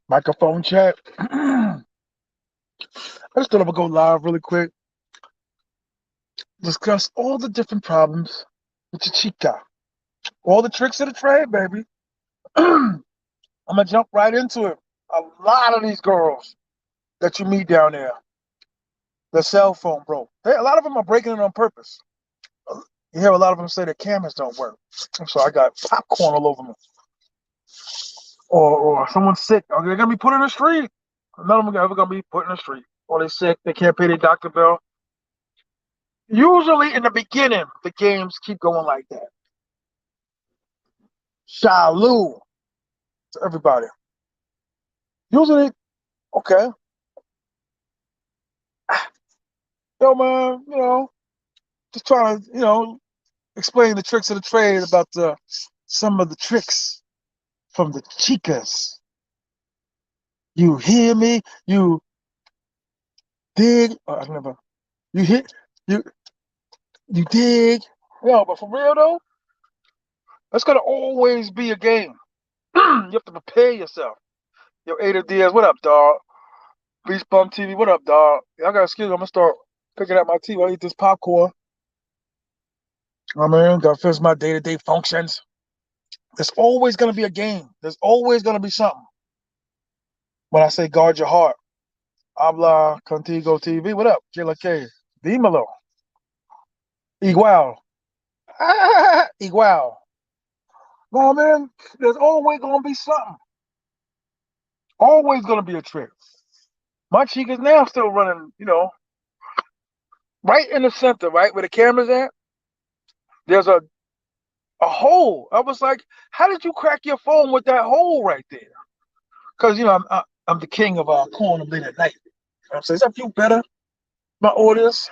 Microphone check. I just thought I would go live really quick. Discuss all the different problems with your chica. All the tricks of the trade, baby. I'm gonna jump right into it. A lot of these girls that you meet down there, the cell phone broke. A lot of them are breaking it on purpose. You hear a lot of them say their cameras don't work. So I got popcorn all over me. Or someone's sick. Or they're gonna be put in the street. None of them are ever gonna be put in the street. Or they're sick. They can't pay their doctor bill. Usually in the beginning, the games keep going like that. Shalou to everybody. Usually, okay. Yo, man, just trying to, explain the tricks of the trade about some of the tricks from the chicas. You hear me? You dig? I never. You hit? You you dig? Yo, but for real though, that's gonna always be a game. You have to prepare yourself. Yo, Ada Diaz, what up, dog? Beach Bum TV, what up, dog? Y'all got excuse me, I'm gonna start picking up my tea while I eat this popcorn. I mean, gotta finish my day-to-day functions. There's always gonna be a game. There's always gonna be something. When I say guard your heart, habla contigo TV. What up, Killer K? Dímelo. Igual. Igual. No, man, there's always gonna be something. Always gonna be a trick. My cheek is now still running, right in the center, right where the camera's at. There's a hole. I was like, how did you crack your phone with that hole right there? Because I'm the king of calling them late at night. You know what I'm saying? Does that feel better? My orders.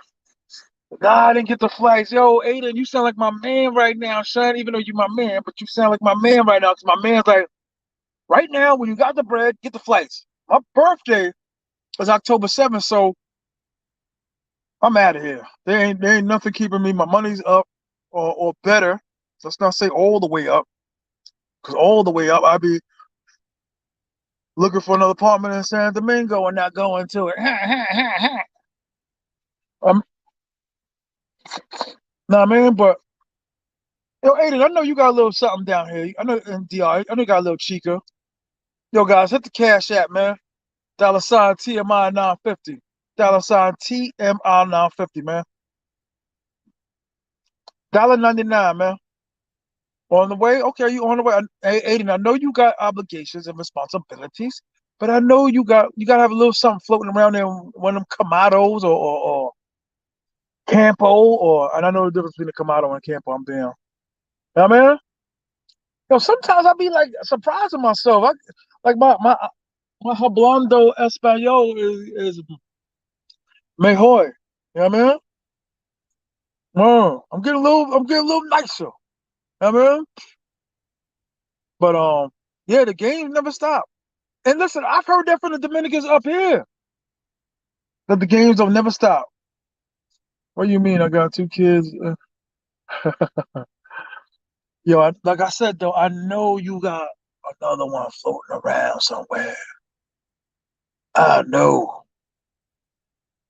Nah, I didn't get the flights. Yo, Aiden, you sound like my man right now, son. Even though you my man, but you sound like my man right now. Cause my man's like, right now, when you got the bread, get the flights. My birthday is October 7th, so I'm out of here. There ain't nothing keeping me. My money's up or better. Let's not say all the way up. Cause all the way up, I'd be looking for another apartment in San Domingo and not going to it. um, nah, man, but yo, Aiden, I know you got a little something down here. I know in DR, I know you got a little chica. Yo, guys, hit the cash app, man. $ T.M.I 950. $ T.M.I 950, man. $1.99, man. On the way? Okay, you on the way. Hey, Aiden, I know you got obligations and responsibilities, but I know you gotta have a little something floating around there, one of them Kamados or Campo, and I know the difference between a Kamado and a Campo. I'm down. Yeah, man. Yo, sometimes I be like surprising myself. Like my hablando español is mejor. You know what I mean? I'm getting a little nicer. You know what I mean? But yeah, the game never stopped. And listen, I've heard that from the Dominicans up here that the games don't never stop. What do you mean? I got two kids. Yo, like I said though, I know you got another one floating around somewhere. I know.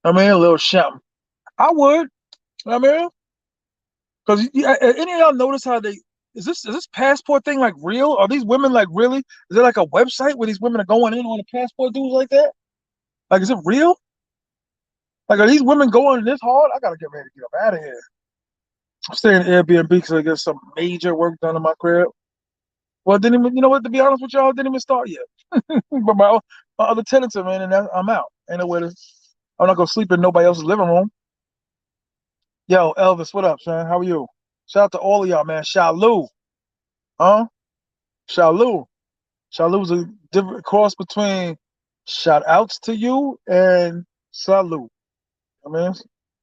I mean, a little something. I would. I mean, because any of y'all notice how they is this passport thing like real? Are these women like really? Is there like a website where these women are going in on the passport dudes like that? Like, is it real? Like, are these women going this hard? I gotta get ready to get up out of here. I'm staying in Airbnb because I get some major work done in my crib. Well, didn't even, you know what? To be honest with y'all, didn't even start yet. But my other tenants are in, and I'm out. Ain't nowhere to. I'm not gonna sleep in nobody else's living room. Yo, Elvis, what up, son? How are you? Shout out to all of y'all, man. Shalou, huh? Shalou. Shalou's a different cross between shout outs to you and salute. I mean,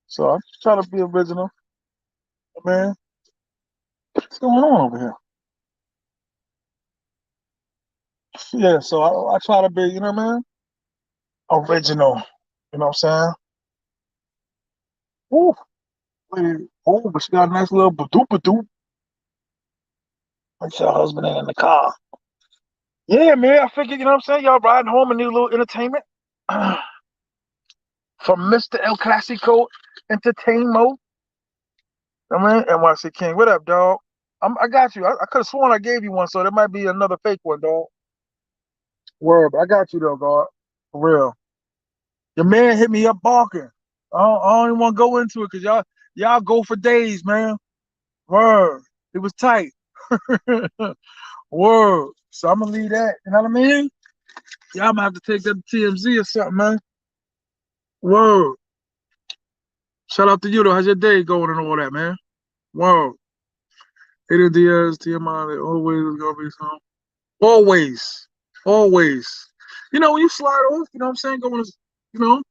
so I just try to be original. I mean, what's going on over here? Yeah, so I try to be, original. You know what I'm saying? Ooh, oh, but she got a nice little badoop badoop. Like your husband ain't in the car. Yeah, man. I figured, you know what I'm saying? Y'all riding home and need a little entertainment from Mr. El Clasico Entertainmo. I mean, NYC King. What up, dog? I got you. I could have sworn I gave you one, so there might be another fake one, dog. Word, but I got you though, dog. For real. Your man hit me up barking. I don't even want to go into it because y'all go for days, man. Word. It was tight. Word. So I'm gonna leave that. You know what I mean? Y'all might have to take that to TMZ or something, man. Word. Shout out to you though. How's your day going and all that, man? Word. Ada Diaz, T.M.I, they always gonna be some. Always. Always. You know, when you slide off, you know what I'm saying? Going to, you know,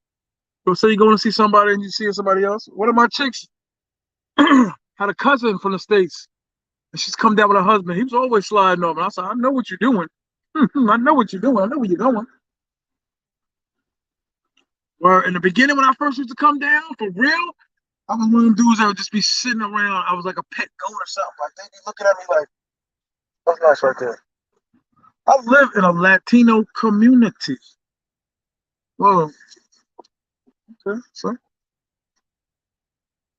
go say you're going to see somebody and you see somebody else. One of my chicks had a cousin from the States and she's come down with her husband. He was always sliding off. And I said, I know what you're doing. I know what you're doing. I know where you're going. Well, in the beginning, when I first used to come down, for real, I was one of them dudes that would just be sitting around. I was like a pet goat or something. Like, they'd be looking at me like, that's nice right there. I live in a Latino community. Well, okay, so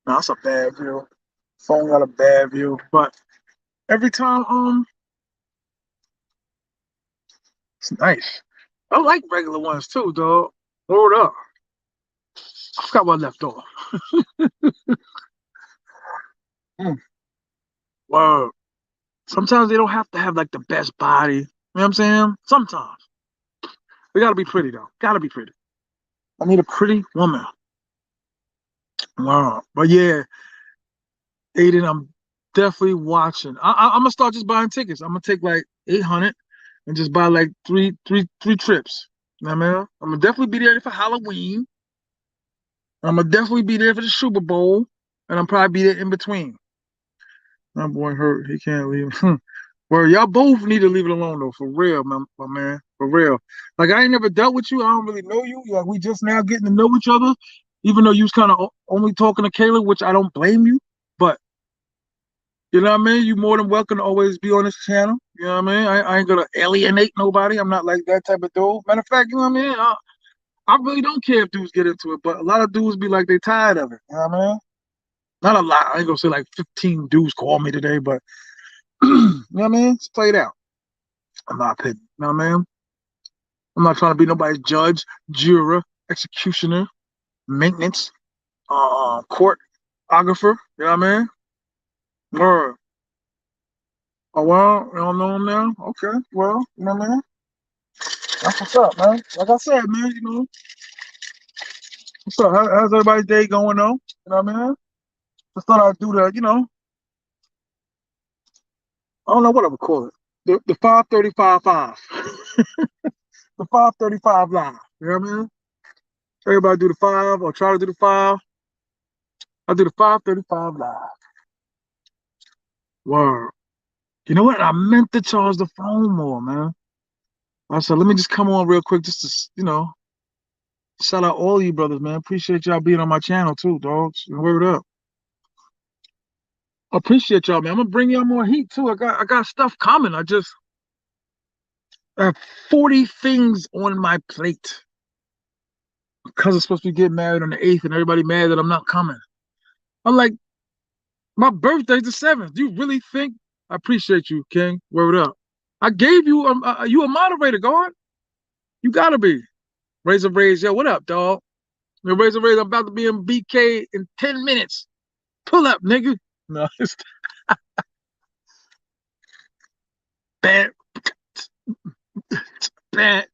no, that's a bad view. Phone got a bad view. But every time, it's nice. I like regular ones too, dog. Hold up. I forgot what I left off. Mm. Word. Sometimes they don't have to have like the best body. You know what I'm saying? Sometimes. They gotta be pretty though. Gotta be pretty. I need a pretty woman. Wow. But yeah, Aiden, I'm definitely watching. I'm gonna start just buying tickets. I'm gonna take like 800 and just buy like three trips. You know what I mean? I'm gonna definitely be there for Halloween. I'm gonna definitely be there for the Super Bowl, and I'm probably be there in between. My boy hurt. He can't leave. Well, y'all both need to leave it alone though, for real, my man, for real. Like I ain't never dealt with you. I don't really know you. Like we just now getting to know each other. Even though you was kind of only talking to Kayla, which I don't blame you. But you know what I mean? You more than welcome to always be on this channel. You know what I mean? I ain't gonna alienate nobody. I'm not like that type of dude. Matter of fact, you know what I mean? I really don't care if dudes get into it, but a lot of dudes be like they tired of it. You know what I mean? Not a lot. I ain't gonna say like 15 dudes call me today, but you know what I mean? It's played out. I'm not pitting. You know what I mean? I'm not trying to be nobody's judge, juror, executioner, maintenance, courtographer. You know what I mean? Word. Oh well, you don't know him now? Okay, well, you know what I mean? That's what's up, man. Like I said, man, you know, what's up? How's everybody's day going on? You know what I mean? Just thought I'd do the, you know, I don't know what I would call it. The 535 the 535 live. You know what I mean? Everybody do the five or try to do the five. I do the 535 live. Word. You know what? I meant to charge the phone more, man. I said, let me just come on real quick just to, you know, shout out all you brothers, man. Appreciate y'all being on my channel too, dogs. Word up. I appreciate y'all, man. I'm gonna bring y'all more heat too. I got stuff coming. I have 40 things on my plate. Because I'm supposed to be getting married on the 8th and everybody mad that I'm not coming. I'm like, my birthday's the 7th. Do you really think? I appreciate you, King. Word up. I gave you you a moderator, God. You gotta be. Razor Raise, yo, what up, dog? Yo, Razor Raise, I'm about to be in BK in 10 minutes. Pull up, nigga. No, it's bad, bad,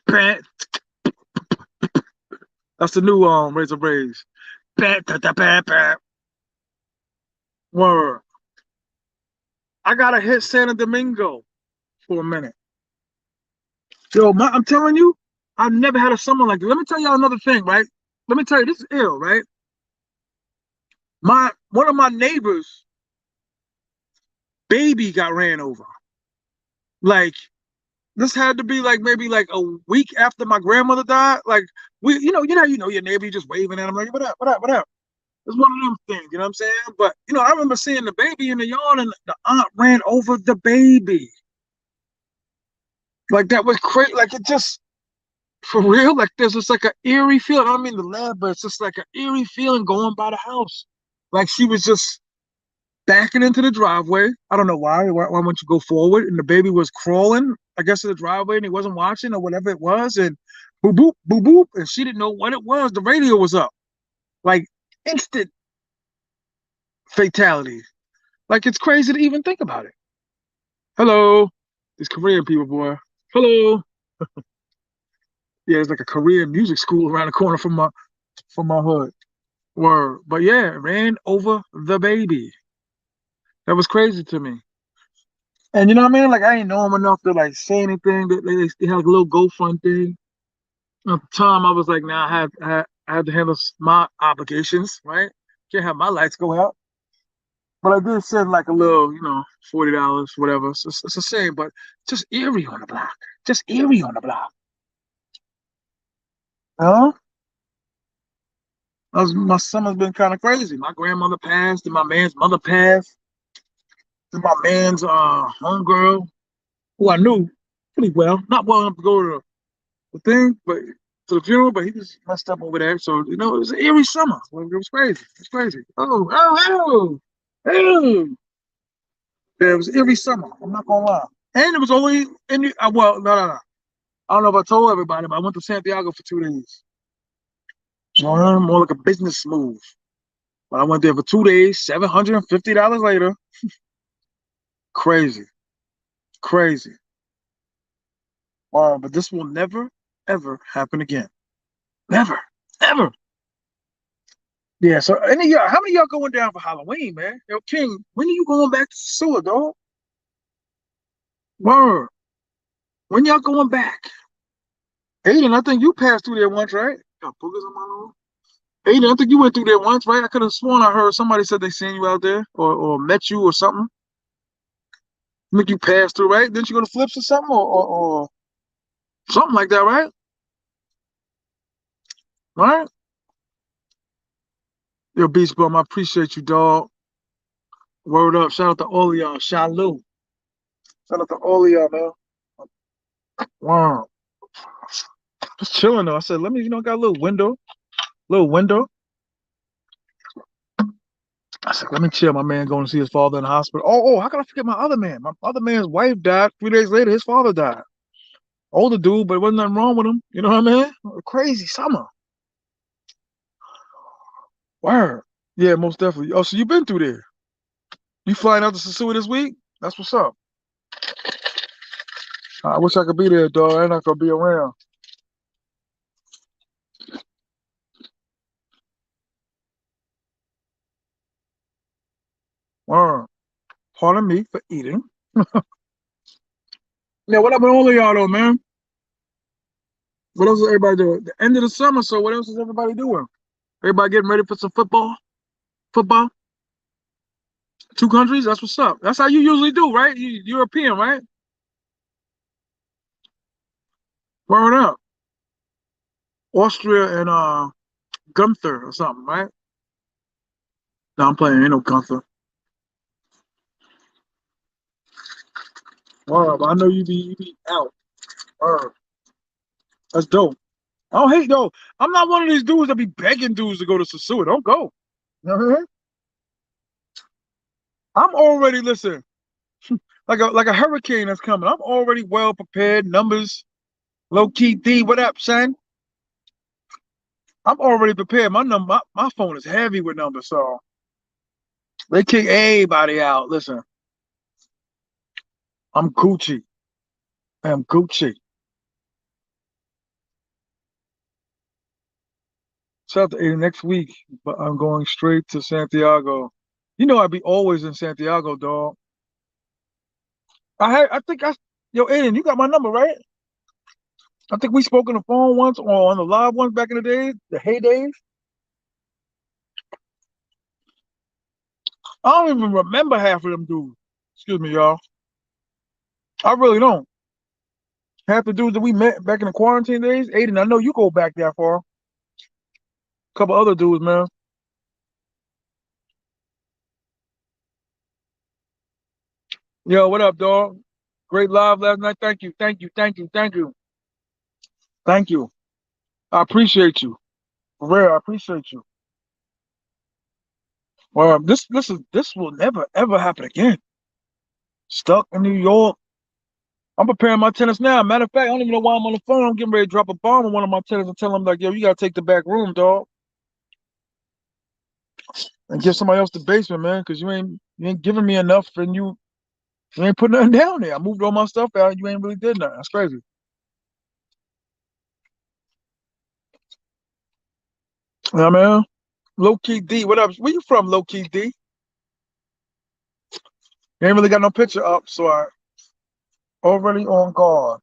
bad. That's the new Razor Raise. Bad, bad, bad, bad. Word. I gotta hit Santo Domingo for a minute. Yo, I'm telling you, I've never had a summer like this. Let me tell y'all another thing, right? Let me tell you, this is ill, right? One of my neighbors' baby got ran over. Like this had to be like maybe like a week after my grandmother died. Like you know your neighbor, you just waving at him like, what up, what up, what up? It's one of them things, you know what I'm saying? But I remember seeing the baby in the yard and the aunt ran over the baby. Like that was crazy. Like it just for real. Like there's just like an eerie feeling. I don't mean the laugh, but it's just like an eerie feeling going by the house. Like she was just backing into the driveway. I don't know why. Why wouldn't you go forward? And the baby was crawling, I guess, to the driveway, and he wasn't watching or whatever it was. And boop boop boop boop, and she didn't know what it was. The radio was up, like instant fatality. Like it's crazy to even think about it. Hello, these Korean people, boy. Hello. Yeah, it's like a Korean music school around the corner from my hood. Word, but yeah, ran over the baby. That was crazy to me. And you know what I mean? Like I ain't know him enough to like say anything. They had like a little GoFund thing. At the time, I was like, nah, I had to handle my obligations, right? Can't have my lights go out. But I did send like a little, $40, whatever. It's a shame, but just eerie on the block. Just eerie on the block. Huh? My summer's been kind of crazy. My grandmother passed, and my man's mother passed, and my man's homegirl, who I knew pretty well, not well enough to go to the thing, but to the funeral, but he was messed up over there. So, it was an eerie summer. Well, it was crazy. It was crazy. Oh. Yeah, it was every summer. I'm not gonna lie. And it was only well, no. I don't know if I told everybody, but I went to Santiago for 2 days. More like a business move. But I went there for 2 days, $750 later. Crazy. Crazy. But this will never, ever happen again. Never. Ever. Yeah, so any y'all, how many of y'all going down for Halloween, man? Yo, King, when are you going back to SOSUA, dog? Word. When y'all going back? Aiden, I think you passed through there once, right? Got boogers on my nose. Aiden, I think you went through there once, right? I could have sworn I heard somebody said they seen you out there or met you or something. I think you passed through, right? Didn't you go to Flips or something or something like that, right? Right? Yo, Beast Bum, I appreciate you, dog. Word up. Shout out to all of y'all. Shalom. Shout out to all of y'all, man. Wow. Just chilling though. I said, let me, got a little window. Little window. I said, let me chill. My man going to see his father in the hospital. How can I forget my other man? My other man's wife died. 3 days later, his father died. Older dude, but it wasn't nothing wrong with him. You know what I mean? A crazy summer. Word. Yeah, most definitely. Oh, so you been through there? You flying out to SOSUA this week? That's what's up. I wish I could be there, dog. I'm not gonna be around. Word. Pardon me for eating. Yeah, what up with all of y'all though, man? What else is everybody doing? The end of the summer, so what else is everybody doing? Everybody getting ready for some football? Football? Two countries? That's what's up. That's how you usually do, right? European, right? Word up. Austria and Gunther or something, right? No, I'm playing. Ain't no Gunther. But I know you be out. Word. That's dope. I don't hate though. I'm not one of these dudes that be begging dudes to go to SOSUA. Don't go. You know what I mean? I'm already listen like a hurricane that's coming. I'm already well prepared. Numbers, low key D. What up, son? I'm already prepared. My phone is heavy with numbers, so they kick everybody out. Listen, I'm Gucci. I'm Gucci. Shout out to Aiden next week, but I'm going straight to Santiago. I'd be always in Santiago, dog. I think yo, Aiden, you got my number, right? I think we spoke on the phone once or on the live ones back in the days, the heydays. I don't even remember half of them dudes. Excuse me, y'all. I really don't. Half the dudes that we met back in the quarantine days, Aiden, I know you go back that far. A couple other dudes, man. Yo, what up, dog? Great live last night. Thank you. Thank you. Thank you. Thank you. Thank you. I appreciate you. For real, I appreciate you. Well, this will never ever happen again. Stuck in New York. I'm preparing my tenants now. Matter of fact, I don't even know why I'm on the phone. I'm getting ready to drop a bomb on one of my tenants and tell them like, yo, you gotta take the back room, dog, and give somebody else the basement, man, because you ain't giving me enough, and you ain't putting nothing down there. I moved all my stuff out. You ain't really did nothing. That's crazy. Yeah, man. Low key D, what up? Where you from, low key D? You ain't really got no picture up, so I already on guard.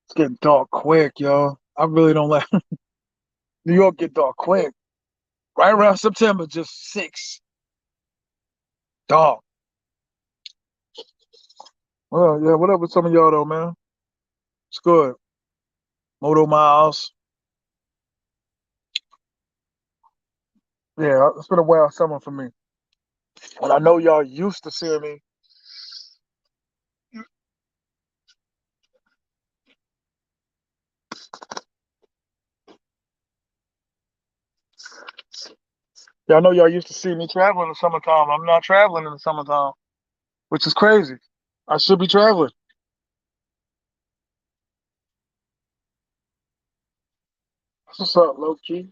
It's getting dark quick, yo. I really don't like New York get dark quick. Right around September, just 6. Dark. Well, yeah, what up with some of y'all though, man? It's good. Moto Miles. Yeah, it's been a wild summer for me. And I know y'all used to seeing me. Yeah, I know y'all used to see me traveling in the summertime. I'm not traveling in the summertime, which is crazy. I should be traveling. What's up, low key?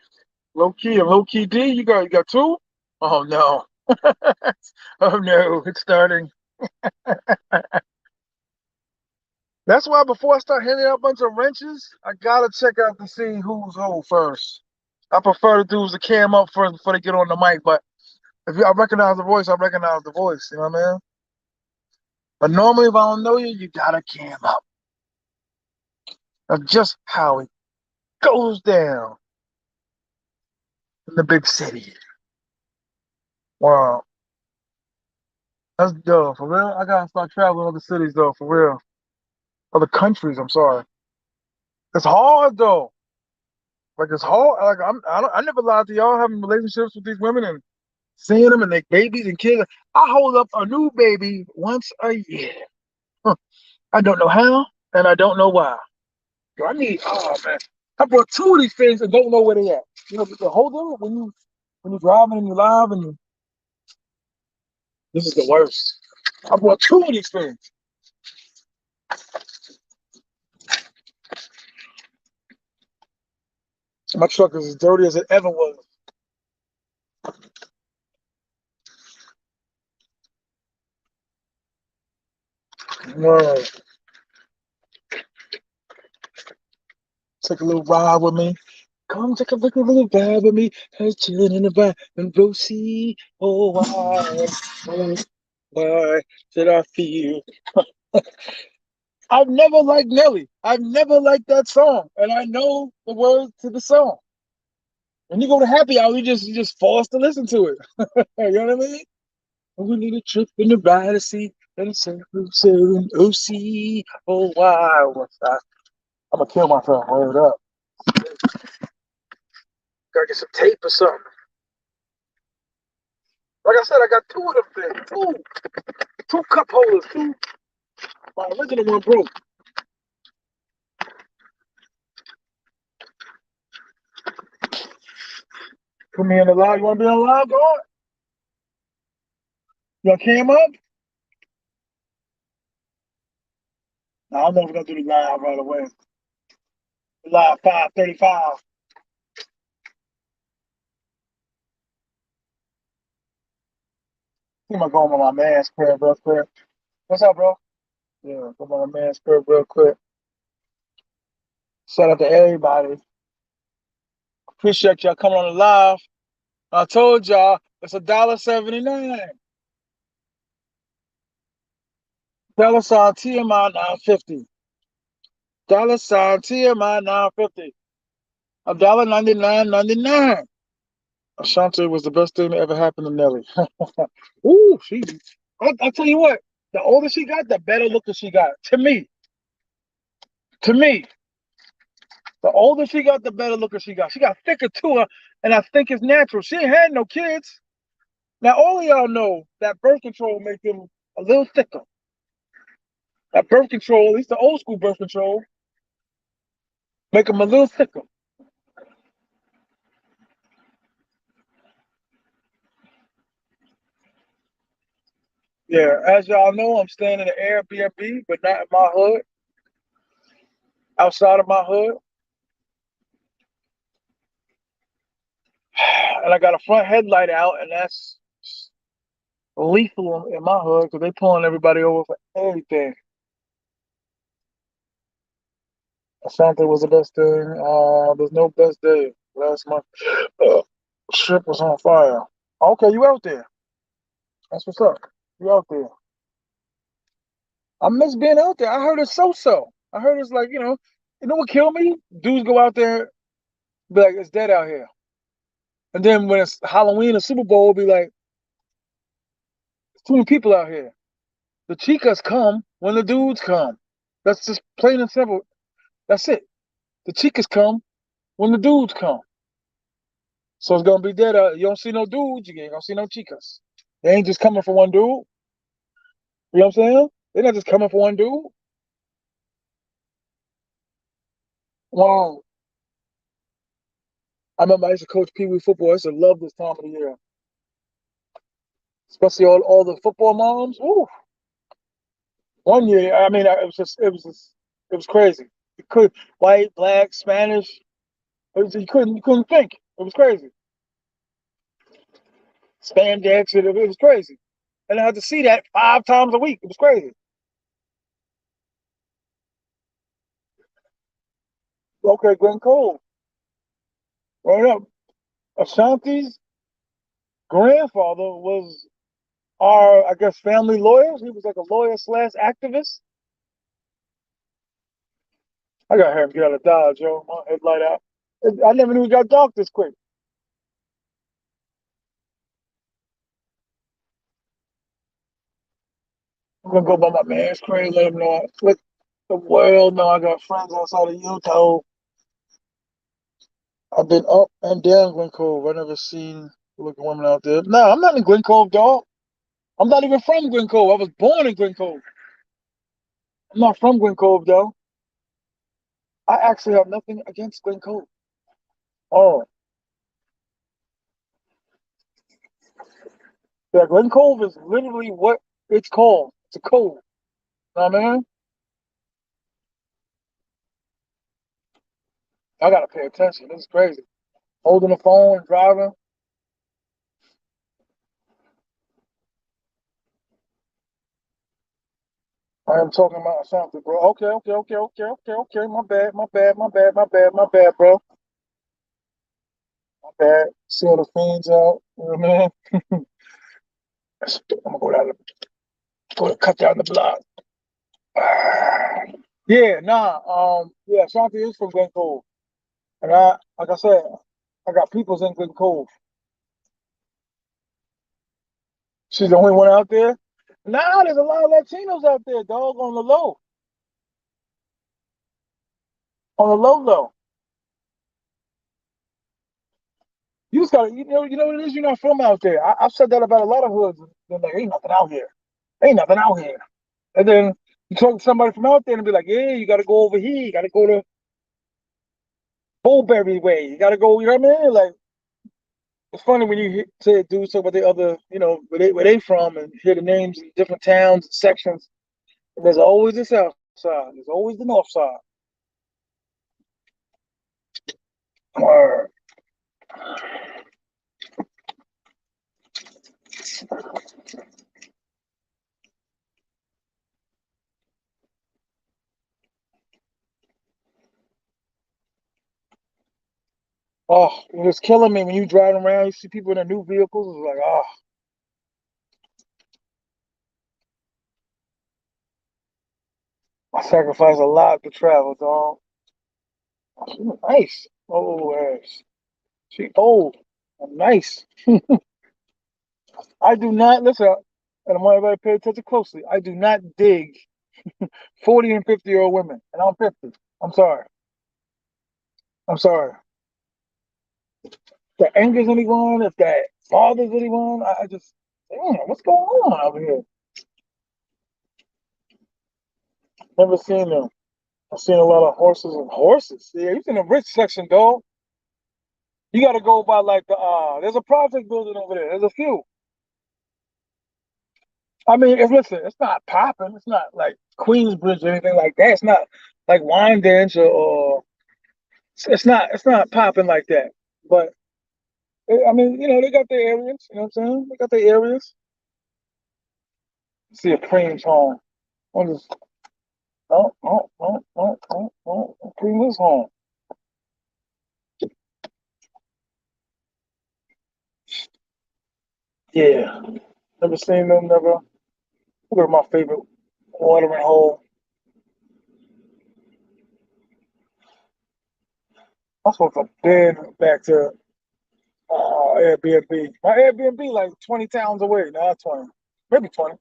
Low key and low key D, you got two? Oh no. Oh no, it's starting. That's why before I start handing out a bunch of wrenches, I gotta check out to see who's who first. I prefer to do is the cam up first before they get on the mic, but I recognize the voice, I recognize the voice, you know what I mean? But normally if I don't know you, you gotta cam up. That's just how it goes down in the big city. Wow. That's dope, for real. I gotta start traveling other cities though, for real. Other countries, I'm sorry. It's hard though. Like it's hard. Like I never lied to y'all having relationships with these women and seeing them and their babies and kids. I hold up a new baby once a year. Huh. I don't know how and I don't know why. Yo, oh man, I brought two of these things and don't know where they at. You know, you can hold them when you're driving and you're live this is the worst. I brought two of these things. My truck is as dirty as it ever was. No, take a little ride with me. Come take a look, a little vibe with me. Hey, chilling in the vibe and go see. Oh, why did I feel? I've never liked Nelly. I've never liked that song, and I know the words to the song. When you go to happy hour, you just forced to listen to it. You know what I mean? We need a trip in the ride to see. And say, OC. Oh, why? I'm gonna kill myself. Word up. Gotta get some tape or something. Like I said, I got two of them things. Two cup holders. Two. My original one broke. Put me in the live. You want to be on live, God? Y'all came up? No, I don't know if we're gonna do the live right away. Live 5:35. I'm gonna go on my man's crib real quick. What's up, bro? Yeah, go on my man's crib real quick. Shout out to everybody. Appreciate y'all coming on the live. I told y'all it's $1.79. $sign TMI 950. $sign TMI 950. $1.99.99. Ashanti was the best thing that ever happened to Nelly. Ooh, I'll tell you what. The older she got, the better looking she got. To me, to me, the older she got, the better looking she got. She got thicker to her, and I think it's natural. She ain't had no kids. Now, all of y'all know that birth control makes them a little thicker. birth control, at least the old school birth control, make them a little thicker. Yeah, as y'all know, I'm staying in an Airbnb, but not in my hood, outside of my hood. And I got a front headlight out, and that's lethal in my hood because they pulling everybody over for everything. Asante was the best thing. There's no best day. Last month, uh, ship was on fire. Okay, you out there? That's what's up. You out there? I miss being out there. I heard it's so. I heard it's like you know what killed me? Dudes go out there, be like it's dead out here, and then when it's Halloween or Super Bowl, be like it's too many people out here. The chicas come when the dudes come. That's just plain and simple. That's it. The chicas come when the dudes come. So it's gonna be dead. You don't see no dudes, you ain't gonna see no chicas. They ain't just coming for one dude. You know what I'm saying? They're not just coming for one dude. Wow. I remember I used to coach Pee Wee football. I used to love this time of the year, especially all the football moms. Ooh, one year, I mean, it was crazy. You could white, black, Spanish. You couldn't think. It was crazy. Spandex, it was crazy. And I had to see that 5 times a week. It was crazy. Okay, Glen Cole. Right up. Ashanti's grandfather was our, I guess, family lawyer. He was like a lawyer slash activist. I got him get out of Dodge, yo. My headlight out. I never knew it got dark this quick. I'm gonna go by my man's crib, let him know. Let the world know I got friends outside of Utah. I've been up and down Glen Cove. I never seen looking women out there. No, I'm not in Glen Cove, dog. I'm not even from Glen Cove. I was born in Glen Cove. I'm not from Glen Cove, though. I actually have nothing against Glen Cove. Oh, yeah, Glen Cove is literally what it's called. It's a cove. You know what I mean? I gotta pay attention. This is crazy. Holding the phone, driving. I am talking about something, bro. Okay. My bad, bro. My bad. See all the fiends out. You know what I mean? I'm gonna cut down the block. Yeah, nah. Yeah, Shanti is from Glen Cove, and like I said, I got peoples in Glen Cove. She's the only one out there. Nah, there's a lot of Latinos out there, dog. On the low, low. You just gotta, you know what it is. You're not from out there. I've said that about a lot of hoods. They're like, ain't nothing out here. Ain't nothing out here. And then you talk to somebody from out there and be like, yeah, you got to go over here. You got to go to Bullberry Way. You got to go. You know what I mean? Like it's funny when you say dudes talk about the other, where they from and hear the names in different towns and sections. There's always the south side. There's always the north side. Or, oh, it's killing me when you driving around. You see people in their new vehicles. It's like, oh, I sacrifice a lot to travel, dog. She nice. Oh, ass. She old and nice. I do not listen, and I want everybody to pay attention closely. I do not dig 40 and 50-year-old women, and I'm 50. I'm sorry. I'm sorry. If that angers anyone, if that bothers anyone, I just, damn, what's going on over here? Never seen them. I've seen a lot of horses and horses. Yeah, you in the rich section, dog. You got to go by like the there's a project building over there. There's a few. I mean, listen, it's not popping. It's not like Queensbridge or anything like that. It's not like Wyandanch or it's not popping like that. But I mean, they got their areas. You know what I'm saying? They got their areas. See a Cream's home. What is? Cream is home. Yeah, never seen them. Never. Look at my favorite watering hole. I'm supposed to been back to Airbnb. My Airbnb like 20 towns away. Now 20, maybe 20,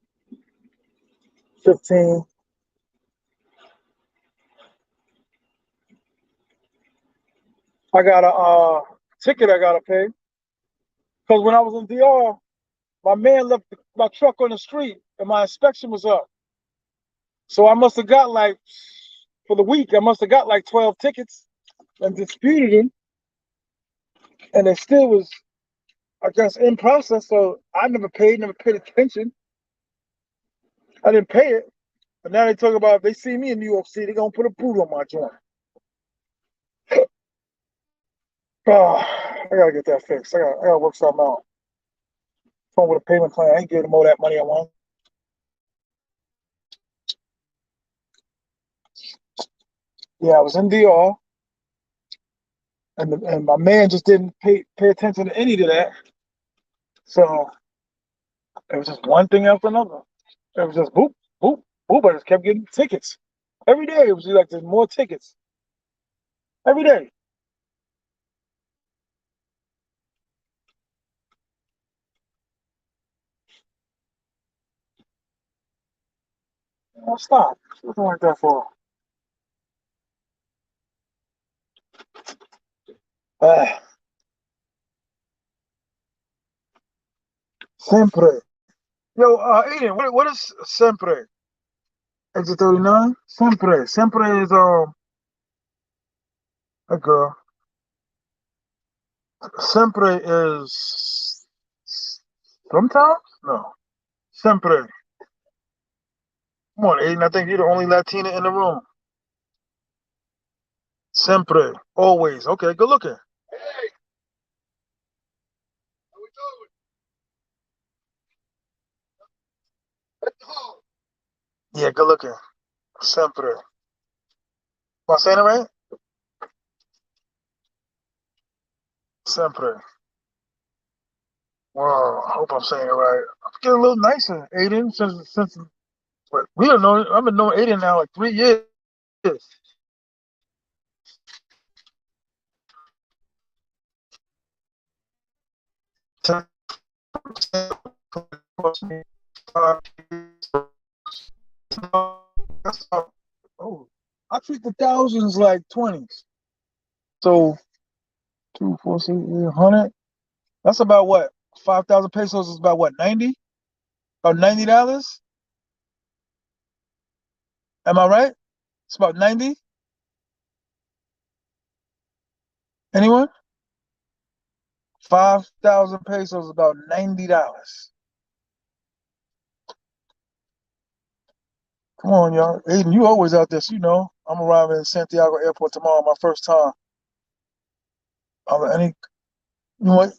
15. I got a ticket I gotta pay because when I was in DR, my man left my truck on the street and my inspection was up. So I must have got like for the week, I must have got like 12 tickets and disputed them, and it still was, I guess, in process. So I never paid attention. I didn't pay it. But now they talk about if they see me in New York City, they're gonna put a boot on my joint. Oh, I gotta get that fixed. I gotta work something out. Come with a payment plan. I ain't giving them all that money I want. Yeah, I was in DR, and my man just didn't pay attention to any of that. So it was just one thing after another. It was just boop, boop, boop. I just kept getting tickets. Every day it was like there's more tickets. Every day. Oh, stop. Something like that for. Uh, Sempre. Yo, Aiden, what is sempre? Exit 39? Sempre. Sempre is a girl. Sempre is sometimes? No. Sempre. Come on, Aiden. I think you're the only Latina in the room. Sempre. Always. Okay, good looking. Yeah, good looking. Sempre. Am I saying it right? Sempre. Wow, I hope I'm saying it right. I'm getting a little nicer, Aiden, since but we don't know. I've been knowing Aiden now like 3 years. Oh, I treat the thousands like 20s. So two, four, six, 100. That's about what? 5,000 pesos is about what? 90 or $90? Am I right? It's about 90. Anyone? 5,000 pesos is about $90. Come on, y'all. Aiden, you always out there. So you know, I'm arriving in Santiago Airport tomorrow, my first time. Are there any, you know what?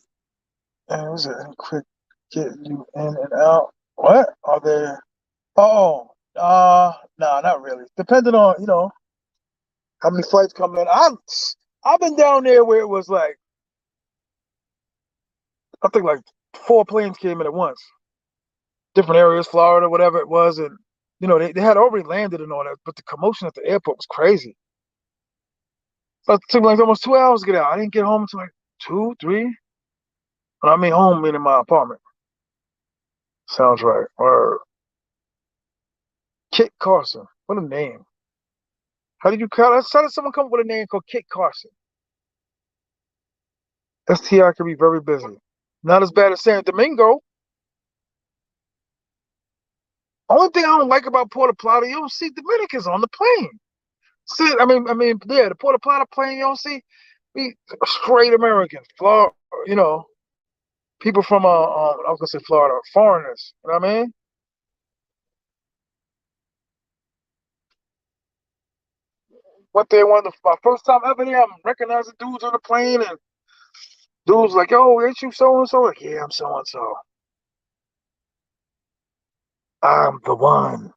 And was it any quick get you in and out? What? Are there? Oh, nah, not really. Depending on, how many flights come in. I've been down there where it was like, I think like four planes came in at once. Different areas, Florida, whatever it was. And, they had already landed and all that, but the commotion at the airport was crazy. So it took me like almost 2 hours to get out. I didn't get home until like two, three. When I mean home, meaning my apartment. Sounds right. Or Kit Carson. What a name. How did you call it? How did someone come up with a name called Kit Carson? STI can be very busy. Not as bad as San Domingo. Only thing I don't like about Puerto Plata, you don't see Dominicans on the plane. See, yeah, the Puerto Plata plane, you don't see we straight Americans, Florida, you know, people from I was gonna say Florida, foreigners. You know what I mean? What they wanted my first time ever there, I'm recognizing dudes on the plane, and dudes like, "Yo, ain't you so and so?" Like, "Yeah, I'm so and so. I'm the one."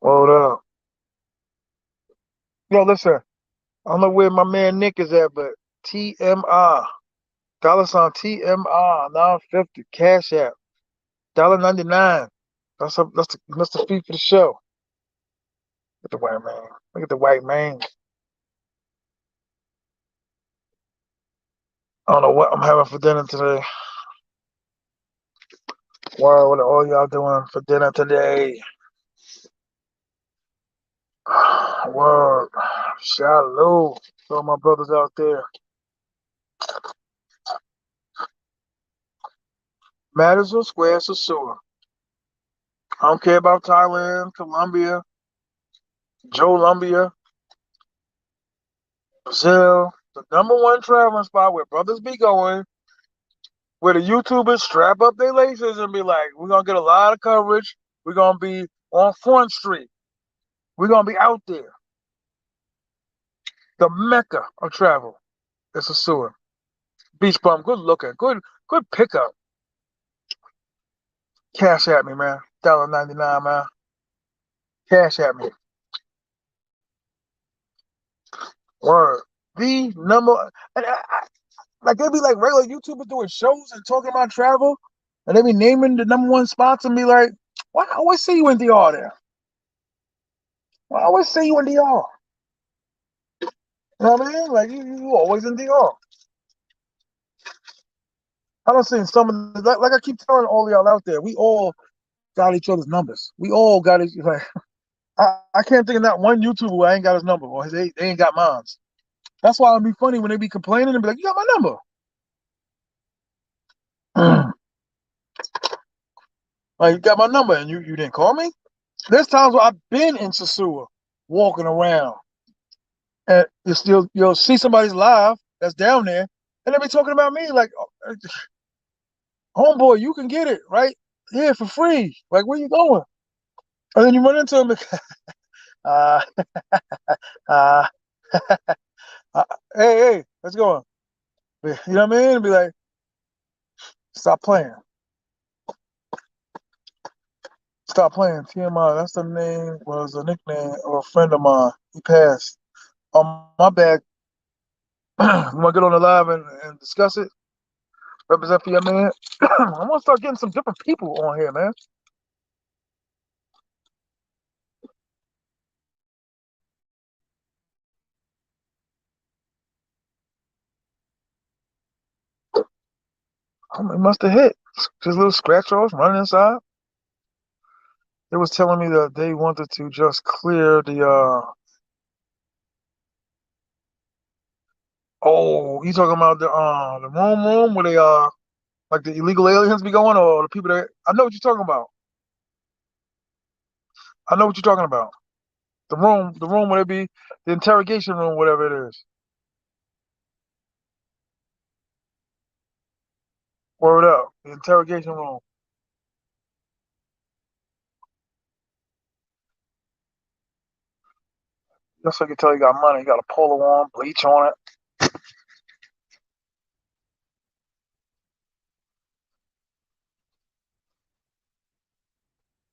Hold up. Yo, listen, I don't know where my man Nick is at, but T.M.I. Dollar sign T.M.I. 950 Cash App $1.99. That's the fee for the show. Look at the white man. Look at the white man. I don't know what I'm having for dinner today. Wow, what are all y'all doing for dinner today? Word. Shalom. To all my brothers out there. Madison Square SOSUA. I don't care about Thailand, Colombia, Jolumbia, Brazil. The number one traveling spot where brothers be going, where the YouTubers strap up their laces and be like, we're going to get a lot of coverage. We're going to be on Front Street. We're going to be out there. The Mecca of travel is SOSUA. Beach bum, good looking, good pickup. Cash at me, man. $1.99, man. Cash at me. Word. The number, and like they be like regular YouTubers doing shows and talking about travel, and they be naming the number one spots and be like, "Why I always see you in DR there? Why I always see you in DR?" You know what I mean? Like you always in DR. I don't see some of like I keep telling all y'all out there, we all got each other's numbers. We all got each like I can't think of that one YouTuber who I ain't got his number or they ain't got mine. That's why it'd be funny when they be complaining and be like, "You got my number." Like you got my number and you didn't call me. There's times where I've been in SOSUA walking around and you'll see somebody's live that's down there and they be talking about me like, "Homeboy, you can get it right here for free. Like, where you going?" And then you run into them, uh, uh, uh, hey, let's go. You know what I mean? And be like, stop playing. Stop playing. T.M.I. That's the name, was a nickname of a friend of mine. He passed. My bad. You want to get on the live and discuss it? Represent for your man? I want to start getting some different people on here, man. It must have hit. Just little scratch offs running inside. They was telling me that they wanted to just clear the oh, you talking about the room where they like the illegal aliens be going or the people that I know what you're talking about. I know what you're talking about. The room where it be the interrogation room, whatever it is. Word up. The interrogation room. Just so you can tell you got money, you got a polo on, bleach on it.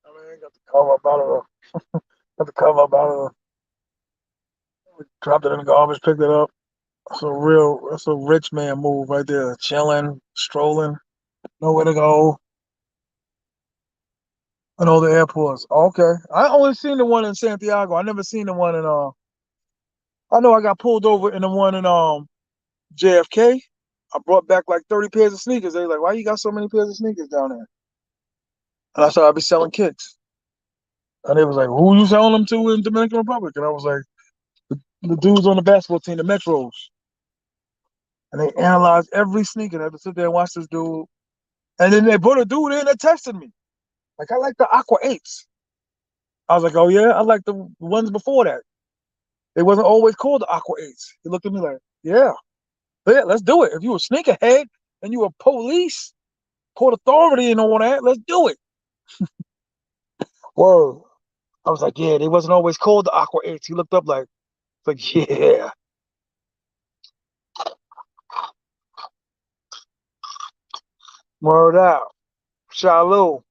I mean, got the cover up out of got the cover up out of dropped it in the garbage, picked it up. That's a rich man move right there. Chilling, strolling, nowhere to go. And all the airports. Okay. I only seen the one in Santiago. I never seen the one in I know I got pulled over in the one in JFK. I brought back like 30 pairs of sneakers. They like, why you got so many pairs of sneakers down there? And I said I'd be selling kicks. And they was like, who you selling them to in Dominican Republic? And I was like, the dudes on the basketball team, the Metros. And they analyzed every sneaker. They had to sit there and watch this dude. And then they put a dude in that tested me. Like, I like the Aqua 8s. I was like, oh yeah, I like the ones before that. They wasn't always called the Aqua 8s. He looked at me like, yeah, let's do it. If you a sneakerhead and you a police, court authority and all that, let's do it. Whoa. I was like, yeah, they wasn't always called the Aqua 8s. He looked up like, yeah. Word out. Shalom.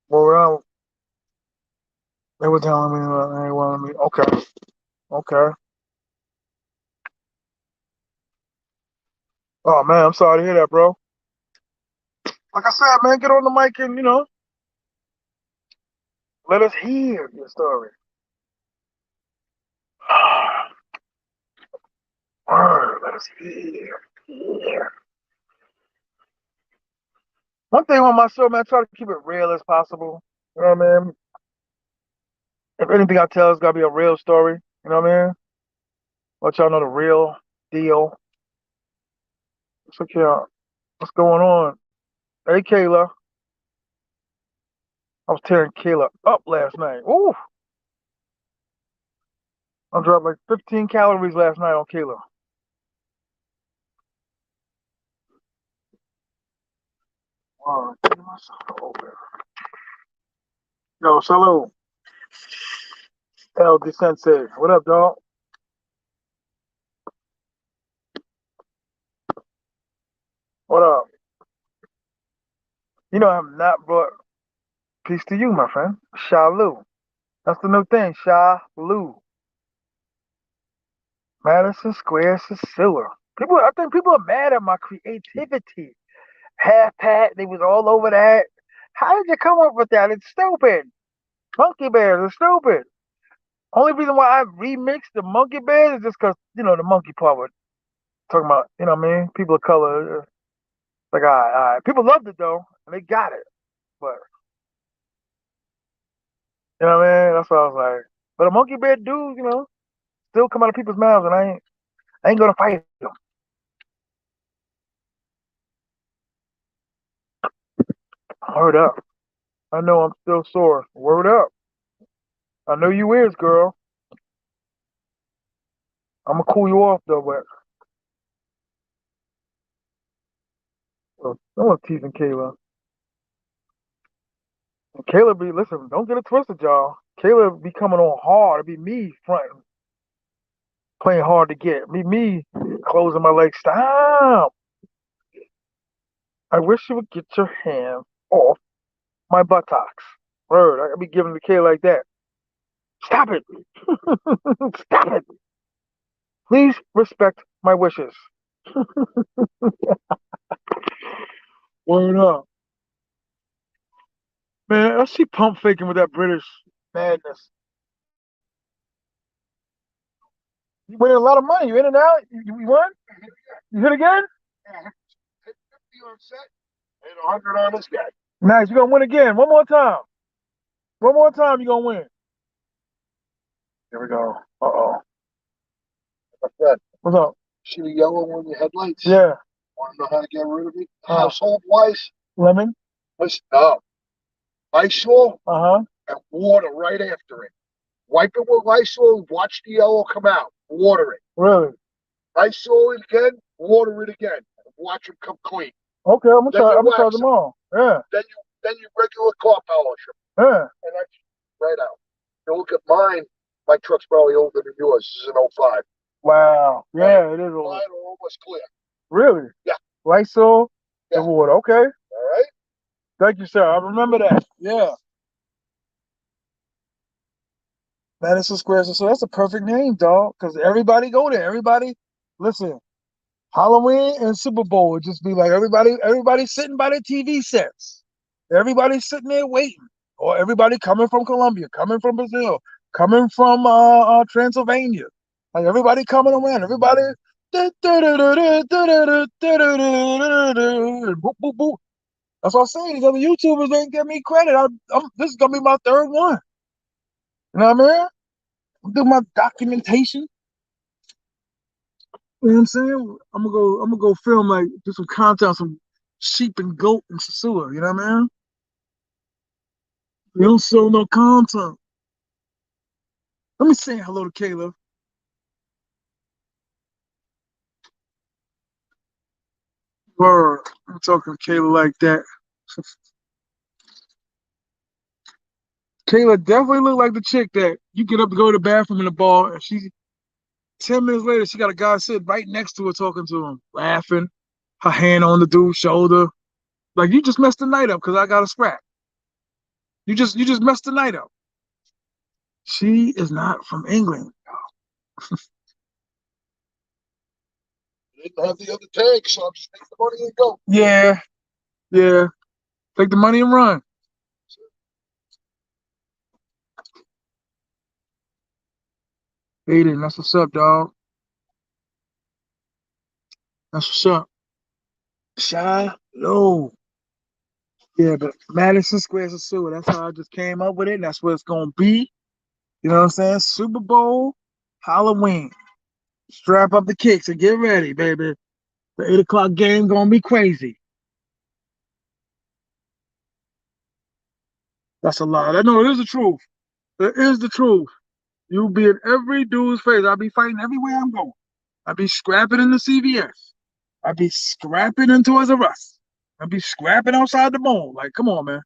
Word out. They were telling me, they wanted me. Okay. Okay. Oh man, I'm sorry to hear that, bro. Like I said, man, get on the mic and let us hear your story. Let us hear. One thing on my show, man, I try to keep it real as possible. You know what I mean? If anything I tell is gotta be a real story, you know what I mean? Let y'all know the real deal. It's okay. What's going on? Hey, Kayla. I was tearing Kayla up last night. Ooh, I dropped like 15 calories last night on Kayla. Get myself open. Yo, salute. LD Sensei. What up, dog? What up? You know, I have not brought peace to you, my friend. Shalu. That's the new thing. Shalu. Madison Square Sicily. I think people are mad at my creativity. Half Pat, they was all over that. How did you come up with that? It's stupid. Monkey bears are stupid. Only reason why I remixed the monkey bears is just because, the monkey part was talking about, you know what I mean? People of color. Like, all right. People loved it, though, and they got it. But, you know what I mean? That's what I was like. But a monkey bear dude, still come out of people's mouths, and I ain't going to fight them. Word up. I know I'm still sore. Word up. I know you is, girl. I'm going to cool you off, though, but no one's teasing Kayla. And Kayla listen, don't get it twisted, y'all. Kayla be coming on hard. It be me fronting, playing hard to get. Me closing my legs. Stop. I wish you would get your hand off my buttocks. Word. I be giving the Kayla like that. Stop it. Stop it. Please respect my wishes. Word up. Man, I see pump faking with that British madness. You winning a lot of money. You in and out? You won? You hit again? Yeah, hit 50 on set and 100 on this guy. Nice. You're going to win again. One more time. One more time, you're going to win. Here we go. Uh-oh. My friend. What's up? See the yellow on your headlights? Yeah. Want to know how to get rid of it? Household wise? Lemon? No. Lysol? Uh-huh. And water right after it. Wipe it with Lysol, watch the yellow come out. Water it. Really? Lysol it again, water it again. Watch them come clean. Okay, I'm gonna try them all. Yeah. Then you regular car polish them. Yeah. And that's right out. You look at mine, my truck's probably older than yours. This is an '05. Wow. Yeah, it is older. Mine are almost clear. Really? Yeah. Lysol and water. Okay. All right. Thank you, sir. I remember that. Yeah. Madison Square. So that's a perfect name, dog. Because everybody go there. Everybody, listen. Halloween and Super Bowl would just be like everybody sitting by their TV sets. Everybody sitting there waiting. Or everybody coming from Colombia, coming from Brazil, coming from Transylvania. Like everybody coming around. Everybody. Boop, boop, boop. That's what I'm saying. These other YouTubers ain't give me credit. This is gonna be my third one. You know what I mean? I'm doing my documentation. You know what I'm saying? I'm gonna go film like do some content on some sheep and goat and SOSUA, you know what I mean? We don't show no content. Let me say hello to Kayla. Word. I'm talking to Kayla like that. Kayla definitely looked like the chick that you get up to go to the bathroom in the bar, and she 10 minutes later she got a guy sitting right next to her talking to him, laughing, her hand on the dude's shoulder. Like you just messed the night up because I got a scrap. You just messed the night up. She is not from England. Didn't have the other tag, so I'm just taking the money and go. Yeah, yeah. Take the money and run. Aiden, that's what's up, dog. That's what's up. Shallow. Yeah, but Madison Square SOSUA. That's how I just came up with it. And that's what it's gonna be. You know what I'm saying? Super Bowl, Halloween. Strap up the kicks and get ready, baby. The 8 o'clock game gonna be crazy. That's a lie. No, it is the truth. It is the truth. You'll be in every dude's face. I'll be fighting everywhere I'm going. I'll be scrapping in the CVS. I'll be scrapping in Toys R Us. I'll be scrapping outside the mall. Like, come on, man.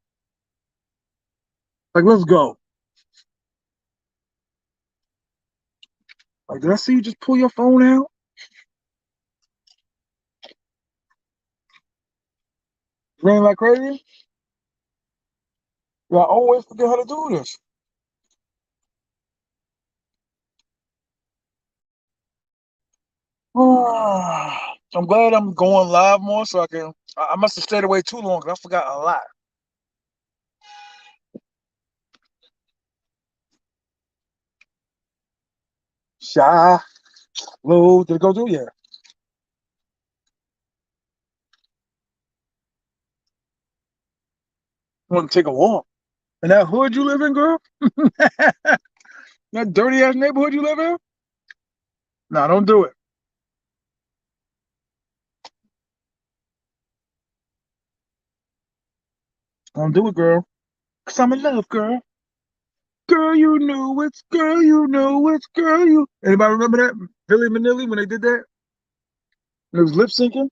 Like, let's go. Like, did I see you just pull your phone out? Ring like crazy? Yeah, I always forget how to do this. I'm glad I'm going live more so I can. I must have stayed away too long because I forgot a lot. Shy, low, did it go through? Yeah. Want to take a walk. In that hood you live in, girl? That dirty ass neighborhood you live in? Nah, don't do it. Don't do it, girl. Cause I'm in love, girl. Girl, you know it's girl, you know it's girl, you. Anybody remember that? Billy Manilli when they did that? It was lip syncing.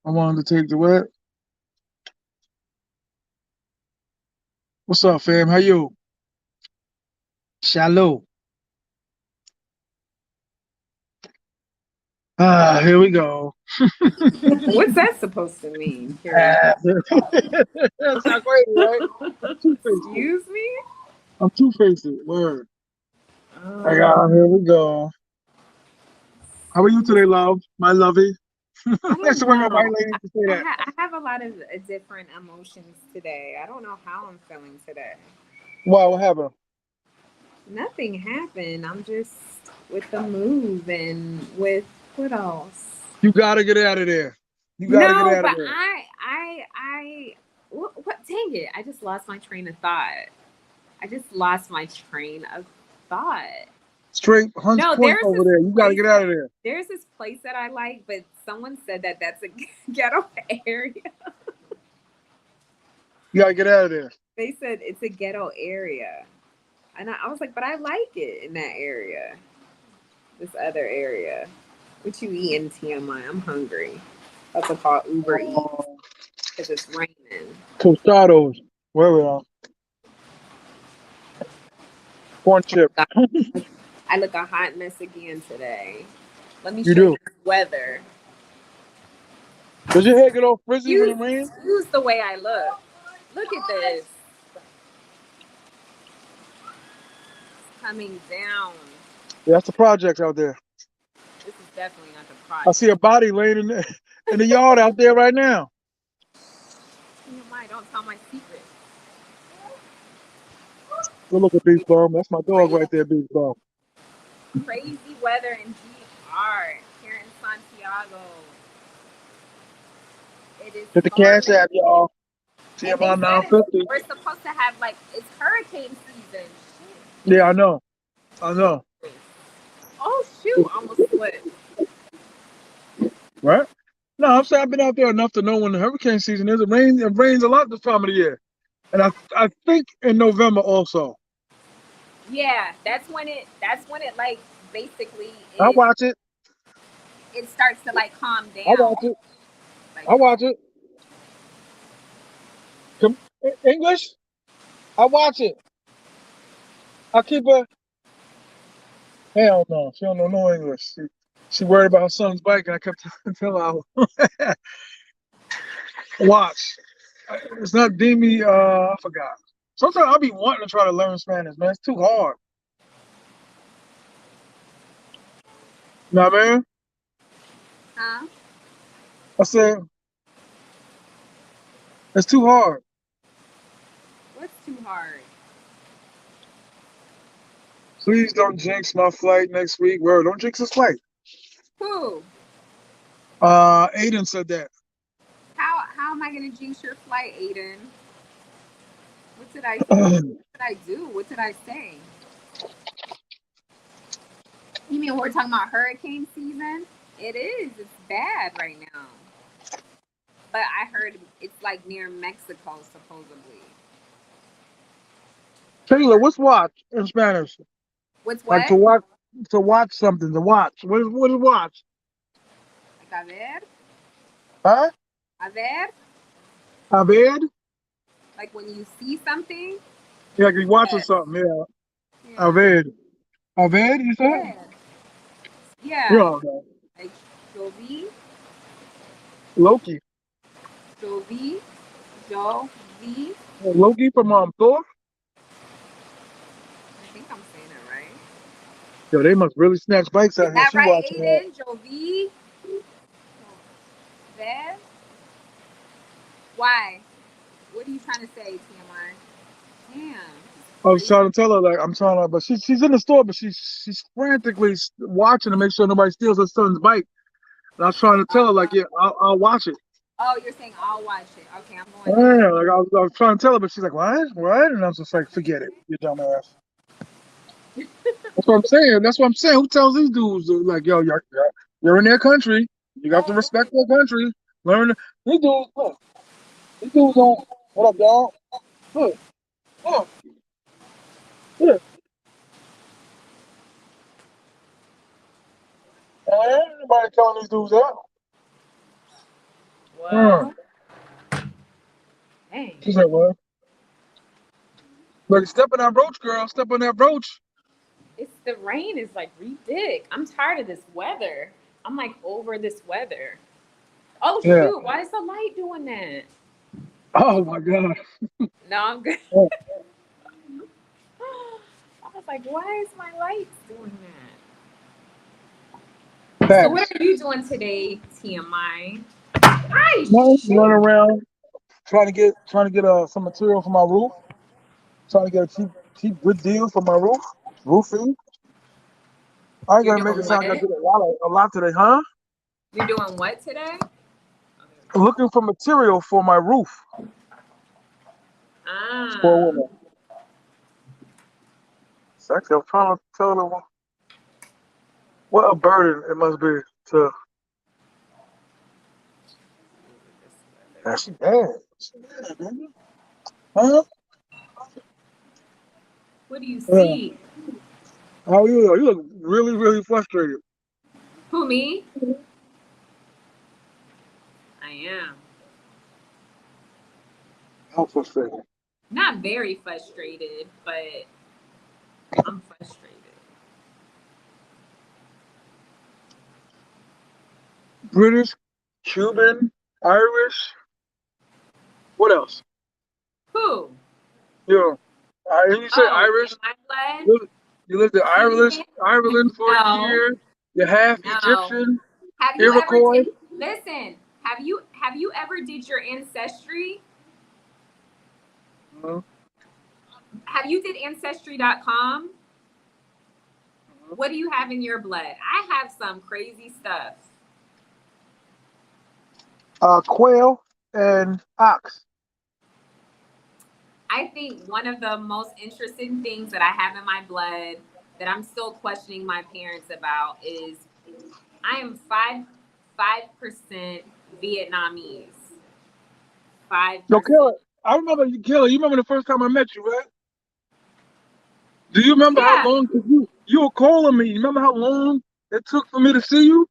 I wanted to take the what? What's up, fam? How you? Shallow. Ah, here we go. What's that supposed to mean? That's not crazy, right? Excuse me? I'm two-faced. Word. Um, Here we go. How are you today, love? My lovey. I That's don't the way my know. white lady to say that. I have a lot of different emotions today. I don't know how I'm feeling today. Wow, what happened? Nothing happened. I'm just with the move and with what else? You gotta get out of there. You gotta get No, out of but there. what? Dang it! I just lost my train of thought. I just lost my train of thought. Straight Hunts No, Point over there. You gotta get out of there. there's this place that I like, but someone said that that's a ghetto area. You gotta get out of there. They said it's a ghetto area, and I was like, but I like it in that area. This other area. What you eating, T.M.I? I'm hungry. That's what call Uber Eats Um, because it's raining. Tostados. Where we are? Corn chip. I look a hot mess again today. Let me You show you do. the weather. Does your hair get all frizzy when Excuse, it rains? excuse the way I look. Look at this. It's coming down. Yeah, that's the projects out there. This is definitely not the I project. see a body laying in the yard out there right now. TMI, don't tell my secret. Go look at Beach Bum. That's my dog right there, Beach Bum. Crazy weather in GR here in Santiago. It is Hit the cash storming. app, y'all. And they TMI said 950. we're supposed to have like it's hurricane season. Yeah, I know. I know, Oh shoot! Almost slipped. right? No, I'm saying I've been out there enough to know when the hurricane season is. It rains a lot this time of the year, and I think in November also. Yeah, that's when it. That's when it like basically I it watch it. it starts to like calm I down. watch it. Like I watch it. English. I watch it. I keep her. Hell no, she don't know no English. She worried about her son's bike, and I kept telling her, watch. It's not Demi. I forgot. Sometimes I'll be wanting to try to learn Spanish, man. It's too hard. You know what I mean? huh? I said it's too hard. What's too hard? Please don't jinx my flight next week. Word, don't jinx his flight. Who? Aiden said that. How am I gonna jinx your flight, Aiden? What did I what did I do? What did I say? You mean we're talking about hurricane season? It is. It's bad right now. But I heard it's like near Mexico supposedly. Taylor, what's watch in Spanish? What's Like what? to watch something, to watch. What is watch? Like a ver? Huh? A ver? A ver? Like when you see something? Yeah, like you watching Yes. something. Yeah. A Yeah. ver. A ver, you said? Ver. Yeah. Yeah. Like yo vi, Loki. yo vi, yo vi. Loki from Thor? I think I'm saying it right. Yo, they must really snatch bikes Is out here. that She right, watching that. Aiden? Yo vi, ver. Why? What are you trying to say, TMI? Damn. I was Crazy. trying to tell her, like, I'm trying to, but she's in the store, but she's frantically watching to make sure nobody steals her son's bike. And I was trying to tell her, like, yeah, I'll watch it. Oh, you're saying I'll watch it. Okay, I'm Yeah, going there. like I was trying to tell her, but she's like, what? What? And I was just like, forget it, you dumbass. That's what I'm saying. That's what I'm saying. Who tells these dudes, like, yo, you're in their country. You have to Oh, respect their country. Learn. These dudes, look, these dudes don't. What up, dog? Look, look, look. Ain't anybody telling these dudes that. well, dang. She said, well, like, step on that brooch, girl. Step on that brooch. It's the rain is like ridiculous. I'm tired of this weather. I'm like over this weather. Oh Yeah. shoot, why is the light doing that? Oh my God. No, I'm good. Oh, I was like, why is my lights doing that? So what facts. are you doing today, TMI? Hi, Nothing. Running shoot. around trying to get some material for my roof. Trying to get a cheap good deal for my roofing. I ain't You're gonna make doing it sound like I what? did a lot today, huh? You're doing what today? Looking for material for my roof. For a Ah, woman. Sexy. I'm trying to tell her what a burden it must be to. Yeah, she bad. She bad, baby. Huh? what do you Yeah. see? How are you? You look really, really frustrated. Who me? I am. How frustrated? Not very frustrated, but I'm frustrated. British, Cuban, Irish. What else? Who? You know, you say Oh, in Irish. my blood? You you lived in Cuban? Ireland for a No, year. You're half no. Egyptian, Have you ever Iroquois. did listen, have you ever did your ancestry? Mhm, Have you did ancestry.com? mhm. What do you have in your blood? I have some crazy stuff. Quail and ox. I think one of the most interesting things that I have in my blood that I'm still questioning my parents about is I am 5% Vietnamese. five Yo, Killer, percent. I remember you, Killer. You remember the first time I met you, right? Do you remember how Yeah, long? Cause you were calling me. You remember how long it took for me to see you?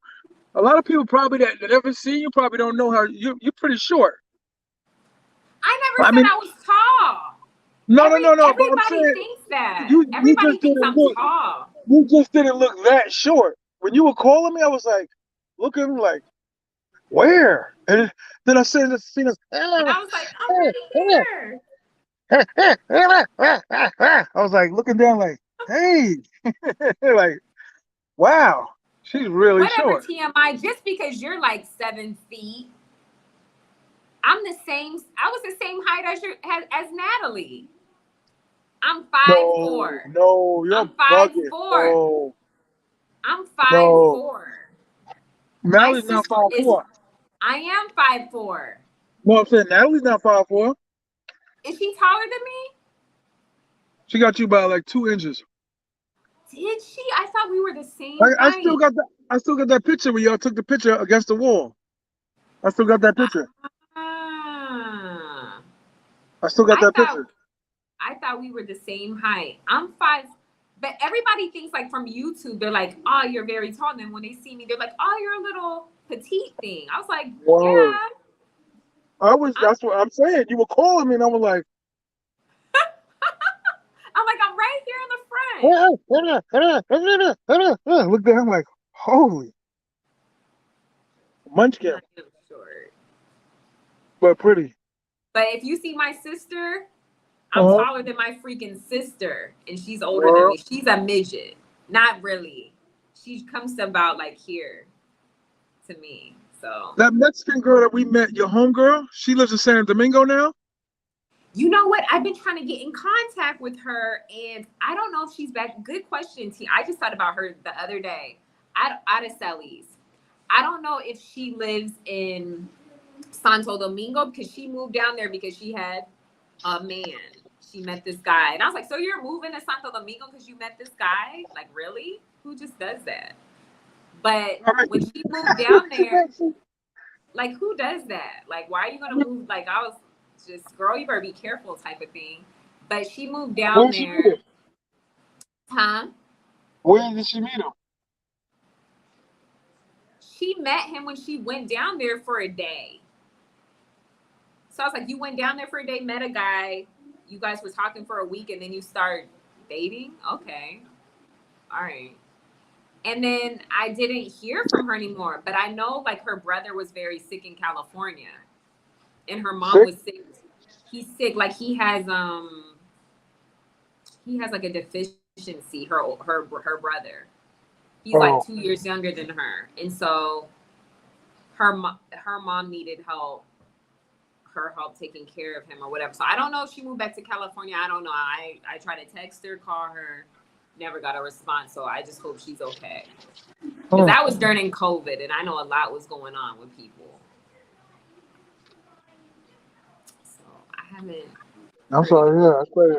A lot of people probably that ever see you probably don't know how you're pretty short. I never I said mean, I was tall. no. But I'm Everybody saying thinks that. you Everybody just thinks didn't I'm look. tall. You just didn't look that short. When you were calling me, I was like, looking like, where? And then I seen this. And I was like, I'm right here. I was like looking down, like, hey, like, wow, she's really Whatever, short. TMI, just because you're like 7 feet, I'm the same. I was the same height as Natalie. I'm five No, four. no, you're I'm five bugging. four. No, I'm five no. four. My Natalie's not sister five is. four. I am 5'4". No, I'm saying Natalie's not 5'4". Is she taller than me? She got you by like 2 inches. Did she? I thought we were the same I still height. got that. I still got that picture where y'all took the picture against the wall. I still got that picture. Ah, I still got I that thought picture. I thought we were the same height. I'm five, but everybody thinks like from YouTube, they're like, "Oh, you're very tall." And then when they see me, they're like, "Oh, you're a little petite thing." I was like, Word. "Yeah." I was. I'm, That's what I'm saying. You were calling me, and I was like, I'm like, I'm right here in the front. look there. I'm like, holy munchkin, I am short. but pretty. But if you see my sister, I'm Uh-huh. taller than my freaking sister, and she's older than Well, me. She's a midget. Not really. She comes to about like here to me. So, that Mexican girl that we met, your homegirl, she lives in San Domingo now. you know what? I've been trying to get in contact with her, and I don't know if she's back. Good question, T. I just thought about her the other day. Out of Celly's. I don't know if she lives in Santo Domingo because she moved down there because she had a man. She met this guy. And I was like, so you're moving to Santo Domingo because you met this guy? Like, really? Who just does that? But I when mean, she moved down there, like, who does that? Like, why are you going to move? Like, I was just, girl, you better be careful type of thing. But she moved where down did she meet him? there. Huh? Where did she meet him? She met him when she went down there for a day. So I was like, you went down there for a day, met a guy, you guys were talking for a week, and then you start dating? Okay. All right. And then I didn't hear from her anymore. But I know like her brother was very sick in California. And her mom Sick. was sick. He's sick. Like he has like a deficiency, her brother. He's like Oh, 2 years younger than her. And so her mom needed her help taking care of him or whatever. So I don't know if she moved back to California. I don't know. I tried to text her, call her, never got a response. So I just hope she's okay. Because huh. that was during COVID, and I know a lot was going on with people. So I haven't I'm heard any. sorry. Yeah, that's crazy.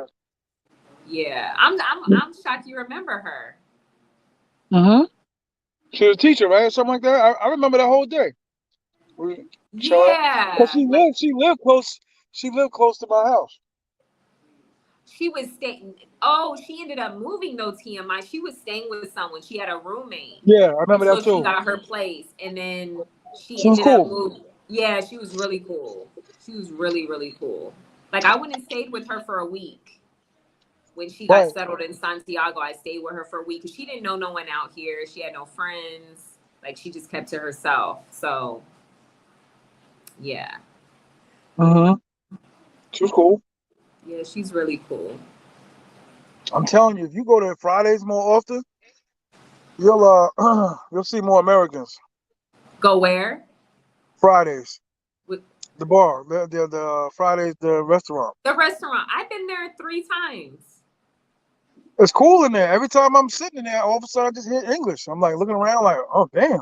Yeah, I'm shocked you remember her. Mm-hmm. She was a teacher, right? Or something like that. I remember that whole day. We chilling. Cause Yeah, like she lived close. She lived close to my house. she was staying. Oh, she ended up moving though. TMI. She was staying with someone. She had a roommate Yeah, I remember that until she too. got her place, and then she She was ended up cool. moving. Yeah, she was really cool. She was really cool. Like I went and stayed with her for a week. When she got Right. settled in Santiago, I stayed with her for a week because she didn't know no one out here. She had no friends. Like she just kept to herself. So yeah, Mm-hmm. She was cool. yeah, she's really cool. I'm telling you, if you go to Fridays more often, you'll see more Americans. Go where? Fridays, With the bar, the Fridays, the restaurant. the restaurant. I've been there 3 times. It's cool in there. Every time I'm sitting in there, all of a sudden I just hear English. I'm like looking around, like, oh damn.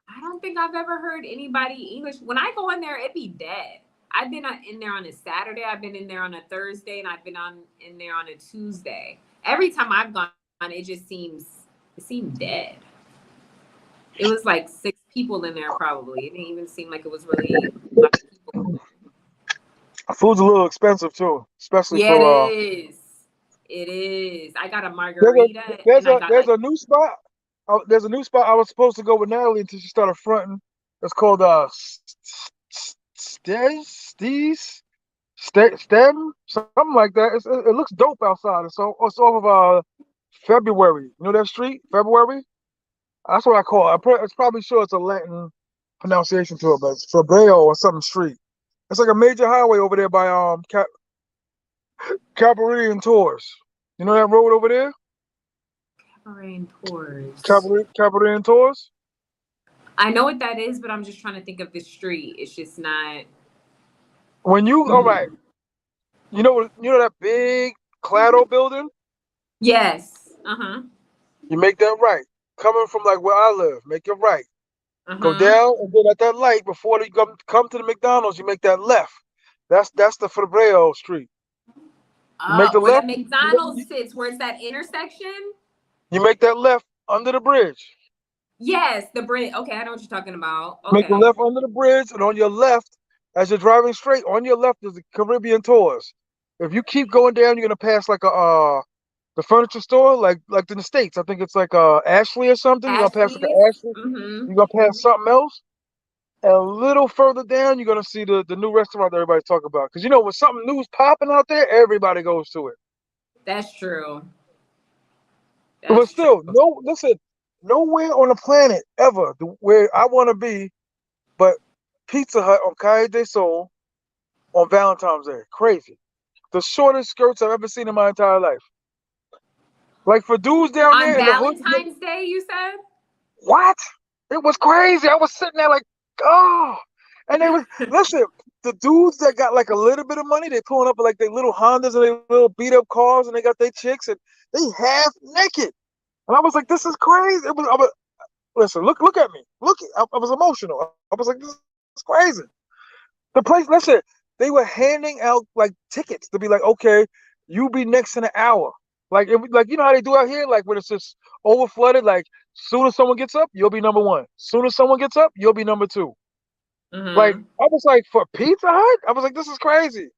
I don't think I've ever heard anybody English. When I go in there, it be dead. I've been in there on a Saturday. I've been in there on a Thursday, and I've been in there on a Tuesday. Every time I've gone it just seemed dead. It was like 6 people in there probably. It didn't even seem like it was really a lot of people. Food's a little expensive too, especially Yeah, it for is. It is. I got a there's margarita and I got there's like a new spot. There's a new spot I was supposed to go with Natalie until she started fronting. It's called STEM, something like that. It looks dope outside. It's off of February. You know that street, February. That's what I call it. It's probably sure it's a Latin pronunciation to it, but it's Fabreo or something street. It's like a major highway over there by Cabaret and Tours. You know that road over there? cabaret and tours. Cabaret and Tours? I know what that is, but I'm just trying to think of the street. It's just not. When you all right, you know that big Clado building? Yes. Uh huh. You make that right. Coming from like where I live, make it right. Uh Go huh. down and then at that light before you come to the McDonald's, you make that left. That's the Fabreo Street. You make the Where the left, McDonald's sits, where it's that intersection. you make that left under the bridge. Yes, the bridge. Okay, I know what you're talking about. Make the Okay. left under the bridge, and on your left, as you're driving straight, on your left is the Caribbean Tours. If you keep going down, you're gonna pass like the furniture store, like in the States. I think it's like Ashley or something. You're gonna pass like Ashley's. a Ashley. Mm-hmm. You're gonna pass something else. And a little further down, you're gonna see the new restaurant that everybody's talking about. Because when something new's popping out there, everybody goes to it. That's true. But That's true. still, no, listen, nowhere on the planet ever where I want to be, but Pizza Hut on Calle de Sol on Valentine's Day. Crazy. The shortest skirts I've ever seen in my entire life. Like for dudes down On there in the hood, Valentine's Day, you said? what? It was crazy. I was sitting there like, oh. And they was, listen, the dudes that got like a little bit of money, they pulling up with like their little Hondas and their little beat up cars and they got their chicks and they half naked. And I was like, this is crazy. Listen, look at me. I was emotional. I was like, this is crazy. The place, listen, they were handing out like tickets to be like, okay, you be next in an hour. Like how they do out here, like when it's just over flooded. Like, soon as someone gets up, you'll be number one. Soon as someone gets up, you'll be number two. Like, Mm-hmm. I was like, for Pizza Hut, I was like, this is crazy.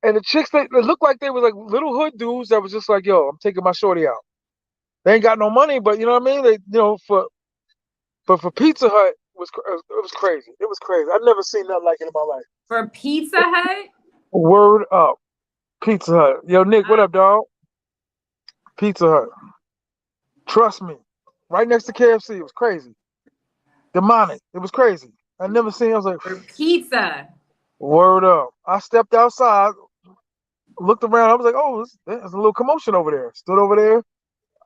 And the chicks, they looked like they were like little hood dudes that was just like, yo, I'm taking my shorty out. They ain't got no money, but you know what I mean. They, for Pizza Hut it was crazy. It was crazy. I've never seen nothing like it in my life. For Pizza Hut? Word up. Pizza Hut. Yo, Nick, what Uh, up, dog? Pizza Hut. Trust me. Right next to KFC. It was crazy. Demonic. It was crazy. I never seen. I was like, for pizza. word up. I stepped outside, looked around. I was like, oh, there's a little commotion over there. Stood over there.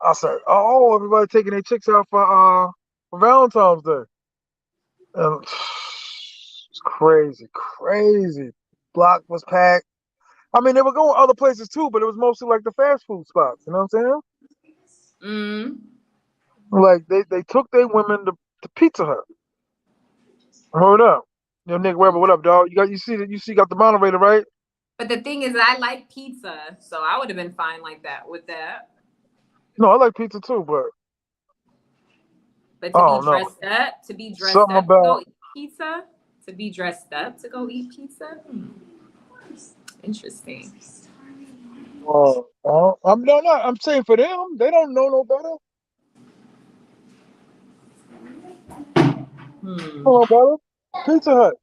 I said, oh, everybody taking their chicks out for Valentine's Day. And it's crazy, crazy. Block was packed. I mean, they were going other places too, but it was mostly like the fast food spots. You know what I'm saying? Mm. Like they took their women to Pizza Hut. Hold up. Yo, Nick Weber, what up, dog? You got the moderator, right? But the thing is, I like pizza, so I would have been fine like that with that. No, I like pizza too, but But I don't know. to be dressed Something up to go about eat pizza, to be dressed up to go eat pizza. Interesting. I'm no, no, I'm saying for them, they don't know no better. Hmm. No better. Pizza Hut.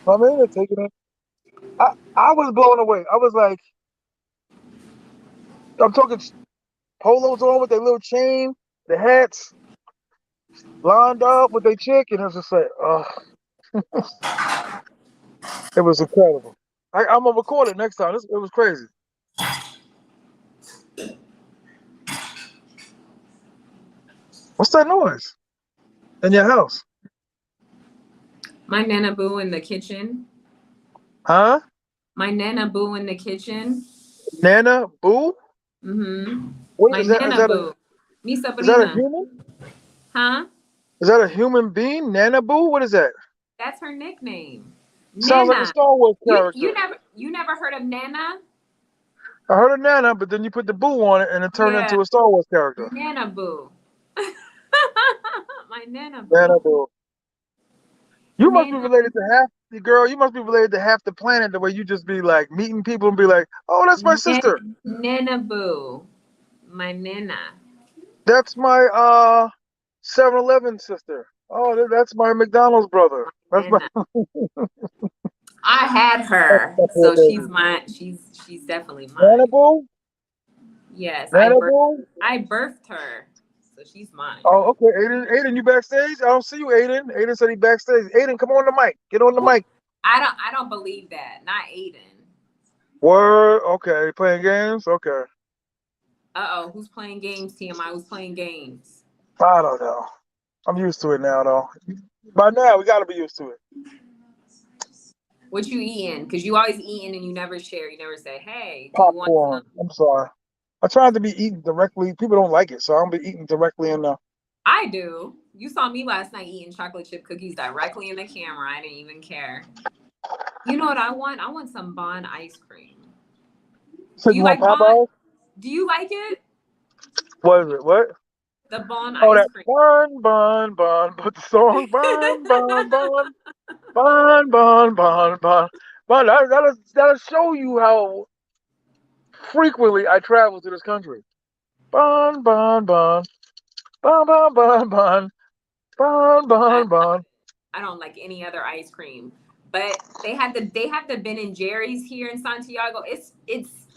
I mean, they're taking it. I was blown away. I was like, I'm talking polos on with their little chain, the hats, lined up with their chick, and it was just like, oh, it was incredible. I'm gonna record it next time. It was crazy. What's that noise in your house? My Nana Boo in the kitchen. Huh? My Nana Boo in the kitchen. Nana Boo? Mm-hmm. What My is that? Nana Boo. Mi Is that a sobrina. human? Huh? Is that a human being? Nana Boo? What is that? That's her nickname. Sounds like a Nana. Star Wars You character. never heard of Nana? I heard of Nana, but then you put the boo on it and it turned Yeah, into a Star Wars character. Nana Boo. My Nana Nana Boo. boo. You must be Nana related to half the girl. You must be related to half the planet. The way you just be like meeting people and be like, "Oh, that's my sister. Nana Boo. My Nana. That's my 7-Eleven sister. Oh, that's my McDonald's brother. That's my Nana. I had her, poor so she's baby. mine. She's definitely Nana mine. boo. Yes, Nana boo. I birthed her, so she's mine. Oh, okay. Aiden, you backstage? I don't see you, Aiden. Aiden said he backstage. Aiden, come on the mic. Get on the Who? mic. I don't believe that. Not Aiden. Word. Okay. Playing games. Okay. Uh-oh, who's playing games, TMI? Who's playing games? I don't know. I'm used to it now, though. By now, we got to be used to it. What you eating? Because you always eating and you never share. You never say, hey, do you want Popcorn. some? I'm sorry. I tried to be eating directly. People don't like it, so I'm be eating directly in the. I do. You saw me last night eating chocolate chip cookies directly in the camera. I didn't even care. You know what I want? I want some Bon ice cream. So Do you you want like Bon? Popeyes? Do you like it? What is it? What? The Bon Oh, ice that cream. bun. But the song bun. But that'll show you how frequently I travel to this country. Bun, bun, bun. Bun, bun, bun, bun. Bun, I bun, bun. I don't like any other ice cream. But they have the Ben and Jerry's here in Santiago. It's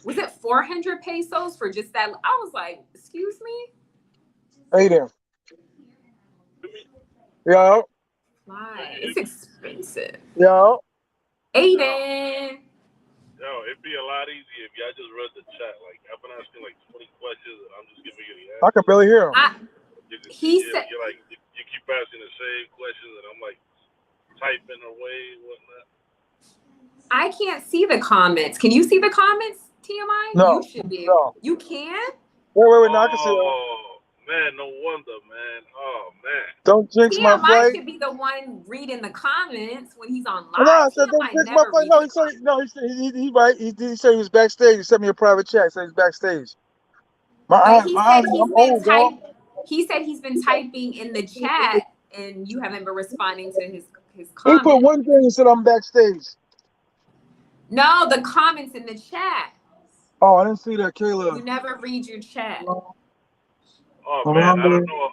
was it 400 pesos for just that? I was like, excuse me? Hey there. Yo, Why? It's expensive. yo. Aiden. Yo, it'd be a lot easier if y'all just read the chat. Like, I've been asking like 20 questions and I'm just giving you the I can answers. barely hear him. He said You're like, you keep asking the same questions and I'm like typing away and whatnot. I can't see the comments. Can you see the comments, TMI? You No, should be able. no. You can? Wait. No, I can see it. Oh, man, no wonder, man. Oh, man. Don't jinx my TMI flight. should be the one reading the comments when he's on No, I live. said don't TMI jinx my never flight. reads No, the he said comments. no. He right. He said he was backstage. He sent me a private chat. He said he's backstage. But My eyes. I'm old, dog. he said he's been typing in the chat and you haven't been responding to his He put comment. one thing and said I'm backstage. No, the comments in the chat. Oh, I didn't see that, You Kayla. never read your chat. Oh, man, I don't Remember? know.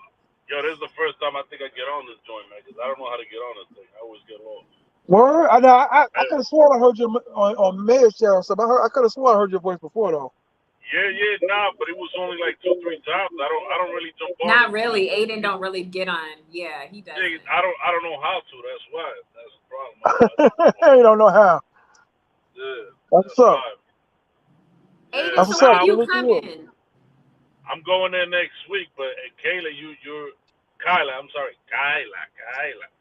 Yo, this is the first time I think I get on this joint, man, because I don't know how to get on this thing. I always get lost. Word? I I, could have sworn I heard you on Mayor's channel. So I could have sworn I heard your voice before though. nah, but it was only like 2-3 times. I don't really jump on Not it. really. Aiden don't really get on. Yeah, he doesn't. Yeah, I don't know how to. That's why. That's the problem. You don't know how. Yeah, That's that's what's up. why. Yeah, Aiden, That's so what's when up. are nah, you Salute to you. coming? I'm going there next week. But Kayla, you're Kyla. I'm sorry, Kyla.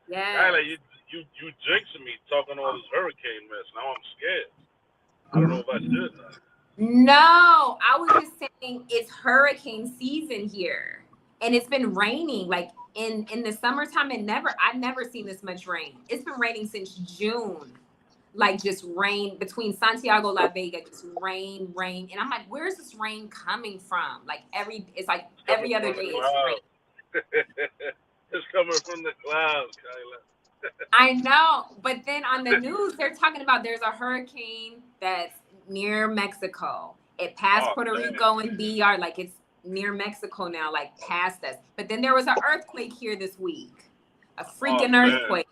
Yes. Kyla, you jinxing me talking all this hurricane mess. Now I'm scared. I don't know if I should. No, I was just saying it's hurricane season here. And it's been raining. Like in the summertime, I've never seen this much rain. It's been raining since June. Like just rain between Santiago La Vega, just rain. And I'm like, where's this rain coming from? Like it's like It's coming every other from day the it's rain. clouds. It's coming from the clouds, Kyla. I know, but then on the news they're talking about there's a hurricane that's near Mexico. It passed Oh Puerto damn. Rico and BR, like it's near Mexico now, like past us. But then there was an earthquake here this week, a Oh freaking damn. earthquake,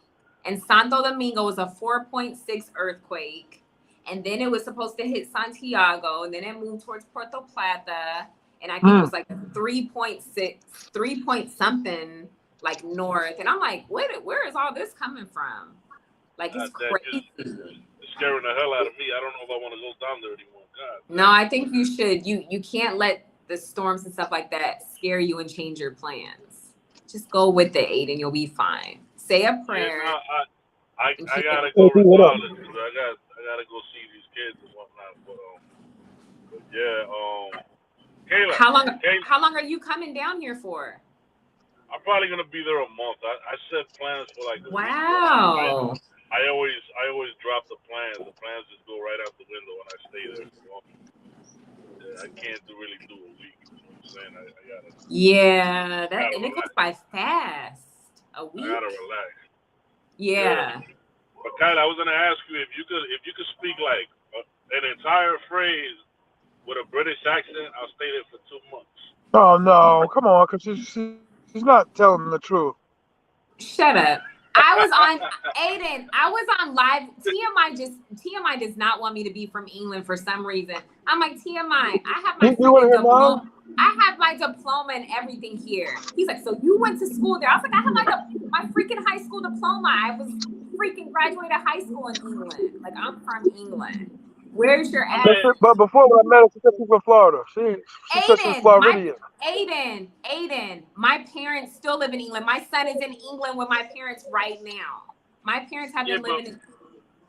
and Santo Domingo was a 4.6 earthquake, and then it was supposed to hit Santiago, and then it moved towards Puerto Plata, and I think it was like a 3.6, 3 point something like north, and I'm like, where is all this coming from? Like it's That crazy. it's scaring the hell out of me. I don't know if I want to go down there anymore. God. No, I think you should. You can't let the storms and stuff like that scare you and change your plans. Just go with it, Aiden. You'll be fine. Say a Yeah, prayer. no, I And gotta Hey, go P, what up? regardless. I gotta go see these kids and whatnot. But yeah, Kayla, how long are you coming down here for? I'm probably gonna be there a month. I set plans for like a week, but Wow. I always drop the plans. The plans just go right out the window when I stay there. So, I can't really do a week. You know what I'm saying? Yeah, I gotta and it goes relax. by fast. A I week? gotta relax. Yeah. Yeah. But Kyle, I was gonna ask you if you could speak like an entire phrase with a British accent. I'll stay there for 2 months. Oh no, come on, because she's not telling the truth. Shut up. I was on Aiden. I was on live. TMI does not want me to be from England for some reason. I'm like, TMI, I have my You want freaking to hear diploma. mine? I have my diploma and everything here. He's like, so you went to school there? I was like, I have my freaking high school diploma. I was freaking graduated high school in England. Like, I'm from England. Where's your I accent? mean, But before when I met her, she said she's from Florida. She said she's Floridian. Aiden, my parents still live in England. My son is in England with my parents right now. My parents have yeah, been living in,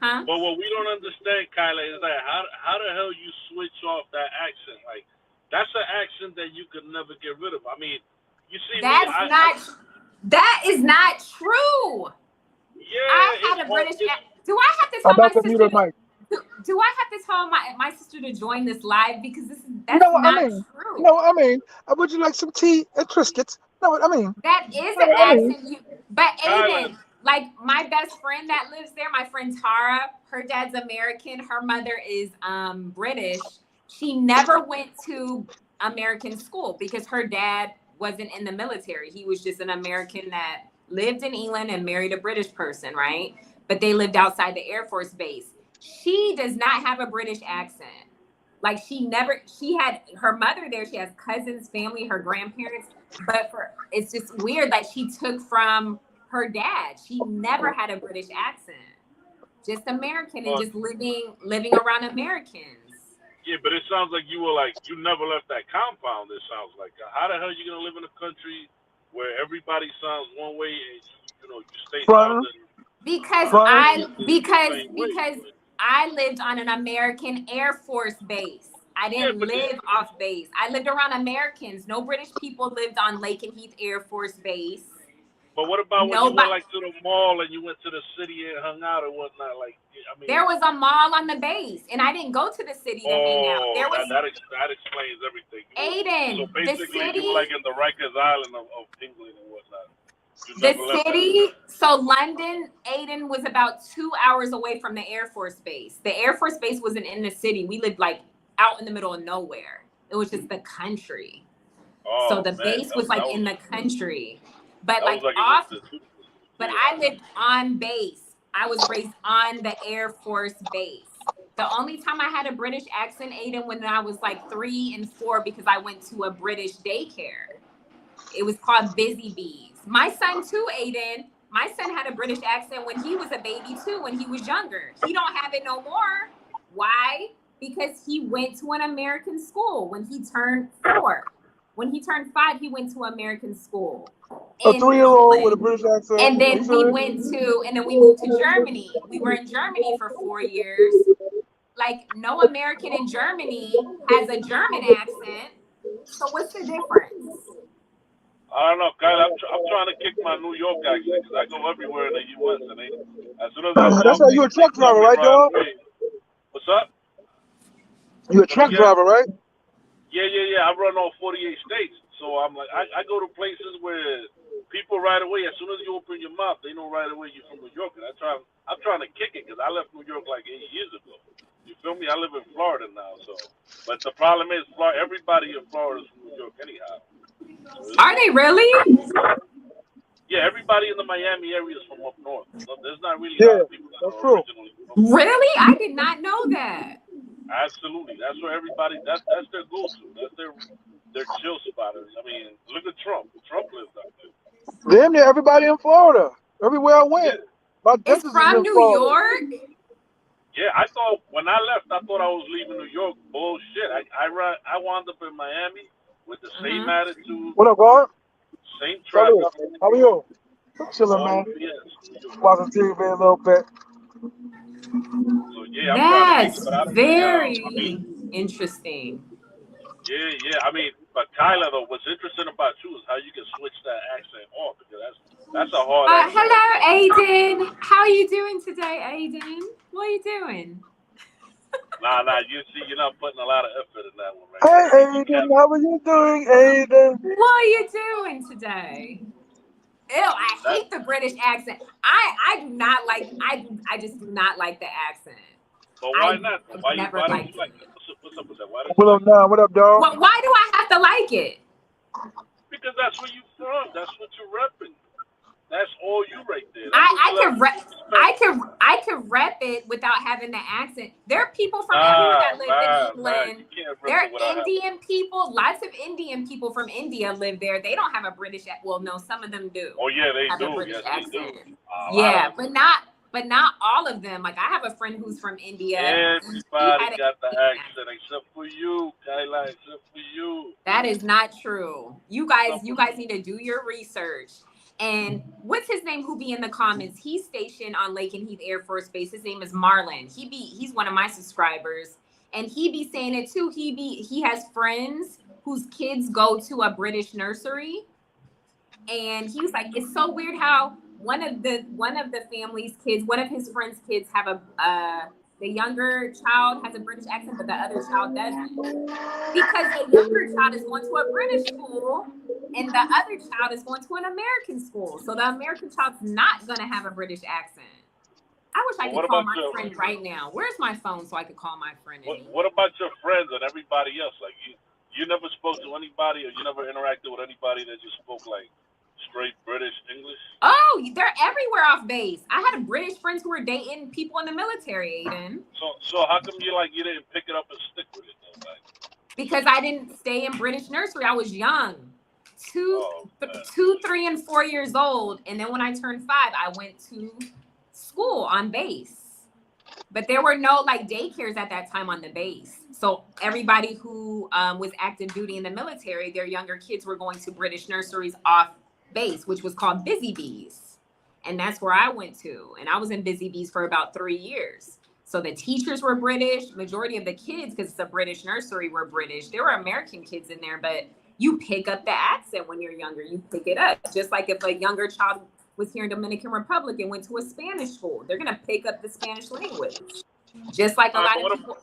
huh? but what we don't understand, Kyla, is like how the hell you switch off that accent? Like that's an accent that you could never get rid of. I mean, you see me, That is not true. yeah, I had it's a hard. British. Do I have to I'm tell my about to mute her sister? mic. Do I have to tell my sister to join this live because You that's know what I not mean? You true. know what I mean? Would you like some tea and Triscuits? You know what I mean? That is You know the what I mean? accent but Kyla, Aiden, like my best friend that lives there, my friend Tara, her dad's American, her mother is British. She never went to American school because her dad wasn't in the military. He was just an American that lived in England and married a British person, right? But they lived outside the Air Force base. She does not have a British accent. Like she had her mother there, she has cousins, family, her grandparents, but it's just weird that she took from her dad. She never had a British accent. Just American and uh, just living around Americans. yeah, but it sounds like you never left that compound. It sounds like how the hell you gonna live in a country where everybody sounds one way and you stay Frontin', sounding Because frontin'. I the because same way. because I lived on an American Air Force base. I Yeah, didn't but you, live off base. I lived around Americans. No British people lived on Lake and Heath Air Force Base. but what about when you went Nobody. like to the mall and you went to the city and hung out or whatnot? Like, I mean, There was a mall on the base, and I didn't go to the city to hang out. oh, There was that explains everything. So Aiden, basically, you were like in the Rikers Island of England and whatnot. You the never left that city. stuff. So London, Aiden was about 2 hours away from the Air Force Base. The Air Force Base wasn't in the city. We lived like out in the middle of nowhere. It was just the country. So Oh the man, base was like in the country, but that was like like it was off. the But 3 hours. I lived on base. I was raised on the Air Force Base. The only time I had a British accent, Aiden, when I was like 3 and 4, because I went to a British daycare. It was called Busy Bees. My son too, Aiden. My son had a British accent when he was a baby too, when he was younger. He don't have it no more. Why? Because he went to an American school when he turned 4. When he turned 5, he went to American school A in 3-year-old with a England. British accent. And Are you then serious? we moved to Germany. We were in Germany for 4 years. Like no American in Germany has a German accent. So what's the difference? I don't know, Kyle. I'm trying to kick my New York accent because I go everywhere in the U.S. and as soon as I That's talk, how you a they truck tell driver, me right, right dog? away. What's up? You a Come truck again? driver, right? Yeah. I run all 48 states, so I'm like, I go to places where people right away, as soon as you open your mouth, they know right away you're from New York. And I'm trying to kick it because I left New York like 8 years ago. You feel me? I live in Florida now, so. But the problem is, everybody in Florida is from New York anyhow. So Are they really? yeah, everybody in the Miami area is from up north. So there's not really a lot Yeah, of people that that's are true. originally from there. Really? I did not know that. Absolutely, that's where everybody. That's their go-to. That's their chill spot. I mean, look at Trump. Trump lives out there. Damn near everybody in Florida. Everywhere I went. Yeah, My It's dentist is from in New Florida. York. yeah. I thought when I left, I thought I was leaving New York. Bullshit. I wound up in Miami with the same Uh-huh. attitude, What up, guard? same Salute. traffic, How are you? Chilling, all man. UPS, New York. Watching TV a little bit. So yeah, I'm trying to kick it, That's but I don't. I mean, very interesting. yeah. I mean, but Kyla, though, what's interesting about you is how you can switch that accent off because that's a hard accent to Hello, switch. Aiden. How are you doing today, Aiden? What are you doing? Nah, you see, you're not putting a lot of effort in that one right Hey, there. Aiden, how are you doing, Aiden? What are you doing today? Ew, I That, hate the British accent. I do not like I just do not like the accent. but why I not? never Why don't you liked like it. it? What's up with that? Why don't you What up, like it? now? What up, dog? Well, why do I have to like it? Because that's where you from. That's what you're repping. That's all you right there. That's what I can celebrities respect. I can rep it without having the accent. There are people from everywhere Nah, that live in you England. can't rep There are it without having. Indian people. Lots of Indian people from India live there. They don't have a British. Well, no, some of them do Oh yeah, they have a do. British Yes, they do. accent. A lot of Yeah, them but do. not all of them. Like I have a friend who's from India. He Everybody had a got the Indian accent. accent except for you, Kyla. Except for you. That is not true. You guys need to do your research. And what's his name who be in the comments? He's stationed on Lake and Heath Air Force Base. His name is Marlon. He's one of my subscribers. And he be saying it too. He has friends whose kids go to a British nursery. And he was like, it's so weird how one of the family's kids, one of his friends' kids have the younger child has a British accent, but the other child doesn't. Because the younger child is going to a British school and the other child is going to an American school. So the American child's not going to have a British accent. I wish I But could what call about my friend right now. Where's my phone so I could call my friend? what about your friends and everybody else? Like you never spoke to anybody, or you never interacted with anybody that just spoke like straight British English? Oh, they're everywhere off base. I had British friends who were dating people in the military, Aiden. So how come you didn't pick it up and stick with it though? Like, Because I didn't stay in British nursery. I was young. Two, oh man. 3, and 4 years old. And then when I turned 5, I went to school on base. But there were no like daycares at that time on the base. So everybody who was active duty in the military, their younger kids were going to British nurseries off base, which was called Busy Bees. And that's where I went to. And I was in Busy Bees for about 3 years. So the teachers were British. Majority of the kids, because it's a British nursery, were British. There were American kids in there, but you pick up the accent when you're younger. You pick it up. Just like if a younger child was here in Dominican Republic and went to a Spanish school, they're going to pick up the Spanish language. Just like a lot of people.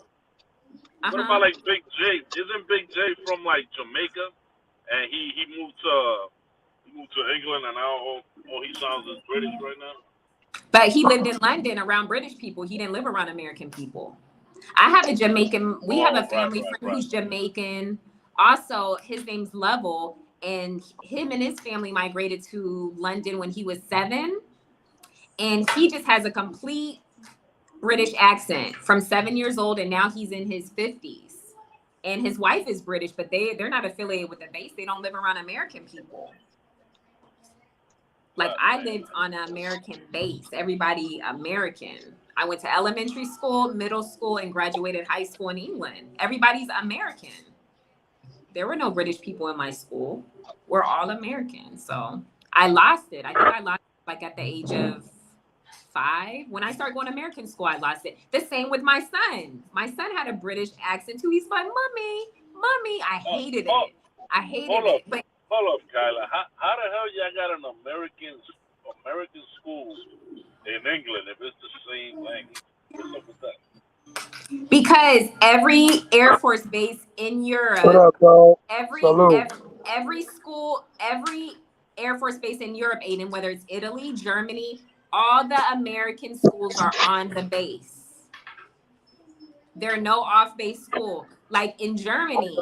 What about like Big J? Isn't Big J from like Jamaica? And he moved to England, and now all he sounds is British right now. But he lived in London around British people. He didn't live around American people. I have a Jamaican. We have a family friend who's Jamaican. Also, his name's Lovell, and him and his family migrated to London when he was 7. And he just has a complete British accent from 7 years old, and now he's in his 50s. And his wife is British, but they're not affiliated with the base. They don't live around American people. Like I lived on an American base, everybody American. I went to elementary school, middle school, and graduated high school in England. Everybody's American. There were no British people in my school. We're all American. So I lost it. I think I lost it like at the age of 5. When I started going to American school, I lost it. The same with my son. My son had a British accent too. He's like, mommy. I hated it. I hated it. But hold up, Kyla. How the hell y'all got an American school in England if it's the same language? What's up with that? Because every Air Force base in Europe, What up, bro? every school, every Air Force base in Europe, Aiden, whether it's Italy, Germany, all the American schools are on the base. There are no off-base school. Like in Germany,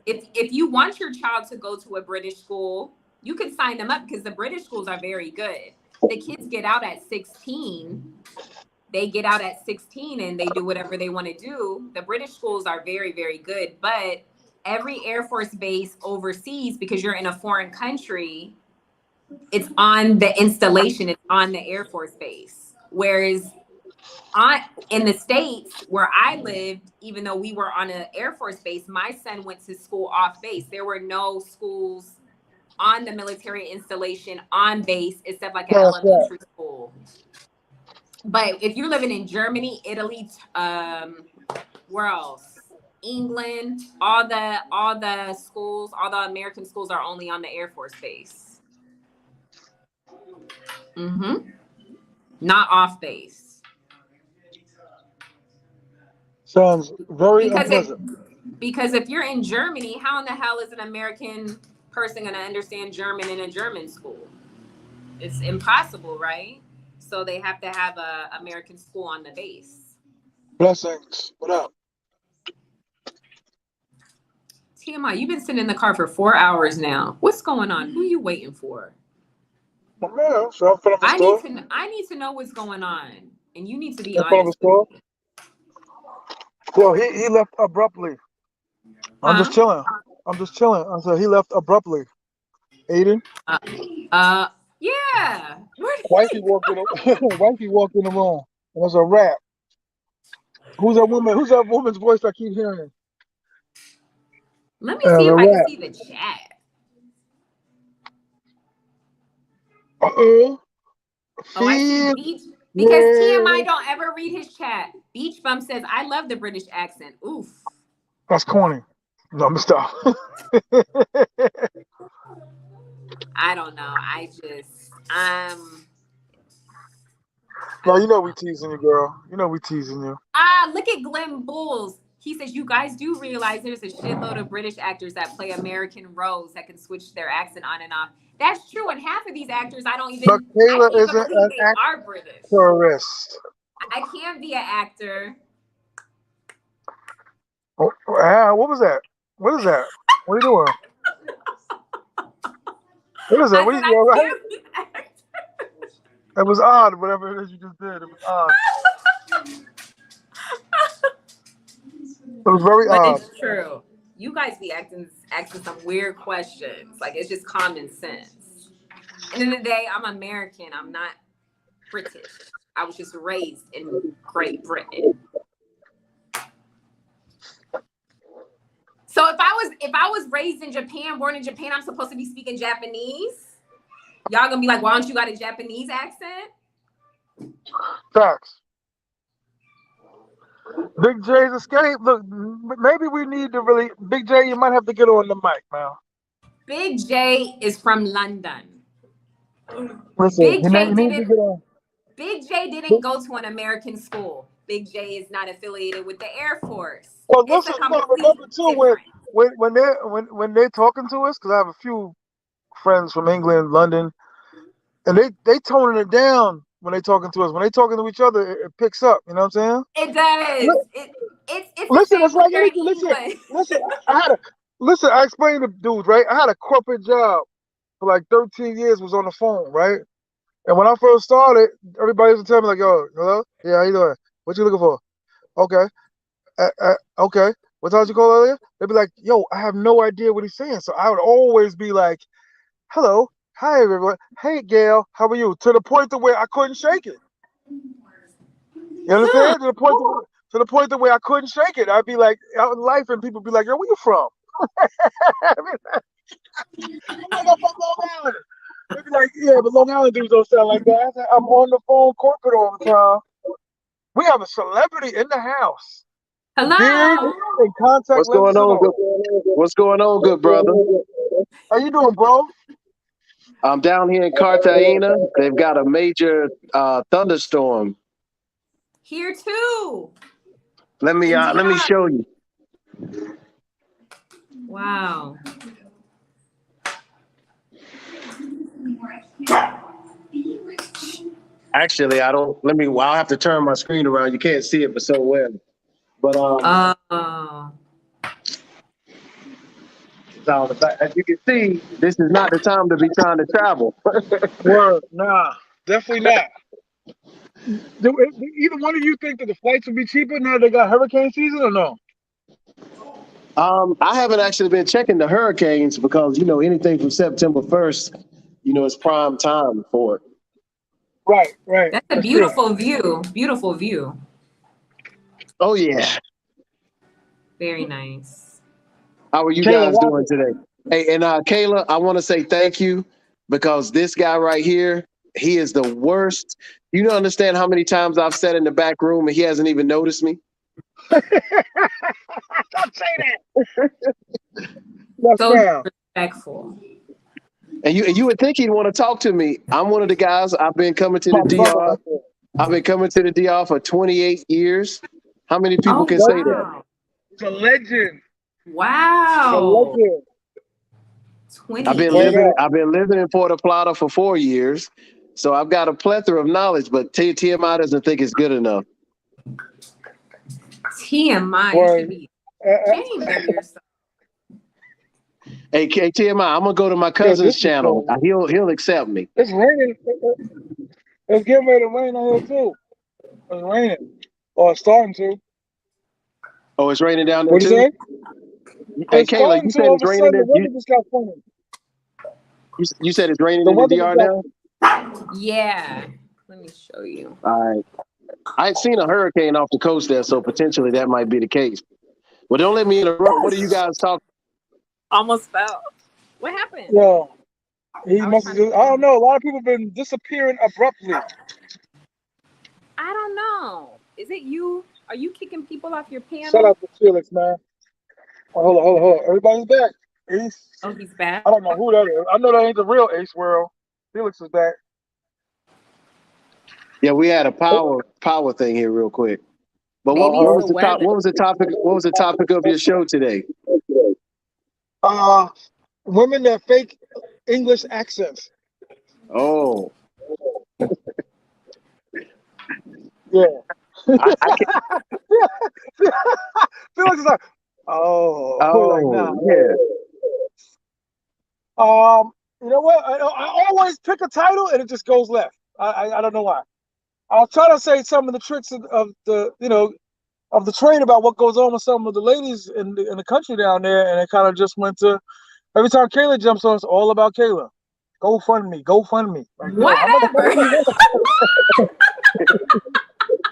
if you want your child to go to a British school, you can sign them up because the British schools are very good. The kids get out at 16. They get out at 16 and they do whatever they want to do. The British schools are very, very good. But every Air Force base overseas, because you're in a foreign country, it's on the installation. It's on the Air Force base. Whereas in the States where I lived, even though we were on an Air Force base, my son went to school off base. There were no schools on the military installation on base except like an elementary school. But if you're living in Germany, Italy, where else? England, all the schools, all the American schools are only on the Air Force base. Not off base. Sounds very Because if unpleasant. because if you're in Germany, how in the hell is an American person going to understand German in a German school? It's impossible, right? So they have to have a American school on the base. Blessings. What up? T.M.I, you've been sitting in the car for 4 hours now. What's going on? Who are you waiting for? My man. So I'm from the I need store. to I need to know what's going on, and you need to be In front of the honest with store. me. Yo, he left abruptly. I'm just Huh? chilling. I'm just chilling. I said he left abruptly. Aiden. Uh, uh yeah. Where did Wifey he walked in. go? Wifey walked in the room. It was a rap. Who's that woman? Who's that woman's voice I keep hearing? Let me see The if I can rap. see the chat. Uh-oh. Oh, I see Feel Beach because yeah. TMI don't ever read his chat. Beach Bum says, "I love the British accent." Oof. That's corny. No, I'm stop. I don't know. I No, you don't know know. we teasing you, girl. You know we teasing you. Look at Glenn Bulls. He says, "You guys do realize there's a shitload of British actors that play American roles that can switch their accent on and off." That's true, and half of these actors, But I Kayla can't even isn't believe an they are British. actress. I can't be an actor. Oh, what was that? What is that? What are you doing? What is that? I What are said, you I all right? can't be an actor. It was odd, whatever it is you just did. It was odd. It was very But odd. it's true. You guys be asking some weird questions. Like it's just common sense. And in the day, I'm American. I'm not British. I was just raised in Great Britain. So if I was raised in Japan, born in Japan, I'm supposed to be speaking Japanese. Y'all gonna be like, why don't you got a Japanese accent? Facts. Big J's escape. Look, maybe we need to really. Big J, you might have to get on the mic, man. Big J is from London. Listen, Big you J need to didn't get on. Big J didn't go to an American school. Big J is not affiliated with the Air Force. Well, It's a listen, you gotta complete remember too difference. when they're talking to us, because I have a few friends from England, London, and they toning it down when they talking to us. When they talking to each other, it picks up. You know what I'm saying? It does. It's the Listen, same it's when like you're in anything. Listen, England. listen. I had a listen. I explained to dudes, right? I had a corporate job for like 13 years. Was on the phone, right? And when I first started, everybody was telling me like, "Yo, hello, yeah, how you doing? What you looking for? Okay, okay. What time did you call earlier?" They'd be like, "Yo, I have no idea what he's saying." So I would always be like, "Hello, hi everyone. Hey, Gail, how are you?" To the point to where I couldn't shake it. You Huh. understand? To the point to where I couldn't shake it. I'd be like out in life, and people be like, "Yo, where you from?" I mean, I'm like, "I'm from Long Island." They'd be like, "Yeah, but Long Island dudes don't sound like that." I said, "I'm on the phone corporate all the time." We have a celebrity in the house. Beard Hello. and contact What's going lenses and on? Good, all. what's going on, good brother? How you doing, bro? I'm down here in Cartagena. They've got a major thunderstorm. Here too. Let me India. show you. Wow. Actually, I don't. I'll have to turn my screen around. You can't see it, but so well. But Oh. so as you can see, this is not the time to be trying to travel. Word, nah, definitely not. Do either one of you think that the flights would be cheaper now they got hurricane season or no? I haven't actually been checking the hurricanes because anything from September 1st, it's prime time for it. Right, right. That's a That's true. beautiful view. Beautiful view. Oh yeah. Very nice. How are you Kayla, guys what doing happened? today? Hey, and Kayla, I want to say thank you because this guy right here, he is the worst. You don't understand how many times I've sat in the back room and he hasn't even noticed me. Don't say that. That's So foul. disrespectful. And you would think he'd want to talk to me. I'm one of the guys. I've been coming to the My brother DR. right there. I've been coming to the DR for 28 years. How many people Oh can say that? wow. He's a legend. A Wow. legend. Word 28. up. I've been living in Puerto Plata for 4 years, so I've got a plethora of knowledge. But TMI doesn't think it's good enough. TMI, you should Word. be Uh, ashamed of yourself. Hey, TMI, I'm gonna go to my yo, cousin's this is channel. cold. He'll accept me. It's raining. It's getting ready to rain out here too. It's raining. Or it's starting to. Oh, it's raining down there What'd you too. say? Hey, It's Kayla, starting you to. said All of it's a raining sudden, the there. weather just got funny. You said it's raining The in the weather just DR got. now. Yeah. Let me show you. All right. I had seen a hurricane off the coast there, so potentially that might be the case. Well, don't let me interrupt. What are you guys talking? Almost fell. What happened? Yeah. He I was must trying have to just. I don't know. A lot of people have been disappearing abruptly. I don't know. Is it you? Are you kicking people off your Shout panel? out to Felix, man. Oh, hold on. Everybody's back. Ace. Oh, he's back. I don't know who that is. I know that ain't the real Ace World. Felix is back. Yeah, we had a power thing here real quick. But Maybe what it's was the the top? weather. What was the topic? What was the topic of your show today? Uh, women that fake English accents. Oh, Yeah. I can't. Felix is like, oh, we're like, nah. Oh, yeah. You know what? I always pick a title and it just goes left. I don't know why. I'll try to say some of the tricks of the of the trade about what goes on with some of the ladies in the country down there, and it kind of just went to every time Kayla jumps on, it's all about Kayla. Go fund me, go fund me. Like, yo, how much money Whatever. do you want?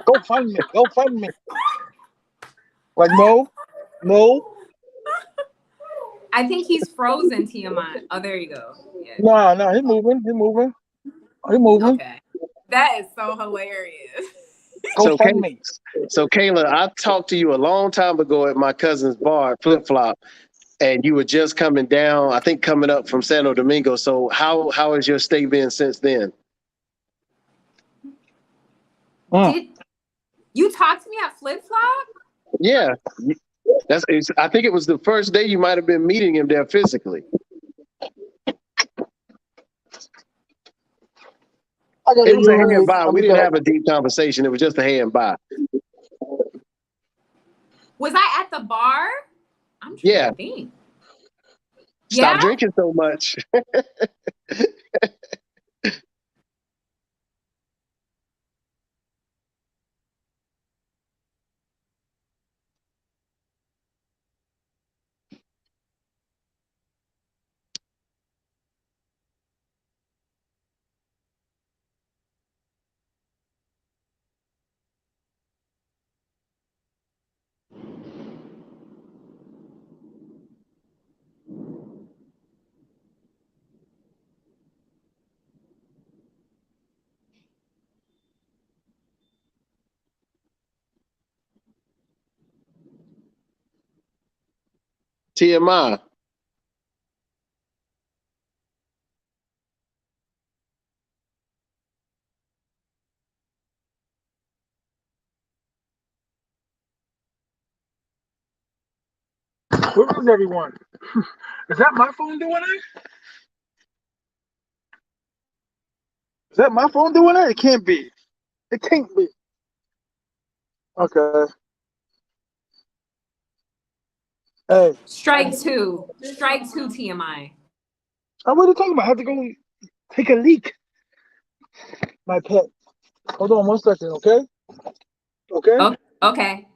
Go fund me, go fund me. Like, no, no, I think he's frozen, TMI. Oh, there you go. Yeah. nah, he moving, he moving, he moving. Okay. That is so hilarious. Go So, fund me. Kayla, I talked to you a long time ago at my cousin's bar at Flip Flop, and you were just coming down. I think coming up from Santo Domingo. So, how has your stay been since then? Did you talk to me at Flip Flop? Yeah, I think it was the first day you might have been meeting him there physically. I gotta It was a hand urinate. by. I'll We be didn't back. have a deep conversation. It was just a hand by. Was I at the bar? I'm trying Yeah. to think. Stop Yeah? drinking so much. TMI. Where is everyone? Is that my phone doing it? Is that my phone doing it? It can't be. It can't be. Okay. Hey, Strike two. Strike two, TMI. what are you talking about? I have to go take a leak. My pet. Hold on 1 second, okay? Okay? Oh, okay.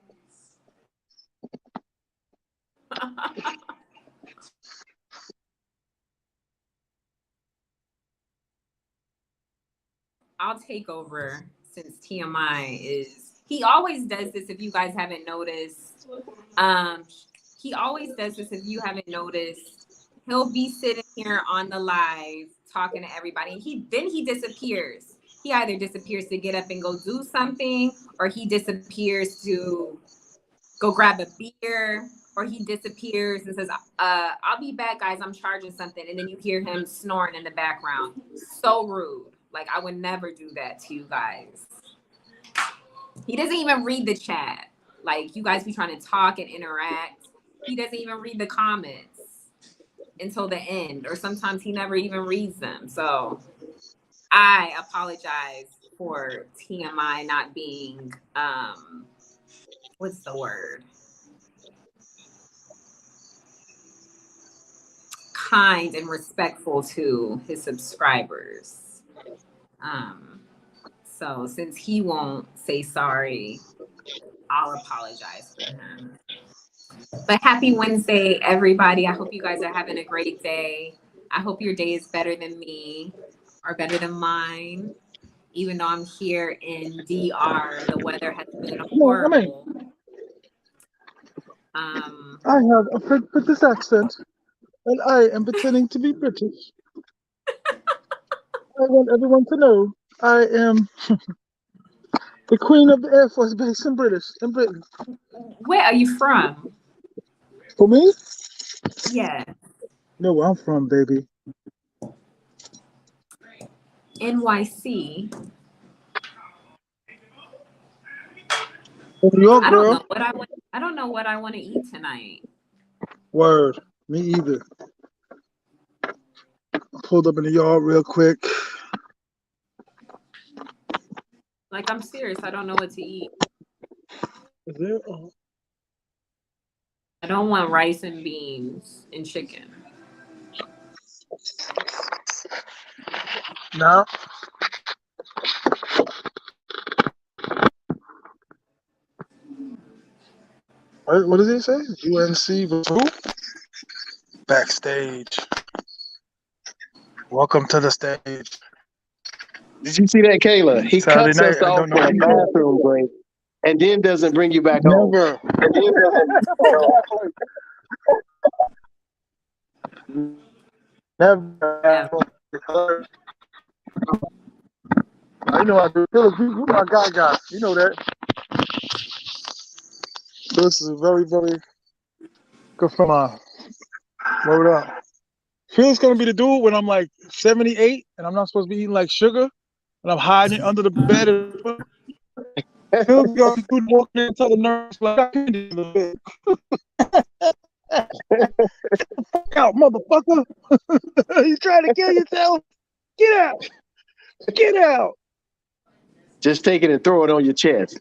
I'll take over since TMI is. He always does this. If you guys haven't noticed, he always does this. If you haven't noticed, he'll be sitting here on the live talking to everybody. He disappears. He either disappears to get up and go do something, or he disappears to go grab a beer, or he disappears and says, I'll be back, guys. I'm charging something. And then you hear him snoring in the background. So rude. Like, I would never do that to you guys. He doesn't even read the chat. Like, you guys be trying to talk and interact. He doesn't even read the comments until the end, or sometimes he never even reads them. So I apologize for TMI not being, what's the word? Kind and respectful to his subscribers. So since he won't say sorry, I'll apologize for him. But happy Wednesday, everybody. I hope you guys are having a great day. I hope your day is better than me or better than mine. Even though I'm here in DR, the weather has been No, I mean, horrible. I have a British accent, and I am pretending to be British. I want everyone to know I am the Queen of the Air Force Base in Britain. Where are you from? For me, Yeah, you know where I'm from, baby. NYC. New York, I don't girl. know what I want. I don't know what I want to eat tonight. Word. Me either. I pulled up in the yard real quick. Like, I'm serious. I don't know what to eat. Is there? I don't want rice and beans and chicken. No. What does he say? UNC versus who? Backstage. Welcome to the stage. Did you see that, Kayla? He Saturday cuts night. us I off don't know for how a you feel. bathroom break and then doesn't bring you back home. Never. Never. You know I do. You my guy. You know that. This is very, very good for my word up. Phil's gonna be the dude when I'm like 78 and I'm not supposed to be eating like sugar and I'm hiding under the bed. Phil's gonna be the dude walking in and tell the nurse like I can't do the bed. Fuck out, motherfucker! You trying to kill yourself? Get out! Get out! Just take it and throw it on your chest.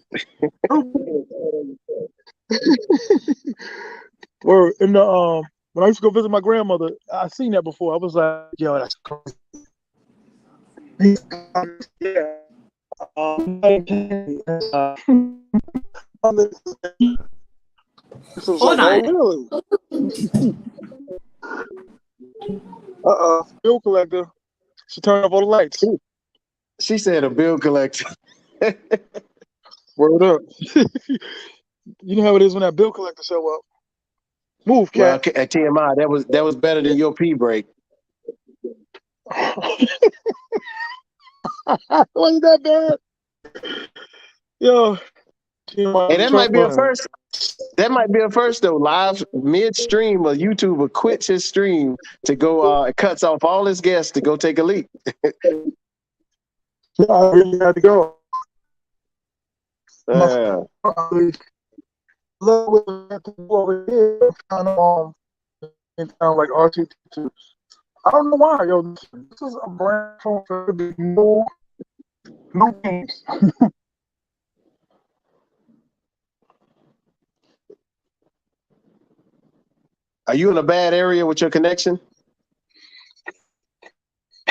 Or in the when I used to go visit my grandmother, I seen that before. I was like, yo, that's crazy. Yeah. This was like, Hold oh on. really? Bill collector. She turned off all the lights. She said a bill collector. Word up. You know how it is when that bill collector show up. Move, Well, cat. at TMI, that was better than your pee break. Wasn't that bad? Yo. Hey, that might be a first. That might be a first though. Live midstream, a YouTuber quits his stream to go cuts off all his guests to go take a leak. I really had to go. Over here, kind of in town like R2. I don't know why, yo. This is a brand phone for no games. Are you in a bad area with your connection?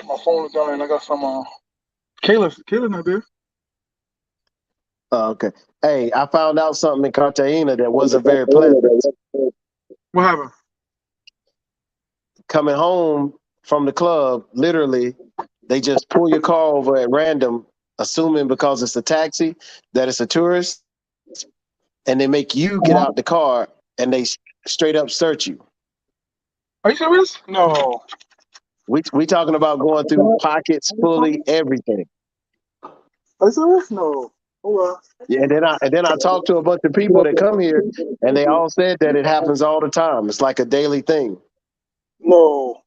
My phone is dying. I got some. Kayla's not there. Oh, okay. Hey, I found out something in Cartagena that wasn't very pleasant. What happened? Coming home from the club, literally, they just pull your car over at random, assuming because it's a taxi that it's a tourist, and they make you get out the car and they straight up search you. Are you serious? No. We talking about going through pockets, fully everything. Are you serious? No. Oh well. Yeah, and then I talked to a bunch of people that come here, and they all said that it happens all the time. It's like a daily thing. No.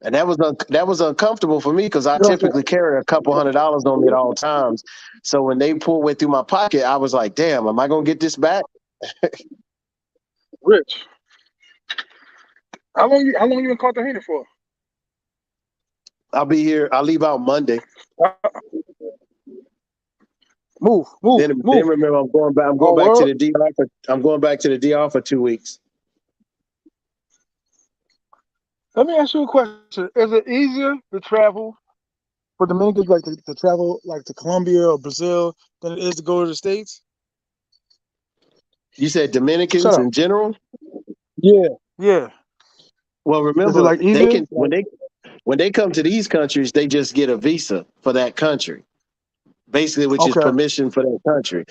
And that was uncomfortable for me because I You know what I'm typically carry a couple $100 on me at all times. So when they went through my pocket, I was like, "Damn, am I gonna get this back?" Rich, how long you in Cartagena for? I'll be here. I'll leave out Monday. Uh, move, move, Then move. remember, I'm going back. I'm going Oh, back to world. the DR. I'm going back to the DR for 2 weeks. Let me ask you a question. Is it easier to travel for Dominicans like to travel like to Colombia or Brazil than it is to go to the States? You said Shut Dominicans up. in general. Yeah. Yeah. Well, Is it remember like they easier? can when they come to these countries, they just get a visa for that country, basically, which is Okay. permission for that country.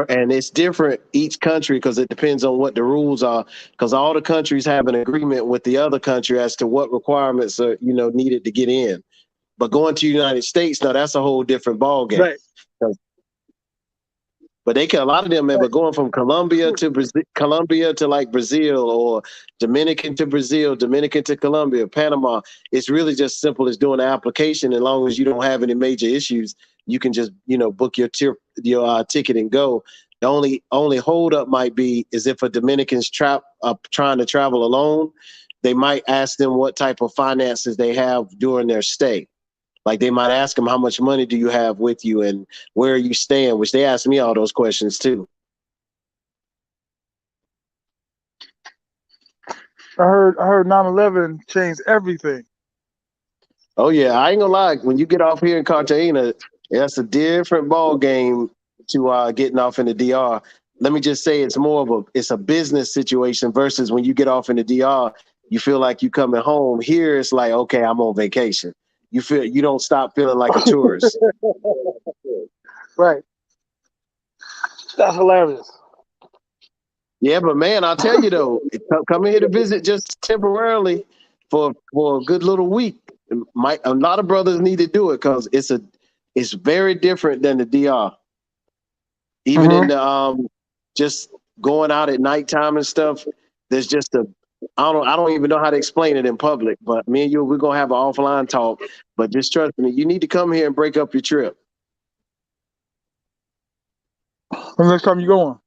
And it's different each country because it depends on what the rules are. Because all the countries have an agreement with the other country as to what requirements are needed to get in. But going to the United States, now that's a whole different ball game. Right. But they can a lot of them, man. Right. But going from Colombia to Brazil, Colombia to like Brazil, or Dominican to Brazil, Dominican to Colombia, Panama, it's really just simple as doing the application. As long as you don't have any major issues, you can just book your ticket and go. The only hold up might be is if a Dominican's trying to travel alone, they might ask them what type of finances they have during their stay. Like they might ask them, how much money do you have with you and where are you staying? Which they ask me all those questions too. I heard 9/11 changed everything. Oh yeah, I ain't gonna lie. When you get off here in Cartagena, that's a different ball game to getting off in the DR. Let me just say, it's a business situation versus when you get off in the DR, you feel like you coming home. Here, it's like, okay, I'm on vacation. You don't stop feeling like a tourist. Right. That's hilarious. Yeah, but man, I'll tell you though, coming here to visit just temporarily for a good little week, a lot of brothers need to do it because it's very different than the DR. Even in Mm-hmm. the just going out at nighttime and stuff, there's just I don't even know how to explain it in public. But me and you, we're gonna have an offline talk. But just trust me, you need to come here and break up your trip. The next time you going?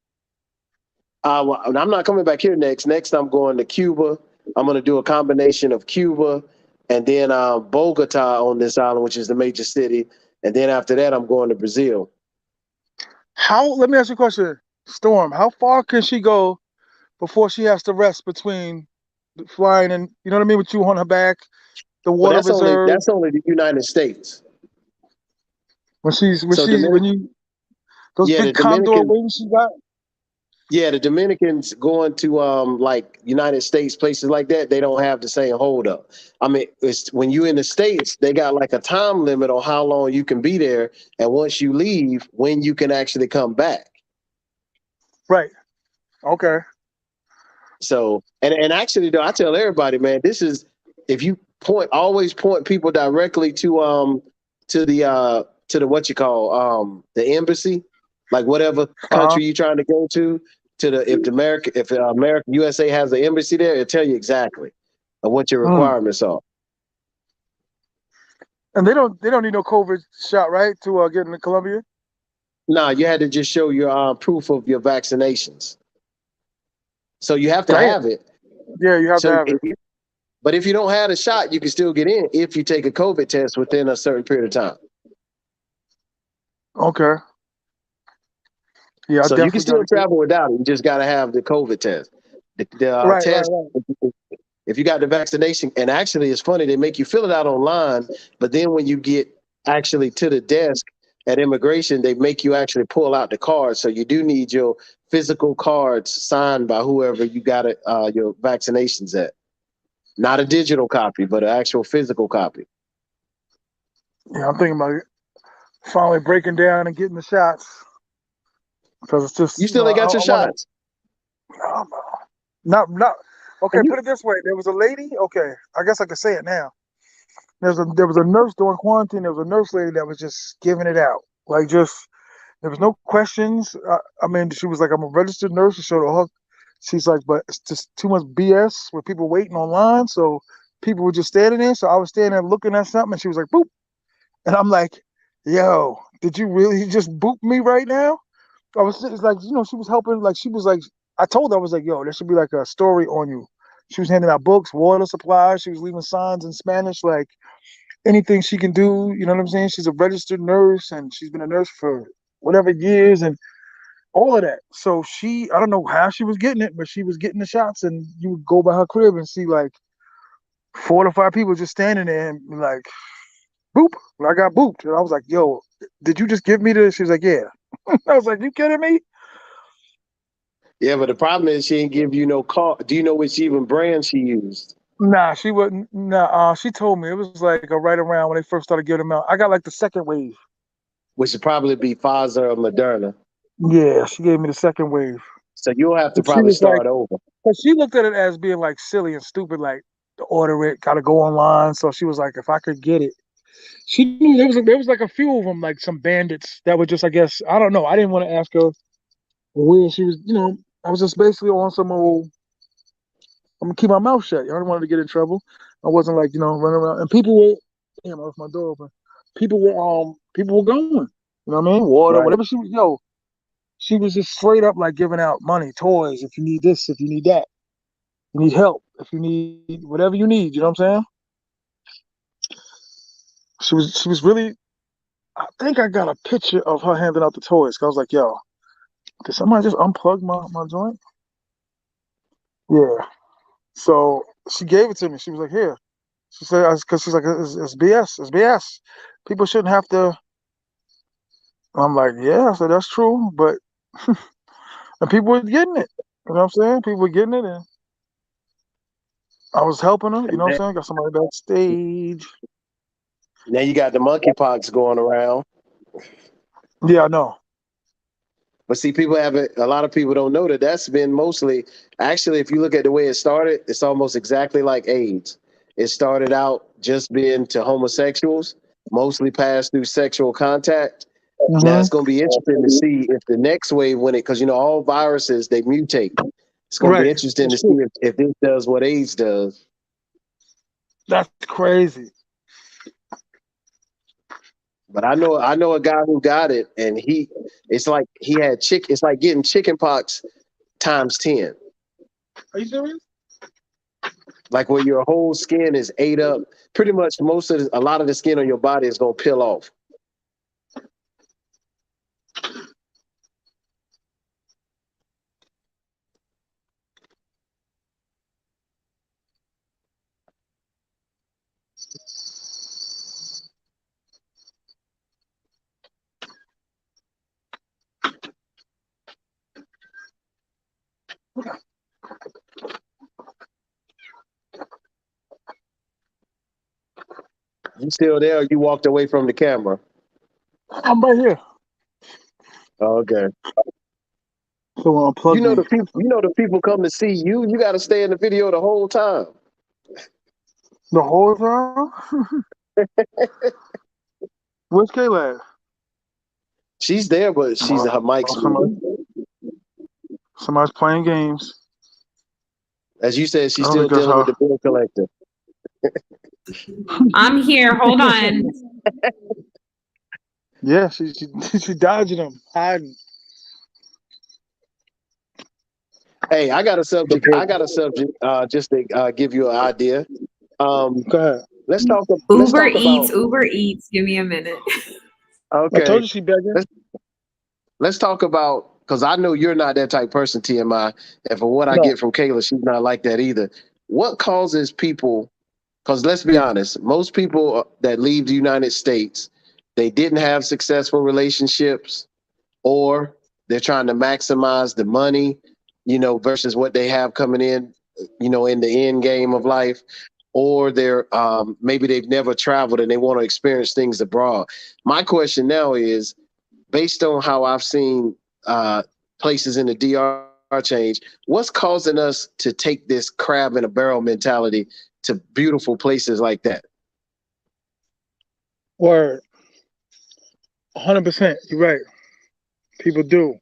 Well, I'm not coming back here next. Next, I'm going to Cuba. I'm going to do a combination of Cuba and then Bogota on this island, which is the major city. And then after that, I'm going to Brazil. Let me ask you a question. Storm, how far can she go before she has to rest between flying and you know what I mean, with you on her back, the But water reserve that's only the United States. when So she's when you those yeah, big the condor Dominican, wings she got? yeah, the Dominicans going to like United States places like that, they don't have the same hold up. I mean, it's when you in the States, they got like a time limit on how long you can be there, and once you leave, when you can actually come back. Right. Okay. So, and actually, though, I tell everybody, man, this is if you always point people directly to the what you call the embassy, like whatever Uh-huh. country you're trying to go to the if America USA has an embassy there, it'll tell you exactly what your Mm. requirements are. And they don't need no COVID shot, right, to get into Colombia? Nah, you had to just show your proof of your vaccinations, so you have to Damn. have it. Yeah, you have to So, have it. but if you don't have a shot, you can still get in if you take a COVID test within a certain period of time. Okay. Yeah, I So you can definitely got still to get. travel without it. You just got to have the COVID test. The Right, right, test, right. if you got the vaccination, and actually it's funny, they make you fill it out online, but then when you get actually to the desk at immigration, they make you actually pull out the card. So you do need your physical cards signed by whoever you got your vaccinations at. Not a digital copy, but an actual physical copy. Yeah, I'm thinking about it. Finally breaking down and getting the shots because it's just You still ain't got your I want shots. to not okay. And you Put it this way: there was a lady. Okay, I guess I could say it now. There was a nurse during quarantine. There was a nurse lady that was just giving it out, like just there was no questions. I mean, she was like, "I'm a registered nurse." She showed her. She's like, "But it's just too much BS with people waiting online." So people were just standing there. So I was standing there looking at something, and she was like, "Boop," and I'm like, "Yo, did you really just boop me right now?" I was it's like, she was helping. Like she was like, I told her, I was like, "Yo, there should be like a story on you." She was handing out books, water supplies. She was leaving signs in Spanish, like anything she can do. You know what I'm saying? She's a registered nurse, and she's been a nurse for whatever years, and all of that. So I don't know how she was getting it, but she was getting the shots, and you would go by her crib and see like 4 to 5 people just standing there and be like, boop. And I got booped. And I was like, yo, did you just give me this? She was like, yeah. I was like, you kidding me? Yeah, but the problem is she didn't give you no call. Do you know which even brand she used? Nah, she wouldn't. Nah, she told me it was like a right around when they first started giving them out. I got like the second wave. Which would probably be Pfizer or Moderna. Yeah, she gave me the second wave. So you'll have to But she probably was like, start over. because she looked at it as being like silly and stupid, like to order it, gotta go online. So she was like, if I could get it, she knew there was like a few of them, like some bandits that were just, I guess, I don't know. I didn't want to ask her where she was. I was just basically on some old. I'm gonna keep my mouth shut. I didn't want to get in trouble. I wasn't like running around. And people were, damn, I left my door open. People were going. You know what I mean? Water, Right. whatever she was. Yo, she was just straight up like giving out money, toys. If you need this, if you need that, you need help. If you need whatever you need, you know what I'm saying? She was really. I think I got a picture of her handing out the toys. 'Cause I was like, yo, did somebody just unplug my joint? Yeah. So she gave it to me. She was like, here. She said, because she's like, it's BS. It's BS. People shouldn't have to. I'm like, yeah. I said, that's true. But, and people were getting it. You know what I'm saying? People were getting it. And I was helping her. You know what I'm saying? Got somebody backstage. Now you got the monkeypox going around. Yeah, I know. But see, people haven't. A lot of people don't know that that's been mostly. Actually, if you look at the way it started, it's almost exactly like AIDS. It started out just being to homosexuals, mostly passed through sexual contact. Now it's Hmm. going to be interesting to see if the next wave, when it, because all viruses they mutate. It's going to be Right. interesting to That's see true. if this does what AIDS does. That's crazy. But I know a guy who got it, and it's like he had it's like getting chicken pox times 10. Are you serious? Like where your whole skin is ate up. Pretty much a lot of the skin on your body is gonna peel off. You still there? Or you walked away from the camera. I'm right here. Okay. Someone unplugged me. The people come to see you. You got to stay in the video the whole time. The whole time? Where's Kayla at? She's there, but her Oh, mic's muted. somebody's playing games. As you said, I she's don't still think that's dealing with her. the bill collector. I'm here. Hold on. Yeah, she dodging them, hiding. Hey, I got a subject. Just to give you an idea. Go ahead. Let's talk. Let's Uber talk about. Eats. Uber Eats. Give me a minute. I told Okay. you she begging. Let's let's talk about, because I know you're not that type of person, TMI, and for what I No. get from Kayla, she's not like that either. What causes people? Because let's be honest, most people that leave the United States, they didn't have successful relationships, or they're trying to maximize the money, versus what they have coming in the end game of life, or they're maybe they've never traveled and they want to experience things abroad. My question now is, based on how I've seen uh, places in the DR change, what's causing us to take this crab in a barrel mentality to beautiful places like that? Word. 100%. You're right. People do.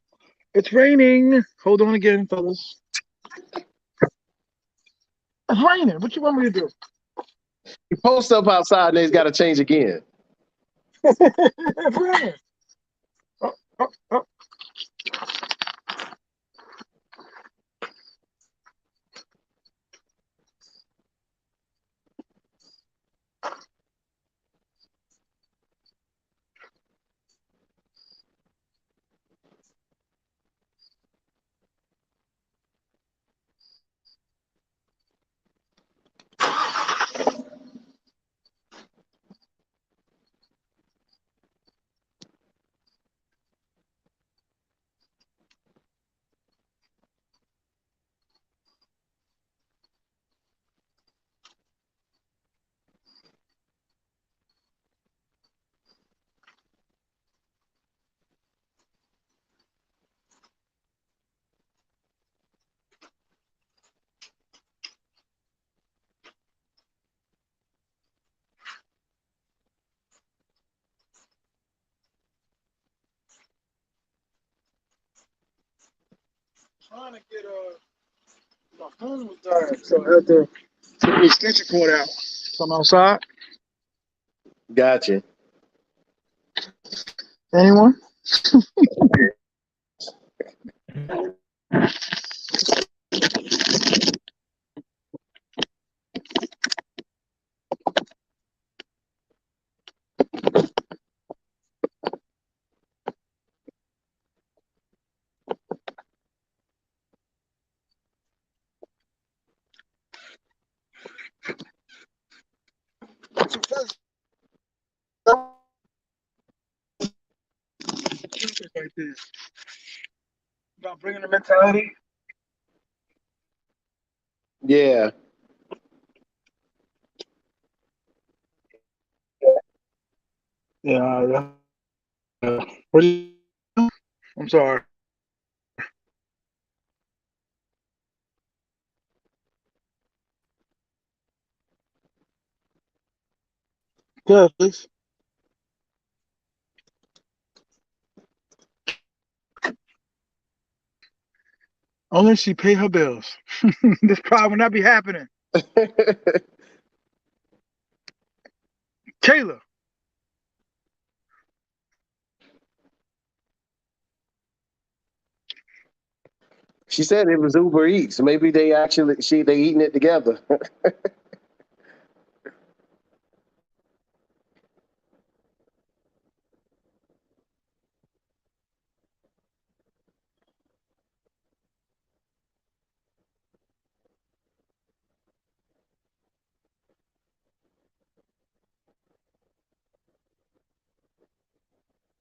It's raining. Hold on again, fellas. It's raining. What you want me to do? You post up outside and they's got to change again. Brian. Oh, oh, oh. Trying to get my phone was dying, so I had to take the extension cord out. So I'm outside. Gotcha. Anyone? Right there. About bringing the mentality. Yeah. Yeah. What do you? I'm sorry. Good, please. Only if she pay her bills. This problem would not be happening. Kayla. She said it was Uber Eats. Maybe they eating it together.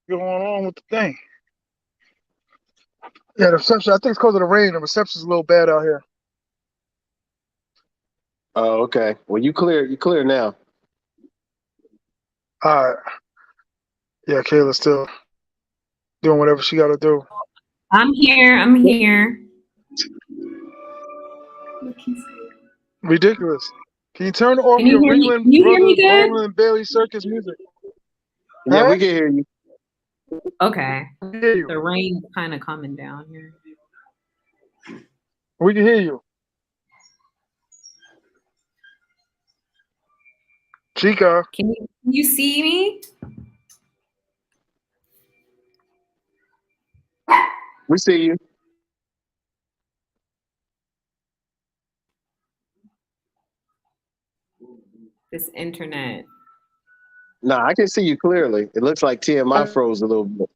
What's going on with the thing? Yeah, the reception. I think it's because of the rain. The reception's a little bad out here. Oh, okay. Well, you clear. You clear now. All right. Yeah, Kayla's still doing whatever she got to do. I'm here. I'm here. Ridiculous. Can you turn off Can you your hear me? Can Ringling you hear me Brothers good? Bowling and Bailey Circus music? Yeah, Huh? we can hear you. Okay. We can hear you. The rain's kind of coming down here. We can hear you. Chica. Can you see me? We see you. This internet. No, I can see you clearly. It looks like T.M.I froze a little bit.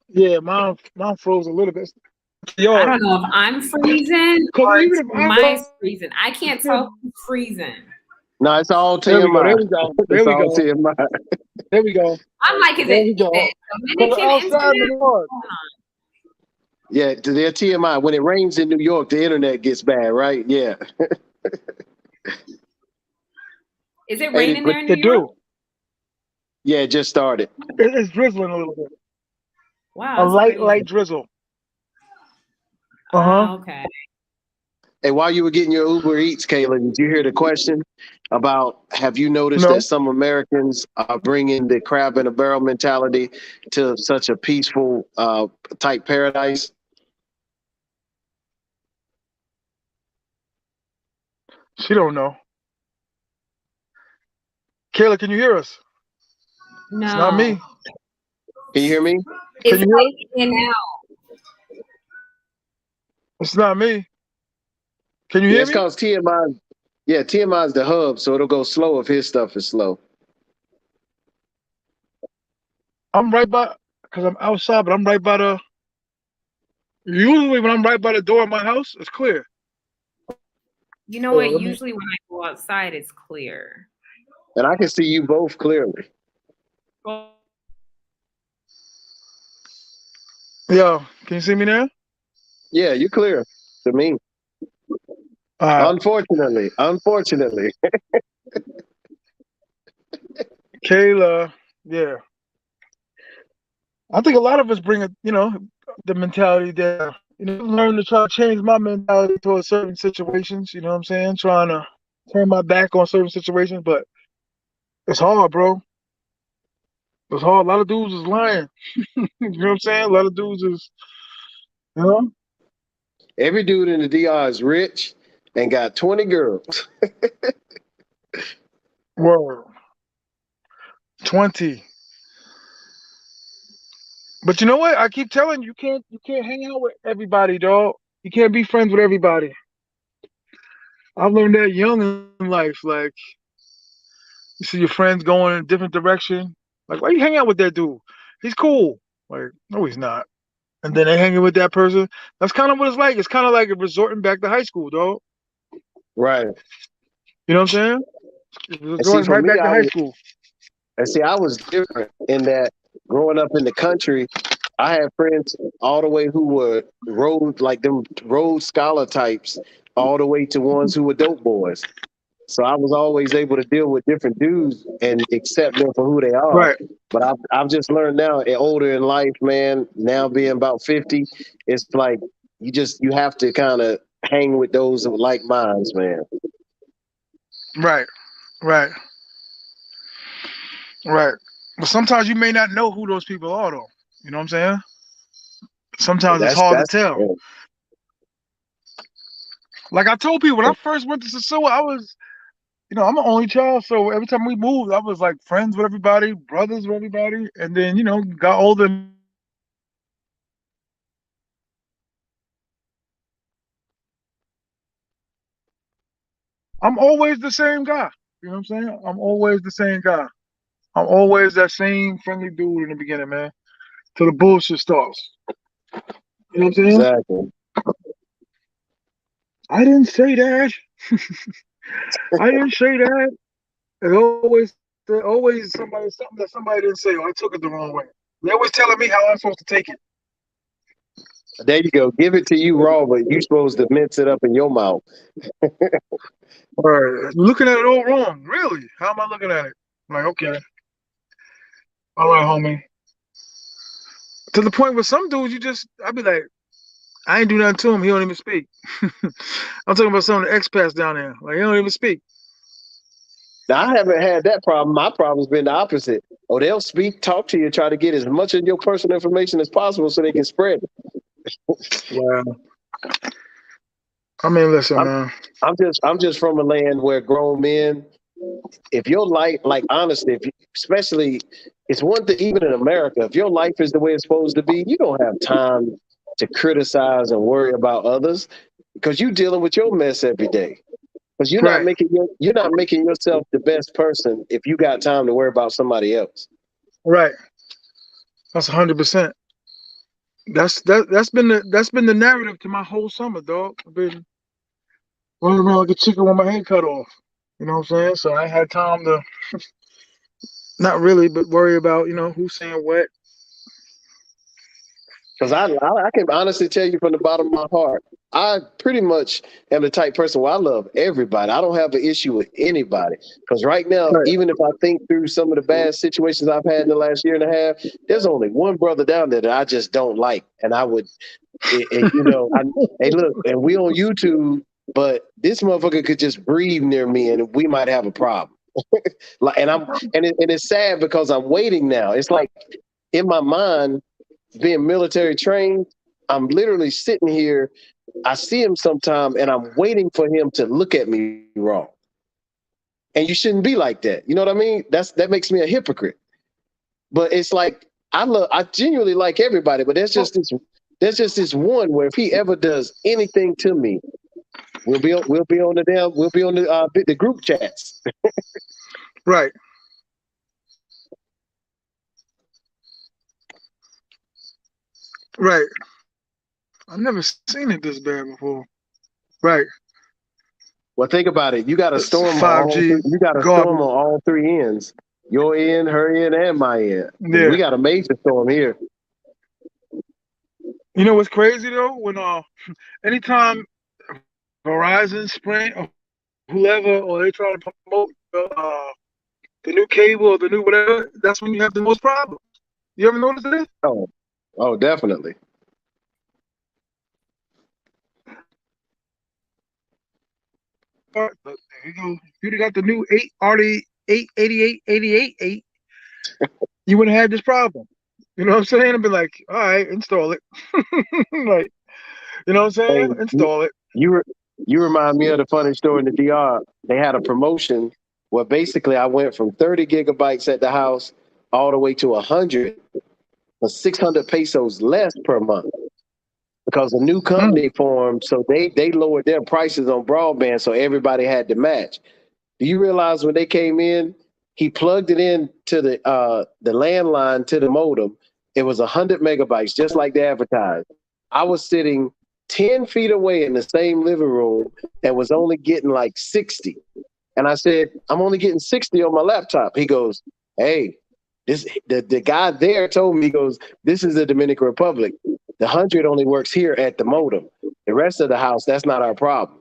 Yeah, mine froze a little bit. I Yours. don't know if I'm freezing Because or even it's if I my froze, freezing. I can't tell who's freezing. No, it's all there we go. T.M.I. There we go. There It's we all go. T.M.I. There we go. I'm like, is There it we go. Because Dominican outside internet? New York. Yeah, they're TMI. When it rains in New York, the internet gets bad, right? Yeah. Is it Hey, raining but there in New It York? do. yeah, it just started. It's drizzling a little bit. Wow, A that's light crazy. drizzle. Ah, okay. Hey, while you were getting your Uber Eats, Kayla, did you hear the question about have you noticed that No, some Americans are bringing the crab in a barrel mentality to such a peaceful type paradise? she don't know. Kayla, can you hear us? It's not No, me. Can you hear me? Can it's you hear us? like in and out. It's not me. Can you Yeah, hear it's me? called TMI. Yeah, TMI is the hub, so it'll go slow if his stuff is slow. I'm right by, because I'm outside, but I'm right by the. Usually, when I'm right by the door of my house, it's clear. You know what? Let me. Usually when I go outside, it's clear. And I can see you both clearly. Yo, can you see me now? Yeah, you're clear to me. All right, Unfortunately. Kayla. Yeah, I think a lot of us bring the mentality that learn to try to change my mentality towards certain situations. You know what I'm saying? Trying to turn my back on certain situations, but it's hard, bro. It's hard. A lot of dudes is lying. You know what I'm saying? A lot of dudes is, you know, Every dude in the DR is rich and got 20 girls. word 20. But you know what? I keep telling you, you can't hang out with everybody, dog. You can't be friends with everybody. I've learned that young in life. Like you see your friends going in a different direction. Like, why you hang out with that dude? He's cool. Like, no, he's not. And then they hanging with that person. That's kind of what it's like. It's kind of like a resorting back to high school, dog. Right. You know what I'm saying? It's And see, resorting for right me, back to high school. I was different in that growing up in the country, I had friends all the way who were like them road scholar types, all the way to ones who were dope boys. So I was always able to deal with different dudes and accept them for who they are. Right, But I've just learned now, older in life, man, now being about 50, it's like you have to kind of hang with those of like minds, man. right, right, right. But sometimes you may not know who those people are, though. You know what I'm saying? Sometimes it's hard to That's tell. Like I told people when I first went to SOSUA, I was, I'm an only child, so every time we moved, I was like friends with everybody, brothers with everybody, and then got older and met people, and then I was like, I'm always the same guy. You know what I'm saying? I'm always the same guy. I'm always that same friendly dude in the beginning, man. Till the bullshit starts. You know what I'm saying? exactly. I didn't say that. I didn't say that. Always something that somebody didn't say, or I took it the wrong way. They always telling me how I'm supposed to take it. There you go. Give it to you raw, but you supposed to mince it up in your mouth. All right, looking at it all wrong. Really? How am I looking at it? I'm like, okay, all right, homie. To the point where some dudes, I'd be like, I ain't do nothing to him. He don't even speak. I'm talking about some of the expats down there. Like, he don't even speak. Now I haven't had that problem. My problem's been the opposite. Oh, they'll speak, talk to you, try to get as much of your personal information as possible so they can spread it. Wow. I mean, listen, I'm man. I'm just from a land where grown men, if your life, like honestly, especially, it's one thing even in America, if your life is the way it's supposed to be, you don't have time to criticize and worry about others because you're dealing with your mess every day. Because Right, you're not making yourself the best person if you got time to worry about somebody else. right. That's 100%. That's been the narrative to my whole summer, dog. I've been running around like a chicken with my head cut off. You know what I'm saying? So I had time to not really, but worry about who's saying what. Because I can honestly tell you from the bottom of my heart, I pretty much am the type person where I love everybody. I don't have an issue with anybody. Because right now, Right, even if I think through some of the bad situations I've had in the last year and a half, there's only one brother down there that I just don't like. And I would, and, hey, look, and we on YouTube. but this motherfucker could just breathe near me and we might have a problem. Like, and it's sad because I'm waiting now. It's like in my mind, being military trained, I'm literally sitting here. I see him sometime, and I'm waiting for him to look at me wrong. And you shouldn't be like that. You know what I mean? That makes me a hypocrite. But it's like I genuinely like everybody, but there's just this one where if he ever does anything to me, we'll be on the group chats. Right. Right. I've never seen it this bad before. Right. Well, think about it. You got a It's storm on all 5G three. You got a storm garbage. on all three ends. Your end, her end, and my end. Because we Yeah. got a major storm here. You know what's crazy though? When anytime Verizon, Sprint, or whoever, or they try to promote the new cable or the new whatever, that's when you have the most problems. You ever notice that? Oh, oh, definitely. There you go. If you'd got the new 8 you wouldn't have had this problem. You know what I'm saying? I'd be like, all right, install it. Like, you know what I'm Hey, saying? Install it. you re- you remind me of the funny story in the DR. They had a promotion where basically I went from 30 gigabytes at the house all the way to 100 for 600 pesos less per month because a new Mm. company formed. So they lowered their prices on broadband, so everybody had to match. Do you realize when they came in, he plugged it in to the landline to the modem. It was 100 megabytes, just like they advertised. I was sitting 10 feet away in the same living room and was only getting like 60. And I said, I'm only getting 60 on my laptop. He goes, hey, the guy there told me, he goes, this is the Dominican Republic. The 100 only works here at the modem. The rest of the house, that's not our problem.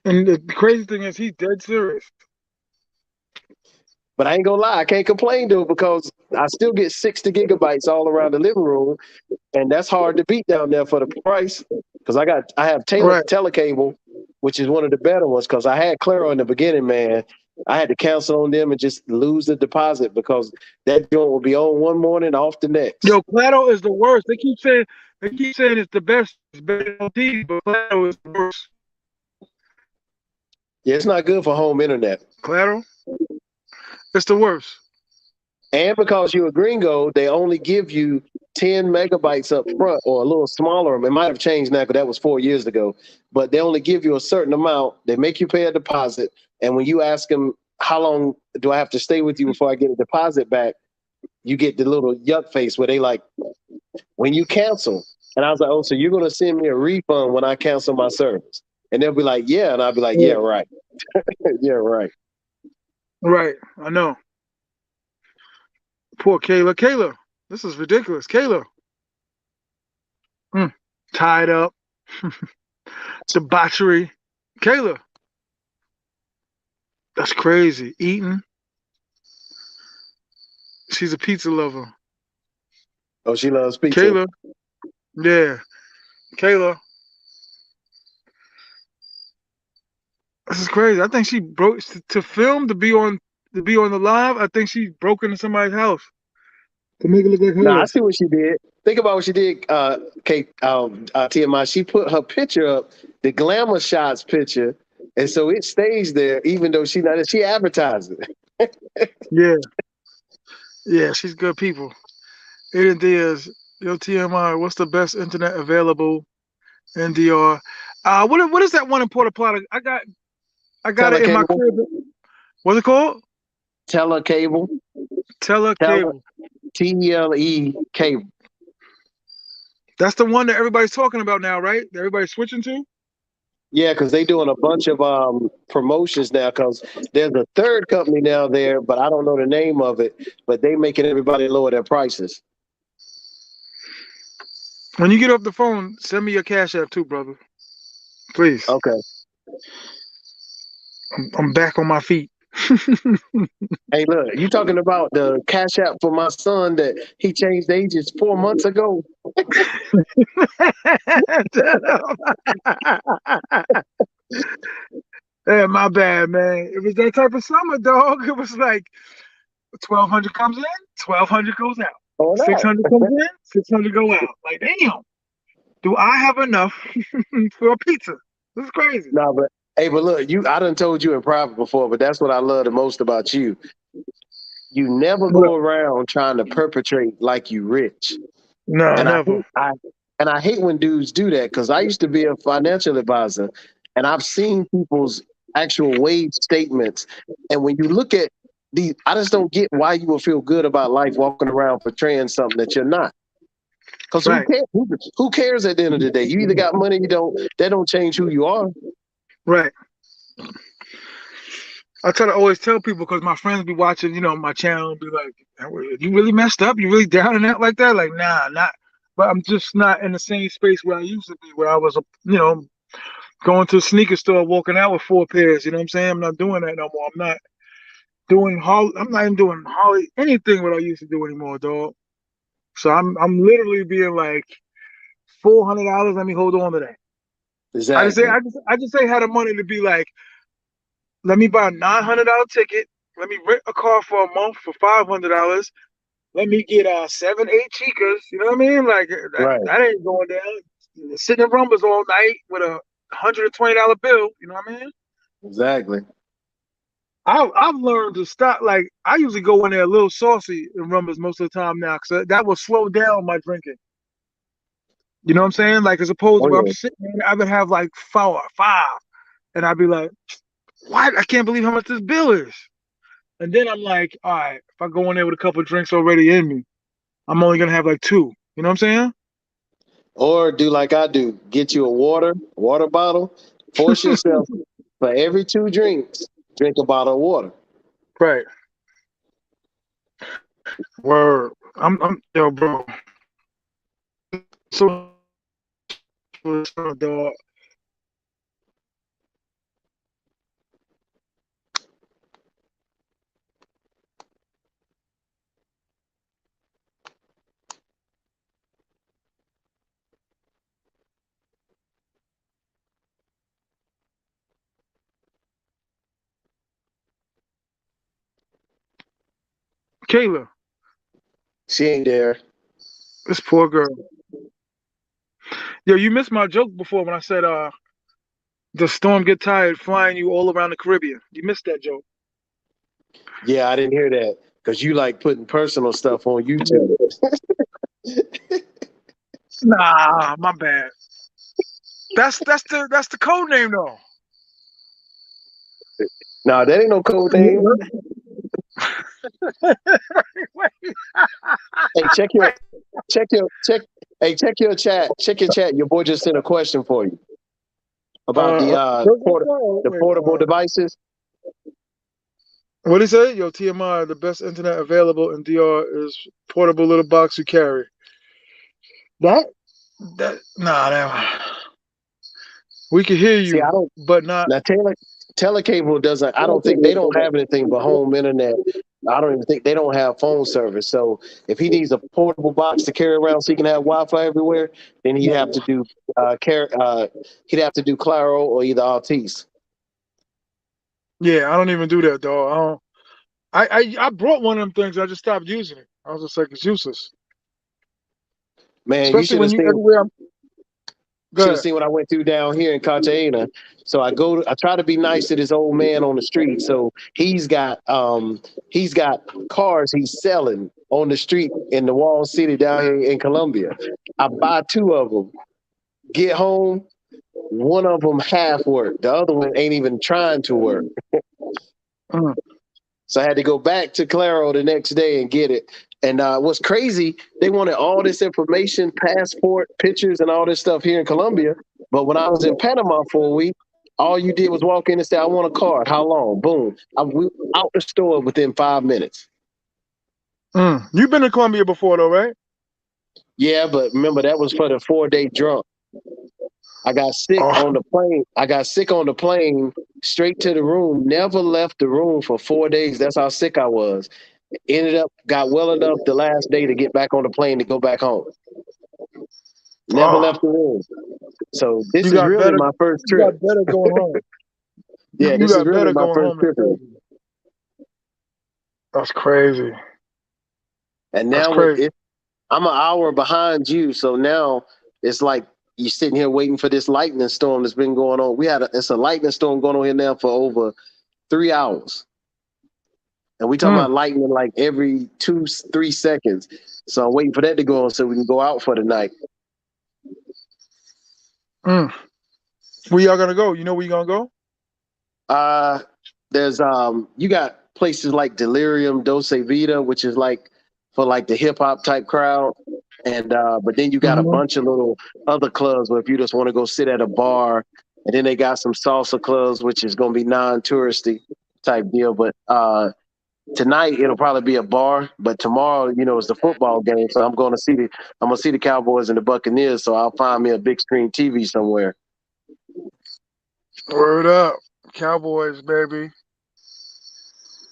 And the crazy thing is, he's dead serious. But I ain't gonna lie, I can't complain though because I still get 60 gigabytes all around the living room, and that's hard to beat down there for the price. Because I have Taylor Right. Telecable, which is one of the better ones. Because I had Claro in the beginning, man. I had to cancel on them and just lose the deposit because that joint will be on one morning, off the next. Yo, Claro is the worst. They keep saying it's the best. It's better than TV, but Claro is the worst. Yeah, it's not good for home internet. Claro, it's the worst. And because you're a gringo, they only give you 10 megabytes up front or a little smaller. It might have changed now because that was 4 years ago. But they only give you a certain amount. They make you pay a deposit. And when you ask them, how long do I have to stay with you before I get a deposit back? You get the little yuck face where they like, when you cancel. And I was like, oh, so you're going to send me a refund when I cancel my service? And they'll be like, yeah. And I'll be like, yeah, Yeah. right. Yeah, right. Right. I know. Poor Kayla. Kayla, this is ridiculous. Kayla, tied up, debauchery. Kayla, that's crazy. Eating. She's a pizza lover. Oh, she loves pizza. Kayla, yeah. Kayla, this is crazy. I think she broke to film to be on the live. I think she broke into somebody's house to make it look like Now I hers. see what she did. Think about what she did, Kate, T.M.I. She put her picture up, the glamour shots picture, and so it stays there, even though she advertised it. Yeah, yeah. She's good people. Aiden Diaz, yo TMI. What's the best internet available in DR? What is that one in Puerto Plata? I got it in my Telecable, crib. What's it called? telecable, tele Telecable. TLE cable. That's the one that everybody's talking about now, right? That everybody's switching to. Yeah, because they doing a bunch of promotions now. Because there's a third company now there, but I don't know the name of it. But they making everybody lower their prices. When you get off the phone, send me your cash app too, brother. Please. Okay. I'm back on my feet. Hey, look, you talking about the cash app for my son that he changed ages 4 months ago? Yeah, my bad, man. It was that type of summer, dog. It was like 1,200 comes in, 1,200 goes out. Oh, no. 600 comes in, 600 go out. Like, damn, do I have enough for a pizza? This is crazy. No, but hey, but look, I done told you in private before, but that's what I love the most about you. You never Look, go around trying to perpetrate like you rich. no, And never. I hate when dudes do that because I used to be a financial advisor and I've seen people's actual wage statements. And when you look at I just don't get why you will feel good about life walking around portraying something that you're not. Because who Right, cares? Who cares at the end of the day? You either got money, you don't. That don't change who you are. right. I try to always tell people because my friends be watching, my channel and be like, "You really messed up? You really down and out like that?" Like, nah, not. But I'm just not in the same space where I used to be, where I was, going to a sneaker store, walking out with 4 pairs. You know what I'm saying? I'm not doing that no more. I'm not doing I'm not even doing hardly anything what I used to do anymore, dog. So I'm literally being like $400. Let me hold on to that. Exactly. I just say had the money to be like, let me buy a $900 ticket. Let me rent a car for a month for $500. Let me get 7, 8 chicas. You know what I mean? Like Right. that ain't going down. Sitting in rumbas all night with a $120 bill. You know what I mean? Exactly. I've learned to stop. Like I usually go in there a little saucy in rumbas most of the time now, because that will slow down my drinking. You know what I'm saying? Like as opposed Oh to when I'm yeah. sitting there, I would have like 4 or 5, and I'd be like, "What? I can't believe how much this bill is." And then I'm like, "All right, if I go in there with a couple of drinks already in me, I'm only gonna have like 2." You know what I'm Or do like I do. Get you a water bottle. Force yourself for every 2 drinks, drink a bottle of water. saying? Right. Word. I'm yo, bro. So dog. Kayla, She ain't there. this poor girl. Yo, you missed my joke before when I said the storm get tired flying you all around the Caribbean. You missed that joke. Yeah, I didn't hear that because you like putting personal stuff on YouTube. Yeah. Nah, my bad. That's the code name though. Nah, that ain't no code name. Wait, Hey, check. Hey, check your chat. Check your chat. Your boy just sent a question for you about what's the code? the Wait, portable devices. what do you say? Yo, TMI, the best internet available in DR is portable little box you carry. That nah, that we can hear See, you, I don't. but not. Now Telecable doesn't. I don't think they don't have anything but home internet. I don't even think they don't have phone service. So if he needs a portable box to carry around so he can have Wi-Fi everywhere, then he'd have to do he'd have to do Claro or either Altice. Yeah, I don't even do that, dog. I don't. I brought one of them things. I just stopped using it. I was just like, it's useless. Man, you Especially should have when you seen. everywhere. I'm Should have good. seen what I went through down here in Cartagena. So I try to be nice to this old man on the street. So he's got cars he's selling on the street in the wall city down here in Colombia. I buy 2 of them, get home, one of them half work. The other one ain't even trying to work. Mm, So I had to go back to Claro the next day and get it. And what's crazy, they wanted all this information, passport, pictures, and all this stuff here in Colombia. But when I was in Panama for a week, all you did was walk in and say, "I want a card. How long?" Boom. We out the store within 5 minutes. mm. You've been to Colombia before, though, right? Yeah, but remember that was for the 4-day drunk. I got sick Oh, on the plane. I got sick on the plane, straight to the room. Never left the room for 4 days. That's how sick I was. Ended up got well enough the last day to get back on the plane to go back home. Never oh, left the room. So this you is got really better. my first You trip. got better going home. Yeah, You this is got really better my going first home than trip. crazy. That's crazy. And That's now crazy. I'm an hour behind you. So now it's like you're sitting here waiting for this lightning storm that's been going on. It's a lightning storm going on here now for over 3 hours. And we talking Mm, about lightning like every 2-3 seconds. So I'm waiting for that to go on so we can go out for the night. mm. Where y'all gonna go? You know where you gonna go? Uh there's you got places like Delirium Dose Vita, which is like for like the hip hop type crowd. And but then you got a Hmm. bunch of little other clubs where if you just want to go sit at a bar, and then they got some salsa clubs, which is gonna be non-touristy type deal. But tonight it'll probably be a bar, but tomorrow, it's the football game. So I'm gonna see the Cowboys and the Buccaneers, so I'll find me a big screen TV somewhere. Word up, Cowboys, baby.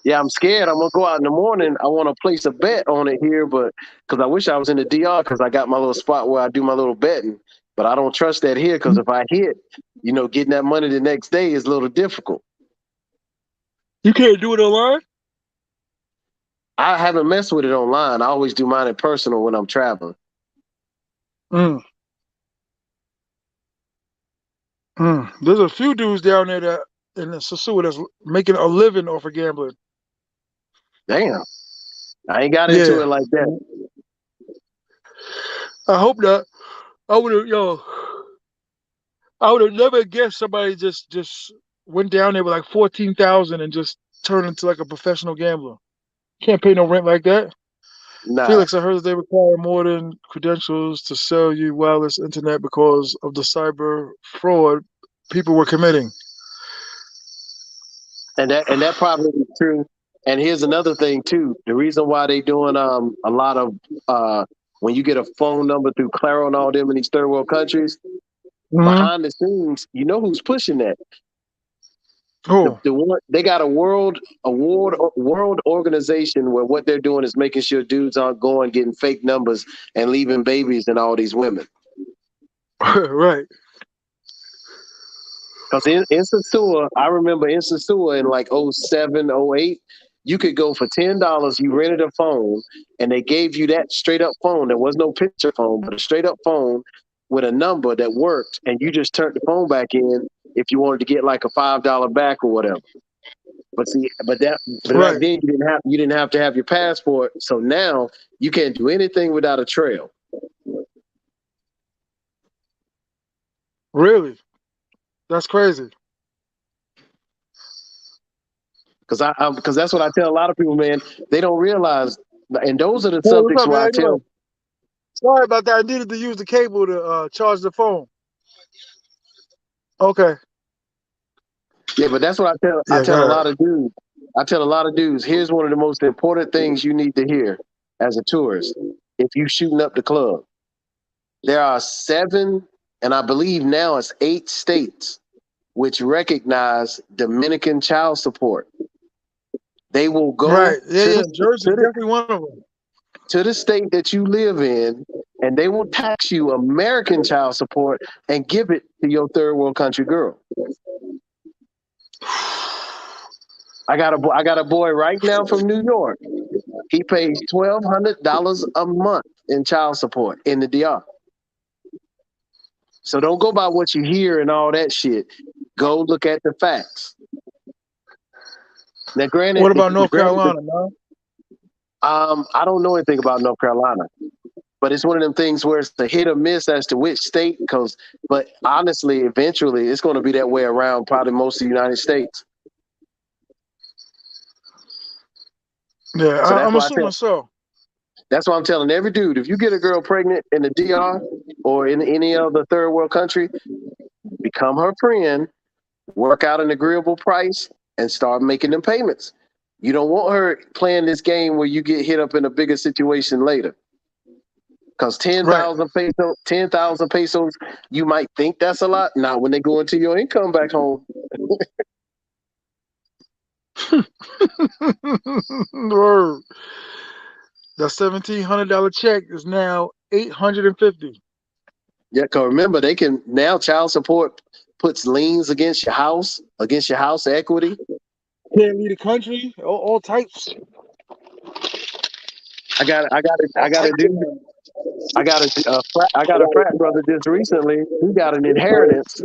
Yeah, I'm scared. I'm gonna go out in the morning. I want to place a bet on it here, but because I wish I was in the DR because I got my little spot where I do my little betting. But I don't trust that here because if I hit, getting that money the next day is a little difficult. You can't do it online. I haven't messed with it online. I always do mine in personal when I'm traveling. Mm, mm. There's a few dudes down there that in the SOSUA that's making a living off of gambling. Damn, I ain't got into Yeah, it like that. I hope not. I would have, I would have never guessed somebody just went down there with like 14,000 and just turned into like a professional gambler. Can't pay no rent like that. Nah. Felix, I heard that they require more than credentials to sell you wireless internet because of the cyber fraud people were committing. And that probably is true. And here's another thing too. The reason why they doing a lot of when you get a phone number through Claro and all them in these third world countries, Hmm. behind the scenes, you know who's pushing that? Oh, The one they got a world organization where what they're doing is making sure dudes aren't going getting fake numbers and leaving babies and all these women. right. Because in SOSUA, I remember in SOSUA in like '07, '08, you could go for $10, you rented a phone, and they gave you that straight up phone. There was no picture phone, but a straight up phone with a number that worked, and you just turned the phone back in if you wanted to get like a $5 back or whatever. But see, but back Right. then you didn't have to have your passport. So now you can't do anything without a trail. Really? That's crazy. Because that's what I tell a lot of people, man. They don't realize, and those are the Hey, what's subjects up, man? where How I you doing? tell. Sorry about that. I needed to use the cable to charge the phone. Okay. Yeah, but that's what I tell. I Yeah, tell a go ahead. lot of dudes. I tell a lot of dudes. Here's one of the most important things you need to hear as a tourist. If you shooting up the club, there are 7, and I believe now it's 8 states which recognize Dominican child support. They will Right. go Yeah, to yeah. the Jersey's to the definitely one of them. to the state that you live in, and they will tax you American child support and give it to your third world country girl. I got a boy right now from New York. He pays $1,200 a month in child support in the DR. So don't go by what you hear and all that shit. Go look at the facts. Now, granted, What about North Carolina, man? I don't know anything about North Carolina, but it's one of them things where it's a hit or miss as to which state. But honestly, eventually, it's going to be that way around probably most of the United States. Yeah, So I'm assuming so. that's why I'm telling every dude: if you get a girl pregnant in the DR or in any other third world country, become her friend, work out an agreeable price, and start making them payments. You don't want her playing this game where you get hit up in a bigger situation later. Because Right. 10,000 pesos, you might think that's a lot. Not when they go into your income back home. Word. The $1,700 check is now $850. Yeah, because remember, they can now child support puts liens against your house equity. Can't leave the country. All types. I got to do. I got a frat brother just recently. He got an inheritance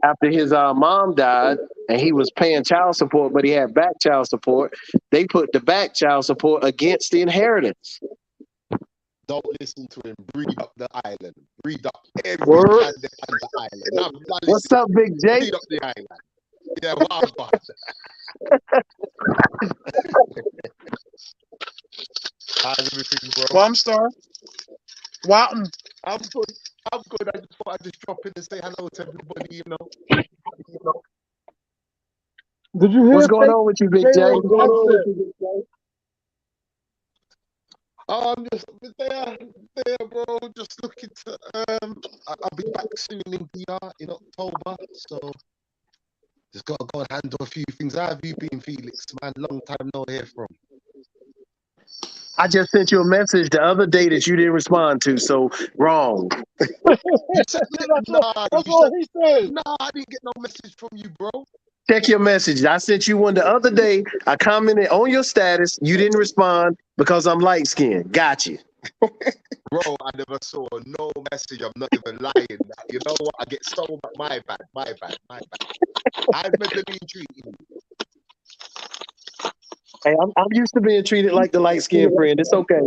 after his mom died, and he was paying child support, but he had back child support. They put the back child support against the inheritance. Don't listen to him. Breed up the island. Breed up every Word. man on the island. Now, What's up, Big J? breed up the island. Yeah, wow, God. How's everything, bro? Well, I'm sorry. Wow. I'm good. I'm good. I just thought I'd just drop in and say hello to everybody, you know. Did you hear What's going Fake on with you, Big J? J-Ro's exit? I'm just there, bro. Just looking to I'll be back soon in DR in October, so just gotta go and handle a few things. How have you been, Felix? Man, long time no hear from. I just sent you a message the other day that you didn't respond to, so wrong. You sent me That's all he said. nah, I didn't get no message from you, bro. Check your message. I sent you one the other day. I commented on your status. You didn't respond because I'm light skinned. Got you. Bro, I never saw no message. I'm not even lying. You know what? I get so my bad. I've never been treating you. Hey, I'm used to being treated like the light skinned friend. It's okay.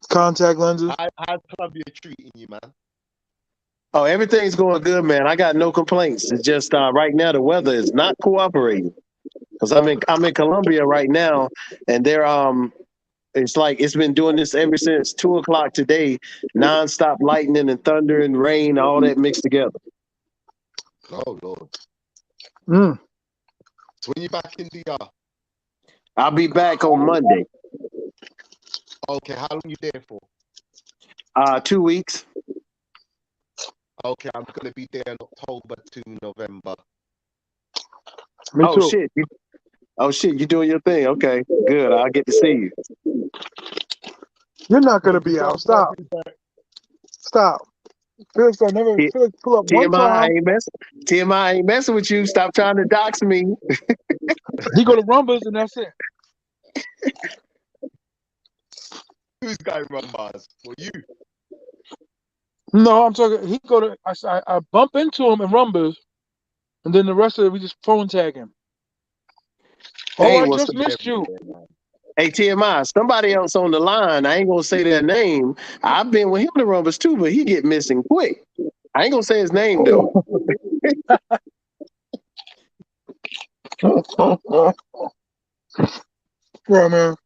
Contact lenses. How's Columbia treating you, man? Oh, everything's going good, man. I got no complaints. It's just right now the weather is not cooperating because I'm in Colombia right now, and they're it's like it's been doing this ever since 2 o'clock today, nonstop lightning and thunder and rain, all that mixed together. Oh Lord. Mm. So when you back in DR? I'll be back on Monday. Okay, how long you there for? 2 weeks. Okay, I'm gonna be there in October to November. Me Oh too. shit! You doing your thing? Okay, good. I'll get to see you. You're not gonna be out. Stop. Felix, I never. T- Felix pull up one TMI, time. TMI ain't messing with you. Stop trying to dox me. He go to Rumbles and that's it. Who's going run bars? Well, you. No, I'm talking. He go to. I bump into him in Rumbles, and then the rest of it we just phone tag him. Oh, Hey, I what's just missed you. Hey, TMI, somebody else on the line. I ain't gonna say their name. I've been with him in the Rumbers too, but he get missing quick. I ain't gonna say his name though. Yeah, man.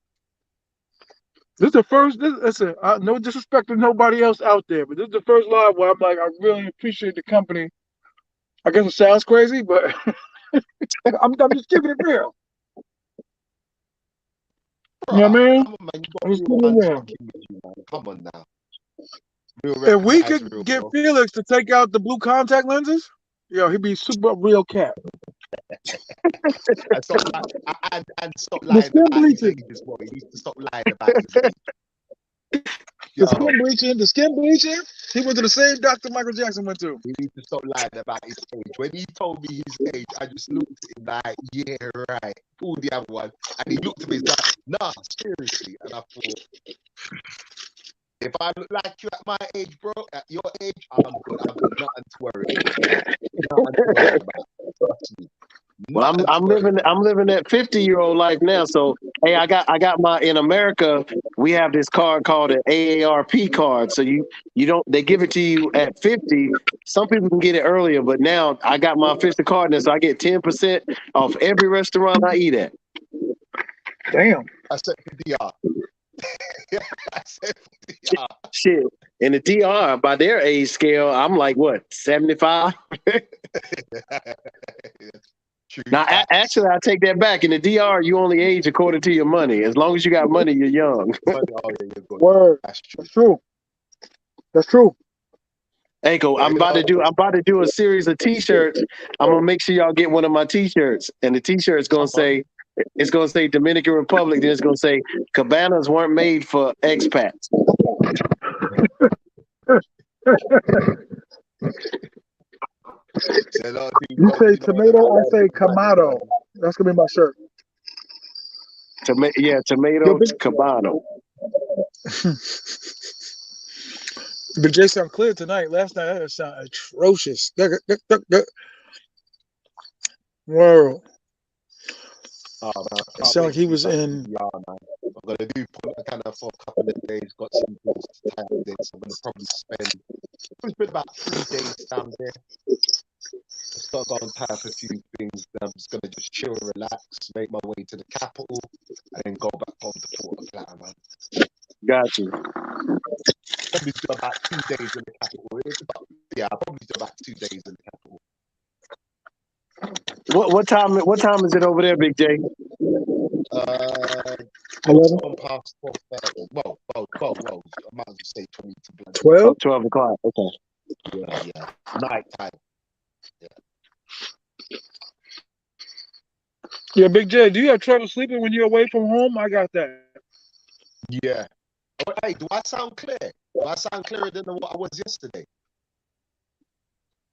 This is the first. Listen, no disrespect to nobody else out there, but this is the first live where I'm like, I really appreciate the company. I guess it sounds crazy, but I'm just keeping it real. Bro, You know what I mean? come on, man. You got I'm just real keeping it fans real. fucking with you, man. Come on now. Real If we recognize could real, get bro. Felix to take out the blue contact lenses, yo, he'd be super real cat. And stop, and stop The lying skin about his bleaching, age as well. He needs to stop lying about his age. the Yo, skin bleaching, the skin bleaching. He went to the same doctor Michael Jackson went to. he needs to stop lying about his age. When he told me his age, I just looked at him like, yeah, right. Pull the other one. And he looked at me, he's like, nah, seriously. And I thought, if I look like you at my age, bro, at your age, I'm good. I've got nothing to worry about. Nothing to worry about. Trust me. Well, Nothing to I'm worry living about. that 50-year-old life now. So hey, I got my in America. We have this card called an AARP card. So you don't they give it to you at 50. Some people can get it earlier, but now I got my official card now, so I get 10% off every restaurant I eat at. Damn. I said for DR. I said for DR. Shit. In the DR, by their age scale, I'm like what, 75? True Now, facts. actually, I take that back. In the DR, you only age according to your money. As long as you got money, you're young. Oh, yeah, you're good. Word. That's true. That's true. That's true. Echo, But, I'm about to do a series of T-shirts. I'm gonna make sure y'all get one of my T-shirts, and the T-shirt's gonna say, it's gonna say Dominican Republic. Then it's gonna say cabanas weren't made for expats. so a lot of these You ones, say you know what? tomato, I say Kamado. That's gonna be my shirt. Tomato Yo, big, cabano. Big J sound clear tonight. Last night that sounded atrocious. Whoa. Oh, man, I It can't sounded wait like to he be was back in in. the DR, man. I'm gonna do Punta Cana for a couple of days. Got some things to tie up there, so I'm gonna probably spend about 3 days down there. Just gotta go and tie up a few things. Then I'm just gonna just chill, relax, make my way to the capital, and then go back home to Port Plata, man. Got you. Probably do about 2 days in the capital. I'll probably do about 2 days in the capital. What time is it over there, Big J? Just on past 12:30. Well, I might as well say 20 to bloody 12? 12 o'clock. Okay. yeah. Night time. Yeah, Big J, do you have trouble sleeping when you're away from home? I got that. Yeah. Oh, hey, do I sound clear? Do I sound clearer than what I was yesterday?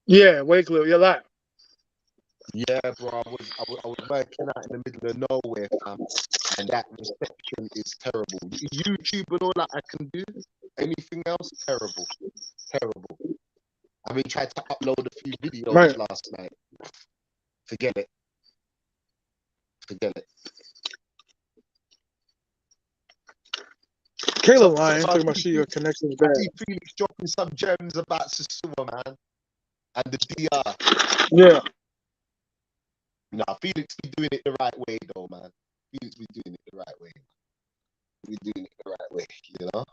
Yeah, way clear. You're live. Yeah, bro. I was working out in the middle of nowhere, fam, and that reception is terrible. YouTube and all that I can do. Anything else, terrible, terrible. I mean, tried to upload a few videos Right. last night. Forget it. Kayla lying, So talking about your connection is bad. I see Felix dropping some gems about SOSUA, man, and the DR. Yeah. Nah, Felix be doing it the right way, though, man. Felix be doing it the right way. We doing it the right way, you know.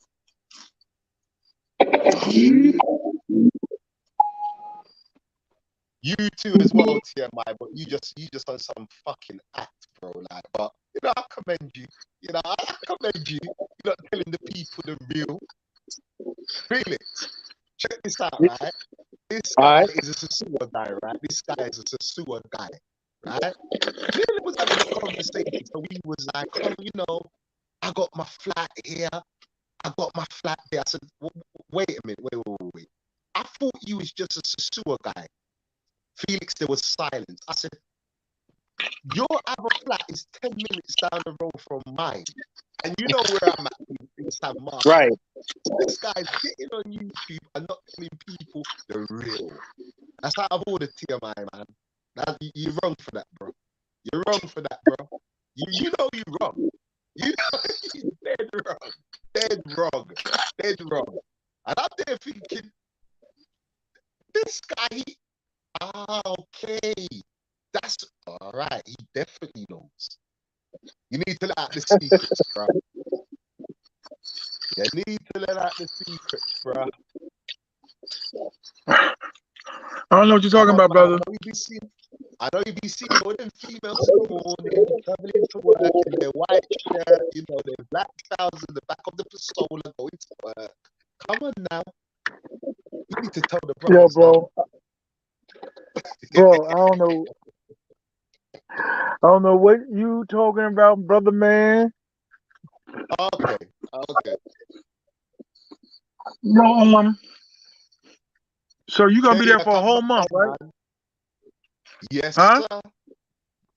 You too as well, T.M.I, but you just on some fucking act, bro. Like, but you know, I commend you. You know, I commend you. You're not telling the people the real. Felix, check this out, right? This guy is a SOSUA guy, right? This guy is a SOSUA guy, right? Me and him was having a conversation, so he was like, "Oh, you know, I got my flat here. I got my flat there." I said, "Wait a minute, wait. I thought you was just a SOSUA guy." Felix, there was silence. I said, "Your other flat is 10 minutes down the road from mine. And you know where I'm at in San Marcos." Right. This guy's getting on YouTube and not telling people the real. That's out of all the T.M.I, man. You're wrong for that, bro. You're wrong for that, bro. You know you're wrong. You know you're dead wrong. Dead wrong. And I'm there thinking, this guy, okay. That's all right. He definitely knows. You need to let out the secrets, bro. You need to let out the secrets, bro. I don't know what you're talking about, brother. I know you be seeing all them females in the morning traveling to work in their white shirt, you know, their black trousers in the back of the Pasola going to work. Come on now. You need to tell the brothers. Yo, bro. Bro, I don't know. I don't know what you talking about, brother man. Okay. No, so you gonna be there for a whole month, right? Man. Yes, huh? sir.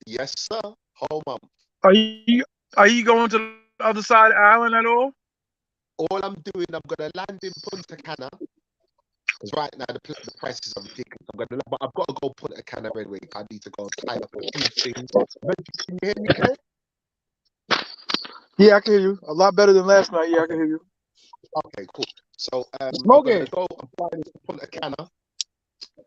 Yes, sir. Whole month. Are you going to the other side of the island at all? All I'm doing, I'm gonna land in Punta Cana. Because right now the prices are ridiculous. But I've got to go Punta Cana anyway. I need to go tie up a few things. But can you hear me, Jay? Yeah, I can hear you. A lot better than last night. Yeah, I can hear you. Okay, cool. So I'm Smoking. flying to Punta Cana,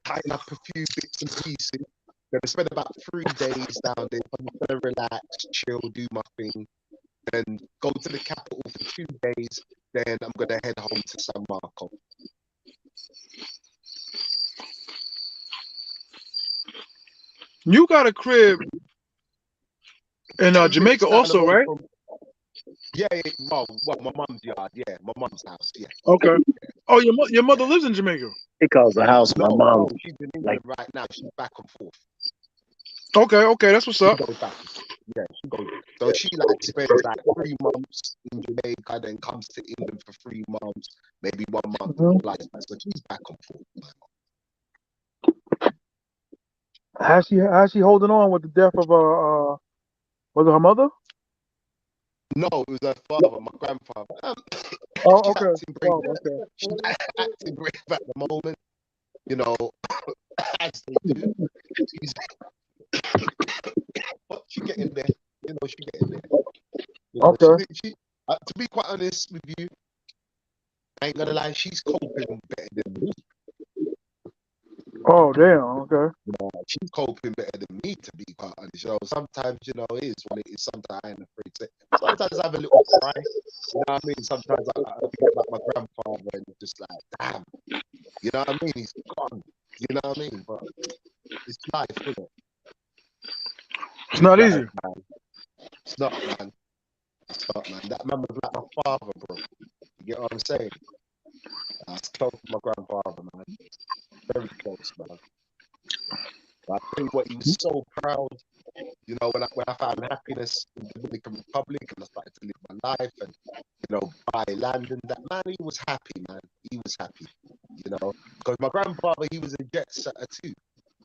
tying up a few bits and pieces. Gonna spend about 3 days down there. I'm gonna relax, chill, do my thing, then go to the capital for 2 days. Then I'm gonna head home to San Marco. You got a crib in 10 Jamaica minutes down the also, road right? from, yeah, well, my mum's yard, yeah, my mum's house, yeah. Okay. Oh, your mother lives in Jamaica. He calls the house my No, mom. she's in Like, England right now. She's back and forth. Okay, that's what's She up. goes back and forth. Yeah, she goes. So she like spends like 3 months in Jamaica, then comes to England for 3 months, maybe 1 month, and Mhm. flies back. So she's back and forth. How's she holding on with the death of was it her mother? No, it was her father, my grandfather. Oh, She's okay. acting brave. Oh, okay. She's acting brave at the moment, you know, as they do. She's, but she getting there. You know, she getting there. You know, Okay. she to be quite honest with you, I ain't gonna lie, she's coping better than me. Oh, damn. Okay. You know, she's coping better than me, to be quite honest. You know, sometimes, you know, it is what it is. Sometimes I ain't afraid to. Sometimes I have a little cry. You know what I mean? Sometimes I think about my grandfather and it's just like, damn. You know what I mean? He's gone. You know what I mean? But it's life, isn't it? It's not Life, easy. man. It's not, man. It's not, man. That man was like my father, bro. You get what I'm saying? I was close to my grandfather, man. Very close, man. But I tell you what, he was so proud. You know, when I found happiness in the Dominican Republic and I started to live my life and, you know, buy land and that, man, he was happy, man. He was happy, you know. Because my grandfather, he was a jet setter too.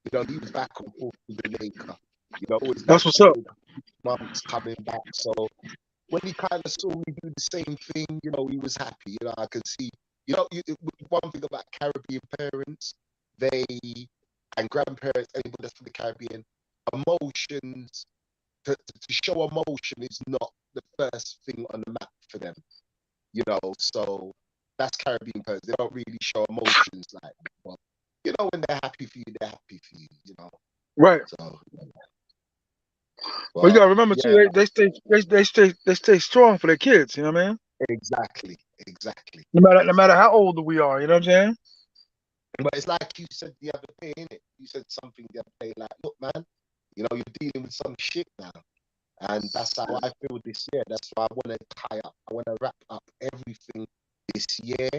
You know, he was back and forth to Jamaica. You know, always That's back what's to up. Jamaica, months coming back. So when he kind of saw me do the same thing, you know, he was happy. You know, I could see, you know, one thing about Caribbean parents, they, and grandparents, anybody that's from the Caribbean, emotions, to show emotion is not the first thing on the map for them, you know. So that's Caribbean parents. They don't really show emotions like that. But, you know, when they're happy for you, they're happy for you, you know. Right. So, Well, you but gotta remember too. yeah, They stay strong for their kids. You know what I mean? exactly. No matter how old we are. You know what I'm saying? But it's like you said the other day, innit? You said something the other day, like, look, man, you know, you're dealing with some shit now. And that's how I feel this year. That's why I want to tie up. I want to wrap up everything this year.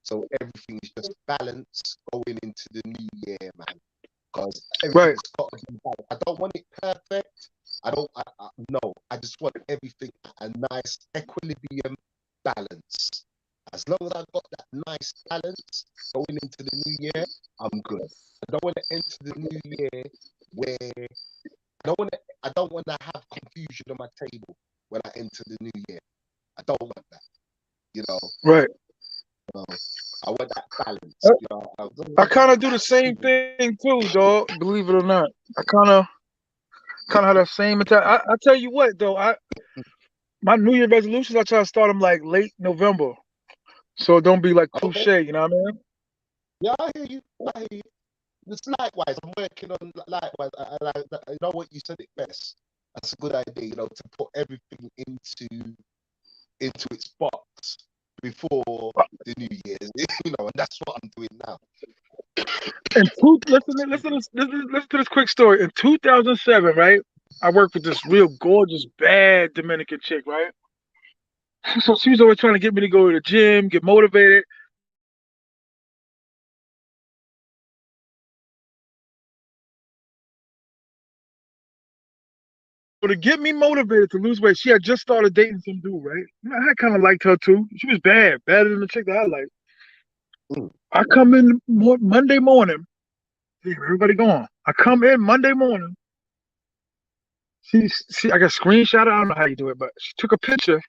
So everything is just balanced going into the new year, man. Because Right. everything's got to be balanced. I don't want it perfect. No. I just want everything a nice equilibrium balance. As long as I've got that nice balance going into the new year, I'm good. I don't want to enter the new year where I don't want to have confusion on my table when I enter the new year. I don't want that. You know, Right. I want that balance. I, You know, I kind of do the same thing too, dog. Believe it or not, I kind of have that same mentality. I tell you what, though, my New Year resolutions, I try to start them like late November, so it don't be like okay. cliche. You know what I mean? Yeah, I hear you. It's likewise. I'm working on likewise. You know what, you said it best. That's a good idea. You know, to put everything into its box before the New Year's. You know, and that's what I'm doing now. And listen to this quick story. In 2007, right? I worked with this real gorgeous, bad Dominican chick, right? So she was always trying to get me to go to the gym, get motivated. So to get me motivated to lose weight, she had just started dating some dude, right? I kind of liked her too. She was bad, better than the chick that I liked. Mm. I come in Monday morning. Damn, everybody gone. I come in Monday morning. I got screenshot. I don't know how you do it, but she took a picture.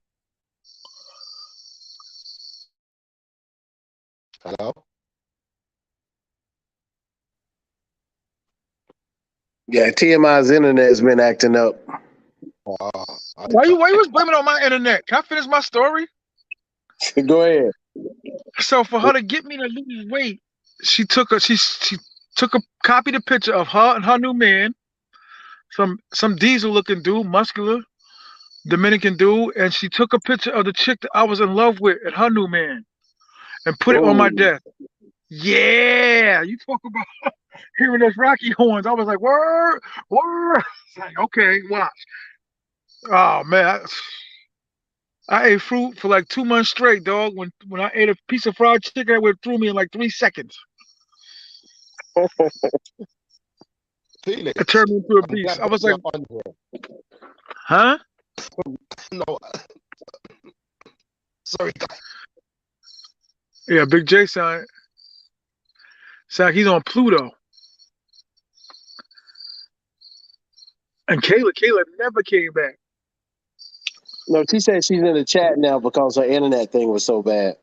Hello? yeah, TMI's internet has been acting up. Why you was blaming on my internet? Can I finish my story? Go ahead. So for her to get me to lose weight, she took a copied a picture of her and her new man, some diesel looking dude, muscular Dominican dude, and she took a picture of the chick that I was in love with and her new man and put it on my Whoa. desk. Yeah, you talk about hearing those Rocky horns. I was like, word, word. It's like, okay, watch. Oh man, I ate fruit for like 2 months straight, dog. When I ate a piece of fried chicken, it went through me in like 3 seconds. It Felix, turned me into a I'm beast. glad I that was like, you're on here. huh? No, sorry, guys. Yeah, Big J sound like he's on Pluto. And Kayla never came back. No, she said she's in the chat now because her internet thing was so bad.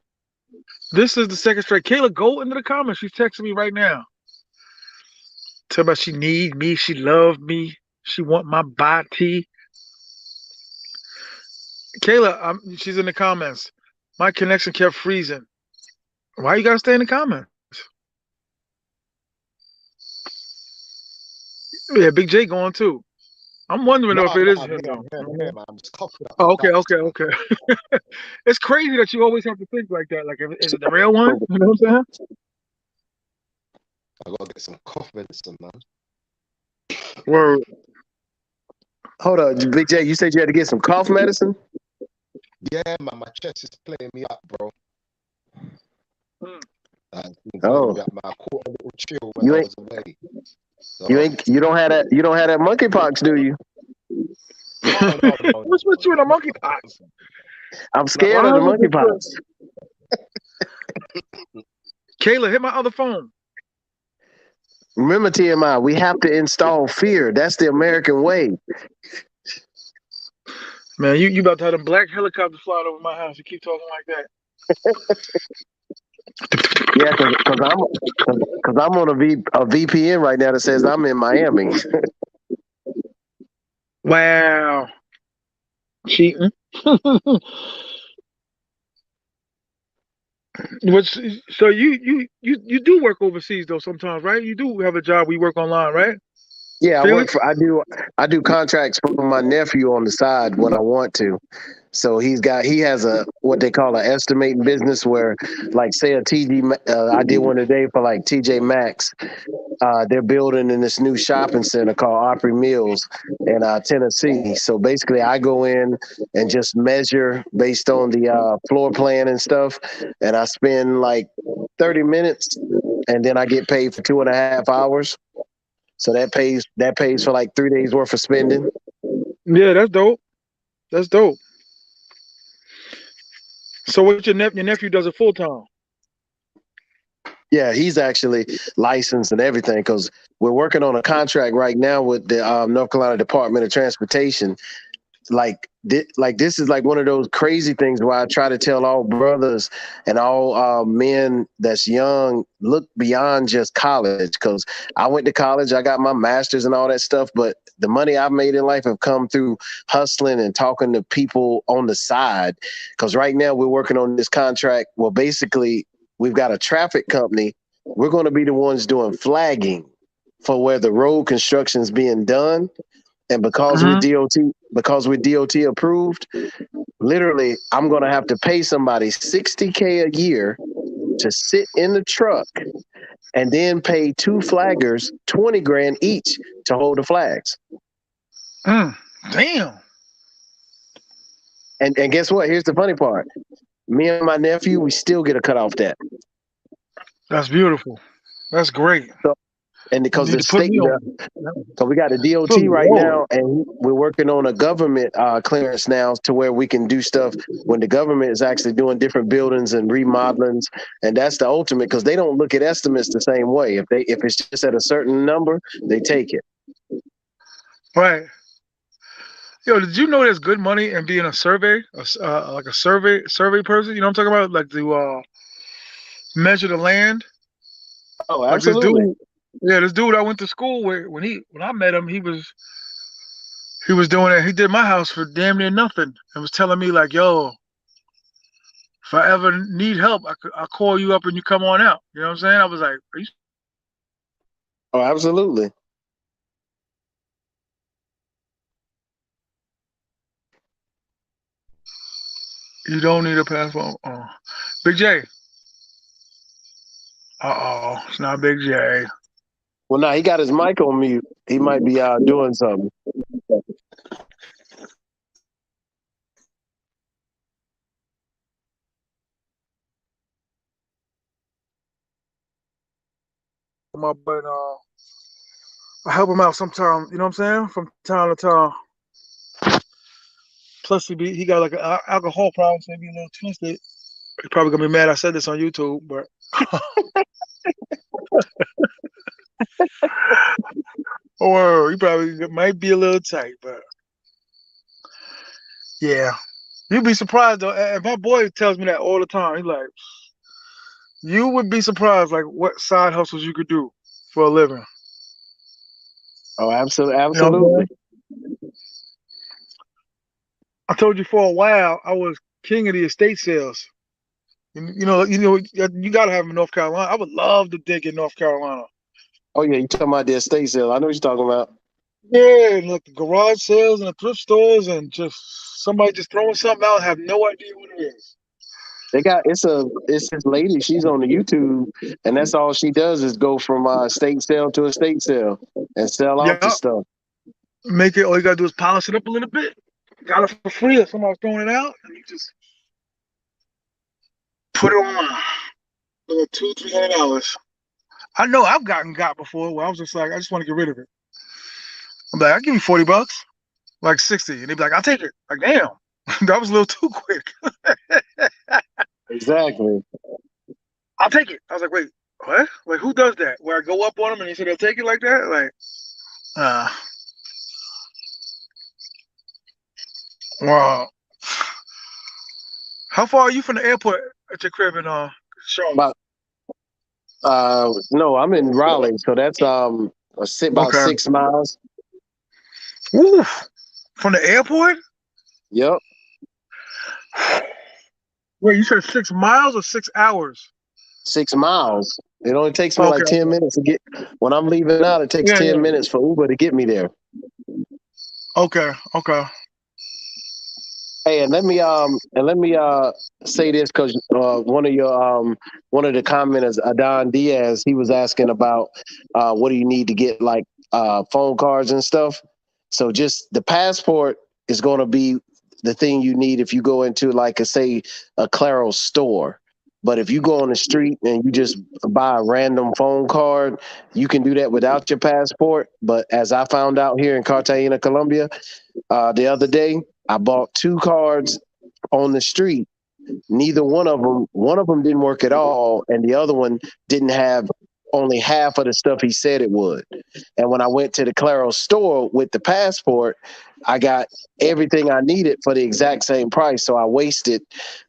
This is the second straight. Kayla, go into the comments. She's texting me right now. Tell about she need me, she love me, she want my body. Kayla, she's in the comments. My connection kept freezing. Why you gotta stay in the comments? Yeah, Big J going too. I'm wondering No, though if it no, is I'm him here, though. I'm here, man. I'm just coughing up my Oh, okay, guts, okay, man. okay. It's crazy that you always have to think like that. Like, is it the real one? You know what I'm saying? I gotta get some cough medicine, man. Word. Hold on, Big J, you said you had to get some cough medicine? Yeah, man, my chest is playing me up, bro. Mm. It's been playing Oh, me up, man. I caught a little chill when you I ain't was away. you So, ain't you don't have that monkeypox, do you? no, no, no, no, What's with no, you in a no, monkeypox? I'm no, scared Why of the would you? monkeypox. Kayla, hit my other phone. Remember, TMI, we have to install fear. That's the American way. Man, you about to have them black helicopters flying over my house. You keep talking like that. Yeah, cause I'm on a VPN right now that says I'm in Miami. Wow. Cheating. What's so you do work overseas though sometimes, right? You do have a job where you work online, right? Yeah, Felix? I do contracts for my nephew on the side when I want to. So he has a what they call an estimating business where, like, say a I did one today for like TJ Maxx. They're building in this new shopping center called Opry Mills in Tennessee. So basically, I go in and just measure based on the floor plan and stuff, and I spend like 30 minutes, and then I get paid for 2.5 hours. So that pays for like 3 days worth of spending. Yeah, that's dope. That's dope. So what your nephew does it full time? Yeah, he's actually licensed and everything because we're working on a contract right now with the North Carolina Department of Transportation. Like this is like one of those crazy things where I try to tell all brothers and all men that's young, look beyond just college, because I went to college, I got my master's and all that stuff, but the money I've made in life have come through hustling and talking to people on the side. Because right now we're working on this contract. Well, basically we've got a traffic company. We're going to be the ones doing flagging for where the road construction is being done. And Mm-hmm. because we're DOT approved, literally I'm gonna have to pay somebody $60K a year to sit in the truck and then pay two flaggers 20 grand each to hold the flags. Damn. And guess what? Here's the funny part. Me and my nephew, we still get a cut off that. That's beautiful. That's great. So, and You because need the to put state, me on. so we got a Good DOT right Lord. now, and we're working on a government clearance now to where we can do stuff when the government is actually doing different buildings and remodelings, and that's the ultimate because they don't look at estimates the same way. If it's just at a certain number, they take it. Right. Yo, did you know there's good money in being a survey, like a survey person? You know what I'm talking about? Like to measure the land. Oh, Like this absolutely. dude, yeah, this dude I went to school with when I met him, he was doing it. He did my house for damn near nothing, and was telling me like, "Yo, if I ever need help, I'll call you up and you come on out." You know what I'm saying? I was like, Oh, absolutely. "You don't need a passport." Oh, Big J. It's not Big J. Well, now he got his mic on mute. He might be doing something. But I help him out sometimes. You know what I'm saying? From time to time. Plus, he got like an alcohol problem, so he be a little twisted. He probably gonna be mad I said this on YouTube, but or he probably might be a little tight. But yeah, you'd be surprised though. And my boy tells me that all the time. He's like, you would be surprised like what side hustles you could do for a living. Oh, absolutely, You know what I'm absolutely. saying? I told you for a while I was king of the estate sales. You gotta have them in North Carolina. I would love to dig in North Carolina. Oh yeah, you talking about the estate sale? I know what you're talking about. Yeah, and like the garage sales and the thrift stores and just somebody just throwing something out, have no idea what it is. They got it's this lady. She's on the YouTube, and that's all she does is go from estate sale to estate sale and sell off the Yeah, stuff. make it. All you gotta do is polish it up a little bit. Got it for free, or somebody's throwing it out, and you just put it on. Like $200-300. I know I've got before where I was just like, I just want to get rid of it. I'm like, I'll give you $40, like 60, and they'd be like, I'll take it. Like, damn, that was a little too quick. Exactly. I'll take it. I was like, wait, what? Like, who does that? Where I go up on them and they say they'll take it like that? Like, uh, wow. How far are you from the airport at your crib in Charlotte? About no, I'm in Raleigh, so that's about Okay. 6 miles. Oof. From the airport? Yep, Wait, you said 6 miles or 6 hours? 6 miles. It only takes me Okay. like 10 minutes to get. When I'm leaving out, it takes Yeah, 10 minutes for Uber to get me there. okay. Okay. Hey, and let me say this because one of the commenters, Adon Diaz, he was asking about what do you need to get like phone cards and stuff. So just the passport is going to be the thing you need if you go into like a Claro store. But if you go on the street and you just buy a random phone card, you can do that without your passport. But as I found out here in Cartagena, Colombia, the other day, I bought two cards on the street. Neither one of them didn't work at all, and the other one didn't have only half of the stuff he said it would. And when I went to the Claro store with the passport, I got everything I needed for the exact same price. So I wasted,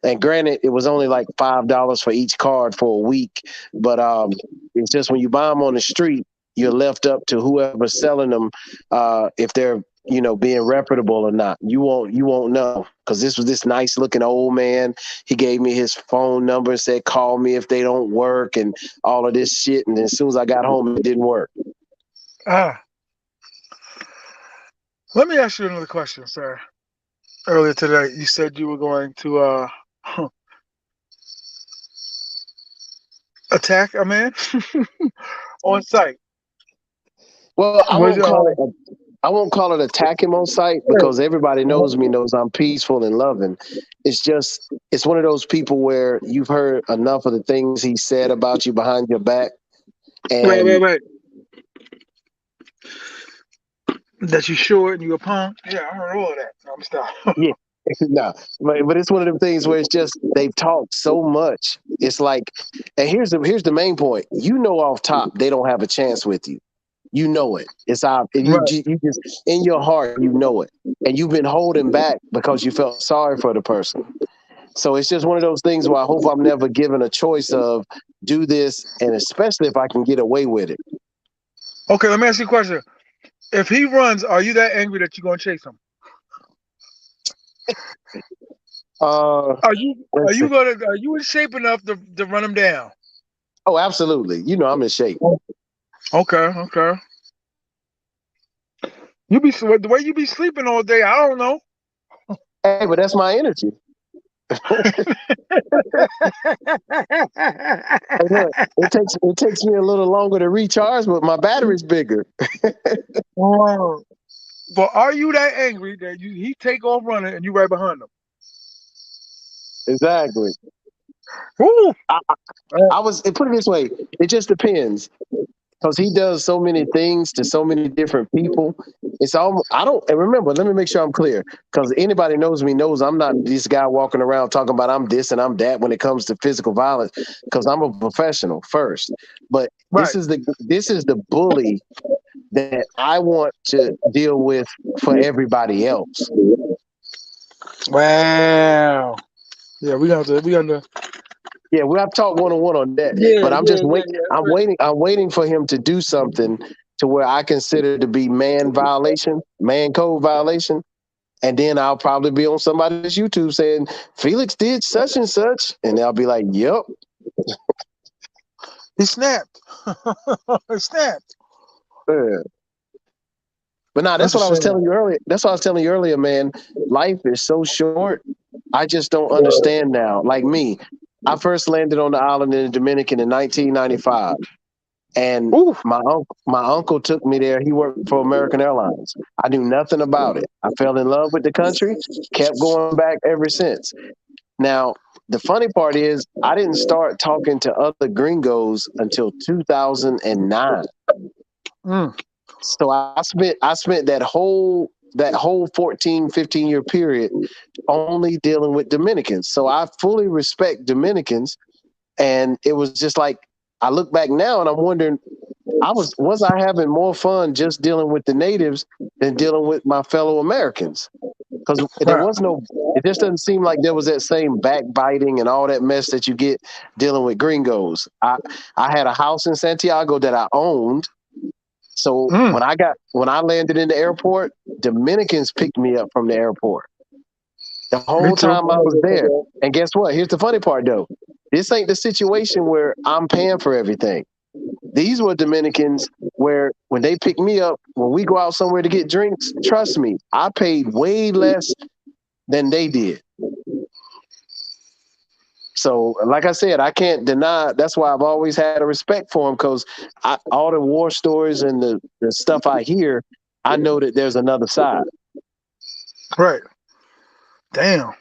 and granted, it was only like $5 for each card for a week. But it's just when you buy them on the street, you're left up to whoever's selling them if they're being reputable or not. You won't know because this was this nice looking old man. He gave me his phone number and said call me if they don't work and all of this shit. And as soon as I got home, it didn't work. Ah, let me ask you another question, sir. Earlier today, you said you were going to attack a man on site. Well, Was I won't call it attack him on site because everybody knows me, knows I'm peaceful and loving. It's one of those people where you've heard enough of the things he said about you behind your back, and wait. That you short and you a punk? Yeah, I heard all of that. No, I'm stop. yeah, no, but it's one of them things where it's just they've talked so much. It's like, and here's the main point. You know, off top, they don't have a chance with you. You know it. It's out. Right. You just in your heart, you know it, and you've been holding back because you felt sorry for the person. So it's just one of those things where I hope I'm never given a choice of do this, and especially if I can get away with it. Okay, let me ask you a question. If he runs, are you that angry that you're gonna chase him? Uh, Are you let's see. are you in shape enough to run him down? Oh, absolutely. You know I'm in shape. Okay, okay. The way you be sleeping all day, I don't know. Hey, but that's my energy. Hey, look, it takes me a little longer to recharge, but my battery's bigger. Wow. But are you that angry that he take off running and you right behind him? Exactly. Ooh. I, I was. Put it this way. It just depends. Because he does so many things to so many different people. It's all I don't and remember, let me make sure I'm clear. Because anybody knows me knows I'm not this guy walking around talking about I'm this and I'm that when it comes to physical violence, because I'm a professional first. But this Right. is the bully that I want to deal with for everybody else. Wow. Yeah, we gonna Yeah, we have to talk one on one on that. yeah, But I'm yeah, just yeah, wait. I'm yeah. waiting. I'm waiting for him to do something to where I consider to be man violation, man code violation, and then I'll probably be on somebody's YouTube saying Felix did such and such, and they'll be like, "Yep." He snapped. He snapped. Yeah. But nah, that's That's a what I was shame. telling you earlier. That's what I was telling you earlier, man. Life is so short. I just don't understand now. Like me, I first landed on the island in the Dominican in 1995. And Ooh. my uncle took me there. He worked for American Airlines. I knew nothing about it. I fell in love with the country, kept going back ever since. Now, the funny part is I didn't start talking to other gringos until 2009. Mm. So I spent that whole 14, 15-year period only dealing with Dominicans. So I fully respect Dominicans, and it was just like I look back now and I'm wondering was I having more fun just dealing with the natives than dealing with my fellow Americans? Because there Right. was no, it just doesn't seem like there was that same backbiting and all that mess that you get dealing with gringos. I had a house in Santiago that I owned. So Mm. when I landed in the airport, Dominicans picked me up from the airport the Me whole too. time I was there. And guess what? Here's the funny part though. This ain't the situation where I'm paying for everything. These were Dominicans where when they pick me up, when we go out somewhere to get drinks, trust me, I paid way less than they did. So, like I said, I can't deny. That's why I've always had a respect for them because all the war stories and the stuff I hear, I know that there's another side. Right. Damn.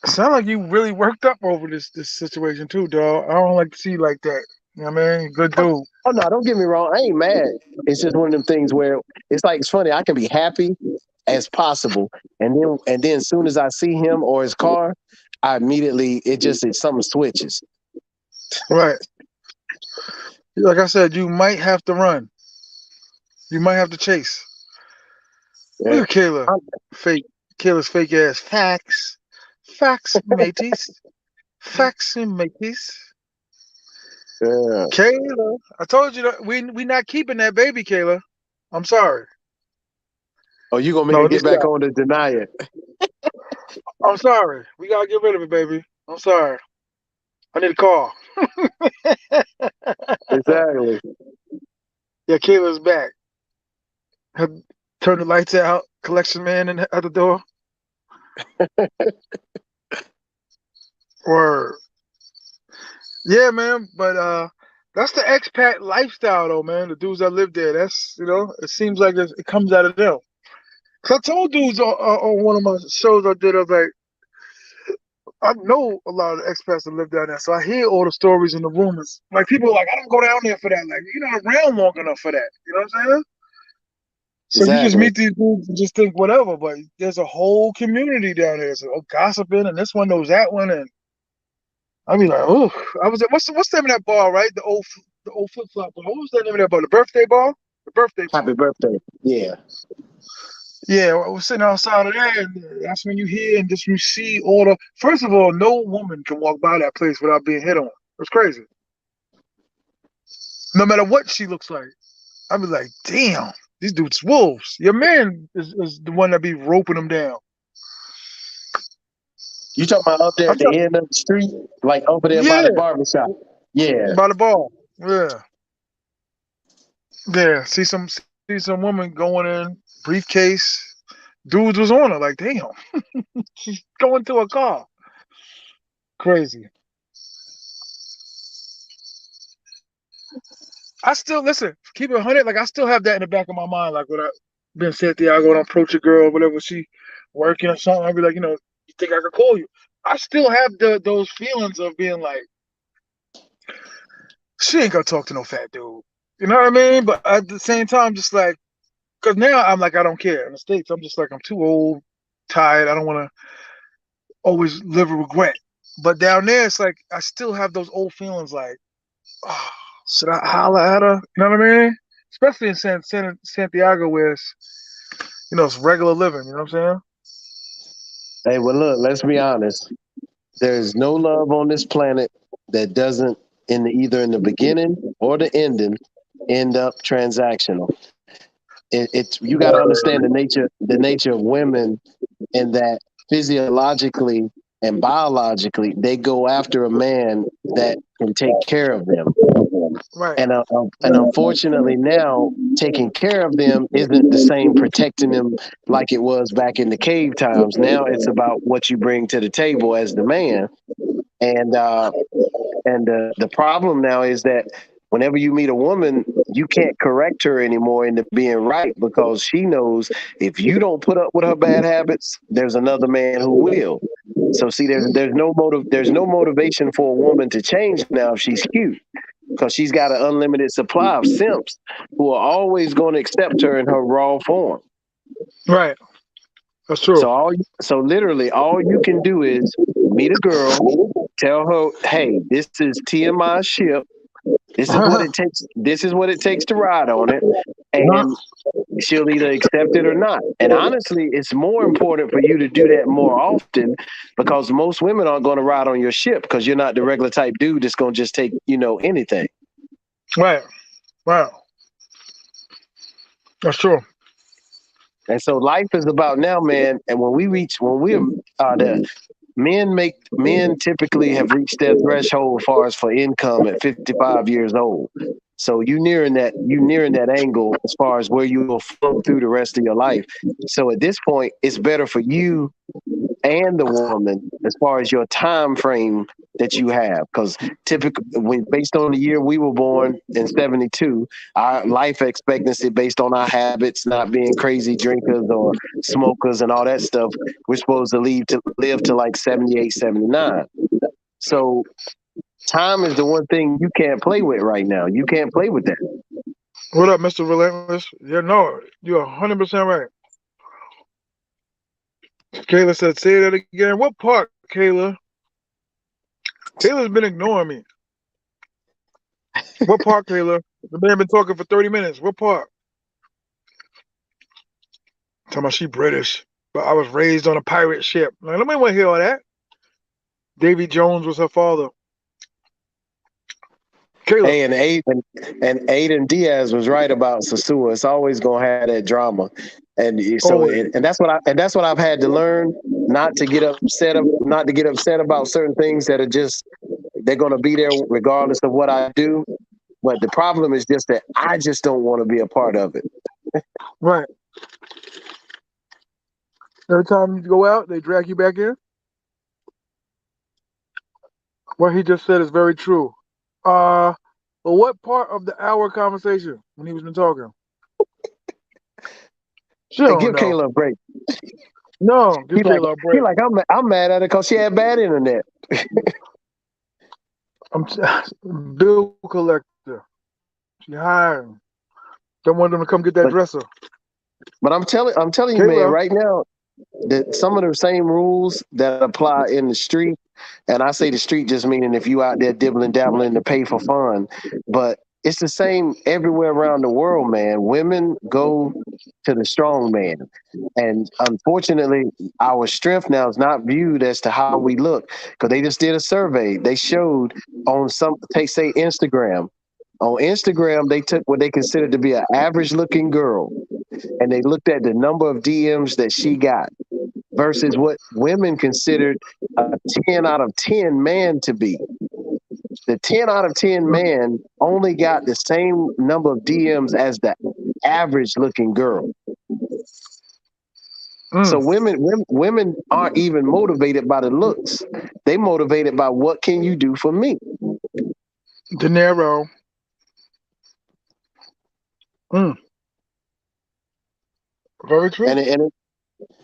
Sound like you really worked up over this situation too, dog. I don't like to see you like that. You know what I mean? Good Oh, dude. oh no, don't get me wrong. I ain't mad. It's just one of them things where it's funny. I can be happy as possible, and then as soon as I see him or his car, I immediately it something switches. Right. Like I said, you might have to run. You might have to chase. Yeah. Look at Kayla. Fake. Kayla's fake ass. Facts. Facts, mateys. Facts and mateys. Yeah. Kayla. I told you that we not keeping that baby, Kayla. I'm sorry. Oh, you gonna make No, her let me get back stop. on to deny it? I'm sorry. We gotta get rid of it, baby. I'm sorry. I need a call. Exactly. Yeah, Kayla's back. Had- Turn the lights out. Collection man in at the door. Or yeah, man. But that's the expat lifestyle, though, man. The dudes that live there. That's it seems like it comes out of them. Cause I told dudes on one of my shows I did, I was like, I know a lot of the expats that live down there, so I hear all the stories and the rumors. Like people are like, I don't go down there for that. Like you're not around long enough for that. You know what I'm saying? So you just Exactly. meet these dudes and just think whatever, but there's a whole community down there. So gossiping, and this one knows that one, and I be like, oh, I was at what's the name of that bar, right? The old flip flop bar. What was the name of that bar? The birthday bar. The birthday bar. Happy birthday. Yeah. Yeah, I was sitting outside of there, and that's when you hear and just you see all the. First of all, no woman can walk by that place without being hit on. It's crazy. No matter what she looks like, I be like, damn, these dudes wolves. Your man is the one that be roping them down. You talking about up there I'm at the talking, end of the street, like over there by yeah, the barbershop? Yeah. by the ball. Yeah, yeah. See some woman going in briefcase, Dudes was on her like, damn, she's going to a car. Crazy. I still listen. Keep it 100. Like I still have that in the back of my mind. Like when I been Santiago and I approach a girl, whatever she working or something, I'll be like, you think I could call you? I still have those feelings of being like, she ain't gonna talk to no fat dude. You know what I mean? But at the same time, just like, cause now I'm like, I don't care. In the States, I'm just like, I'm too old, tired. I don't want to always live with regret. But down there, it's like I still have those old feelings. Like, oh, should I holler at her? You know what I mean? Especially in Santiago, where it's regular living. You know what I'm Hey, well, look, let's be honest. There's no love on this planet that doesn't, either in the beginning or the ending, end up transactional. It's you got to understand the nature of women, in that physiologically and biologically they go after a man that can take care of them. saying? Right. And unfortunately now, taking care of them isn't the same protecting them like it was back in the cave times. Now it's about what you bring to the table as the man. And uh, and the problem now is that whenever you meet a woman, you can't correct her anymore into being right, because she knows if you don't put up with her bad habits, there's another man who will. So see, there's no motivation for a woman to change now if she's cute, because she's got an unlimited supply of simps who are always going to accept her in her raw form. Right. That's true. So literally all you can do is meet a girl, tell her, hey, this is TMI ship. This is what it takes. This is what it takes to ride on it, and she'll either accept it or not. And honestly, it's more important for you to do that more often, because most women aren't going to ride on your ship, because you're not the regular type dude that's going to just take anything. Right. Wow. That's true. And so life is about now, man. And the men typically have reached their threshold as far as for income at 55 years old. So you nearing that angle as far as where you will flow through the rest of your life. So at this point, it's better for you and the woman as far as your time frame that you have, because typically, based on the year we were born in 72, our life expectancy based on our habits, not being crazy drinkers or smokers and all that stuff, we're supposed to live to like 78, 79. So time is the one thing you can't play with right now. You can't play with that. What up, Mr. Relentless? Yeah, no, you're 100% right. Kayla said, say that again. What part, Kayla? Kayla's been ignoring me. What part, Kayla? The man been talking for 30 minutes. What part? Talking about she British, but I was raised on a pirate ship. Like, nobody want to hear all that. Davy Jones was her father. Kayla. Hey, and Aiden Diaz was right about SOSUA. It's always gonna have that drama, and so Always. and that's what I've had to learn, not to get upset about certain things that are just, they're gonna be there regardless of what I do. But the problem is just that I just don't want to be a part of it. Right. Every time you go out, they drag you back in. What he just said is very true. But what part of the hour conversation when he was been talking? She Hey, don't give know. Kayla a break. No, give He like Kayla a he break. like I'm mad at her because she had bad internet. I'm bill collector. She hiring. Don't want them to come get that But dresser. but I'm telling you, man, Kayla. right now, that some of the same rules that apply in the street, and I say the street just meaning if you out there dibbling dabbling to pay for fun, but it's the same everywhere around the world, man. Women go to the strong man, and unfortunately, our strength now is not viewed as to how we look, because they just did a survey. They showed on say Instagram. On Instagram, they took what they considered to be an average looking girl, and they looked at the number of DMs that she got versus what women considered a 10 out of 10 man to be. The 10 out of 10 man only got the same number of DMs as the average looking girl. So Mm. women aren't even motivated by the looks. They motivated by what can you do for me? De Niro. Mm. Very true. And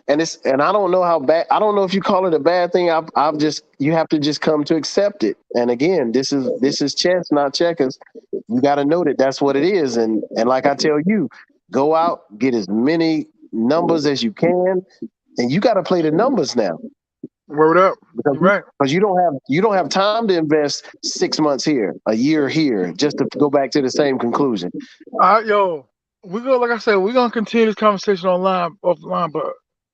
and I don't know how bad. I don't know if you call it a bad thing. I've just you have to just come to accept it. And again, this is chess, not checkers. You got to know that that's what it is. And like I tell you, go out, get as many numbers as you can, and you got to play the numbers now Word up. because You're right. you don't have time to invest 6 months here, a year here, just to go back to the same conclusion. Yo, we go. Like I said, we're gonna continue this conversation offline. But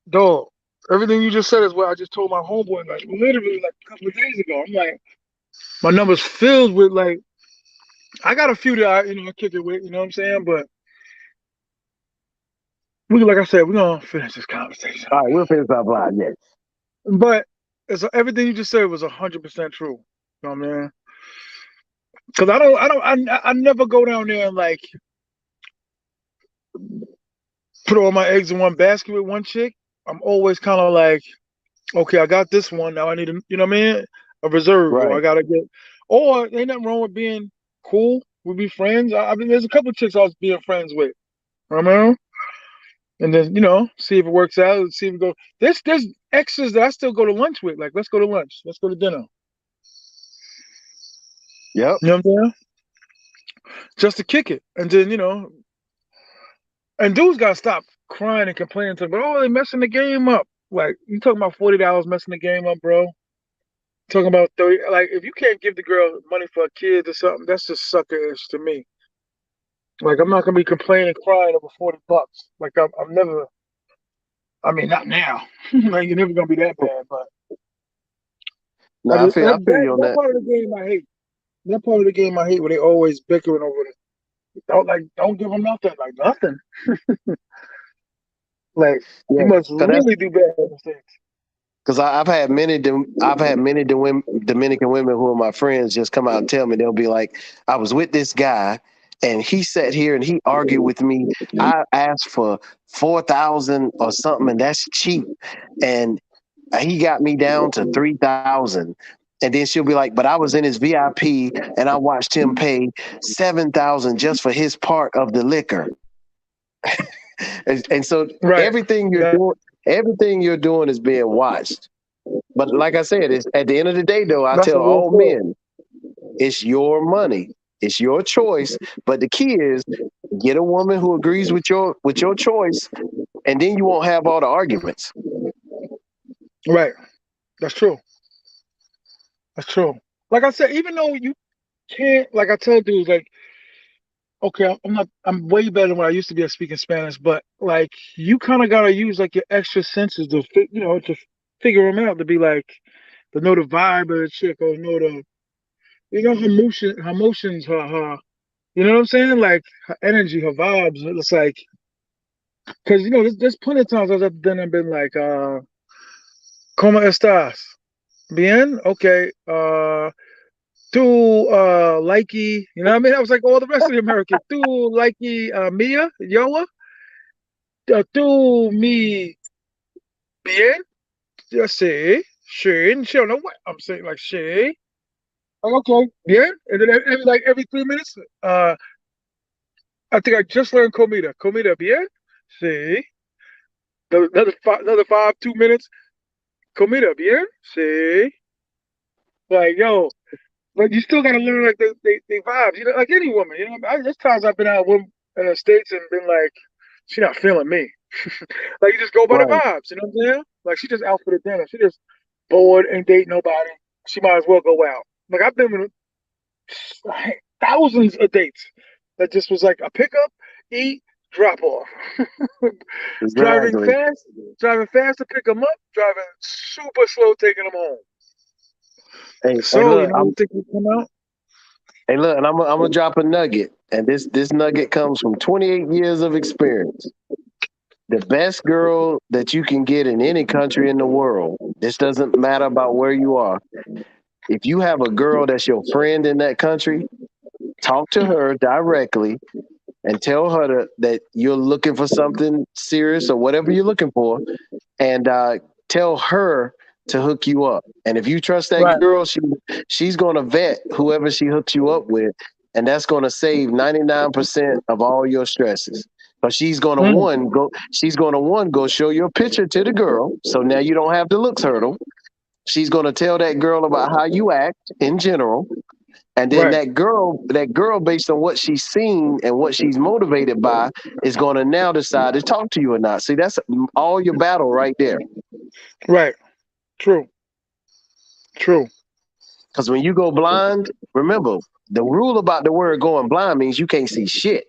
dog, everything you just said is what I just told my homeboy. Like literally, like a couple of days ago. I'm like, my number's filled with like. I got a few that I kick it with. You know what I'm saying? But like I said, we're gonna finish this conversation. All right, we'll finish our line. Yeah. But everything you just said was 100% true. You know what I mean? Because I never go down there and like put all my eggs in one basket with one chick. I'm always kind of like, okay, I got this one. Now I need you know what I mean? A reserve, or I Right. gotta get, or ain't nothing wrong with being cool. We be friends. I mean, there's a couple of chicks I was being friends with. You know what I mean? And then see if it works out. See if it go. There's exes that I still go to lunch with. Like, let's go to lunch. Let's go to dinner. Yep. You know what I'm saying? Just to kick it, and then and dudes gotta stop crying and complaining to them. But they messing the game up. Like, you talking about $40 messing the game up, bro? Talking about 30. Like, if you can't give the girl money for a kid or something, that's just sucker-ish to me. Like, I'm not gonna be complaining, crying over $40. Like, I'm never. I mean, not now. Like, you're never gonna be that bad. But No, I feel you on that that. part of the game I hate. That part of the game I hate where they always bickering over it. Don't give them nothing. Like nothing. Like, you Yeah, must because that's really do bad mistakes. because I've had many Dominican women who are my friends just come out and tell me. They'll be like, I was with this guy and he sat here and he argued with me. I asked for 4,000 or something, and that's cheap, and he got me down to 3,000. And then she'll be like, but I was in his VIP and I watched him pay 7,000 just for his part of the liquor. And so Right. everything you're doing is being watched. But like I said, it's at the end of the day, though, I That's tell a real all story. men, it's your money, it's your choice. But the key is get a woman who agrees with your choice, and then you won't have all the arguments. Right. That's true. That's true. Like I said, even though you can't, like I tell dudes, like, okay, I'm way better than what I used to be at speaking Spanish, but like, you kind of gotta use like your extra senses to figure them out, to be like, to know the vibe of the chick, or know her emotions, her, you know what I'm saying? Like, her energy, her vibes. It's like, because there's plenty of times I was at dinner and been like, ¿Cómo estás? Bien? Okay. Tú, likey, you know what I mean? I was like all the rest of the Americans. Tú, likey, Mia, Yoa, tú, me, bien? Yeah, sí, schön. She don't know what I'm saying, like, sí. Like, okay, bien? And then every 3 minutes, I think I just learned comida. Comida, bien? Sí. Another 2 minutes. Comida, bien? Sí. Like, yo, but you still gotta learn like they vibes, like any woman. There's times I've been out with in the States and been like, she not feeling me. Like, you just go by the Right. vibes, you know what I'm saying? Like, she just out for the dinner. She just bored, ain't date nobody. She might as well go out. Like, I've been with thousands of dates that just was like a pickup, eat, drop off. driving Exactly. fast, driving fast to pick them up, driving super slow taking them home. Hey, So, look, you think you come out? and I'm gonna drop a nugget, and this nugget comes from 28 years of experience. The best girl that you can get in any country in the world. This doesn't matter about where you are. If you have a girl that's your friend in that country, talk to her directly and tell her that you're looking for something serious or whatever you're looking for, and tell her to hook you up. And if you trust that Right. girl, she's going to vet whoever she hooks you up with, and that's going to save 99% of all your stresses. But she's going to Mm, go show your picture to the girl, so now you don't have the looks hurdle. She's going to tell that girl about how you act in general, and then right. that girl, based on what she's seen and what she's motivated by, is going to now decide to talk to you or not. See, that's all your battle right there. Right. True. True. Because when you go blind, remember the rule about the word going blind means you can't see shit.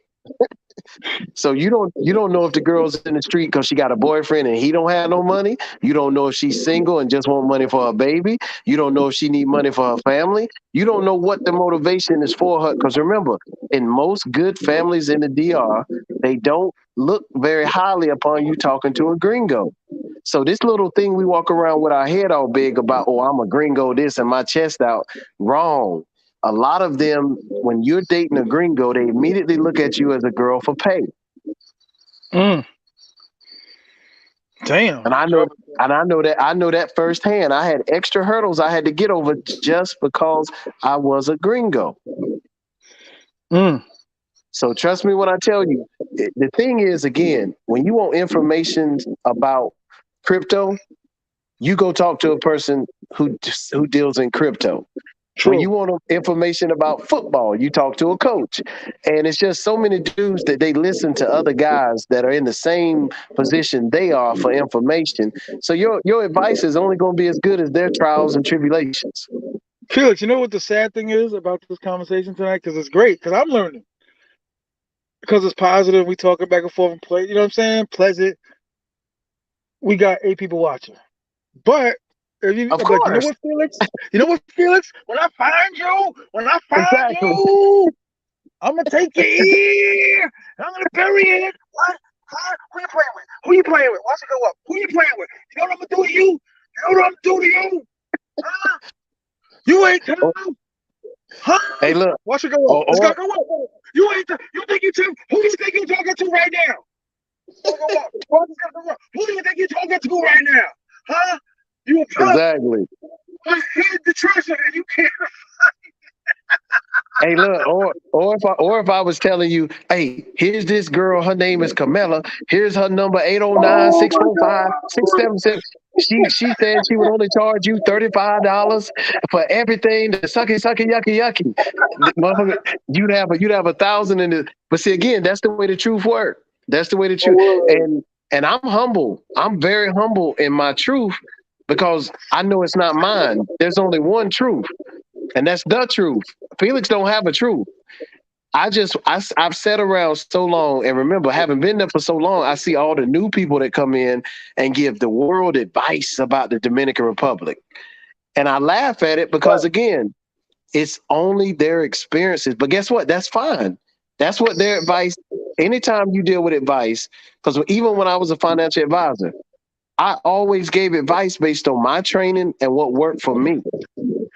So you don't know if the girl's in the street because she got a boyfriend and he don't have no money. You don't know if she's single and just want money for her baby. You don't know if she need money for her family. You don't know what the motivation is for her. Because remember, in most good families in the DR, they don't look very highly upon you talking to a gringo. So this little thing we walk around with our head all big about, oh, I'm a gringo, this and my chest out, wrong. A lot of them, when you're dating a gringo, they immediately look at you as a girl for pay. Mm, damn. And I know that firsthand. I had extra hurdles I had to get over just because I was a gringo. Mm, So trust me when I tell you, the thing is, again, when you want information about crypto, you go talk to a person who deals in crypto. When true. you want information about football, you talk to a coach. And it's just so many dudes that they listen to other guys that are in the same position they are for information. So your advice is only going to be as good as their trials and tribulations. Felix, you know what the sad thing is about this conversation tonight? Because it's great. Because I'm learning. Because it's positive. We talking back and forth and play. You know what I'm saying? Pleasant. We got 8 people watching. But if you, Of I'm like, you know course. what, Felix? You know what, Felix? When I find Exactly. you, I'm gonna take your ear. And I'm gonna bury it. What? Huh? Who you playing with? Who you playing with? Watch it go up. Who you playing with? You know what I'm gonna do to you? You know what I'm gonna do to you? Huh? You ain't Oh, tough. Huh? hey, look. Watch it go up. It's Or gonna go up. You ain't. You think you tough? Who do you think you're talking to right now? It's gonna go up. Watch it go up. Who do you think you're talking to right now? Huh? You a pup? exactly. I hid the treasure and you can't. Hey, look, or if I was telling you, hey, here's this girl, her name is Camilla. Here's her number 809 Oh six my four five six God. seven seven. She said she would only charge you $35 for everything. The sucky yucky. Motherfucker, you'd have 1,000 in it. But see, again, that's the way the truth works. That's the way the truth. Oh, And I'm humble. I'm very humble in my truth because I know it's not mine. There's only one truth, and that's the truth. Felix don't have a truth. I've sat around so long, and remember, having been there for so long, I see all the new people that come in and give the world advice about the Dominican Republic, and I laugh at it right. because again, it's only their experiences. But guess what? That's fine. That's what their advice. Anytime you deal with advice, because even when I was a financial advisor, I always gave advice based on my training and what worked for me.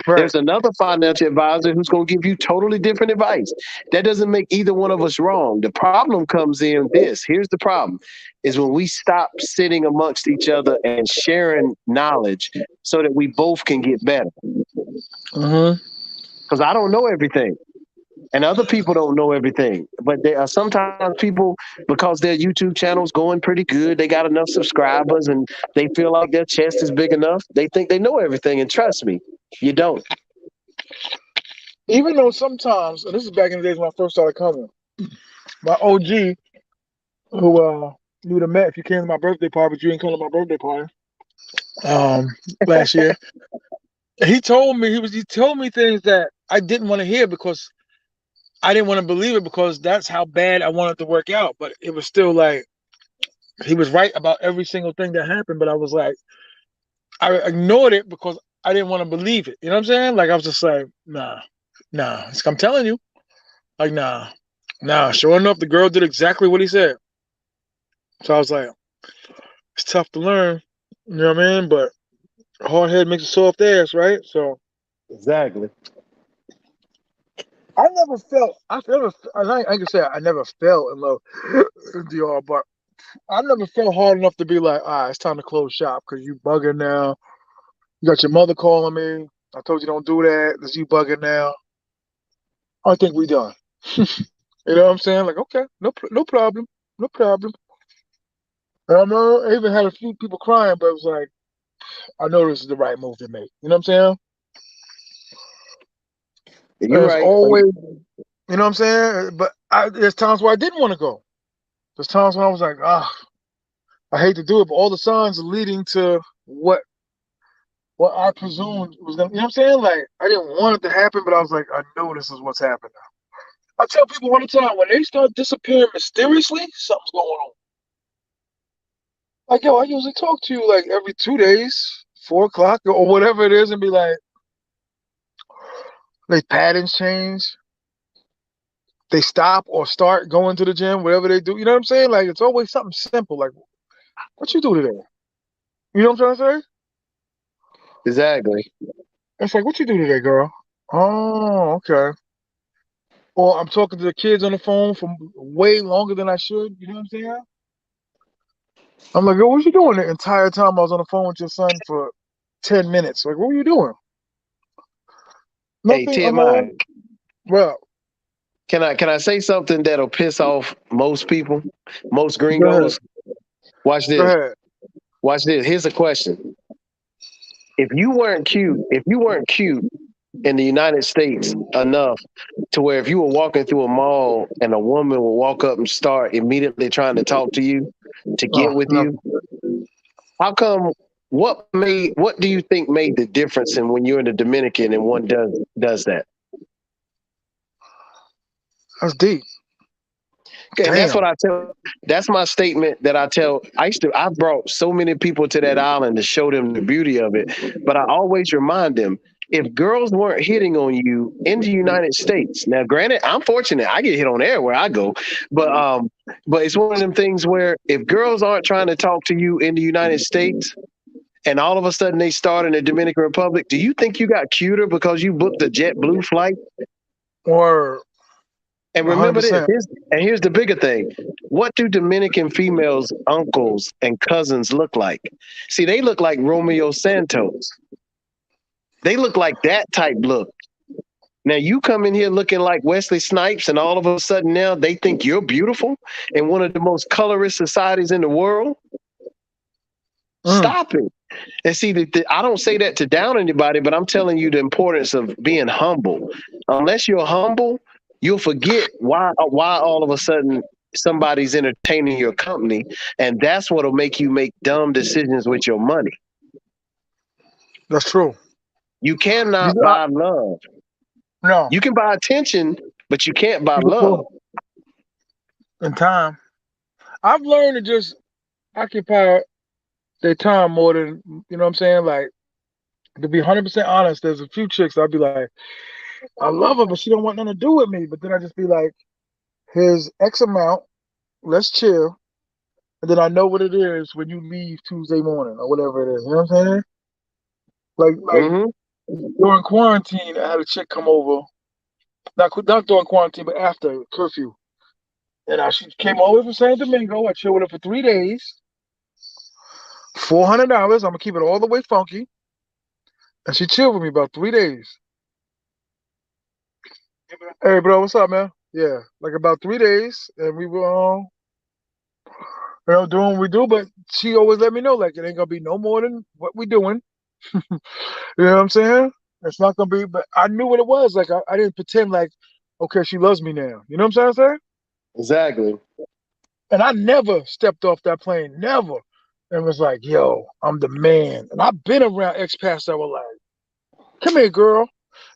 Right. There's another financial advisor who's going to give you totally different advice. That doesn't make either one of us wrong. The problem comes in this. Here's the problem is when we stop sitting amongst each other and sharing knowledge so that we both can get better. Mm-hmm. Because I don't know everything. And other people don't know everything. But there are sometimes people, because their YouTube channel's going pretty good, they got enough subscribers and they feel like their chest is big enough. They think they know everything. And trust me, you don't. Even though sometimes, and this is back in the days when I first started coming, my OG, who you would have met if you came to my birthday party, but you didn't come to my birthday party, um, last year. He told me things that I didn't want to hear because I didn't want to believe it because that's how bad I wanted to work out. But it was still like he was right about every single thing that happened. But I was like, I ignored it because I didn't want to believe it. You know what I'm saying? Like I was just like, nah. I'm telling you, like nah. Sure enough, the girl did exactly what he said. So I was like, it's tough to learn. You know what I mean? But hard head makes a soft ass, right? So Exactly. I never, I can say I never fell in love with DR, but I never felt hard enough to be like, all right, it's time to close shop because you bugging now. You got your mother calling me. I told you don't do that. This you bugging now. I think we done. You know what I'm saying? Like, okay, no problem, no problem. And I know I even had a few people crying, but it was like, I know this is the right move to make. You know what I'm saying? You're And it's right. always, you know what I'm saying? But there's times where I didn't want to go. There's times when I was like, I hate to do it, but all the signs are leading to what I presumed was gonna. You know what I'm saying? Like I didn't want it to happen, but I was like, I know this is what's happening. I tell people all the time when they start disappearing mysteriously, something's going on. Like, yo, I usually talk to you like every 2 days, 4 o'clock or whatever it is, and be like, they patterns change, they stop or start going to the gym, whatever they do. You know what I'm saying? Like, it's always something simple. Like, what you do today? You know what I'm trying to say? Exactly. It's like, what you do today, girl? Oh, okay. Or I'm talking to the kids on the phone for way longer than I should. You know what I'm saying? I'm like, yo, what you doing the entire time I was on the phone with your son for 10 minutes? Like, what were you doing? Hey, Nothing. TMI, Well, can I say something that'll piss off most people, most go ahead. gringos? Watch Go this. ahead. Watch this. Here's a question. If you weren't cute in the United States enough to where if you were walking through a mall and a woman will walk up and start immediately trying to talk to you to get Oh, with no, you, how come what do you think made the difference in when you're in the Dominican and one does that? that's deep. And that's Damn. what I tell. That's my statement that I tell. I brought so many people to that island to show them the beauty of it. But I always remind them, if girls weren't hitting on you in the United States, now granted, I'm fortunate. I get hit on everywhere I go. But it's one of them things where if girls aren't trying to talk to you in the United States and all of a sudden they start in the Dominican Republic, do you think you got cuter because you booked a JetBlue flight? Or And remember this, 100%. here's the bigger thing. What do Dominican females' uncles and cousins look like? See, they look like Romeo Santos. They look like that type look. Now you come in here looking like Wesley Snipes, and all of a sudden now they think you're beautiful in one of the most colorist societies in the world. Mm, Stop it. And see, I don't say that to down anybody, but I'm telling you the importance of being humble. Unless you're humble, you'll forget why all of a sudden somebody's entertaining your company, and that's what'll make you make dumb decisions with your money. that's true. You cannot You, buy love. no, You can buy attention, but you can't buy people love. too. In time. I've learned to just occupy their time more than, you know what I'm saying? Like, to be 100% honest, there's a few chicks I'll be like, I love her, but she don't want nothing to do with me. But then I just be like, here's X amount, let's chill. And then I know what it is when you leave Tuesday morning or whatever it is. You know what I'm saying? Like Hmm. during quarantine, I had a chick come over. Not during quarantine, but after curfew. And she came over from San Domingo. I chilled with her for 3 days. $400. I'm gonna keep it all the way funky. And she chilled with me about 3 days. Hey, bro, what's up, man? Yeah, like about 3 days, and we were doing what we do. But she always let me know, like, it ain't gonna be no more than what we doing. You know what I'm saying? It's not gonna be. But I knew what it was. Like, I didn't pretend like, okay, she loves me now. You know what I'm saying? Exactly. And I never stepped off that plane, never, and was like, yo, I'm the man. And I've been around expats that were like, come here, girl.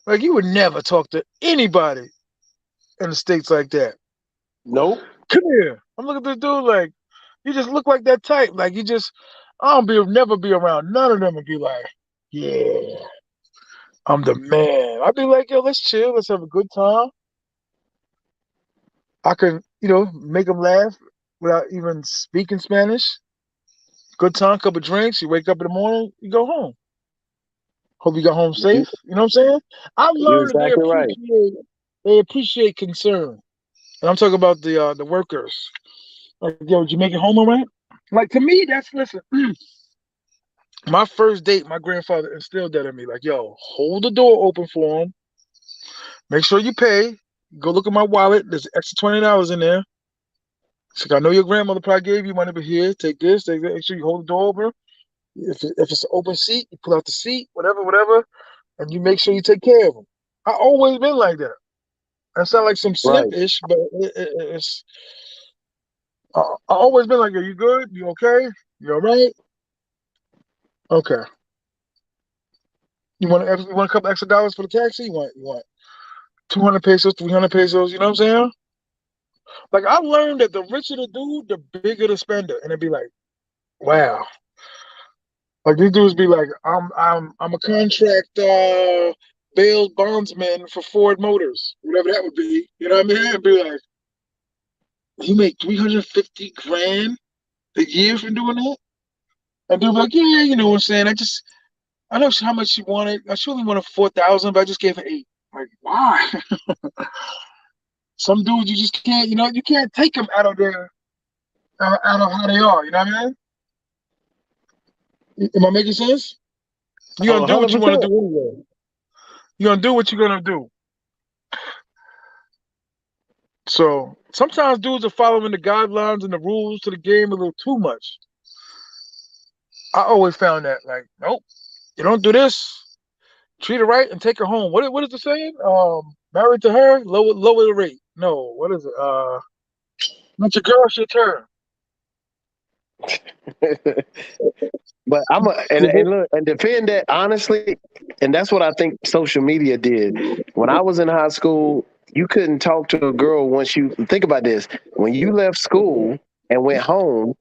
Like, you would never talk to anybody in the States like that. Nope. Come here. I'm looking at this dude like, you just look like that type. Like, I don't never be around none of them and be like, yeah, I'm the man. I'd be like, yo, let's chill. Let's have a good time. I can, make them laugh without even speaking Spanish. Good time, couple drinks. You wake up in the morning, you go home. Hope you got home safe. You know what I'm saying? I've You're learned that exactly right. they appreciate concern. And I'm talking about the workers. Like, yo, did you make it home all right? Like to me, that's listen. My first date, my grandfather instilled that in me. Like, yo, hold the door open for him. Make sure you pay. Go look at my wallet. There's extra $20 in there. It's like, I know your grandmother probably gave you money, but here, take this. Take that. Make sure you hold the door open. If it's an open seat, you pull out the seat, whatever, and you make sure you take care of them. I always been like that. That sound like some Right. simpish, but it's. I always been like, are you good? You okay? You all right? Okay. You want a couple extra dollars for the taxi? You want 200 pesos, 300 pesos? You know what I'm saying? Like I learned that the richer the dude, the bigger the spender, and it'd be like, wow. Like these dudes be like, I'm a contract bail bondsman for Ford Motors, whatever that would be. You know what I mean? It'd be like, you make 350 grand a year from doing that? And they're like, yeah, you know what I'm saying? I know how much she wanted. She only wanted 4,000, but I just gave her 8. Like, why? Some dudes you just can't, you can't take them out of their out of how they are. You know what I mean? Am I making sense? You're Oh, gonna do what you want 100%. to do anyway. You're gonna do what you're gonna do. So sometimes dudes are following the guidelines and the rules to the game a little too much. I always found that like, nope, you don't do this. Treat her right and take her home. What is the saying? Married to her, lower the rate. No, what is it? Let your girl, it's your turn. But and look and defend that honestly, and that's what I think social media did. When I was in high school, you couldn't talk to a girl once you think about this. When you left school and went home,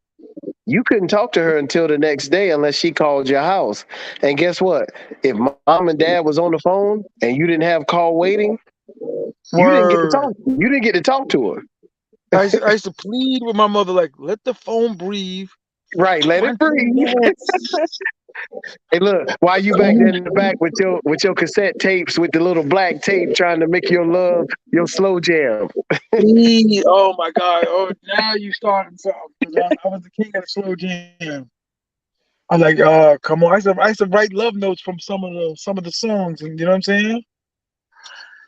you couldn't talk to her until the next day unless she called your house. And guess what? If mom and dad was on the phone and you didn't have call waiting, you didn't get to Word. talk. You didn't get to talk to her. I used to plead with my mother, like, let the phone breathe for Right, let it 20 breathe. minutes. Hey, look, why you back there in the back with your cassette tapes with the little black tape trying to make your love your slow jam? Please. Oh my God. Oh, now you starting something. Because I was the king of the slow jam. I'm like, come on. I used to write love notes from some of the songs, and you know what I'm saying?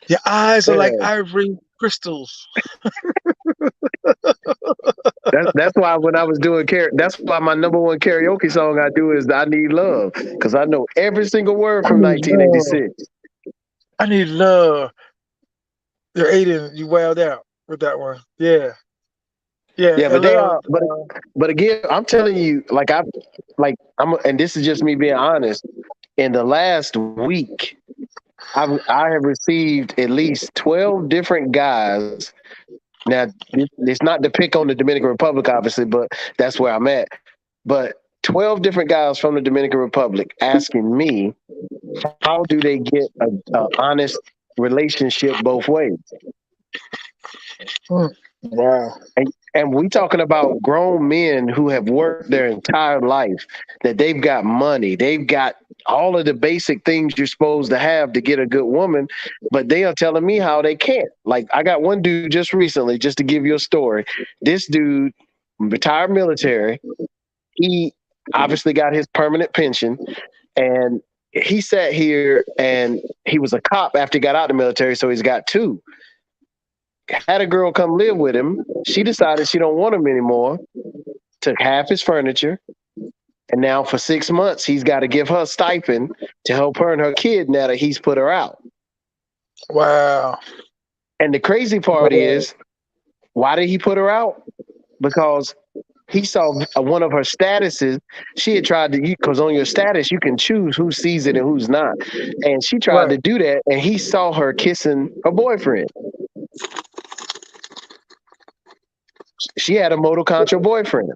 Your eyes are like Yeah. ivory crystals. That's why when I was doing that's why my number one karaoke song I do is "I Need Love" because I know every single word I from need love. 1986. I need love. You're Aiden. You wowed out with that one. Yeah. Yeah. Yeah, but they Hello. are. But again, I'm telling you, and this is just me being honest. In the last week, I have received at least 12 different guys. Now, it's not to pick on the Dominican Republic, obviously, but that's where I'm at. But 12 different guys from the Dominican Republic asking me, how do they get a honest relationship both ways? Wow. And we talking about grown men who have worked their entire life, that they've got money, they've got all of the basic things you're supposed to have to get a good woman, but they are telling me how they can't. Like I got one dude just recently, just to give you a story. This dude, retired military, he obviously got his permanent pension, and he sat here and he was a cop after he got out of the military, so he's got two. Had a girl come live with him. She decided she don't want him anymore. Took half his furniture, and now for 6 months he's got to give her a stipend to help her and her kid now that he's put her out. Wow. And the crazy part is, why did he put her out? Because he saw one of her statuses. She had tried to, because on your status you can choose who sees it and who's not. And she tried Right. to do that, and he saw her kissing her boyfriend. She had a moto contra boyfriend.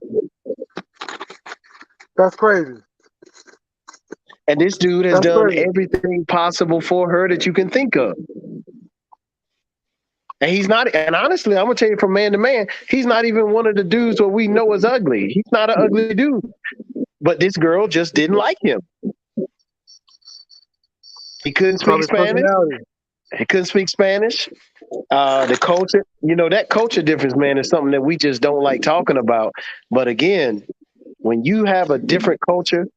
That's crazy. And this dude has That's done crazy. everything possible for her that you can think of. And he's not, and honestly, I'm gonna tell you from man to man, he's not even one of the dudes what we know is ugly. He's not an ugly dude. But this girl just didn't like him. He couldn't speak Probably Spanish. personality. He couldn't speak Spanish. The culture, that culture difference, man, is something that we just don't like talking about. But again, when you have a different culture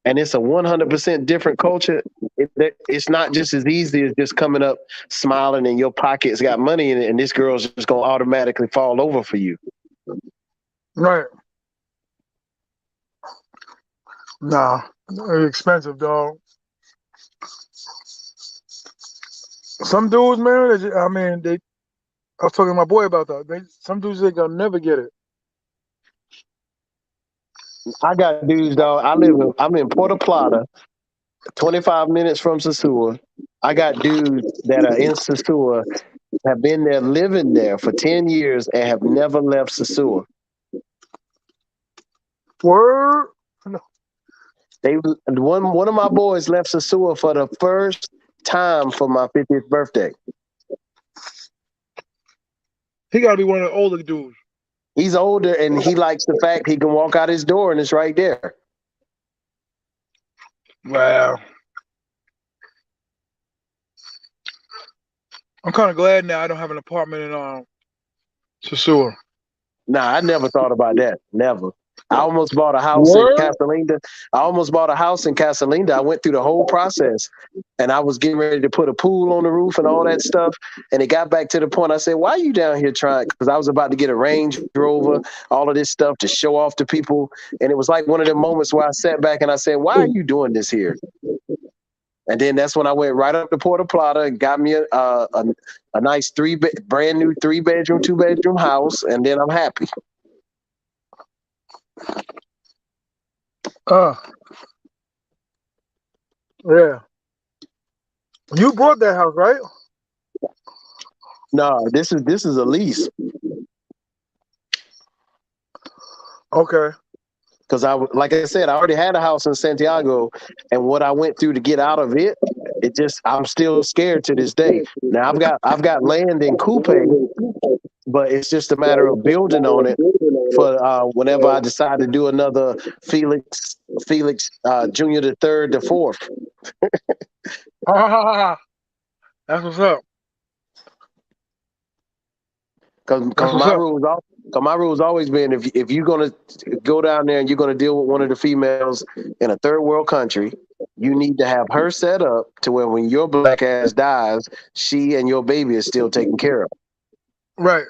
and it's a 100% different culture, it's not just as easy as just coming up smiling and your pocket's got money in it and this girl's just going to automatically fall over for you. Right. Nah, it's expensive, dog. Some dudes, man, they. I was talking to my boy about that. Some dudes they gonna never get it. I got dudes, dog. I'm in Puerto Plata, 25 minutes from SOSUA. I got dudes that are in SOSUA, have been there living there for 10 years and have never left SOSUA. Word. No. One of my boys left SOSUA for the first time for my 50th birthday. He gotta be one of the older dudes. He's older and he likes the fact he can walk out his door and it's right there. Wow. I'm kind of glad now I don't have an apartment in Sosua. Nah, I never thought about that. Never. I almost bought a house in Word? Casalinda. I went through the whole process and I was getting ready to put a pool on the roof and all that stuff. And it got back to the point I said, why are you down here trying? Because I was about to get a Range Rover, all of this stuff to show off to people. And it was like one of the moments where I sat back and I said, why are you doing this here? And then that's when I went right up to Puerto Plata and got me a nice brand new 3-bedroom, 2-bedroom house. And then I'm happy. Yeah. You bought that house, right? No, this is a lease. Okay. Because like I said, I already had a house in Santiago, and what I went through to get out of it, I'm still scared to this day. Now I've got land in Coupe, but it's just a matter of building on it for whenever I decide to do another Felix Junior the third, the fourth. That's what's up. Because my rule's always been if you're gonna go down there and you're gonna deal with one of the females in a third world country, you need to have her set up to where when your black ass dies, she and your baby is still taken care of. Right.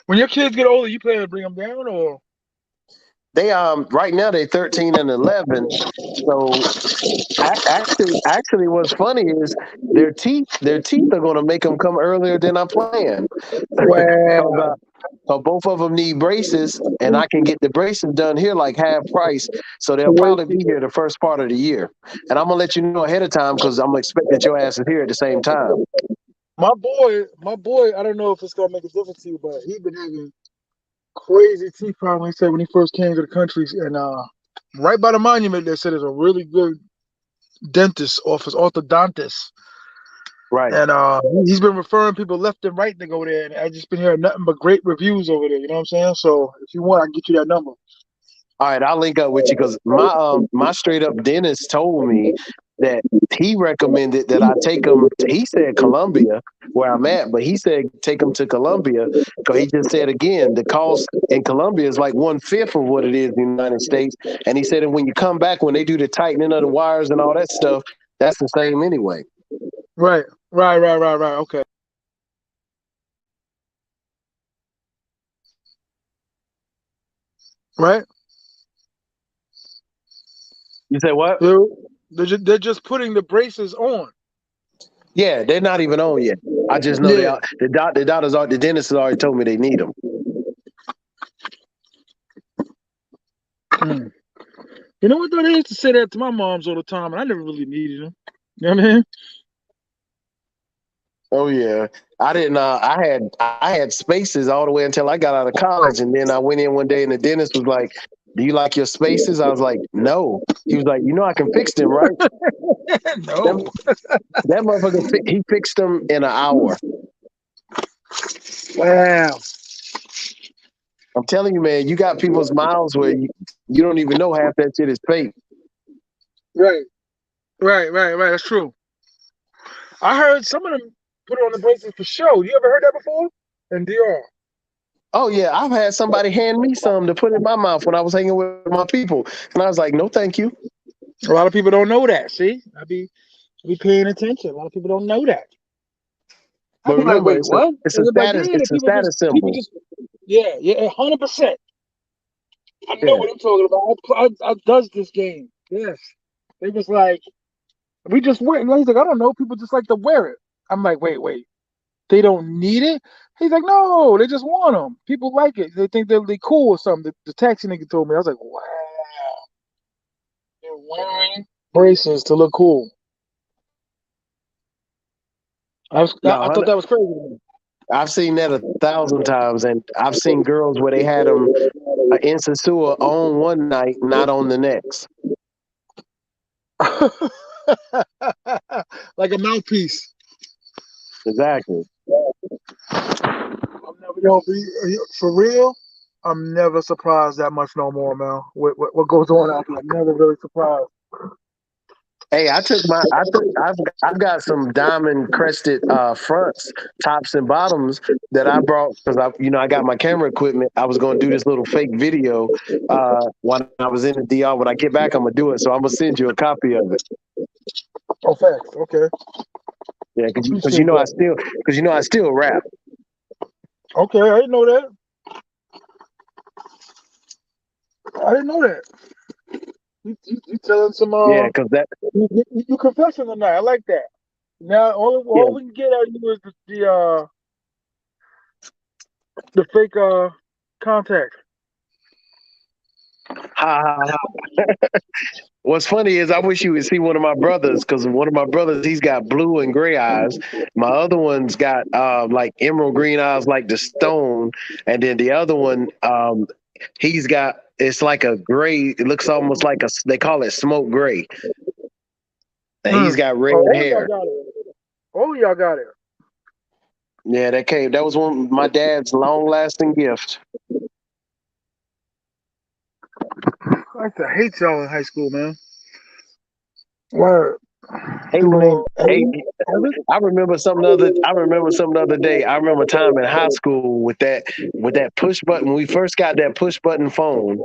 When your kids get older, you plan to bring them down, or They right now they're 13 and 11. So actually, what's funny is their teeth are going to make them come earlier than I planned. wow, Both of them need braces, and I can get the braces done here like half price. So they'll wait. probably be here the first part of the year. And I'm gonna let you know ahead of time because I'm gonna expect that your ass is here at the same time. My boy. I don't know if it's gonna make a difference to you, but he been having crazy teeth problems. He said when he first came to the country, and right by the monument, they said there's a really good dentist office, orthodontist. Right. And he's been referring people left and right to go there, and I just been hearing nothing but great reviews over there. You know what I'm saying? So if you want, I can get you that number. All right, I'll link up with you because my straight up dentist told me that he recommended that I take him. He said Colombia, where I'm at, but he said take him to Colombia because he just said again the cost in Colombia is like 1/5 of what it is in the United States, and he said and when you come back when they do the tightening of the wires and all that stuff, that's the same anyway. Right. Okay. Right. You say what? They're just putting the braces on. Yeah, they're not even on yet. I just know Yeah. the dentist has already told me they need them. You know what though? They used to say that to my moms all the time, and I never really needed them. You know what I mean? Oh yeah, I didn't. I had spaces all the way until I got out of college, and then I went in one day, and the dentist was like, "Do you like your spaces?" I was like, "No." He was like, "You know I can fix them, right?" No. That motherfucker, he fixed them in an hour. Wow. I'm telling you, man, you got people's mouths where you don't even know half that shit is fake. Right. That's true. I heard some of them put it on the bracelets for show. You ever heard that before? And DR. Oh yeah, I've had somebody hand me some to put in my mouth when I was hanging with my people, and I was like, no, thank you. A lot of people don't know that. See, I be paying attention. A lot of people don't know that. I But be like, remember, wait, what? it's a And they're like, status. yeah, the It's a status people symbol. just, yeah, yeah, 100%. I know Yeah. what I'm talking about. I does this game. Yes. They was like, we just wear it. And he's like, I don't know. People just like to wear it. I'm like, wait. They don't need it? He's like, no, they just want them. People like it. They think they're cool or something. The taxi nigga told me. I was like, wow. They're wearing braces to look cool. I No, thought that was crazy. I've seen that 1,000 times, and I've seen girls where they had them in SOSUA on one night, not on the next. Like a mouthpiece. Exactly. I'm never, yo, for real, I'm never surprised that much no more, man. What goes on out there? I'm never really surprised. Hey, I've got some diamond crested fronts, tops and bottoms that I brought because I got my camera equipment. I was going to do this little fake video when I was in the DR. When I get back, I'm gonna do it. So I'm gonna send you a copy of it. Oh, facts. Okay. Yeah, because Appreciate that. I still rap. Okay, I didn't know that. I didn't know that. You telling some Yeah, because that you confessing tonight. I like that. Now yeah. all we can get out of you is the fake contact. Ha, ha, ha. What's funny is I wish you would see one of my brothers because one of my brothers he's got blue and gray eyes. My other one's got like emerald green eyes like the stone, and then the other one he's got it's like a gray. It looks almost like they call it smoke gray, and he's Hmm. got red Oh, all y'all hair. got it. All y'all got it. Yeah, that was one of my dad's long lasting gift. I used to hate y'all in high school, man. Word. Hey Dude man, named hey, Evan. I remember something the other day. I remember a time in high school with that push button. When we first got that push button phone,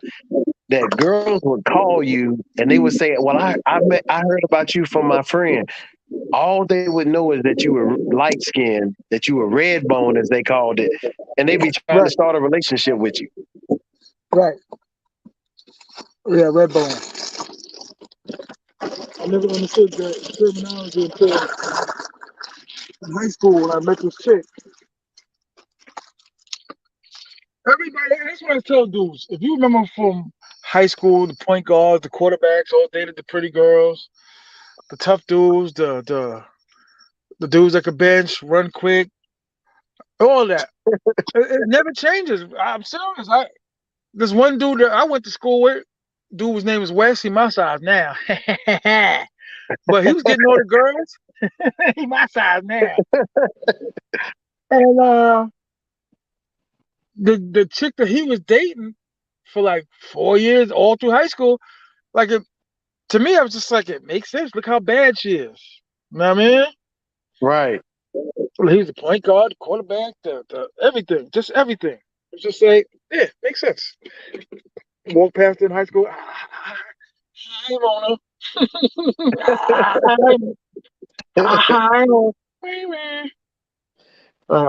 that girls would call you and they would say, "Well, I heard about you from my friend." All they would know is that you were light skinned, that you were red bone, as they called it, and they be trying to Right, start a relationship with you. right. Yeah, Redbone. I never understood that terminology until in high school when I met this chick. Everybody, that's what I tell dudes. If you remember from high school, the point guards, the quarterbacks, all dated the pretty girls, the tough dudes, the dudes that could bench, run quick, all that. It never changes. I'm serious. This one dude that I went to school with, dude's name was Wes. He my size now, but he was getting all the girls. He my size now, and the chick that he was dating for like 4 years, all through high school, like to me, I was just like, it makes sense. Look how bad she is. You know what I mean? Right. Well, he's the point guard, the quarterback, the everything, just everything. It's just like, yeah, makes sense. Walk past her in high school. Hi, Mona. Hi, Mona.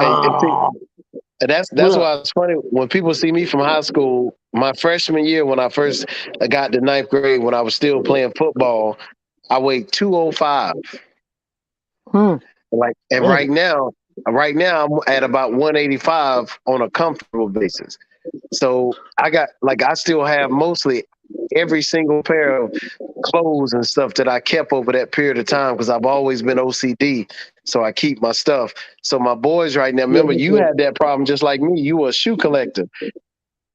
And see, Ah, and that's yeah. why it's funny when people see me from high school. My freshman year, when I first got to ninth grade, when I was still playing football, I weighed 205. Hmm. Like, and Dang. right now I'm at about 185 on a comfortable basis. So I still have mostly every single pair of clothes and stuff that I kept over that period of time because I've always been OCD. So I keep my stuff. So my boys right now, Yeah, remember me you too. had that problem just like me. You were a shoe collector. Yeah.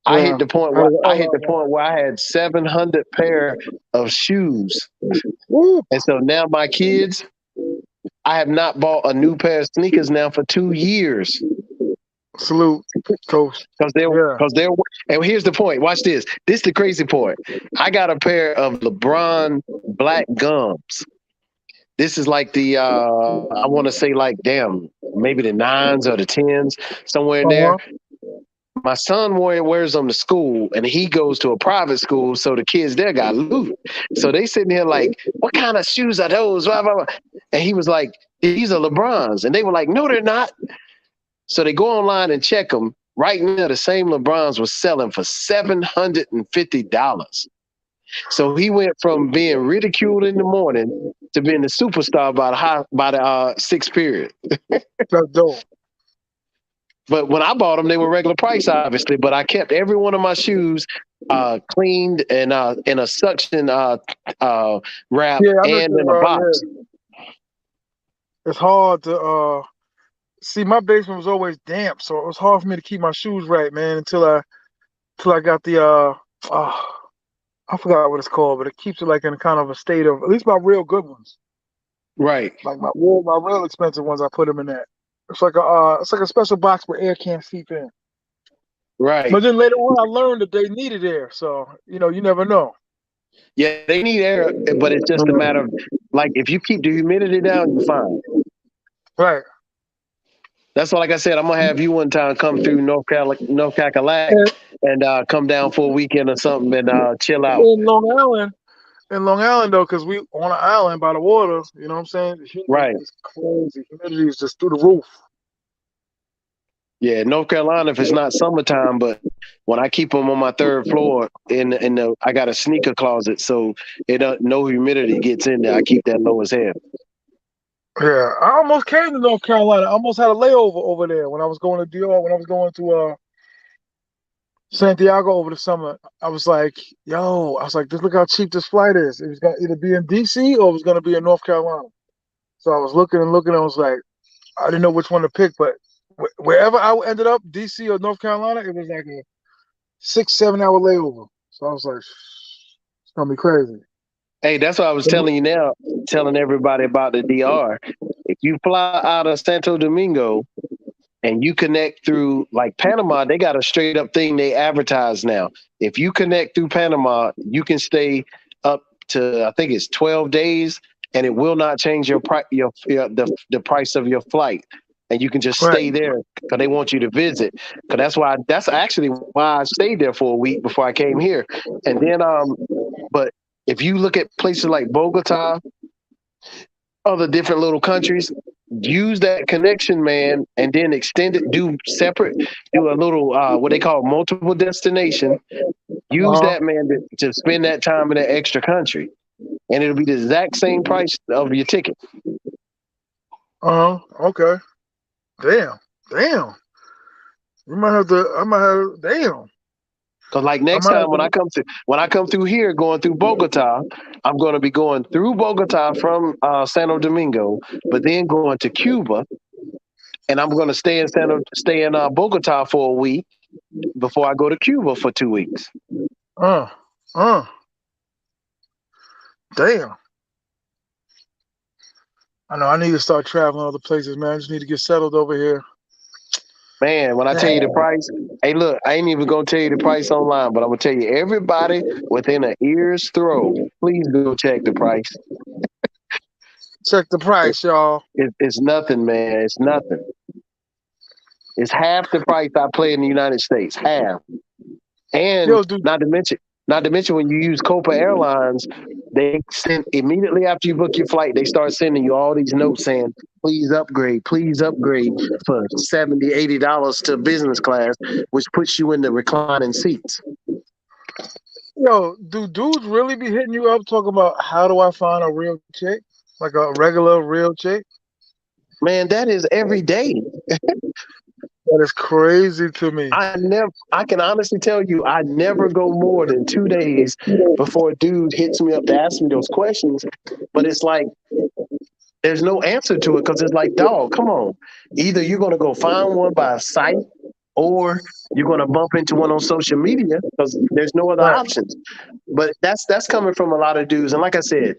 I hit the point where I had 700 pair of shoes. Woo. And so now my kids, I have not bought a new pair of sneakers now for 2 years. Salute. Toast. Yeah. Because they're and here's the point. Watch this. This is the crazy part. I got a pair of LeBron black gums. This is like the I want to say like damn, maybe the nines or the tens, somewhere in there. Uh-huh. My son wears them to school, and he goes to a private school, so the kids there got loot. So they sitting here like, "What kind of shoes are those?" Blah, blah, blah. And he was like, "These are LeBrons," and they were like, "No, they're not." So they go online and check them. Right now, the same LeBrons was selling for $750. So he went from being ridiculed in the morning to being the superstar by the sixth period. That's dope. But when I bought them, they were regular price, obviously. But I kept every one of my shoes cleaned and in a suction wrap Yeah, I know. and in a box. Yeah, it's hard to see. My basement was always damp, so it was hard for me to keep my shoes right, man. Until I got the I forgot what it's called, but it keeps it like in kind of a state of, at least my real good ones, Right, like my real expensive ones. I put them in that. It's like a special box where air can't seep in. right. But then later on, I learned that they needed air, so you never know. Yeah, they need air, but it's just a matter of like if you keep the humidity down, you're fine. Right. That's why, like I said, I'm gonna have you one time come through North Cackalack, And and come down for a weekend or something and chill out. in Long Island though, because we on an island by the water, you know what I'm saying? The humidity Right. is crazy. Humidity is just through the roof. Yeah, North Carolina, if it's not summertime, but when I keep them on my third floor in the I got a sneaker closet, so no humidity gets in there. I keep that low as hell. Yeah, I almost came to North Carolina. I almost had a layover over there when I was going to DR. When I was going to Santiago over the summer, I was like, just look how cheap this flight is. It was gonna either be in DC or it was gonna be in North Carolina. So I was looking and looking. I was like, I didn't know which one to pick, but wherever I ended up, DC or North Carolina, it was like a 6-7 hour layover. So I was like, it's gonna be crazy. Hey, that's what I was telling you now, telling everybody about the DR. If you fly out of Santo Domingo and you connect through like Panama, they got a straight up thing they advertise now. If you connect through Panama, you can stay up to I think it's 12 days, and it will not change your price, the price of your flight, and you can just Right. stay there because they want you to visit. Because that's actually why I stayed there for a week before I came here, and then but if you look at places like Bogota, other different little countries, use that connection, man, and then extend it, do a little what they call multiple destination. Use Uh-huh. that, man, to spend that time in that extra country. And it'll be the exact same price of your ticket. Uh-huh. Okay. Damn. Damn. You might have to I might have damn. Cause like I next might have time to when I come through here going through Bogota, I'm going to be going through Bogota from Santo Domingo, but then going to Cuba, and I'm going to stay in Bogota for a week before I go to Cuba for 2 weeks. uh uh damn. I know I need to start traveling other places, man. I just need to get settled over here. Man, when I tell you the Damn. price, hey, look, I ain't even gonna tell you the price online, but I'm gonna tell you everybody within an ear's throw. Please go check the price. Check the price, y'all. It's nothing, man. It's nothing. It's half the price I pay in the United States. Half. And Yo, dude. not to mention when you use Copa Airlines, they send immediately after you book your flight, they start sending you all these notes saying, please upgrade for $70, $80 to business class, which puts you in the reclining seats. Yo, do dudes really be hitting you up talking about how do I find a real chick? Like a regular real chick? Man, that is every day. That is crazy to me. I can honestly tell you, I never go more than 2 days before a dude hits me up to ask me those questions. But it's like, there's no answer to it because it's like, dog, come on. Either you're going to go find one by sight or you're going to bump into one on social media because there's no other Right. options. But that's coming from a lot of dudes. And like I said,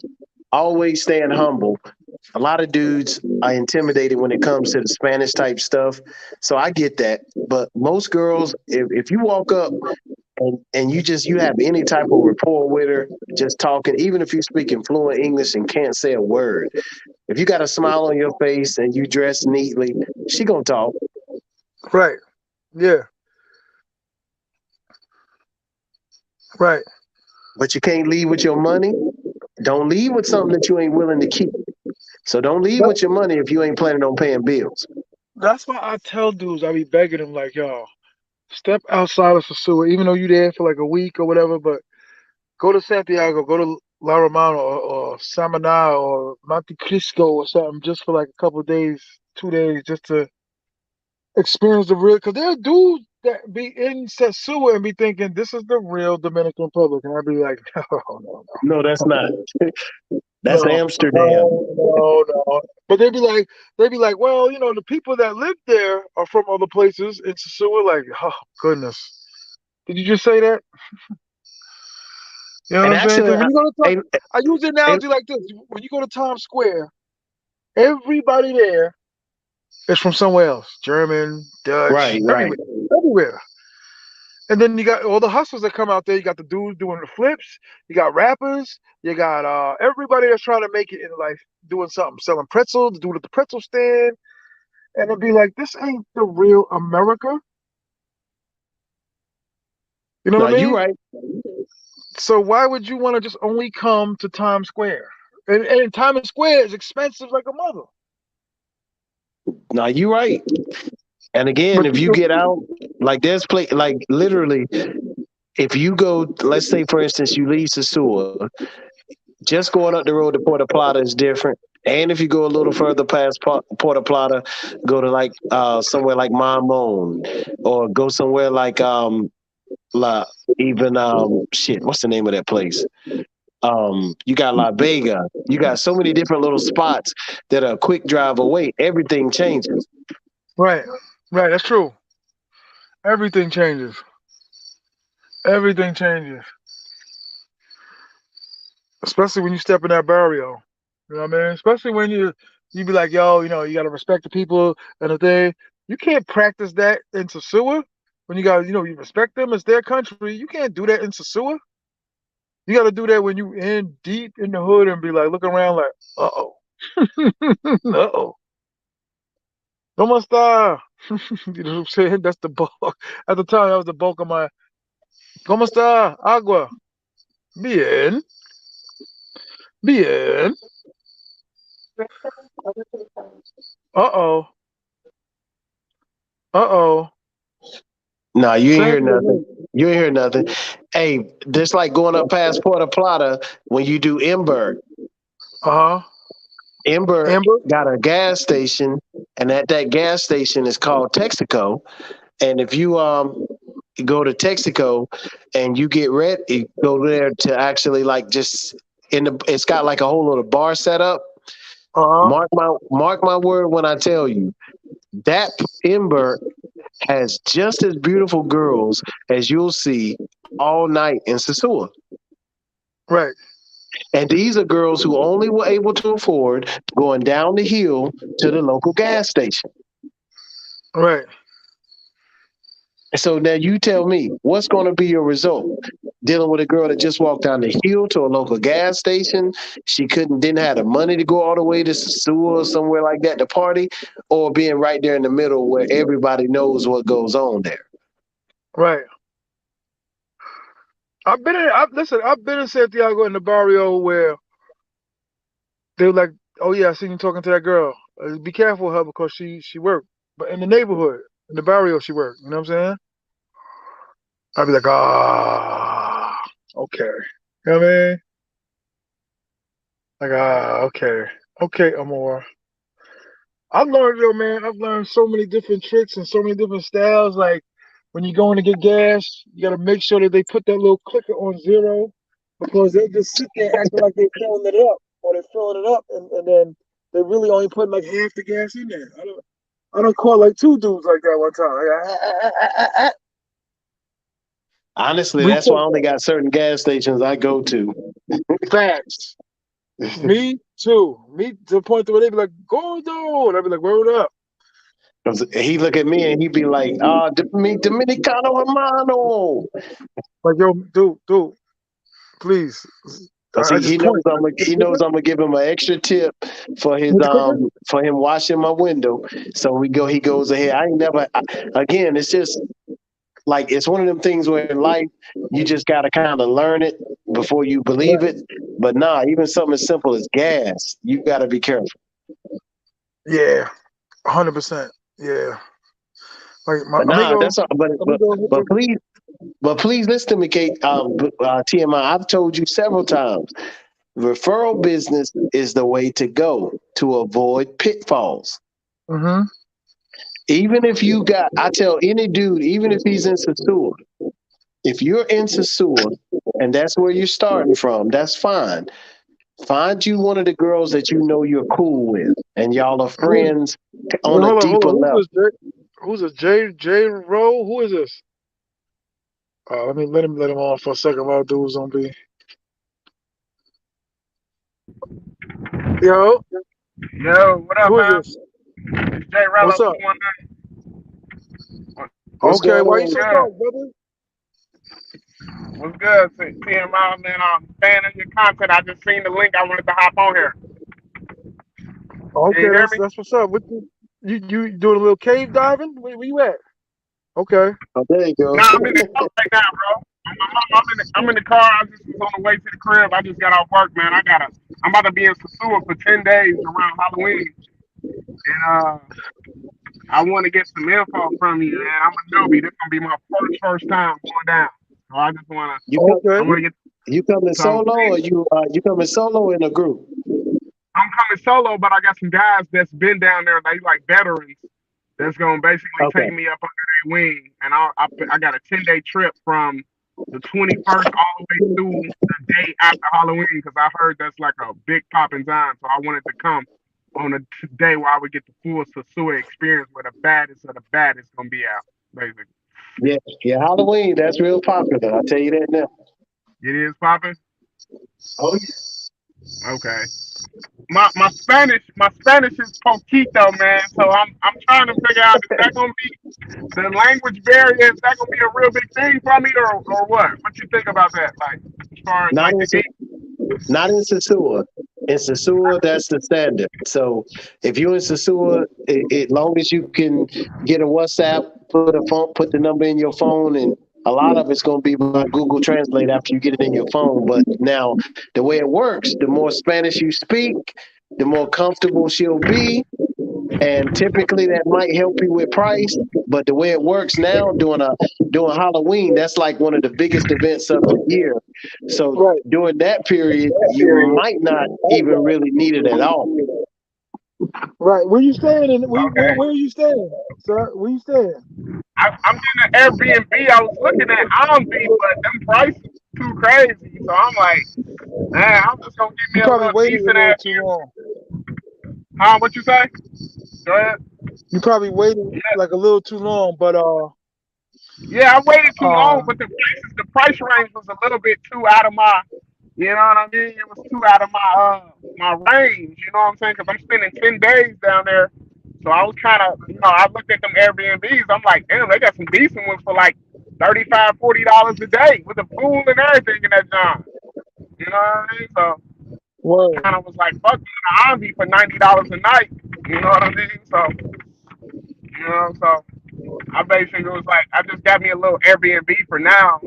always staying humble. A lot of dudes are intimidated when it comes to the Spanish type stuff. So I get that. But most girls, if you walk up and you have any type of rapport with her, just talking, even if you're speaking fluent English and can't say a word. If you got a smile on your face and you dress neatly, she gonna talk. Right. Yeah. Right. But you can't leave with your money. Don't leave with something that you ain't willing to keep. So don't leave with your money if you ain't planning on paying bills. That's why I tell dudes, I be begging them like, y'all, step outside of SOSUA, even though you there for like a week or whatever, but go to Santiago, go to La Romana or Samaná or Monte Cristo or something just for like a couple of days, 2 days, just to experience the real. Because there are dudes that be in SOSUA and be thinking this is the real Dominican Republic, and I be like, no, No, that's not. That's no, Amsterdam. no. But they be like, well, the people that live there are from other places in SOSUA. Like, oh goodness, did you just say that? You know what And I'm saying? actually, Because when you go to I, I use the I, analogy like this: when you go to Times Square, everybody there is from somewhere else, German, Dutch, right, right. everywhere, everywhere. And then you got all the hustlers that come out there. You got the dudes doing the flips. You got rappers. You got everybody that's trying to make it in life doing something, selling pretzels, the dude at the pretzel stand. And it'd be like, this ain't the real America. You know No, what I you mean? right. So why would you want to just only come to Times Square? And Times Square is expensive like a mother. No, you right. And again, But if you get out, like there's play, like literally, if you go, let's say for instance, you leave Sasua, just going up the road to Puerto Plata is different. And if you go a little further past Puerto Plata, go to like somewhere like Mamon, or go somewhere like La even shit, what's the name of that place? You got La Vega. You got so many different little spots that are a quick drive away. Everything changes. right, right, that's true. Everything changes. Everything changes. Especially when you step in that barrio. You know what I mean? Especially when you be like, yo, you gotta respect the people and the thing. You can't practice that in Sasua. When you got, you respect them, it's their country. You can't do that in Sasua. You gotta do that when you in deep in the hood and be like looking around like, uh-oh. Uh-oh. ¿Cómo está? You know what I'm saying? That's the bulk. At the time, that was the bulk of my ¿Cómo está? Agua. Bien. Bien. Uh-oh. Uh-oh. No, you ain't Say it hear to the nothing. room. You ain't hear nothing. Hey, just like going up past Puerto Plata when you do Ember. Uh-huh. Ember Amber? got a gas station, and at that gas station is called Texaco. And if you go to Texaco and you get ready, go there to actually like just it's got like a whole little bar set up. Uh-huh. Mark my word when I tell you that Ember has just as beautiful girls as you'll see all night in Sasua. Right. And these are girls who only were able to afford going down the hill to the local gas station. Right. So now you tell me, what's going to be your result? Dealing with a girl that just walked down the hill to a local gas station. She didn't have the money to go all the way to Sasua or somewhere like that to party, or being right there in the middle where everybody knows what goes on there. Right. I've been in Santiago in the barrio where they were like, oh yeah, I seen you talking to that girl. Be careful with her because she worked. But in the neighborhood, in the barrio she worked. You know what I'm saying? I'd be like, okay. You know what I mean? Like, okay. Okay, Amor. I've learned, yo, man, I've learned so many different tricks and so many different styles. Like, when you're going to get gas, you got to make sure that they put that little clicker on zero because they'll just sit there acting like they're filling it up or they're filling it up and then they really only putting like half the gas in there. I don't call like two dudes like that one time. Like, Honestly, that's why I recheck only that. got certain gas stations I go to. Facts. Me too. Me to the point where they be like, Gordo. And I'd be like, word up. 'Cause he look at me and he be like, Dominicano hermano. Like, yo, dude, please. Cause I he just knows point. he knows I'm gonna give him an extra tip for his What you cooking? for him washing my window. So he goes ahead. I ain't never again, it's just like it's one of them things where in life you just gotta kind of learn it before you believe Right. it. But nah, even something as simple as gas, you gotta be careful. Yeah, 100%. Yeah. Like my But nah, amigo, that's all, amigo. but please listen to me, Kate. TMI, I've told you several times. Referral business is the way to go to avoid pitfalls. Mm-hmm. Even if you got, I tell any dude, even if he's in SOSUA, if you're in SOSUA and that's where you're starting from, that's fine. Find you one of the girls that you know you're cool with, and y'all are Who? friends on Well, a hold deeper on. level. Who's this? J Rowe? Who is this? Let me let him on for a second. While dudes don't be. Yo, Yo, what up, who is man? this? It's Jay Rello What's up? 219. What's Okay, going why you What's on? so good? dark, brother? What's good? T.M.I, man. I'm a fan of your content. I just seen the link. I wanted to hop on here. Can Okay, you hear me? that's what's up. What you doing a little cave diving? Where you at? Okay. Oh, there you go. Nah, I'm in the car right now, bro. I'm in the car. I just was on the way to the crib. I just got off work, man. I'm about to be in SOSUA for 10 days around Halloween. And I want to get some info from you, man. I'm a newbie. This gonna be my first time going down. So I just wanna You come, I Okay. wanna get you coming so solo or you coming solo in a group? I'm coming solo, but I got some guys that's been down there. They like veterans. That's gonna basically Okay. take me up under their wing, and I got a 10-day trip from the 21st all the way through the day after Halloween because I heard that's like a big popping time. So I wanted to come on a day where I would get the full SOSUA experience where the baddest of the baddest gonna be out. Basically, Yeah, yeah, Halloween, that's real popular. I'll tell you that now. it is popping. Oh, Okay. My Spanish is poquito, man. So I'm trying to figure out is that gonna be the language barrier, is that gonna be a real big thing for me, or what? What you think about that? Like as far as not like in the game? not in Sasua. In Sasua, that's the standard. So if you're in Sasua, long as you can get a WhatsApp, put the number in your phone, and a lot of it's going to be by Google Translate after you get it in your phone. But now, the way it works, the more Spanish you speak, the more comfortable she'll be, and typically that might help you with price. But the way it works now, during Halloween, that's like one of the biggest events of the year. So Right. during that period, you might not even really need it at all. Right. Where you staying? And Okay, where are you staying, sir? Where you staying? I'm getting an Airbnb. I was looking at Ombi, but them prices too crazy. So I'm like, man, I'm just gonna give You me a probably little waited a decent little ass. too long. Huh? What you say? Go ahead. You probably waited Yeah, like a little too long, but yeah, I waited too long, um but the price range was a little bit too out of my, you know what I mean? It was too out of my range. You know what I'm saying? Because I'm spending 10 days down there, so I was kind of, I looked at them Airbnbs. I'm like, damn, they got some decent ones for like $35, $40 a day with a pool and everything in that John. You know what I mean? So I word. kind of was like, fuck the Ombi for $90 a night. You know what I mean? So so I basically was like, I just got me a little Airbnb for now,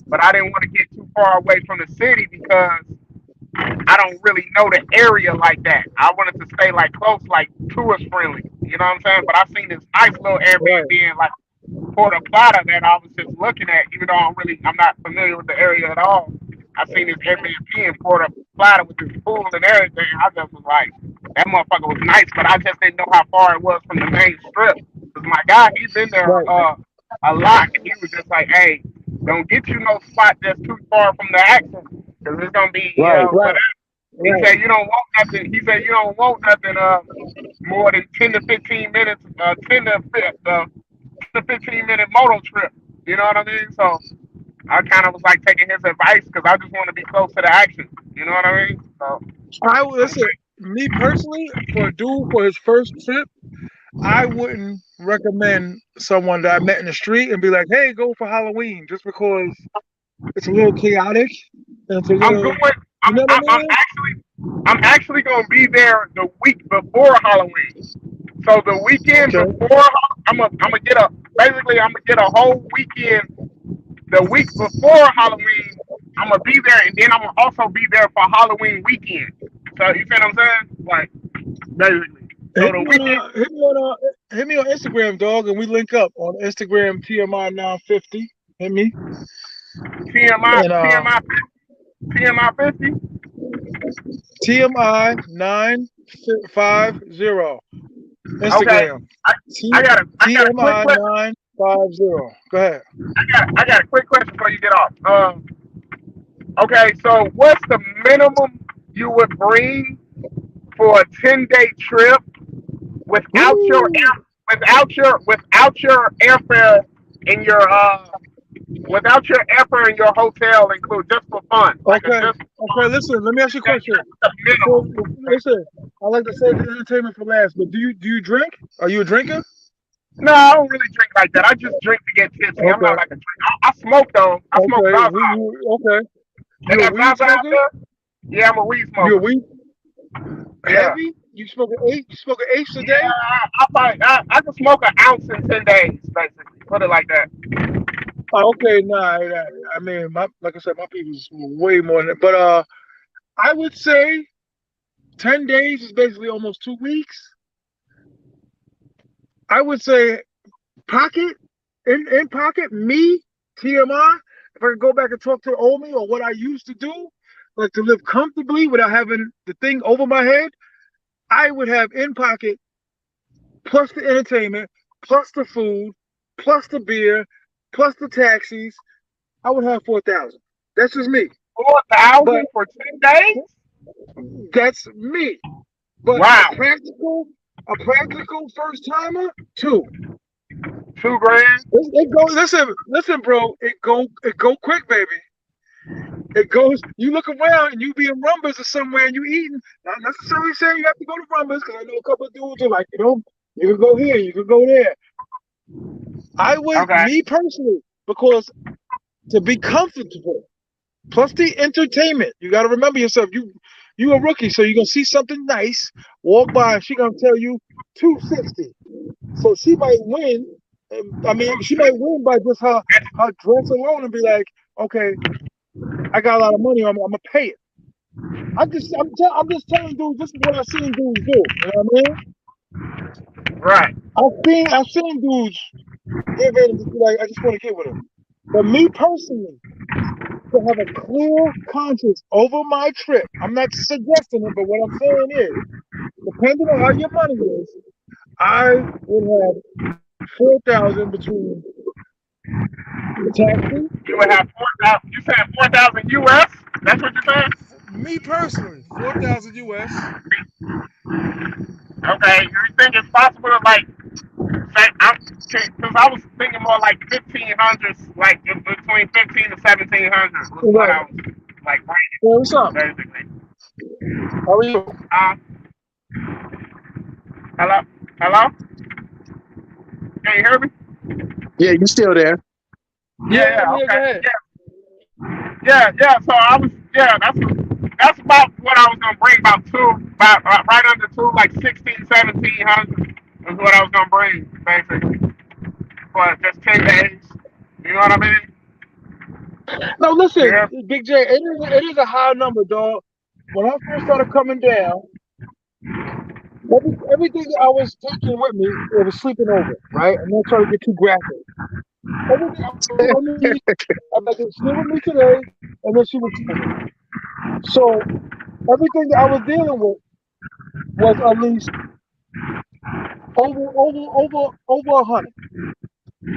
but I didn't want to get too far away from the city because I don't really know the area like that. I wanted to stay like close, like tourist friendly. You know what I'm saying? But I seen this nice little Right. Airbnb in like Puerto Plata that I was just looking at, even though I'm not familiar with the area at all. I seen this Airbnb in Puerto Plata with this pool and everything. I just was like, that motherfucker was nice, but I just didn't know how far it was from the main strip. Cause my guy, he's been there Right. a lot, and he was just like, hey, don't get you no spot that's too far from the action, cause it's gonna be, Right. Right. whatever. He Right. said you don't want nothing. He said you don't want nothing more than 10 to 15 minutes, 10 to 15 minute moto trip. You know what I mean? So I kind of was like taking his advice because I just want to be close to the action. You know what I mean? So I'm Listen. Me personally, for a dude for his first trip, I wouldn't recommend someone that I met in the street and be like, "Hey, go for Halloween," just because it's a little chaotic and it's a I'm going. little, you know what I mean? I'm actually gonna be there the week before Halloween. So the weekend Okay. before, I'm gonna get a whole weekend. The week before Halloween, I'm gonna be there, and then I'm gonna also be there for Halloween weekend. So you see what I'm saying? Like basically. So Hit the me on weekend hit me on Instagram, dog, and we link up on Instagram TMI 950. Hit me TMI and TMI TMI 50. TMI 950 Okay, Instagram. I, I got a quick TMI question. 950. Go ahead. I got a quick question before you get off. Okay, so what's the minimum you would bring for a 10-day trip without your Woo! without your airfare and your without your airfare and your hotel included, just for fun, like a Okay. just Okay. Listen. Let me ask you a question. the Before, minimum. listen, I like to save the entertainment for last. But do you drink? Are you a drinker? No, I don't really drink like that. I just drink to get tipsy. I'm Okay. not like a drink. I smoke though. I smoke Okay. Zaza. Okay. They You a got weed Zaza out smoker? there. Yeah, I'm a weed You a smoker. weed Yeah. heavy? You smoke an eight? You smoke an eighth a Yeah, day? I can smoke an ounce in 10 days, basically. Put it like that. Okay. Nah. I mean, like I said, my people's way more than that. But I would say 10 days is basically almost 2 weeks. I would say pocket in pocket me TMI. If I could go back and talk to old me or what I used to do, like to live comfortably without having the thing over my head, I would have in pocket plus the entertainment, plus the food, plus the beer, plus the taxis. I would have 4,000. That's just me. Four But thousand for 10 days? that's me. But Wow. a practical first timer, two. $2,000? It go. Listen, bro. It go quick, baby. It goes. You look around and you be in Rumbas or somewhere and you eating. Not necessarily saying you have to go to Rumbas because I know a couple of dudes are like, you can go here, you can go there. I would, Okay. me personally, because to be comfortable, plus the entertainment. You got to remember yourself. You a rookie, so you're gonna see something nice, walk by, and she gonna tell you 260. So she might win. I mean, she might win by just her dress alone and be like, okay, I got a lot of money. I'm gonna pay it. I'm just telling dudes this is what I've seen dudes do. You know what I mean? Right. I've seen dudes get ready to be like, I just want to get with him. But me personally, to have a clear conscience over my trip, I'm not suggesting it, but what I'm saying is, depending on how your money is, I would have 4,000 between the taxi. You would have 4,000. You said 4,000 US? That's what you said? Me personally, 4,000 US. Okay. You think it's possible to like say because I was thinking more like 1,500, like between 15 to 1,700 was what Right. I was like Well, what's up? writing basically. How are you? Uh, hello, hello. Can you hear me? Yeah, you still there? Yeah, Yeah. I'm here. Go Okay. ahead. Yeah. So I was. Yeah. That's about what I was gonna bring. About right under two, like 16, 1,700 is what I was gonna bring basically for just 10 days. You know what I mean? No, listen, Yeah. Big J, it is a high number, dog. When I first started coming down, everything I was taking with me, it was sleeping over, right? I'm not trying to get too graphic. Everything I was like, I'm like, sleep with me today, and then she would tell me. So everything that I was dealing with was at least over 100,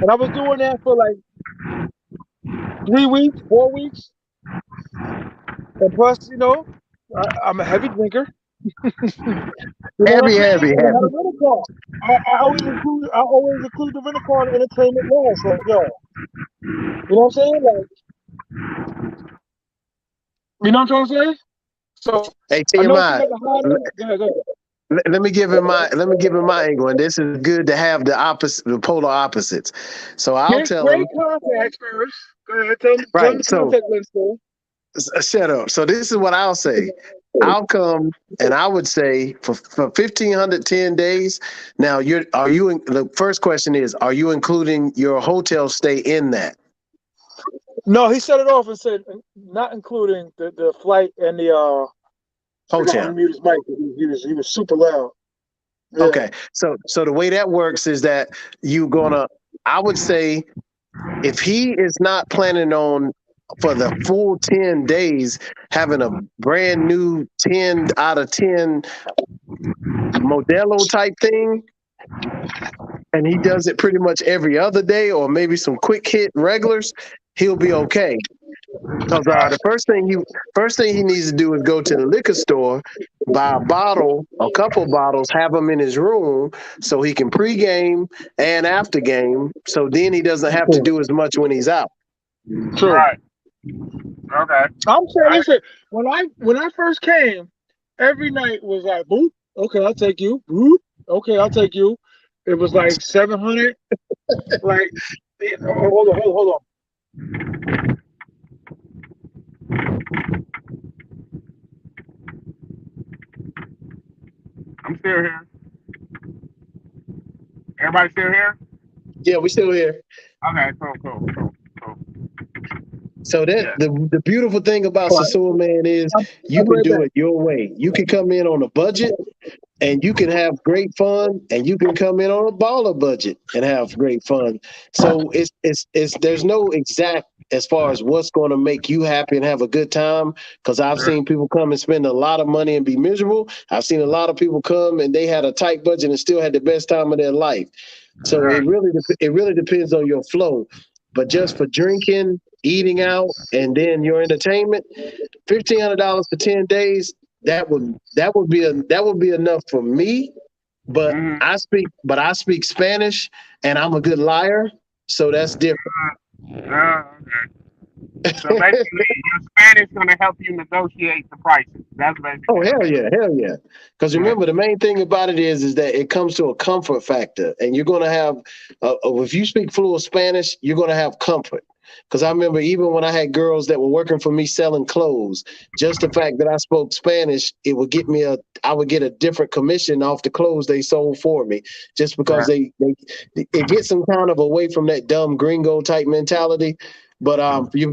and I was doing that for like 3 weeks, 4 weeks, and plus, I'm a heavy drinker. You know what Heavy, I'm saying? heavy, And I had a heavy. rental car. I always include the rental car and entertainment last. Like, yo, you know what I'm saying? Like, you know what I'm trying to say? So Hey, I know it seems TMI, like a high number. Go ahead. let me give him my angle, and this is good to have the polar opposites. So I'll Get tell great him, contacts first. Go ahead, tell them right. the So contact list. shut up. So this is what I'll say. I'll come and I would say for 1,510 days. Now the first question is, are you including your hotel stay in that? No, he set it off and said not including the flight and the let me Hotel. mute his mic. He was super loud. Yeah. Okay. So the way that works is that I would say if he is not planning on for the full 10 days having a brand new 10 out of 10 Modelo type thing, and he does it pretty much every other day or maybe some quick hit regulars, he'll be okay. Because the first thing he needs to do is go to the liquor store, buy a couple bottles, have them in his room so he can pregame and after game. So then he doesn't have to do as much when he's out. True. Right. Okay. I'm saying, I, listen, when I first came, every night was like, boop, okay, I'll take you. Boop, okay, I'll take you. It was like 700. Like, hold on. I'm still here. Everybody still here? Yeah, we still here. Okay. Cool. So that Yeah. the beautiful thing about All right, SOSUA, man, is you I'll be can right do back. it your way. You can come in on a budget and you can have great fun, and you can come in on a baller budget and have great fun. So it's there's no exact as far as what's going to make you happy and have a good time. Because I've seen people come and spend a lot of money and be miserable. I've seen a lot of people come and they had a tight budget and still had the best time of their life. So Right. it really depends on your flow. But just for drinking, eating out, and then your entertainment, $1,500 for 10 days, that would be enough for me. But Mm-hmm. I speak Spanish and I'm a good liar, so that's different. Okay. So basically, your Spanish gonna help you negotiate the prices. That's basically Oh hell okay. yeah, hell yeah! Because Yeah. remember, the main thing about it is that it comes to a comfort factor, and you're gonna have if you speak fluent Spanish, you're gonna have comfort. Because I remember even when I had girls that were working for me selling clothes, just the fact that I spoke Spanish, it would get me I would get a different commission off the clothes they sold for me, just because Right. it gets them kind of away from that dumb gringo type mentality. But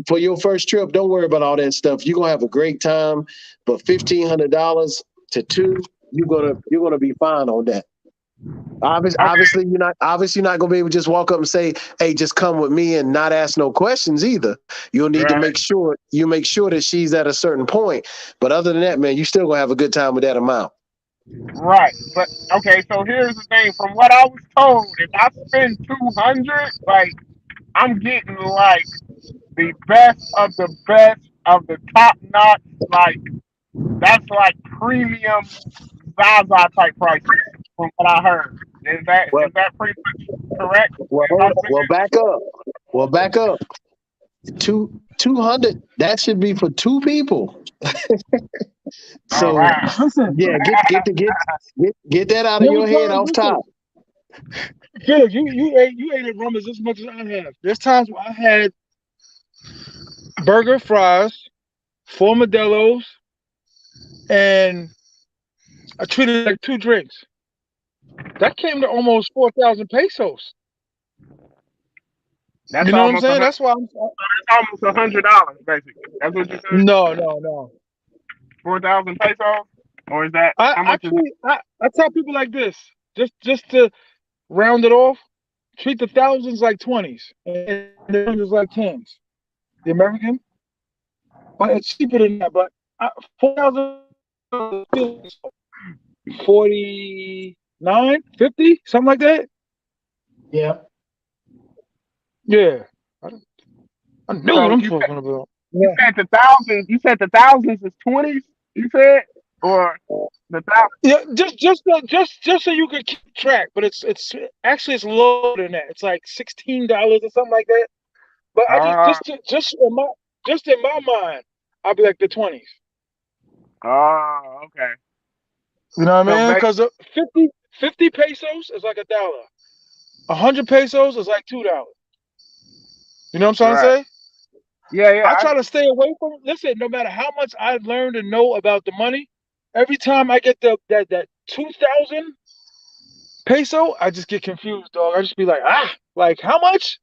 for your first trip, don't worry about all that stuff. You're gonna have a great time. But $1,500 to two, you're gonna be fine on that. Okay. Obviously you're not gonna be able to just walk up and say, "Hey, just come with me," and not ask no questions either. You'll need to Right. make sure that she's at a certain point. But other than that, man, you still gonna have a good time with that amount. Right. But okay. So here's the thing. From what I was told, if I spend 200, like I'm getting like the best of the top notch. Like that's like premium Zaza type prices from what I heard. Well, Is that pretty much correct? well, back up. Well, back up. 200. That should be for two people. Oh So wow. Listen, yeah, get that out of there was your head times. off top. Listen, Felix, you ate at Rumbles as much as I have. There's times where I had burger, fries, four Modelo's, and I treated it like two drinks. That came to almost 4,000 pesos. That's You know what I'm almost a saying? hundred. That's why That's almost $100 basically. That's what you said. no. 4,000 pesos, or is that I how much is that? actually I tell people like this, just to round it off, treat the thousands like twenties and the hundreds like tens. The American, but it's cheaper than that. But 4,000 49, 50, something like that. Yeah. Yeah, I, I knew what So I'm talking about. you Yeah. said the thousands. You said the thousands is 20s. You said or the thousand. Yeah, just so you can keep track, but it's actually it's lower than that. It's like $16 or something like that. But I Uh, just in my mind, I'll be like the 20s. oh, okay. You know what So I mean? Because 50 pesos is like $1. 100 pesos is like $2. You know what I'm trying to right. say? Yeah, yeah. I try to stay away from. Listen, no matter how much I've learned and know about the money, every time I get that 2,000 peso, I just get confused, dog. I just be like, like how much?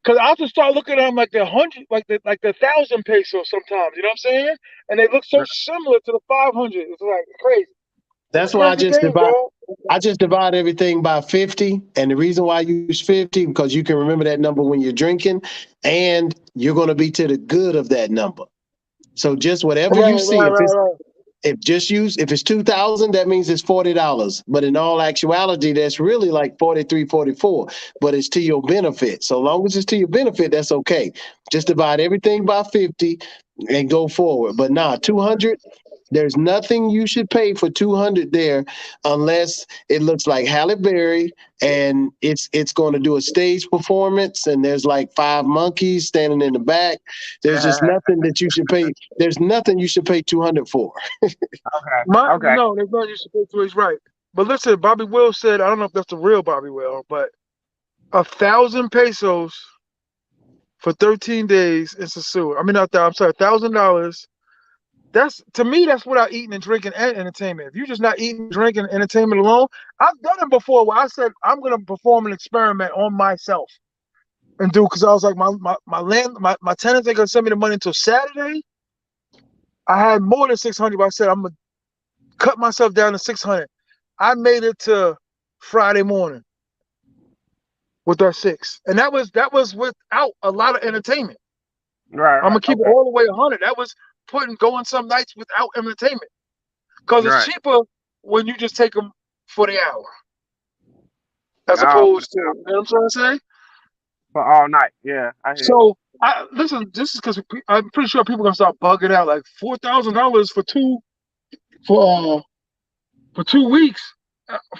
Because I have to start looking at them like the hundred, like the 1,000 pesos sometimes. You know what I'm saying? And they look so similar to the 500. It's like crazy. It's a That's why crazy game, dog. I just divide everything by 50. And the reason why I use 50, because you can remember that number when you're drinking, and you're going to be to the good of that number. So just whatever Right, you see, right, right, right. if it's 2,000, that means it's $40. But in all actuality, that's really like 43, 44. But it's to your benefit. So long as it's to your benefit, that's okay. Just divide everything by 50 and go forward. But nah, 200. There's nothing you should pay for 200 there unless it looks like Halle Berry and it's going to do a stage performance and there's like five monkeys standing in the back. There's just nothing that you should pay. There's nothing you should pay 200 for. Okay. Okay. No, there's no you're supposed to. He's right. But listen, Bobby Will said, I don't know if that's the real Bobby Will, but 1,000 pesos for 13 days in SOSUA. I mean, not that. I'm sorry, $1,000. That's to me. That's without eating and drinking and entertainment. If you're just not eating, drinking, entertainment alone, I've done it before. Where I said I'm gonna perform an experiment on myself and do because I was like my tenants ain't gonna send me the money until Saturday. I had more than 600, but I said I'm gonna cut myself down to 600. I made it to Friday morning with that six, and that was without a lot of entertainment. Right. I'm Right. gonna keep it Okay. all the way 100. That was putting going some nights without entertainment because it's Right. cheaper when you just take them for the hour as Oh, opposed to you know what I'm trying to say. for all night. Yeah, I hear. So I listen. This is because I'm pretty sure people are gonna start bugging out like $4,000 for 2 weeks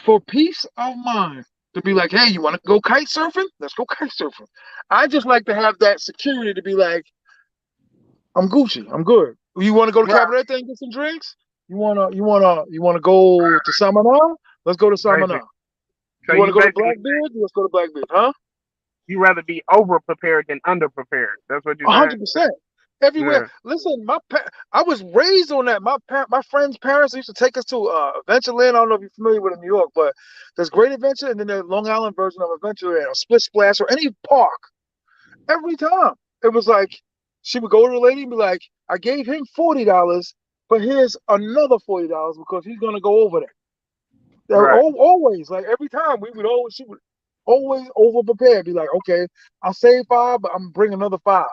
for peace of mind to be like, hey, you want to go kite surfing? Let's go kite surfing. I just like to have that security to be like, I'm Gucci, I'm good. You want to go to Right. Cabaret and get some drinks? You wanna go to Samana? Let's go to Samana. Basic. So You want to you go to basically Blackbeard? Let's go to Blackbeard, huh? you rather be over prepared than under prepared. That's what you're saying. 100%. Everywhere. Yeah. Listen, I was raised on that. My friends' parents used to take us to Adventureland. I don't know if you're familiar with New York, but there's Great Adventure and then the Long Island version of Adventureland or Split Splash or any park. Every time it was like she would go to the lady and be like, "I gave him $40, but here's another $40 because he's gonna go over there." Right. Always, like every time she would always over prepare. Be like, "Okay, I'll save five, but I'm bringing another five."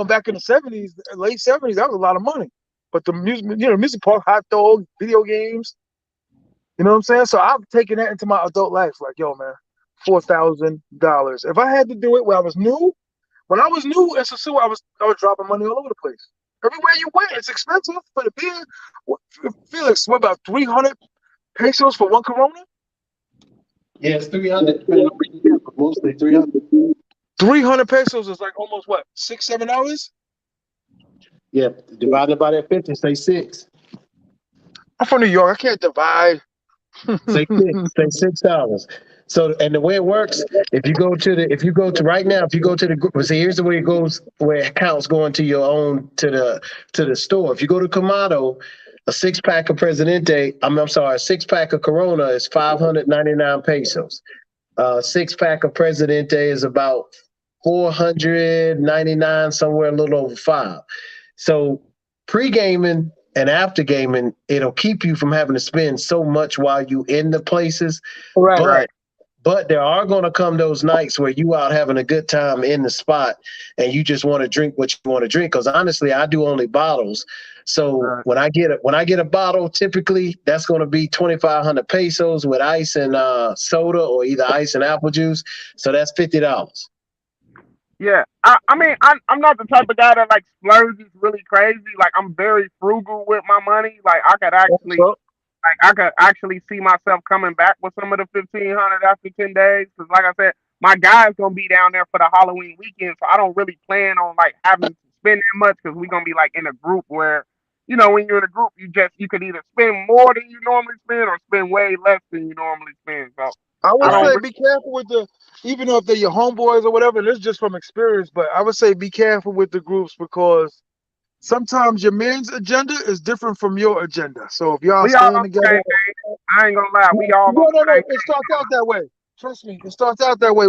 Back in the '70s, late '70s, that was a lot of money. But the music park, hot dog, video games, you know what I'm saying? So I've taken that into my adult life. Like, yo, man, $4,000. If I had to do it when I was new at Sasua, I was dropping money all over the place. Everywhere you went, it's expensive for the beer. Felix, what about 300 pesos for one Corona? Yeah, it's 300, depending on where you get, but mostly 300. 300 pesos is like almost what, 6, 7 hours? Yeah, divided by that 50, say six. I'm from New York. I can't divide. Say six. Say $6. So, and the way it works, if you go to right now, if you go to the group, see, here's the way it goes, where it counts going to your own to the store. If you go to Kamado, a six pack of Presidente, I'm sorry, a six pack of Corona is 599 pesos. Six pack of Presidente is about 499, somewhere a little over five. So pre gaming and after gaming, it'll keep you from having to spend so much while you in the places. Right. But Right. but there are going to come those nights where you out having a good time in the spot and you just want to drink what you want to drink. Because honestly, I do only bottles. So Right. when I get a bottle, typically that's going to be 2,500 pesos with ice and soda, or either ice and apple juice. So that's $50. Yeah. I mean, I'm not the type of guy that like splurges really crazy. Like I'm very frugal with my money. Like So, I could actually see myself coming back with some of the 1,500 after 10 days. Because like I said, my guy's gonna be down there for the Halloween weekend, so I don't really plan on like having to spend that much because we're gonna be like in a group where when you're in a group, you could either spend more than you normally spend or spend way less than you normally spend. So I I would don't say Right. really, be careful with even though if they're your homeboys or whatever, this is just from experience, but I would say be careful with the groups because sometimes your man's agenda is different from your agenda. So if y'all we all staying on the together, same thing. I ain't gonna lie, we all on the no, same it starts out that way. Trust me, it starts out that way.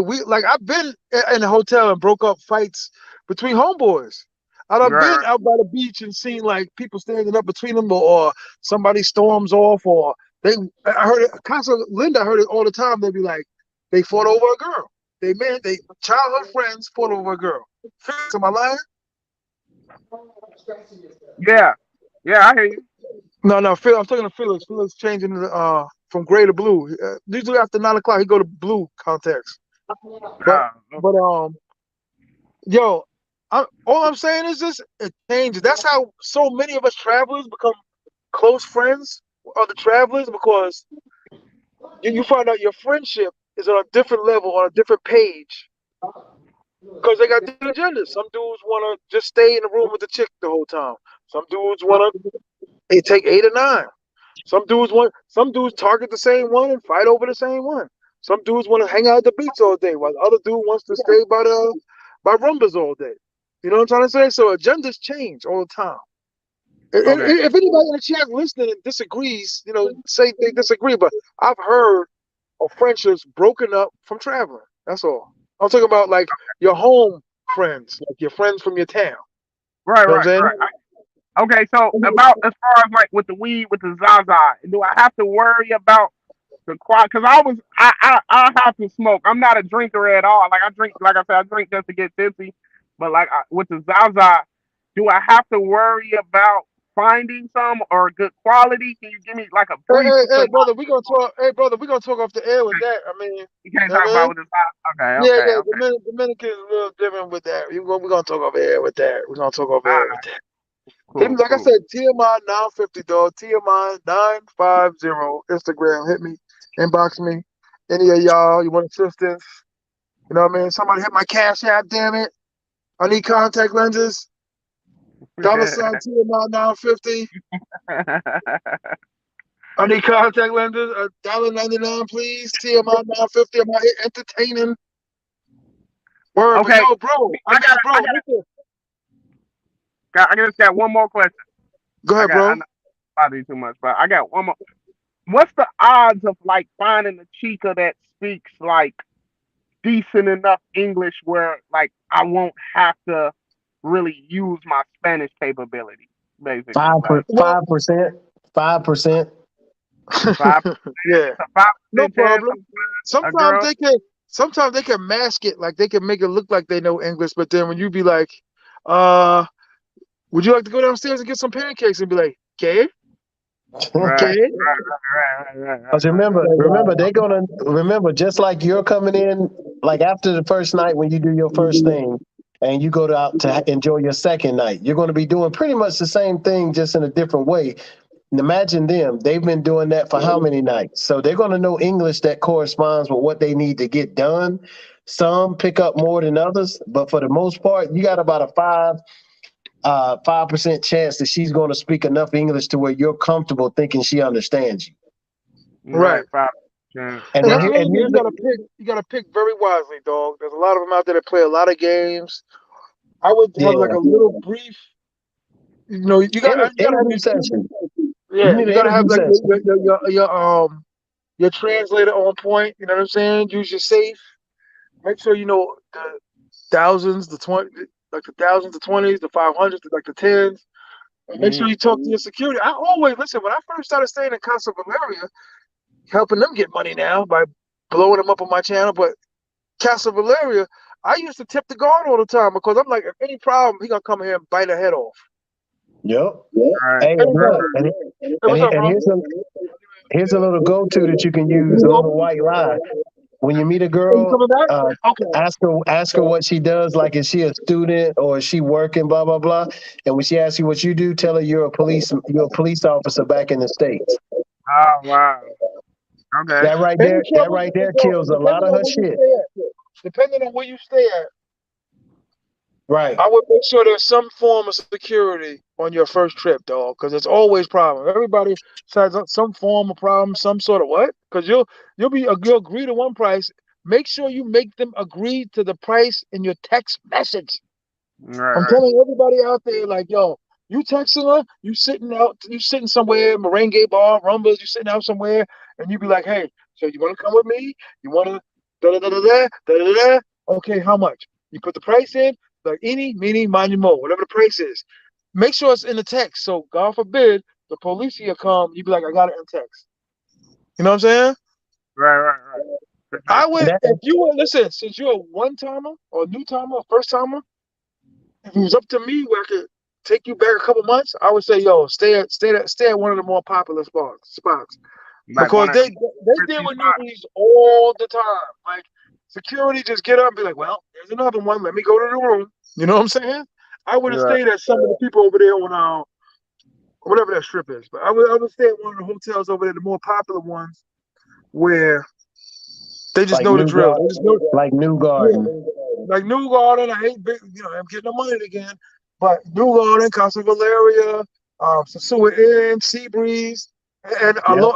I've been in a hotel and broke up fights between homeboys. thing. I've Right, been out by the beach and seen like people standing up between them, or somebody storms off, or they. I heard it. Constantly, Linda I heard it all the time. They'd be like, they fought over a girl. They childhood friends fought over a girl. Felix, am I lying? yeah, yeah, I hear you. No, no, Phil. I'm talking to Felix. Felix changing from gray to blue. Usually after 9 o'clock, he go to blue context. But Okay. but yo, all I'm saying is this: it changes. That's how so many of us travelers become close friends with other travelers because you find out your friendship is on a different level, on a different page, because they got different agendas. Some dudes want to just stay in the room with the chick the whole time. Some dudes want to take 8 or 9. Some dudes target the same one and fight over the same one. Some dudes want to hang out at the beach all day, while the other dude wants to stay by Rumbas all day. You know what I'm trying to say? So agendas change all the time. Okay. If anybody in the chat listening and disagrees, say they disagree. But I've heard of friendships broken up from traveling. That's all. I'm talking about like your home friends, like your friends from your town. Right, You know what right, I'm right. Okay, so about as far as like with the weed with the Zaza, do I have to worry about the quiet? Because I have to smoke. I'm not a drinker at all. Like I drink, like I said, I drink just to get tipsy. But like with the Zaza, do I have to worry about finding some or good quality? Can you give me like a brief Hey, brother, we synopsis? gonna talk. Hey, brother, we gonna talk off the air with that. I mean, you You can't know talk what I about mean? with the Zaza. Okay, Yeah, okay, yeah. okay. Dominican is a little different with that. We're gonna talk off air with that. We're gonna talk off All air with right, that. Hit me, cool, like I cool. said, TMI 950 dog. TMI 950 Instagram. Hit me, inbox me. Any of y'all you want assistance? You know what I mean? Somebody hit my cash app. Damn it! I need contact lenses. $ TMI 950. I need contact lenses. $1.99, please. TMI 950. I'm out here entertaining. Word, but Okay, yo, bro, I got, I got, listen. I just got one more question. Go ahead, I bro. know I do too much, but I got one more. What's the odds of like finding a chica that speaks like decent enough English where like I won't have to really use my Spanish capability, basically. Like 5%, 5%. 5, Yeah, it's a five no percent chance problem. of a Sometimes girl. they can, sometimes they can mask it, like they can make it look like they know English, but then when you be like, uh, would you like to go downstairs and get some pancakes? And be like, okay, Right, okay. Because remember, they're gonna remember just like you're coming in, like after the first night when you do your first thing, and you go out to enjoy your second night, you're going to be doing pretty much the same thing, just in a different way. And imagine them; they've been doing that for how many nights? So they're going to know English that corresponds with what they need to get done. Some pick up more than others, but for the most part, you got about a 5% chance that she's going to speak enough English to where you're comfortable thinking she understands you. Right. Right, 5%. And that's Wow. another thing Here's you gotta pick. You gotta pick very wisely, dog. There's a lot of them out there that play a lot of games. I would have like yeah, a little brief. You gotta have interview session. You yeah. need You an gotta have interview like session. your translator on point. You know what I'm saying? Use your safe. Make sure you know the thousands, the thousands, the 20s, the 500s, like the tens. And make sure Mm. you talk to your security. I always listen when I first started staying in Casa Valeria, helping them get money now by blowing them up on my channel. But Casa Valeria, I used to tip the guard all the time because I'm like, if any problem, he gonna come here and bite a head off. Yep. Right, Hey, and Any look, problem. and Hey, what's up, bro? here's a little go-to that you can use, a little white lie. When you meet a Are you girl, coming back? Okay. ask her what she does. Like, is she a student or is she working? Blah blah blah. And when she asks you what you do, tell her you're a police officer back in the States. oh wow, okay. Maybe That trouble, right there bro, kills a lot of her shit. depending on where you stay at, Right. I would make sure there's some form of security on your first trip, dog, because there's always problem. Everybody has some form of problem, some sort of what? Because you'll agree to one price. Make sure you make them agree to the price in your text message. Right, I'm right, telling everybody out there, like, yo, you texting her, you sitting somewhere, Merengue bar, Rumbas, you sitting out somewhere, and you be like, hey, so you want to come with me? You want to da da da da da da da da? Okay, how much? You put the price in, like any, meeny, miny, mo, whatever the price is. Make sure it's in the text. So God forbid the police here come, you be like, I got it in text. You know what I'm saying? right, right, right. For sure. I would, That, if you were, listen, since you're a one timer or a new timer, or first timer, if it was up to me where I could take you back a couple months, I would say, yo, stay at one of the more popular spots. Like Because one of the they deal risky with spots. newbies all the time. Like security just get up and be like, well, there's another one. Let me go to the room. You know what I'm saying? I would have Right, stayed at some of the people over there on whatever that strip is. But I would stay at one of the hotels over there, the more popular ones, where they just like know the New drill. They Garden, just know, like New Garden. yeah. Like New Garden, I hate big, I'm getting the money again. But New Garden, Casa Valeria, SOSUA Inn, Sea Breeze, and Yep.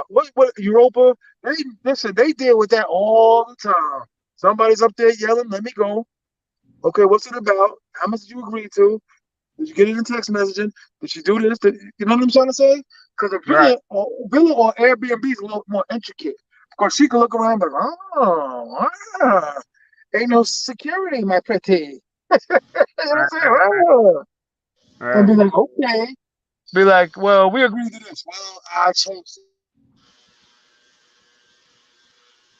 what Europa. They listen. They deal with that all the time. Somebody's up there yelling, "Let me go." Okay, what's it about? How much did you agree to? Did you get it in text messaging? Did you do this? You know what I'm trying to say? Because a right, villa or Airbnb is a little more intricate. Because she can look around and be like, oh, ain't no security, my pretty. You know what I'm right, saying? right, Oh. And right. be like, okay. Be like, well, we agreed to this. Well, I changed it.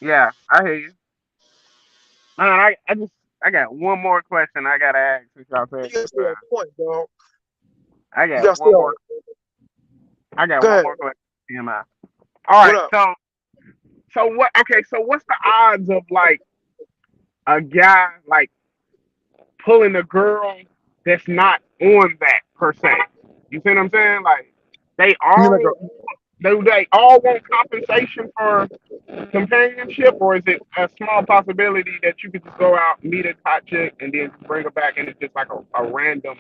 Yeah, I hear you. Man, I got one more question I gotta ask since y'all said You gotta that. stay on point, dog. I You got gotta stay one more. on. I got Go one ahead. more question. TMI. All What right. up? So what? Okay. So what's the odds of like a guy like pulling a girl that's not on that per se? You see what I'm saying? Like they You mean like all they all want compensation for companionship, or is it a small possibility that you could just go out, meet a hot chick, and then bring her back, and it's just like a random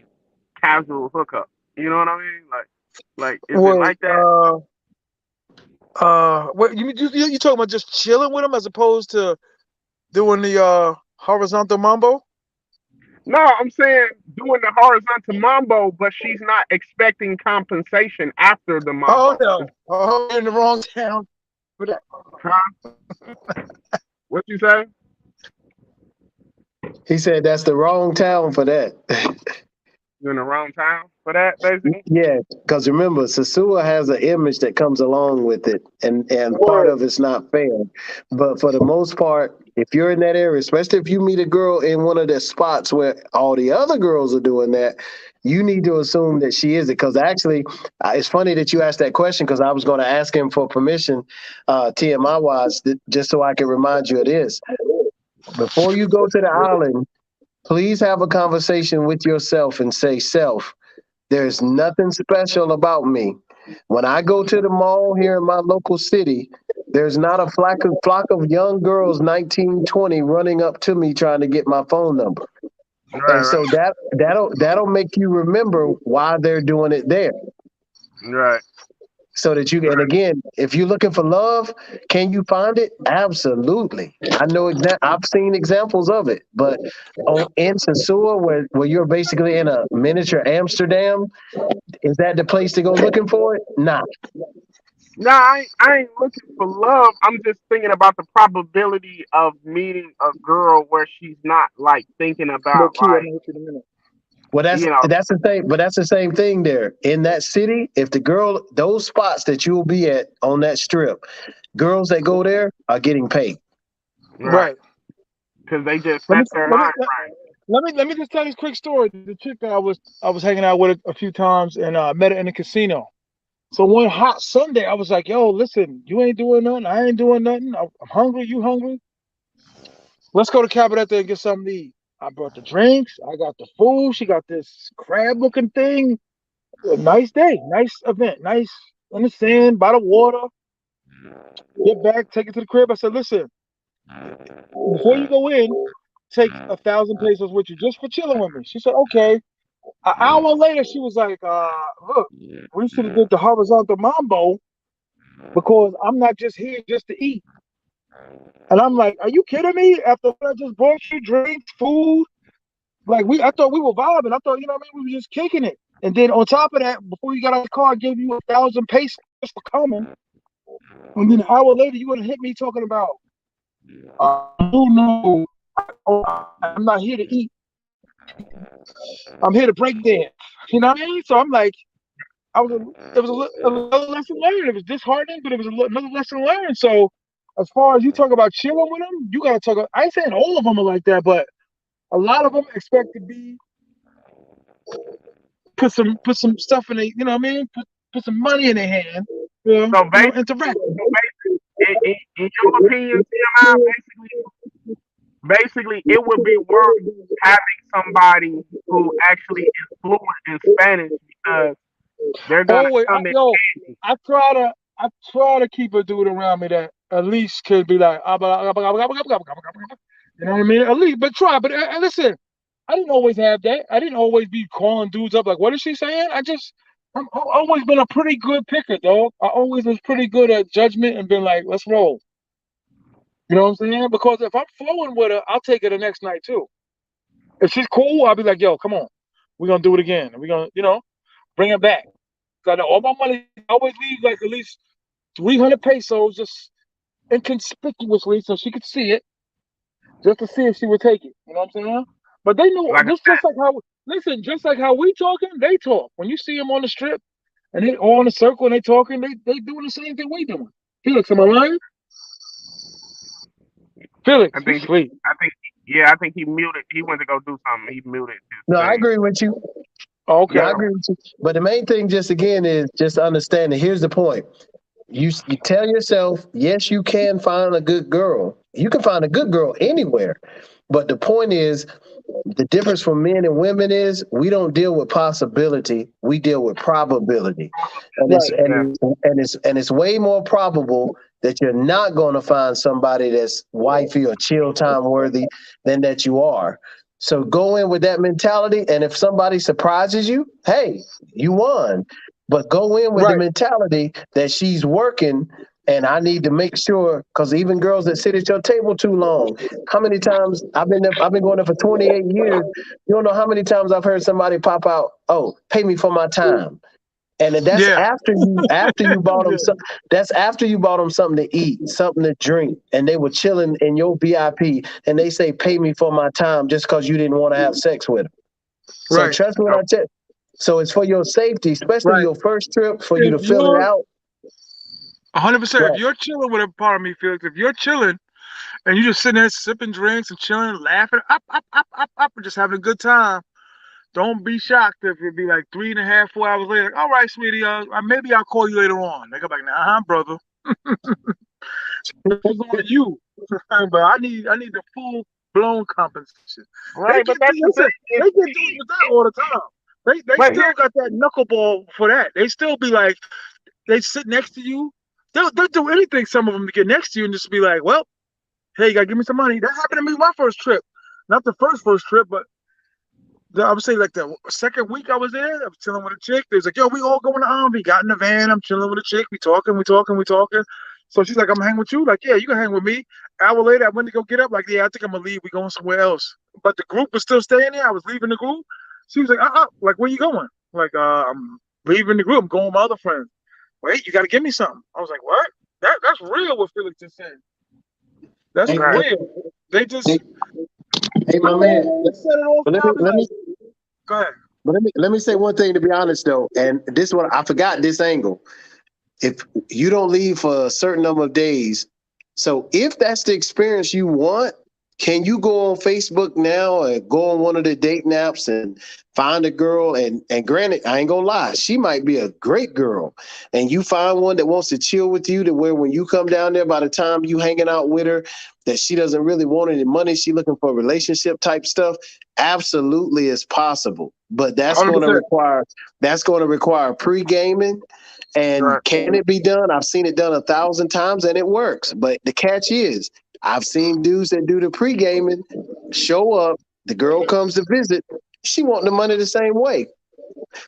casual hookup? You know what I mean? Like is it wait, like that? what you talking about just chilling with them as opposed to doing the horizontal mambo? No, I'm saying doing the horizontal mambo, but she's not expecting compensation after the Oh mambo. no. Oh, you're in the wrong town for that. Huh? What you say? He said that's the wrong town for that. You're in the wrong town for that, basically. Yeah, because remember, Sasua has an image that comes along with it, and part Word. of it's not fair. But for the most part, if you're in that area, especially if you meet a girl in one of the spots where all the other girls are doing that, you need to assume that she is it. Because actually, it's funny that you asked that question because I was going to ask him for permission, TMI wise, just so I can remind you of this. Before you go to the island, please have a conversation with yourself and say, self, there's nothing special about me. When I go to the mall here in my local city, there's not a flock of young girls, 19, 20, running up to me trying to get my phone number. Right, And right, so that'll make you remember why they're doing it there. right, So that you right, and again, if you're looking for love, can you find it? Absolutely. I know I've seen examples of it, but in Sasua, where you're basically in a miniature Amsterdam, is that the place to go looking for it? Nah. No, I ain't looking for love. I'm just thinking about the probability of meeting a girl where she's not like thinking Low about key, I'm like, gonna hit you in a minute. Well, you know, that's the thing, but that's the same thing there in that city. If the girl, those spots that you'll be at on that strip, girls that go there are getting paid. right? Right. Because they just Let me set their let me mind right. let me just tell you a quick story. The chick that I was hanging out with a few times and met her in the casino. So one hot Sunday, I was like, "Yo, listen, you ain't doing nothing. I ain't doing nothing. I'm hungry. You hungry? Let's go to Cabaret and get something to eat." I brought the drinks. I got the food. She got this crab looking thing. A nice day, nice event, nice on the sand by the water. Get back, take it to the crib. I said, "Listen, before you go in, take 1,000 pesos with you just for chilling with me. She said, okay. An hour later, she was like, look, we should have did the horizontal mambo because I'm not just here just to eat. And I'm like, are you kidding me? After what I just bought you, drinks, food, like I thought we were vibing. I thought, you know what I mean, we were just kicking it. And then on top of that, before you got out of the car, I gave you 1,000 pesos just for coming. And then an hour later, you gonna hit me talking about, no, I'm not here to eat. I'm here to break dance. You know what I mean? So I'm like, it was another lesson learned. It was disheartening, but it was another lesson learned. So as far as you talk about chilling with them, you gotta talk. I ain't saying all of them are like that, but a lot of them expect to be put some stuff in their, you know what I mean? Put some money in their hand. So Interact. in your opinion, TMI, basically, it would be worth having somebody who actually is fluent in Spanish because they're gonna Always, come in. I try to keep a dude around me that at least could be like, you know what I mean? At least, but try. But listen, I didn't always have that. I didn't always be calling dudes up like, what is she saying? I've always been a pretty good picker, dog. I always was pretty good at judgment and been like, let's roll. You know what I'm saying? Because if I'm flowing with her, I'll take her the next night too. If she's cool, I'll be like, yo, come on, we're gonna do it again. We're gonna, bring her back. I know all my money, I always leave like at least 300 pesos just inconspicuously so she could see it, just to see if she would take it. You know what I'm saying? But they know Like I this said, just like how we talking, they talk. When you see them on the strip and they all in a circle and they talking, they doing the same thing we doing. Felix, am I lying? Felix, I he's think, sweet. I think he muted. He went to go do something. He muted No, his I thing. agree with you. Oh, No, okay. I agree with you. But the main thing, just again, is just understanding. Here's the point: you tell yourself, yes, you can find a good girl. You can find a good girl anywhere. But the point is, the difference for men and women is we don't deal with possibility, we deal with probability. And it's Right. Yeah, and it's way more probable that you're not going to find somebody that's wifey or chill time worthy than that you are. So go in with that mentality, and if somebody surprises you, hey, you won. But go in with the Right. mentality that she's working, and I need to make sure, because even girls that sit at your table too long, how many times I've been going there for 28 years. You don't know how many times I've heard somebody pop out, "Oh, pay me for my time." And then that's Yeah. after you bought them Yeah. that's after you bought them something to eat, something to drink, and they were chilling in your VIP, and they say, "Pay me for my time," just because you didn't want to have sex with them. So Right. trust me when I tell. So it's for your safety, especially Right. your first trip, for you If to fill it you're out. 100%, if Right. you're chilling with a part of me, Felix, if you're chilling and you just sitting there sipping drinks and chilling, laughing, up, and just having a good time. Don't be shocked if it be like 3.5, 4 hours later. Like, all right, sweetie, maybe I'll call you later on. They go back, nah, brother, this is on you. But I need the full blown compensation. They right. But get that's the listen, thing. they get dudes with that all the time. They But still here, got that knuckleball for that. They still be like, they sit next to you. They'll do anything. Some of them to get next to you and just be like, well, hey, you gotta give me some money. That happened to me my first trip. Not the first trip, but I would say like the second week I was there, I was chilling with a chick. They was like, yo, we all going to We got in the van. I'm chilling with a chick. We talking, we talking, we talking. So she's like, I'm hanging with you. Like, yeah, you can hang with me. Hour later, I went to go get up. Like, yeah, I think I'm gonna leave. We going somewhere else. But the group was still staying there. I was leaving the group. She was like, like, where you going? Like, I'm leaving the group. I'm going with my other friends. Wait, you gotta give me something. I was like, what? That's real what Felix just said. That's Hey, right. real. They just hey, hey, my man. they set it off. But And let me I'll be let me like, go ahead. but let me say one thing, to be honest though, and this one I forgot this angle. If you don't leave for a certain number of days, so if that's the experience you want, can you go on Facebook now and go on one of the dating apps and find a girl, and granted, I ain't gonna lie, she might be a great girl, and you find one that wants to chill with you, to where when you come down there, by the time you hanging out with her, that she doesn't really want any money, she looking for relationship type stuff. Absolutely, is possible, but that's going to 100%. require pre-gaming. And Right. can it be done? I've seen it done 1,000 times and it works. But the catch is, I've seen dudes that do the pre-gaming, show up, the girl comes to visit, she want the money the same way.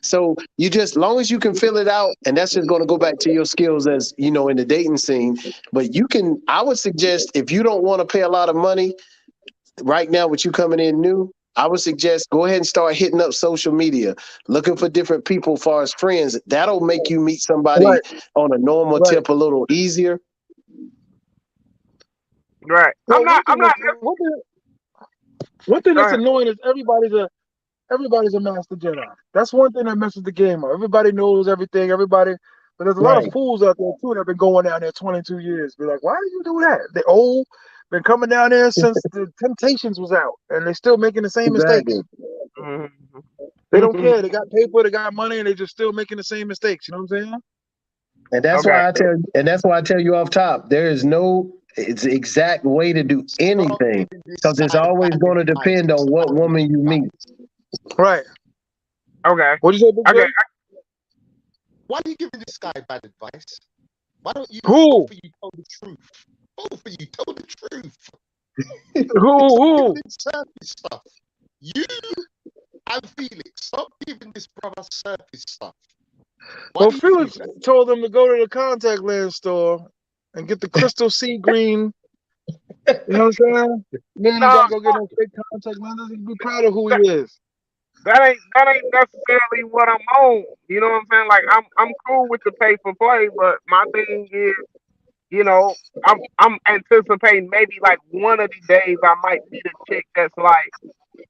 So you just, long as you can fill it out, and that's just going to go back to your skills as you know in the dating scene. But you can, I would suggest if you don't want to pay a lot of money right now with you coming in new, I would suggest go ahead and start hitting up social media, looking for different people as far as friends. That'll make you meet somebody Right, on a normal right. tip a little easier. Right. Well, I'm not. one thing Go that's ahead. annoying is everybody's a master Jedi. That's one thing that messes the game up. Everybody knows everything. Everybody, but there's a lot of Right. fools out there too that have been going down there 22 years. Be like, why did you do that? They old, been coming down there since the Temptations was out, and they still making the same mistakes. Exactly. They don't care. They got paper, they got money, and they just still making the same mistakes. You know what I'm saying? And that's Okay. why I tell you off top, there is no it's exact way to do Stop anything giving this because it's guy always bad going to advice. depend on what Bad woman you meet. advice. Right. Okay. What'd you say, Big Okay. J? Why are you giving this guy bad advice? Why don't you Who? both of you tell the truth? Both of you tell the truth. Who? Stop giving Who? him surface stuff. You and Felix, stop giving this brother surface stuff. Why Well, do you do Felix that? told them to go to the contact lens store and get the crystal sea green. You know what I'm saying? Then you No, gotta go get no fake contact lenses. He be proud of who he is. that ain't necessarily what I'm on. You know what I'm saying? Like I'm cool with the pay for play, but my thing is, you know, I'm anticipating maybe like one of these days I might meet a chick that's like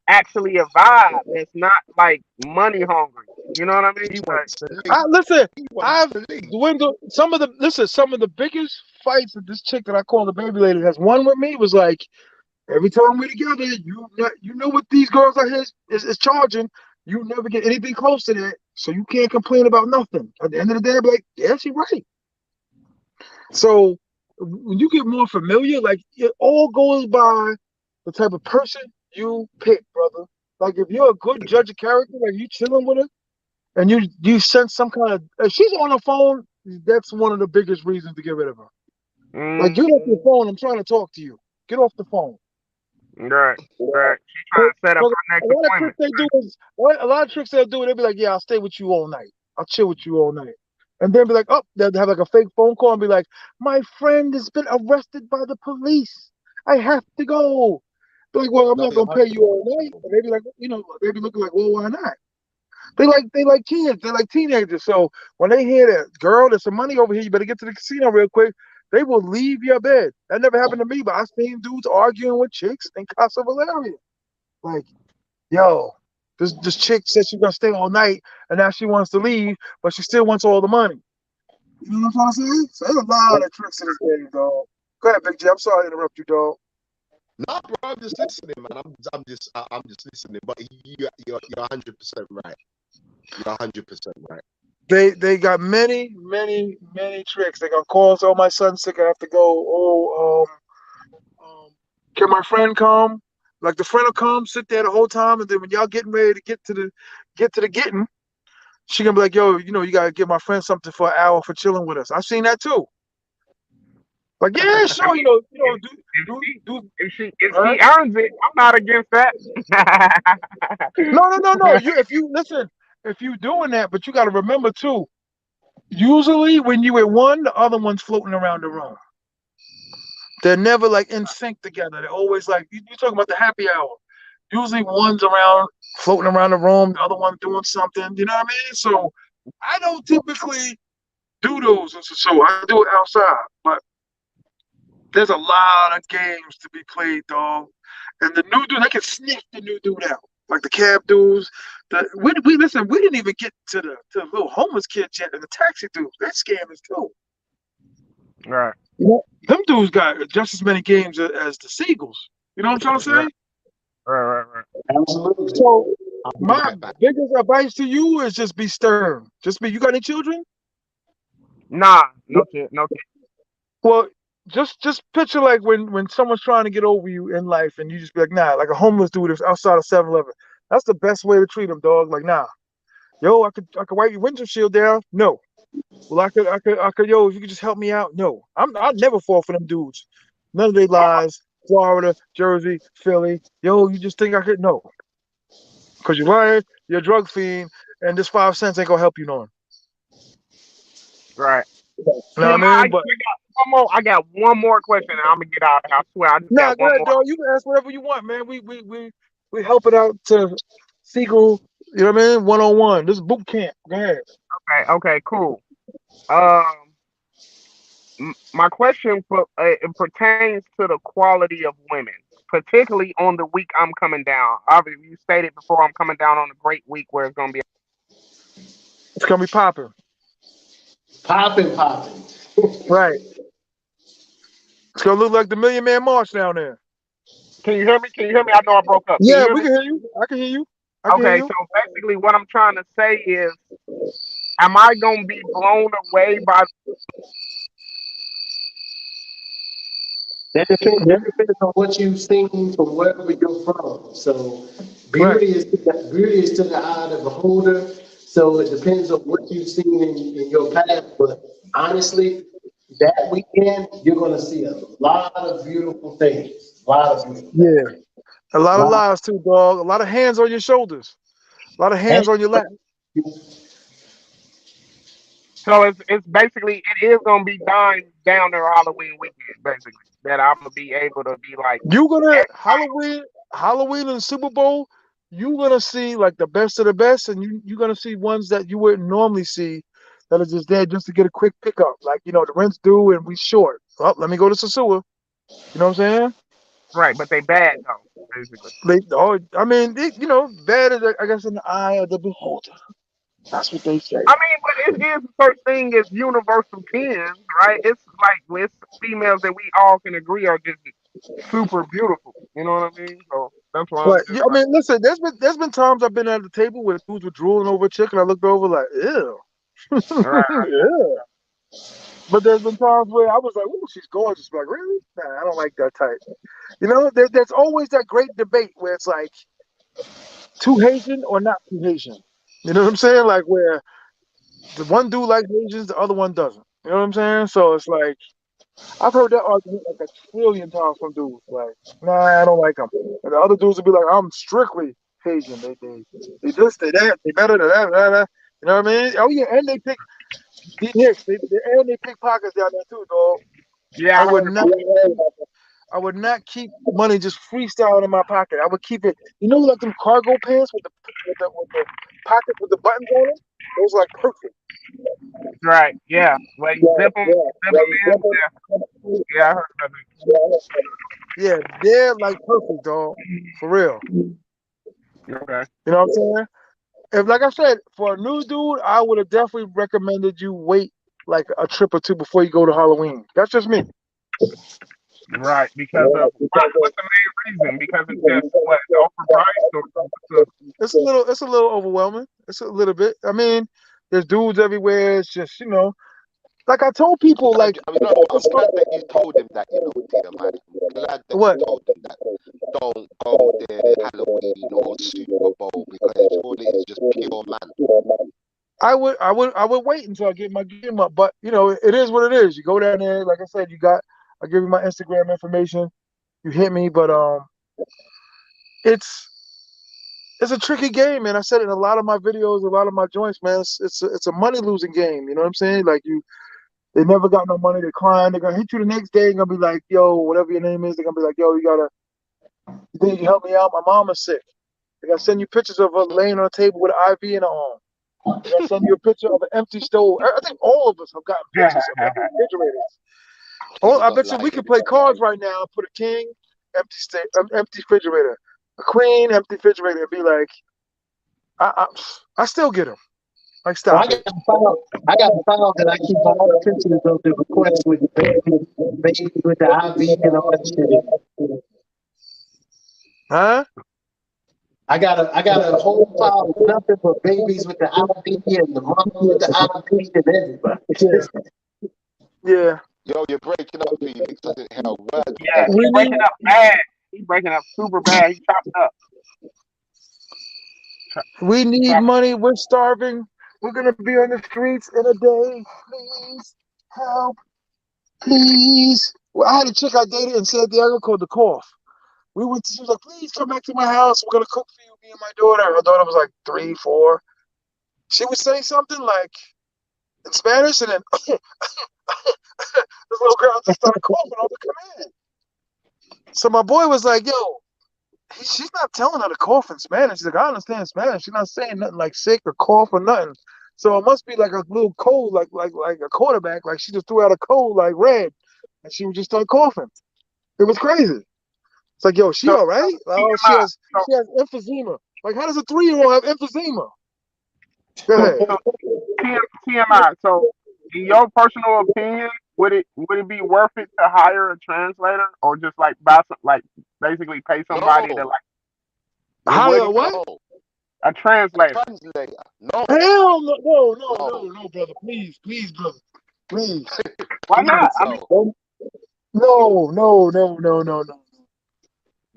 actually a vibe, that's not like money hungry. You know what I mean? He Like, wants to link. Listen, He wants I've to link. dwindled some of the biggest fights that this chick that I call the baby lady has won with me was like every time we're together, you know what these girls out here is charging. You never get anything close to that, so you can't complain about nothing. At the end of the day, I'll be like, yeah, she's right. So when you get more familiar, like it all goes by the type of person you pick, brother. Like if you're a good judge of character, like you chilling with her, and you sense some kind of if she's on the phone, that's one of the biggest reasons to get rid of her. Like get off your mm, phone. I'm trying to talk to you. Get off the phone. right, right. She trying Because to set up our a next lot of tricks appointment. they do is a lot of tricks they'll do. They'll be like, "Yeah, I'll stay with you all night. I'll chill with you all night," and then be like, "Oh," they'll have like a fake phone call and be like, "My friend has been arrested by the police. I have to go." Be like, "Well, I'm No, not you're gonna pay you 100% all night." And they be like, they be looking like, "Well, why not?" They like kids. They're like teenagers. So when they hear that, girl, there's some money over here. You better get to the casino real quick. They will leave your bed. That never happened to me, but I've seen dudes arguing with chicks in Casa Valeria. Like, yo, this chick said she's gonna stay all night, and now she wants to leave, but she still wants all the money. You know what I'm saying? So there's a lot of tricks in this game, dog. Go ahead, Big J. I'm sorry to interrupt you, dog. No, bro, I'm just listening, man. I'm just listening. But you're 100% right. You're 100% right. They got many tricks. They got calls. Oh, my son's sick. I have to go. Can my friend come? Like the friend will come, sit there the whole time, and then when y'all getting ready to get to the getting, she gonna be like, "Yo, you gotta give my friend something for an hour for chilling with us." I've seen that too. Like, yeah, I sure, mean, do if do she do. if All she right. earns it, I'm not against that. No. If you listen, if you doing that, but you got to remember too. Usually, when you at one, the other one's floating around the room. They're never like in sync together. They're always like you talking about the happy hour. Usually, one's around floating around the room, the other one's doing something. You know what I mean? So I don't typically do those. So I do it outside, but there's a lot of games to be played, dog. And the new dude, they can sniff the new dude out. Like the cab dudes. We listen, we didn't even get to the little homeless kids yet and the taxi dudes. That scam is too. Right, You know, them dudes got just as many games as the Seagulls. You know what I'm trying right, to right. Absolutely. say? So I'll be my right back. biggest advice to you is just be stern. Just be you got any children? Nah, no kid, no kid. Well, just picture like when someone's trying to get over you in life and you just be like, nah, like a homeless dude is outside of 7-Eleven. That's the best way to treat him, dog. Like, nah, yo, I could wipe your window shield down. No. Well, yo, if you could just help me out. No. I'd never fall for them dudes. None of they lies. Florida, Jersey, Philly. Yo, you just think I could? No. Because you're lying, you're a drug fiend, and this 5 cents ain't gonna help you none. Right. You know what I TMI, mean? But I got one more question, and I'm gonna get out of here. I swear, I just nah, got go one ahead, more. dog. You can ask whatever you want, man. We helping out to Seagull, you know what I mean? 101. This is boot camp. Go ahead. Okay. Okay. Cool. Um, my question it pertains to the quality of women, particularly on the week I'm coming down. Obviously, you stated before I'm coming down on a great week where it's gonna be. It's gonna be popping. Popping, popping. Right. It's gonna look like the Million Man March down there. Can you hear me? Can you hear me? I know I broke up. Can you Yeah, hear we me? can hear you. I can hear you. I can hear Okay. you. So basically, what I'm trying to say is, am I gonna be blown away by? That depends on what you've seen from wherever you're from. So Right. beauty is to the eye of the beholder. So it depends on what you've seen in your past. But honestly, that weekend you're gonna see a lot of beautiful things. A lot of beautiful Yeah. things. A lot A of lot. lies too, dog. A lot of hands on your shoulders. A lot of And hands on your lap. So it's basically it is gonna be down there Halloween weekend, basically. That I'm gonna be able to be like, You gonna every- Halloween and Super Bowl, you gonna see like the best of the best, and you gonna see ones that you wouldn't normally see that are just there just to get a quick pickup. Like, the rent's due and we short. Well, let me go to SOSUA. You know what I'm saying? right, but they bad though, basically. I mean, bad is, I guess, in the eye of the beholder. That's what they say. I mean, but it is the first thing is universal tens, right? It's like it's females that we all can agree are just super beautiful. You know what I mean? So that's why I'm But just I mean, listen, there's been times I've been at the table where dudes were drooling over a chick, and I looked over like, ew, like, right. yeah. But there's been times where I was like, "Ooh, she's gorgeous." Like, really? Nah, I don't like that type. There's always that great debate where it's like too Haitian or not too Haitian. You know what I'm saying? Like where the one dude likes Haitians, the other one doesn't. You know what I'm saying? So it's like I've heard that argument like a trillion times from dudes. Like, nah, I don't like them. And the other dudes would be like, I'm strictly Haitian. They this, they that, they better than that, that, that. You know what I mean? Oh yeah, and they pick D Hicks. And they pick pockets down there too, dog. Yeah, I I would heard not. about. I would not keep money just freestyling in my pocket. I would keep it. Like them cargo pants with the pockets with the buttons on them. Those are like perfect. Right. Yeah. Well, you zip them in. Yeah, I heard about Yeah, they're like perfect, dog. For real. that. Okay. You know what I'm saying? If, like I said, for a new dude, I would have definitely recommended you wait like a trip or two before you go to Halloween. That's just me. Right. Because of what's the main reason? Because it's just what overpriced or what's It's a little overwhelming. It's a little bit. I mean, there's dudes everywhere. It's just, like I told people, like You know what? I'm glad that you told him that, TMI. I'm glad that you what told him that. Don't go there Halloween or Super Bowl because it's all it is just pure man. I would wait until I get my game up. But it is what it is. You go down there, like I said, I give you my Instagram information. You hit me, but it's it's a tricky game, man. I said it in a lot of my videos, a lot of my joints, man. It's a money losing game. You know what I'm saying? Like they never got no money. They're crying. They're gonna hit you the next day and gonna be like, yo, whatever your name is. They're gonna be like, yo, you think you help me out? My mom is sick. They're gonna send you pictures of her laying on a table with an IV in her arm. They're gonna send you a picture of an empty stove. I think all of us have gotten the pictures of empty refrigerators. Oh, He's I not bet you we lying. could play cards right now. Put a king, empty refrigerator, a queen, empty refrigerator, and be like, I still get them. Like, Well, I stop got it. a file. I got a file that I keep all the pictures of the requests with the baby with the IV and all that shit. Huh? I got a whole file of nothing but babies with the IV and the mom with the IV and everybody. Yeah. Yeah. Yo, you're breaking up, Felix. I didn't hear a word of Yeah, that. he We need breaking up bad. He breaking up super bad. He chopped up. we need Chopped. money. We're starving. We're gonna be on the streets in a day. Please help. Please. Well, I had a chick I dated in San Diego called the Cough. We went. She was like, "Please come back to my house. We're gonna cook for you, me and my daughter." Her daughter was like 3, 4. She would say something like in Spanish, and then this little girl just started coughing on the command. So my boy was like, "Yo, she's not telling her to cough in Spanish." She's like, "I understand Spanish. She's not saying nothing like sick or cough or nothing. So it must be like a little cold, like a quarterback. Like she just threw out a cold like red, and she would just start coughing. It was crazy. It's like, yo, she So all right? Oh, she TMI. has emphysema. Like, how does a 3-year-old have emphysema? Go ahead. So TMI. So, in your personal opinion, would it be worth it to hire a translator or just like buy some, like basically pay somebody to No, like it Hire wouldn't. what? No, a a translator? translator. No, Hell no, no, no, no, no. no, brother. Please, please, brother. Please. Why I think not? I mean, so. No, no, no, no, no, no, no.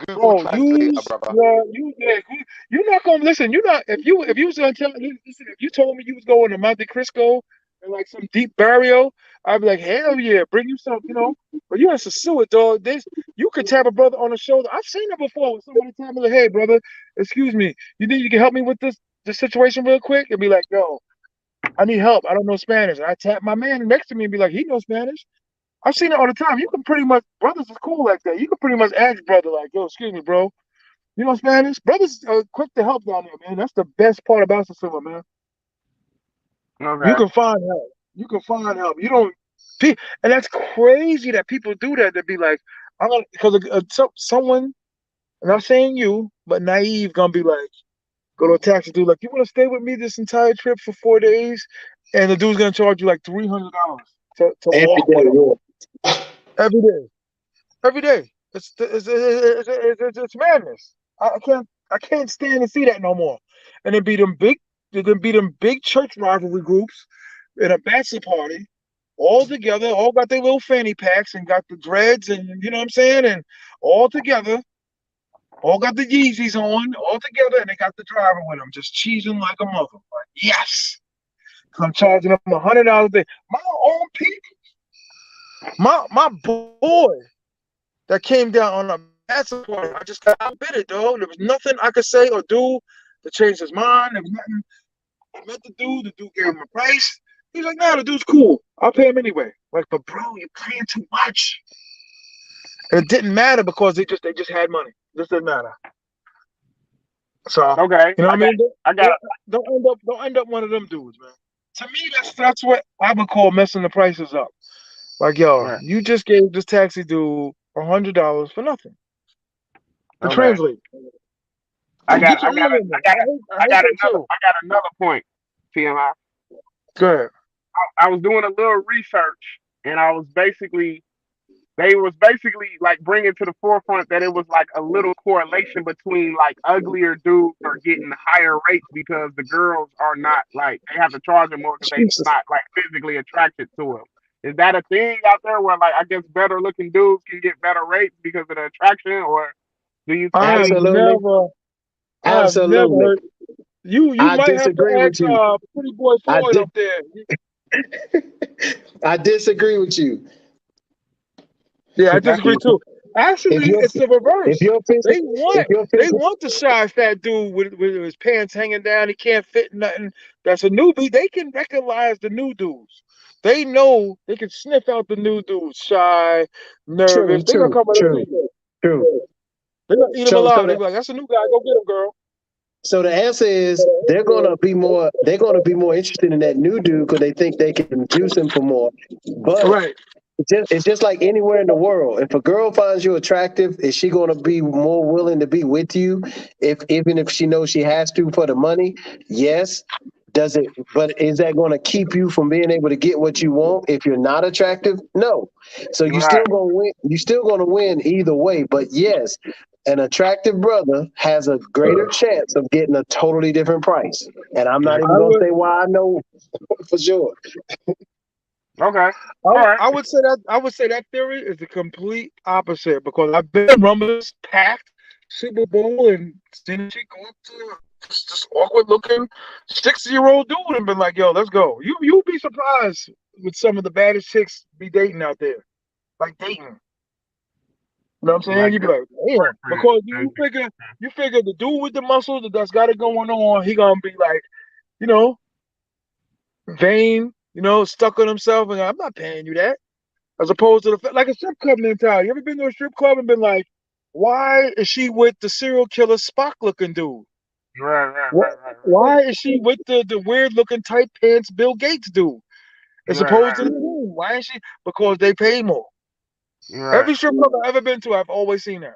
Google Bro, Translator, brother. you're not gonna listen. You're not if you was gonna tell me listen, if you told me you was going to Monte Cristo and like some deep barrio, I'd be like, hell yeah, bring you some, But you in SOSUA, dog. This you could tap a brother on the shoulder. I've seen it before when somebody tell me like, hey brother, excuse me, you think you can help me with this situation real quick? And be like, no, I need help. I don't know Spanish. And I tap my man next to me and be like, he knows Spanish. I've seen it all the time. You can pretty much brothers is cool like that. You can pretty much ask brother like, yo, excuse me, bro. You know Spanish? Brothers are quick to help down there, man. That's the best part about Sicily, man. You okay, can find help. You can find help. You don't, and that's crazy that people do that. To be like, I'm gonna because someone, I'm not saying you, but naive gonna be like, go to a taxi dude like, you want to stay with me this entire trip for 4 days, and the dude's gonna charge you like $300 to Every walk with him day, every day. Every day. It's madness. I can't stand to see that no more. And then be them big church rivalry groups in a bachelor party, all together, all got their little fanny packs and got the dreads and you know what I'm saying, and all together, all got the Yeezys on, all together, and they got the driver with them, just cheesing like a mother. Like, yes, 'cause I'm charging them $100 a day. My own people, my boy that came down on a bachelor party. I just got outbid it, dog. There was nothing I could say or do to change his mind. There was nothing I met the dude. The dude gave him a price. He's like, nah, the dude's cool. I'll pay him anyway. Like, but bro, you're paying too much. And it didn't matter because they just had money. This didn't matter. So okay. you know what I mean? I got. Don't end up one of them dudes, man. To me, that's what I would call messing the prices up. Like, yo, Right. you just gave this taxi dude $100 for nothing to Okay. translate. I And got. get I your got. money A, in there. I got. I I hate got that another. too. I got another point. TMI. Good. I was doing a little research, and they was basically like bringing to the forefront that it was like a little correlation between like uglier dudes are getting higher rates because the girls are not like they have to charge them more because they Jesus. not like physically attracted to them. Is that a thing out there where like I guess better looking dudes can get better rates because of the attraction, or do you I think? have absolutely, never, I have never absolutely. heard you. You I might have to disagree with ask you. Pretty Boy I Floyd did. up there. I disagree with you. Yeah, I That's disagree too. If Actually, you're it's the if reverse. you're They physical, if want you're they physical, want the shy fat dude with his pants hanging down. He can't fit nothing. That's a newbie. They can recognize the new dudes. They know they can sniff out the new dudes. Shy, true, nervous. They gonna true, come with true, them. true. They gonna eat him So, so alive. They the be like, "That's a new guy. Go get him, girl." so the answer is they're gonna be more. They're gonna be more interested in that new dude because they think they can juice him for more. But Right. it's just like anywhere in the world. If a girl finds you attractive, is she going to be more willing to be with you, if even if she knows she has to for the money? Yes. Does it? But is that going to keep you from being able to get what you want if you're not attractive? No. So you right. still going to win. You still going to win either way. But yes, an attractive brother has a greater chance of getting a totally different price. And I'm not even I going to would. say why I know for sure. Okay. I, All right. I would say that theory is the complete opposite because I've been in Rumbles packed Super Bowl and seen a chick go up to this awkward looking 6-year-old dude and been like, "Yo, let's go." You'd be surprised with some of the baddest chicks be dating out there, like dating. You know what I'm saying? Like You be this like, damn, boyfriend. because you figure the dude with the muscle that's got it going on, he gonna be like, you know, vain, stuck on himself, and I'm not paying you that. As opposed to like a strip club mentality. You ever been to a strip club and been like, why is she with the serial killer Spock looking dude? Right, right, Why, right, right, why is she with the weird looking tight pants Bill Gates dude? As right, opposed to the right, dude. Why is she? Because they pay more. right, Every strip club I've ever been to, I've always seen that.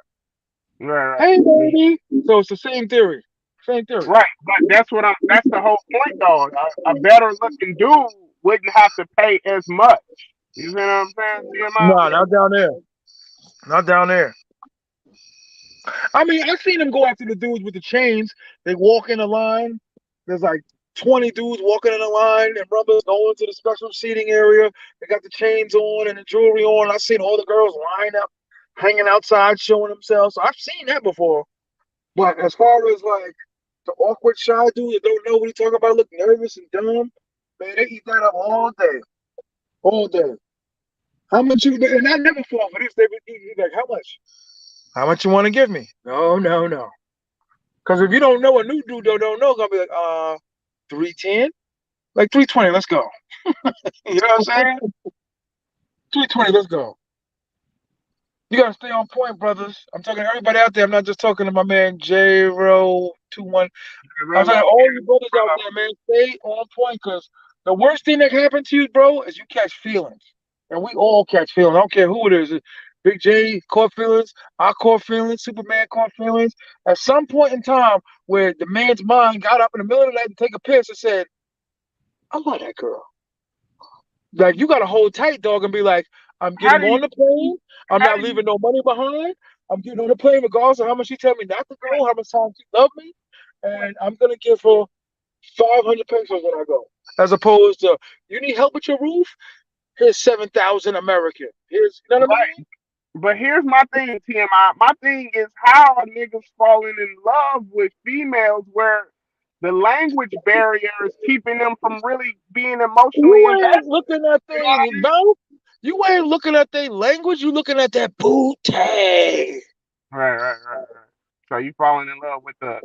right, Hey right. baby. So it's the same theory. Same theory. Right, but that's the whole point though. A better looking dude wouldn't have to pay as much. You see what I'm saying? TMI? No, not down there. Not down there. I mean, I've seen them go after the dudes with the chains. They walk in a line. There's like 20 dudes walking in a line, and brothers going to the special seating area. They got the chains on and the jewelry on. I've seen all the girls line up, hanging outside, showing themselves. So I've seen that before. But as far as like the awkward shy dude that don't know what he's talking about, look nervous and dumb, man, they eat that up all day. All day. How much you, and I never fall for this. They would eat like, how much? How much you want to give me? No, no, no. Because if you don't know, a new dude don't know, gonna be like, 310, like 320. Let's go. You know what I'm saying? 320. Let's go. You gotta stay on point, brothers. I'm talking to everybody out there. I'm not just talking to my man J Ro 21. I'm saying all you brothers out there, man, stay on point. Because the worst thing that can happen to you, bro, is you catch feelings, and we all catch feelings. I don't care who it is. Big J caught feelings. I caught feelings. Superman caught feelings. At some point in time, where the man's mind got up in the middle of the night to take a piss and said, I love that girl. Like, you got to hold tight, dog, and be like, I'm How getting do you on the plane. I'm how not do you leaving no money behind. I'm getting on the plane regardless of how much she tell me not to go, how much time she love me. And I'm going to give her 500 pesos when I go. As opposed to, you need help with your roof? Here's 7,000 American. Here's, you know what I right? mean? But here's my thing, TMI. My thing is how are niggas falling in love with females where the language barrier is keeping them from really being emotionally You ain't invested. looking at You know what they mouth. You ain't looking at their language. You looking at that booty. Right, right, right, right. So you falling in love with the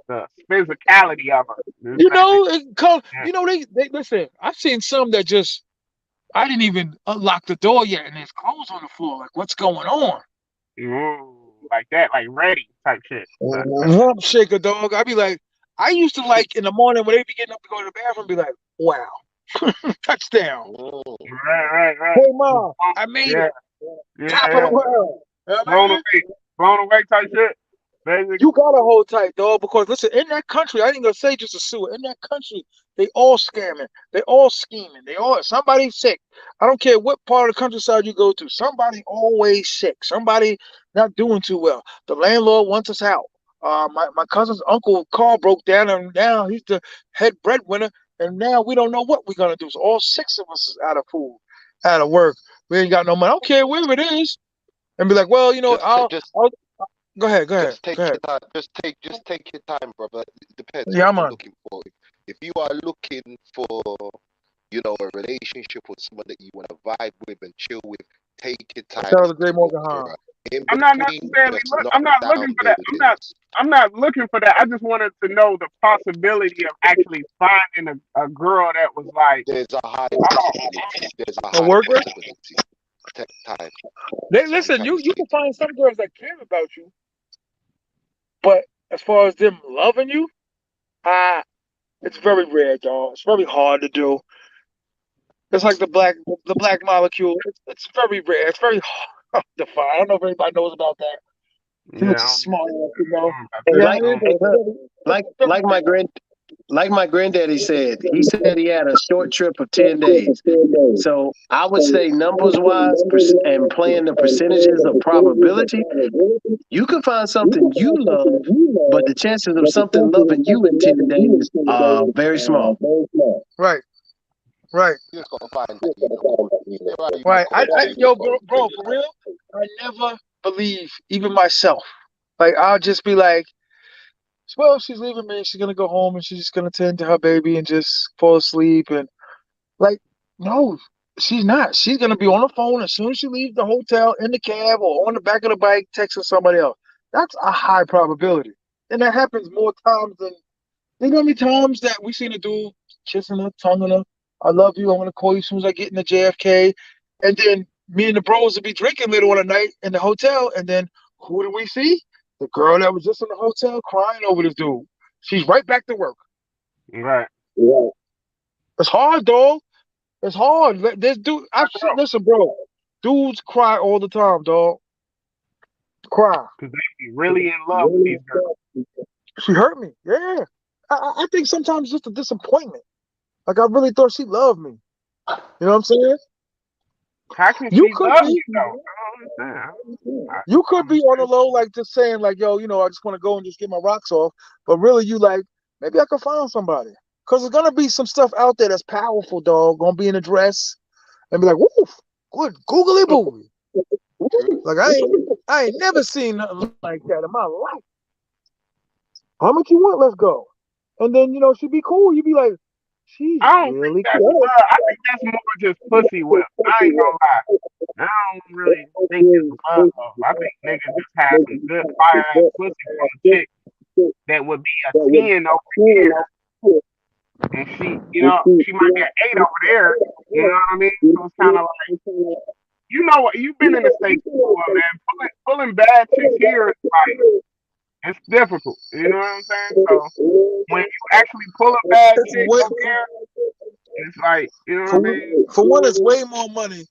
physicality of her. This You basic. know, it come. Yeah. You know, they listen. I've seen some that just I didn't even unlock the door yet, and there's clothes on the floor. Like, what's going on? Ooh, like that, like ready type shit. Rump shaker, dog. I be like, I used to like in the morning when they be getting up to go to the bathroom, be like, wow, touchdown. Mm. Right, right, right. Hey, Just mom, I made yeah, it. yeah, Top of the yeah. world. You know what I Blown mean? away, blown away type shit. Basic. You gotta hold tight, dog, because listen, in that country, I ain't gonna say just a sewer. In that country, they all scamming, they all scheming, they all somebody's sick. I don't care what part of the countryside you go to, somebody always sick, somebody not doing too well. The landlord wants us out. My cousin's uncle car broke down, and now he's the head breadwinner, and now we don't know what we're gonna do. So all six of us is out of food, out of work. We ain't got no money. I don't care where it is, and be like, well, Just ta- just I'll go ahead, go ahead, just take go ahead. your time. Just take your time, brother. It depends what Yeah, you're man. looking for. If you are looking for, a relationship with someone that you want to vibe with and chill with, take your time Shout out to Jay to look Morgan for Hahn. her. In I'm not between, necessarily just look. knock I'm not down looking for that. buildings. I'm not looking for that. I just wanted to know the possibility of actually finding a girl that was like, There's a high oh, possibility. There's a A high worker? possibility. Take time. They That's what I'm listen. trying to You say can to you. find some girls that care about you, but as far as them loving you, ah, it's very rare, dog. It's very hard to do. It's like the black molecule. It's very rare. It's very hard to find. I don't know if anybody knows about that. He yeah, looks a smart ass, you know. about Hey, You know that. what I mean? But hey, look, it's like very like my rare. grand like my granddaddy said. He said he had a short trip of 10 days. So I would say numbers wise and playing the percentages of probability, you can find something you love, but the chances of something loving you in 10 days are very small. Right, right, You just gotta find that There are right. unicorns and Yo, unicorns, bro, for real, I never believe even myself. Like, I'll just be like, well, she's leaving me. She's gonna go home and she's just gonna tend to her baby and just fall asleep. And like, no, She's not. She's gonna be on the phone as soon as she leaves the hotel, in the cab, or on the back of the bike, texting somebody else. That's a high probability, and that happens more times than you know how many times that we seen a dude kissing her, tonguing her. I love you. I'm gonna call you as soon as I get in the JFK, and then me and the bros would be drinking later on the night in the hotel, and then who do we see? The girl that was just in the hotel crying over this dude. She's right back to work. Right. Yeah. It's hard, dog. It's hard. This dude, I've seen. Listen, bro. Dudes cry all the time, dog. Cry. Because they be really in love with these girls. She hurt me. Yeah. I think sometimes just a disappointment. Like I really thought she loved me. You know what I'm saying? How can You she could love be. you though? I don't understand. You could be on the low, like just saying, like, yo, I just want to go and just get my rocks off. But really, you like, maybe I could find somebody. Cause there's gonna be some stuff out there that's powerful, dog. Gonna be in a dress and be like, woof, good googly booey. Like I ain't never seen nothing like that in my life. How much you want? Let's go. And then she'd be cool. You'd be like, she's I don't think really that's cool. love. I think that's more just pussy whip. I ain't gonna lie. I don't really think it's love. I think niggas just have some good fire ass pussy from a chick that would be a 10 over here, and she might be an 8 over there. You know what I mean? So it's kind of like, what? You've been in the States before, man. Pulling bad chicks here is like, it's difficult. You know what I'm saying? So when you actually pull a bad It's chick way, over here, it's like, you know what I for, mean? for one, it's way more money.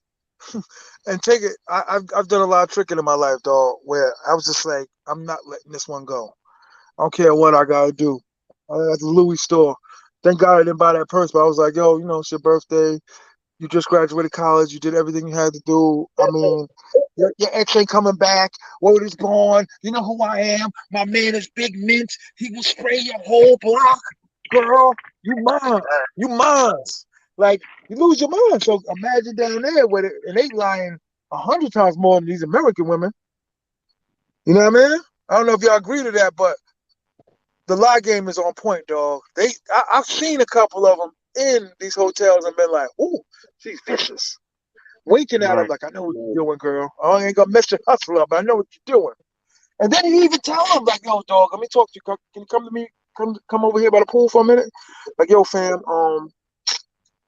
And take it. I've done a lot of tricking in my life, dog. Where I was just like, I'm not letting this one go. I don't care what I gotta do. I was at the Louis store. Thank God I didn't buy that purse, but I was like, yo, it's your birthday. You just graduated college. You did everything you had to do. I mean, your ex ain't coming back. Word is gone. You know who I am. My man is Big Mint. He will spray your whole block. Girl, you mine. You mine. Like, you lose your mind. So imagine down there where they lying 100 times more than these American women. You know what I mean? I don't know if y'all agree to that, but the lie game is on point, dog. I've seen a couple of them in these hotels and been like, ooh, she's vicious. Winking at him Right. like, I know what you're doing, girl. I ain't gonna mess your hustle up, but I know what you're doing. And then he even tell him, like, yo, dog, let me talk to you. Can you come to me? Come over here by the pool for a minute? Like, yo, fam,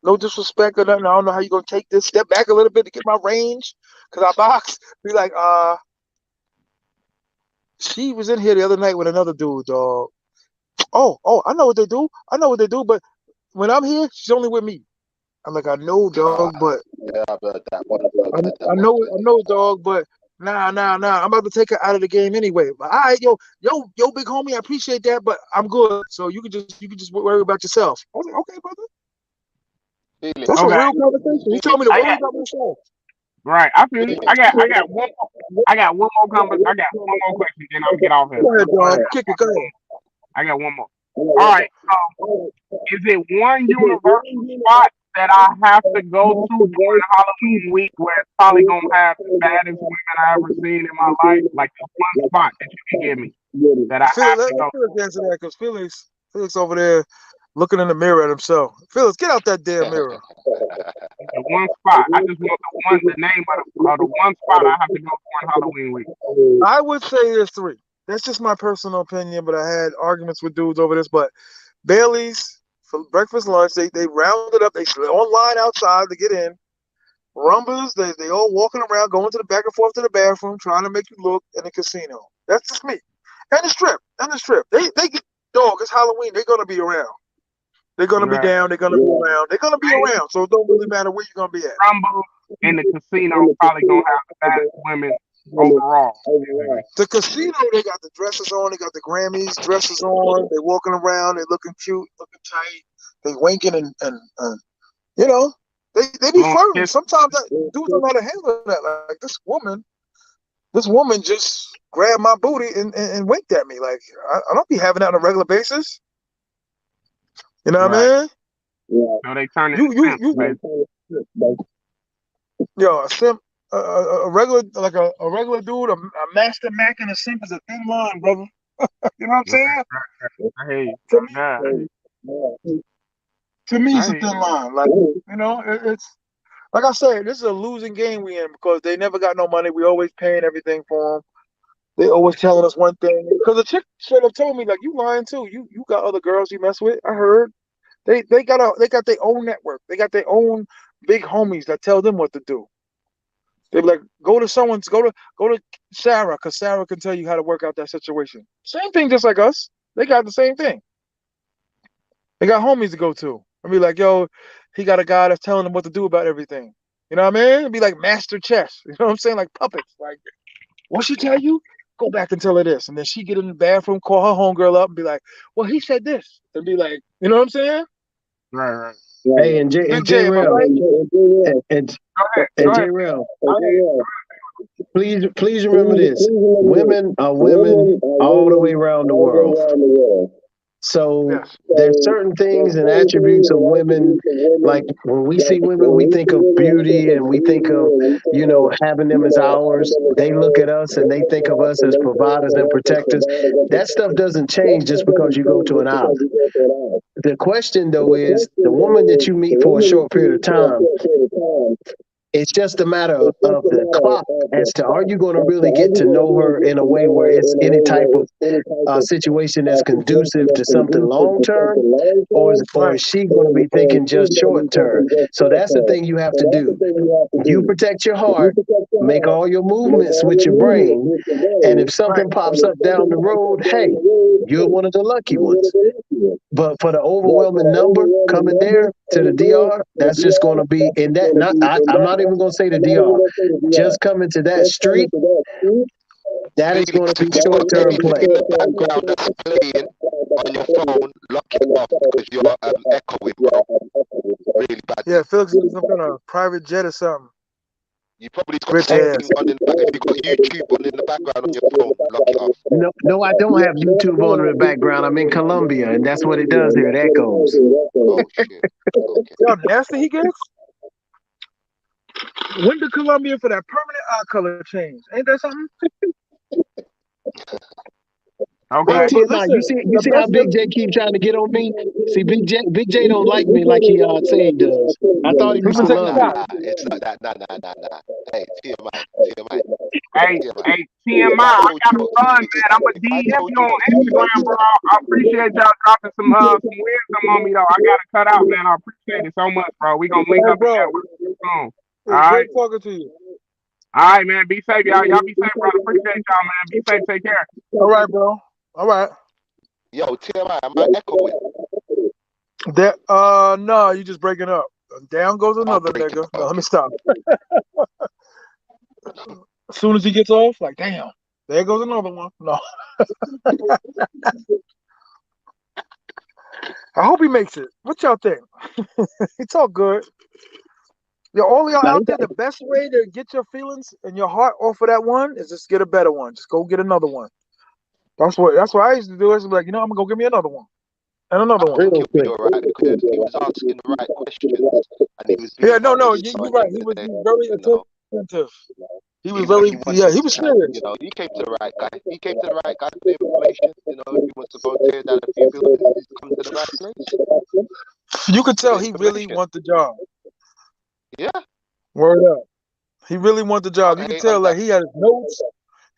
no disrespect or nothing. I don't know how you gonna take this. Step back a little bit to get my range. Cause I box. Be like, she was in here the other night with another dude, dog. Oh, I know what they do. I know what they do, but when I'm here, she's only with me. I'm like, I know, dog, but Yeah, I've heard that one. I know, dog, but nah. I'm about to take her out of the game anyway. But all right, yo, big homie, I appreciate that, but I'm good. So you can just worry about yourself. I was like, okay, brother. Felix, That's a Okay. real conversation. He told me to I worry got about myself. right. I feel you. Felix. I got one more I got one more question, then I'm gonna get off here. Go ahead, Go dog. ahead. Kick it. Go ahead. I got one more. All right. Is it one universal spot that I have to go to during Halloween week where it's probably gonna have the baddest women I ever seen in my life? Like the one spot that you can give me that I have Let to go. Felix answer that because Felix over there looking in the mirror at himself. Felix, get out that damn mirror. The one spot. I just want the name of the one spot I have to go during Halloween week. I would say there's three. That's just my personal opinion, but I had arguments with dudes over this. But Bailey's for breakfast, lunch, they rounded up. They online outside to get in. Rumbles, they all walking around, going to the back and forth to the bathroom, trying to make you look in the casino. That's just me. And the strip. They get dog. It's Halloween. They're gonna be around. They're gonna be Right. down. They're gonna be around. They're gonna be around. So it don't really matter where you're gonna be at. Rumble in the casino probably gonna have the baddest women overall. The casino, they got the dresses on. They got the Grammys dresses on. They walking around. They looking cute, looking tight. They winking and you know they be Blowing flirting. kisses. Sometimes dudes don't know how to handle that. Like this woman just grabbed my booty and winked at me. Like I don't be having that on a regular basis. You know what Right. I mean? So they turn into You simps, baby. yo, a simp, a regular like a regular dude, a master Mac and a simp is a thin line, brother. You know what I'm saying? I hear you. To Yeah. me, to me, I it's a hear you. thin line. Like it's Like I said, this is a losing game we in because they never got no money. We always paying everything for them. They always telling us one thing. Because the chick straight up told me, like, you lying too. You got other girls you mess with. I heard. They got their own network. They got their own big homies that tell them what to do. They be like, go to Sarah, because Sarah can tell you how to work out that situation. Same thing, just like us. They got the same thing. They got homies to go to. And be like, yo, he got a guy that's telling him what to do about everything. You know what I mean? It'd be like master chess. You know what I'm saying? Like puppets. Like, what she tell you? Go back and tell her this. And then she get in the bathroom, call her homegirl up and be like, well, he said this. And be like, you know what I'm saying? Right, right. Hey, and Big J J, am I Rail, right? Go ahead. and Go J ahead. Rail, please remember this: women are women all the way around the world. So Yes. there's certain things and attributes of women. Like when we see women, we think of beauty and we think of, having them as ours. They look at us and they think of us as providers and protectors. That stuff doesn't change just because you go to an island. The question though is the woman that you meet for a short period of time, it's just a matter of the clock as to are you going to really get to know her in a way where it's any type of situation that's conducive to something long term, or Right. is she going to be thinking just short term? So that's the thing you have to do. You protect your heart, make all your movements with your brain, and if Right. something pops up down the road, hey, you're one of the lucky ones. But for the overwhelming number coming there to the DR, that's just going to be in that. I'm not even going to say the DR. Just coming to that street, that is going to Please, be if you've got short term anything play. in the background that's playing on your phone, lock it off because you're echoing, bro. Really Yeah, badly. Felix got some kind of private jet or something. You probably got Rich something ass. on in the back. If you've got YouTube on in the background on your phone, lock it off. No, I don't have YouTube on in the background. I'm in Colombia, and that's what it does here. It echoes. Oh shit. Okay. See how nasty he gets? Went to Colombia for that permanent eye color change. Ain't that something? Hey Okay. But TMI, listen, you the see how best Big J keep trying to get on me? See, Big J don't like me like he say he does. I thought he he used been to taking love me. shots. Nah. It's not that. Nah. Hey, Hey, TMI. hey, If TMI, I I told gotta you, run, man. I'm gonna if I DM told you you on what you Instagram, bro. I appreciate y'all dropping some wisdom on me though. I gotta cut out, man. I appreciate it so much, bro. We gonna link Hey, up and bro, network soon. it All was right, great talking to you. all right, man. Be safe, y'all. Y'all be safe, brother. Appreciate y'all, man. Be safe. Take care. All right, bro. All right. yo, TMI, am I echoing? That no, you just breaking up. Down goes I'll another break it. nigga. No, let me Okay. stop. As soon as he gets off, like damn, there goes another one. No, I hope he makes it. What y'all think? It's all good. Yo, all y'all Now, out there, the best way to get your feelings and your heart off of that one is just get a better one. Just go get another one. That's what I used to do. It's like, I'm gonna go get me another one and I another one. think real he'll be quick. alright because he was asking the right questions and he was being Yeah, no, honest. you, So you're at the right. end of the day, Very you know, attentive. He was even though very, he yeah, wanted he was to help, serious. he came to the right guy. He came to the right guy for the information. If he wants to go and tear down a few buildings, he's come to the right place You could for the tell he really information. want the job. Yeah, Word up. He really want the job. can't You could hate on tell like that. he had his notes.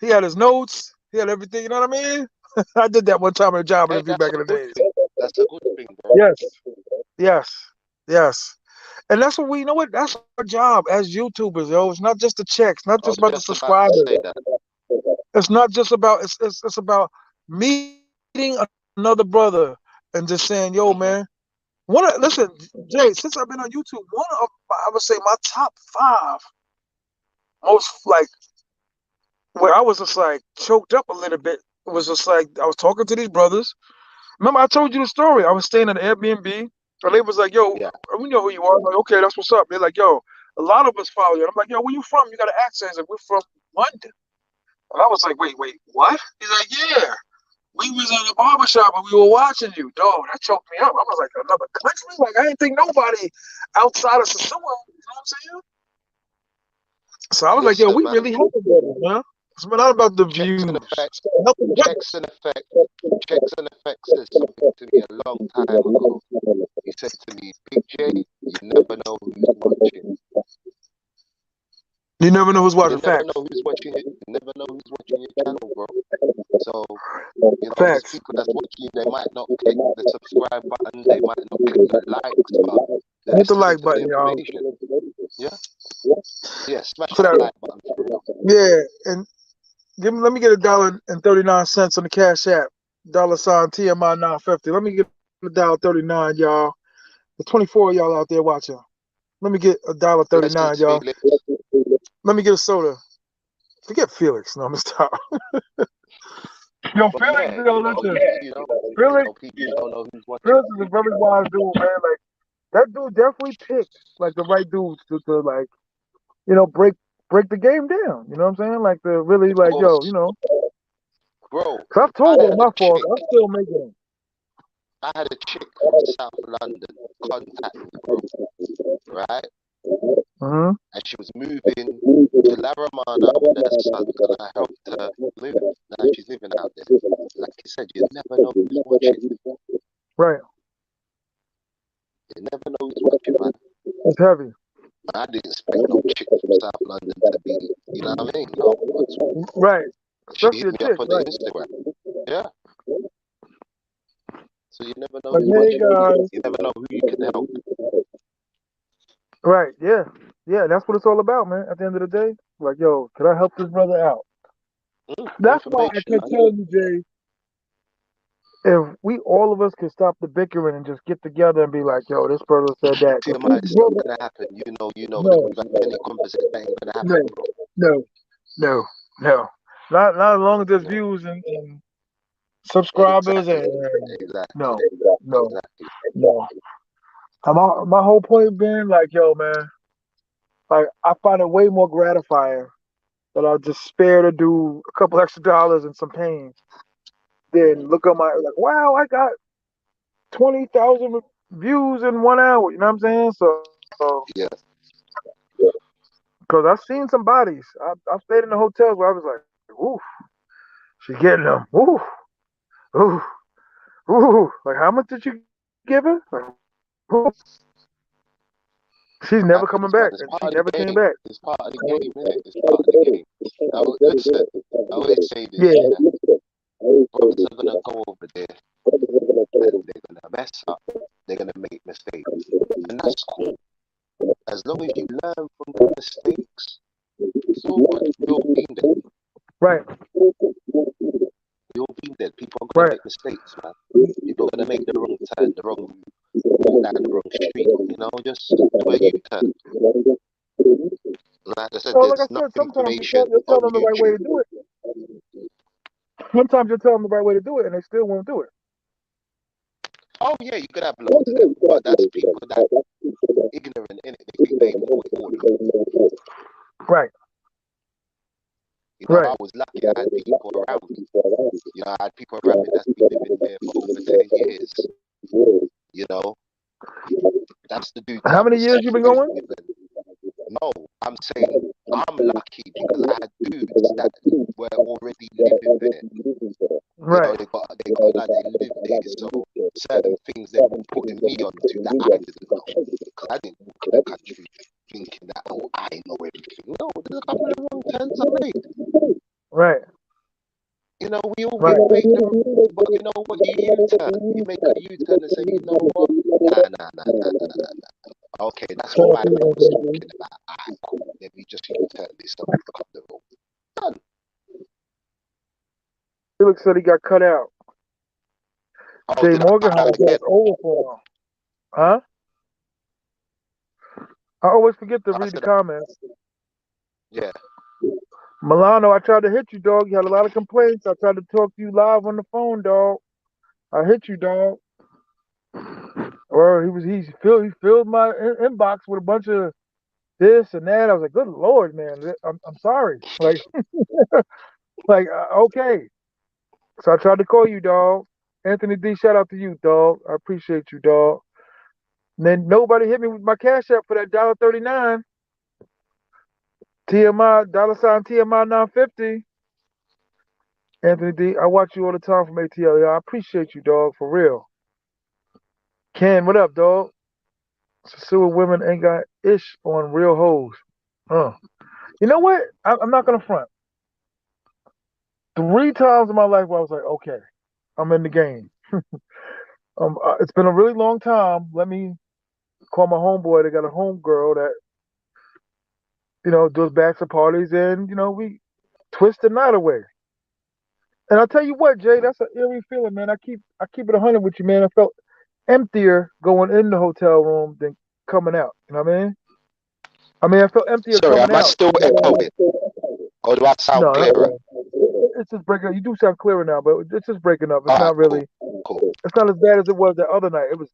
He had his notes. He had everything. You know what I mean? I did that one time at a job Hey, interview that's back a in the good days. thing. That's a good thing, bro. Yes, yes, yes. And that's what we you know. What that's our job as YouTubers, yo. It's not just the checks. Not I just was about the just about to subscribers. say that. It's not just about. It's about meeting another brother and just saying, "Yo, man." Hmm. Listen, Jay. Since I've been on YouTube, one of I would say my top five most like where I was just like choked up a little bit. It was just like I was talking to these brothers. Remember, I told you the story. I was staying at an Airbnb, and they was like, "Yo, Yeah. we know who you are." I'm like, "Okay, that's what's up." They're like, "Yo, a lot of us follow you." And I'm like, "Yo, where you from? You got an accent." He's like, "We're from London." And I was like, "Wait, what?" He's like, "Yeah, we was in a barbershop and we were watching you, dog." That choked me up. I was like, "Another country?" Like I didn't think nobody outside of SOSUA. You know what I'm saying? So I was like, "Yo, Listen, we man. really helping brothers, man." It's not about the Checks and views. effects. Helping Checks brothers. and effects. Checks and effects said something to me a long time ago. He said to me, Big J, you never know who's watching. You never know who's watching. You never Facts. know who's watching it. You never know who's watching your channel, bro. So, there's Facts. people that's watching you. They might not click the subscribe button. They might not click the likes, but they're Hit the listening like to the button, y'all. information. Yeah, yeah. Smash For that that. like button for real. Yeah, and let me get $1.39 on the Cash App. $ TMI 950. Let me get $1.39, y'all. There's 24 of y'all out there watching. Let me get $1.39, Blessings, y'all. Felix. Let me get a soda. Forget Felix. No, I'm gonna stop. Yo, But Felix, yeah, yo, listen. Felix, people don't know who's watching. Felix is a very wise dude, man. Like that dude definitely picked like the right dudes to like, break the game down. You know what I'm saying? Like to really Of like, course, bro. Cause I've I told them had a my fault. chick. I'm still making them. I had a chick from South London contact me, bro. Right? Mm-hmm. And she was moving to Laramana with her son, and I helped her move. Now she's living out there. Like you said, you never know who's watching. Right. You never know who's watching, man. It's heavy. I didn't expect no chick from South London to be, you know what I mean? No, Right. she Especially hit a me up chick. on the Right. Instagram. Yeah. So you never know Like, who's hey watching. guys. You never know who you can help. Right. Yeah. Yeah. That's what it's all about, man. At the end of the day, like, yo, can I help this brother out? That's why I Information, kept man. telling you, Jay. If we all of us could stop the bickering and just get together and be like, yo, this brother said that. T.M.I, it's not gonna happen. You know that No, we've had many conversations. That ain't gonna happen, no, bro. no, no, no. Not as long as there's No. views and subscribers Exactly. and Exactly. no, no, Exactly. no. My whole point being like, yo, man, like I find it way more gratifying that I'll just spare to do a couple extra dollars and some pain than look at my like, wow, I got 20,000 views in 1 hour. You know what I'm saying? So, Yeah. because I've seen some bodies. I've stayed in the hotels where I was like, ooh, she's getting them. Ooh, ooh, ooh. Like, how much did you give her? Like, ooh. She's never coming Happens, man. back, It's and part she of the never came game. back. It's part of the game, innit? It's part of the game. Listen, I always say this, Yeah, yeah. Brothers are gonna go over there and they're gonna mess up. They're gonna make mistakes. And that's cool. As long as you learn from the mistakes, so what? You'll be there. right, You'll be there. People are gonna right. make mistakes, man. People are gonna make the wrong turn, the wrong move, walk down the wrong street. Just do a U-turn. Like I said, Well, like I there's enough said, sometimes information you're on telling them the right way YouTube. to do it. Sometimes you're telling them the right way to do it, and they still won't do it. Oh yeah, you could have loads of them, but that's people that ignorant in it. They think they know it all. Right, right. I was lucky. I had people around me. I had people around me that's been living there for over 10 years. You know, that's the dudes How I many was years you been living going? with. And no, I'm saying I'm lucky because I had dudes that were already living there. Right. They got like they live there. So certain things they were putting me onto that I didn't know. Because I didn't walk in the country thinking that, oh, I know everything. No, there's a couple of wrong turns I made. Right. We all Right. make the wrong, but you know what? You U-turn. You make a U-turn and say, you know what? Nah. Okay, that's what my man was talking about. Alright, cool. Let me just U-turn this up the road. Done. Felix said he got cut out. Oh, Jay did I Morgan cut had out to again? go over for him. Huh? I always forget to I read the said, comments. yeah. Milano, I tried to hit you, dog. You had a lot of complaints. I tried to talk to you live on the phone, dog. I hit you, dog. Or he filled my inbox with a bunch of this and that. I was like, good lord, man. I'm sorry. Okay. So I tried to call you, dog. Anthony D, shout out to you, dog. I appreciate you, dog. And then nobody hit me with my cash app for that $1.39. TMI, $TMI 950. Anthony D, I watch you all the time from ATL. I appreciate you, dog, for real. Ken, what up, dog? SOSUA women ain't got ish on real hoes. You know what? I'm not gonna front. 3 times in my life where I was like, okay, I'm in the game. It's been a really long time. Let me call my homeboy. They got a homegirl that does bachelor parties, and we twist the night away. And I tell you what, Jay, that's an eerie feeling, man. I keep it 100 with you, man. I felt emptier going in the hotel room than coming out. You know what I mean? I felt emptier Sorry, coming am I out. still echoing? Or do I sound No, clearer? it's just breaking up. You do sound clearer now, but it's just breaking up. It's All right, not really. cool, cool. It's not as bad as it was that other night. It was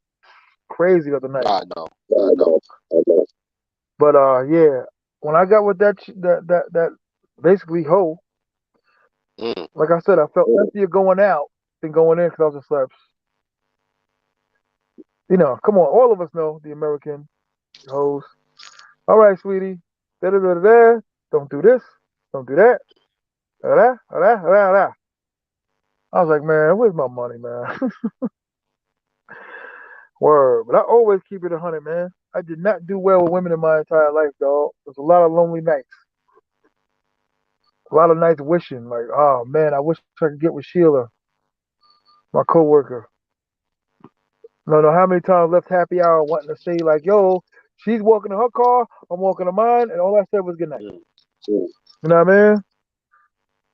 crazy the other night. I know. But yeah, when I got with that basically hoe, Mm. like I said, I felt emptier going out than going in because I was just like, come on, all of us know the American hoes. All right, sweetie, da da da da da. Don't do this, don't do that. Da da da da da da. I was like, man, where's my money, man? Word, but I always keep it 100, man. I did not do well with women in my entire life, dog. There's a lot of lonely nights, a lot of nights wishing, like, oh man, I wish I could get with Sheila, my coworker. No, no, how many times left happy hour wanting to say like, yo, she's walking in her car, I'm walking in mine, and all I said was good night. Mm. You know what I mean?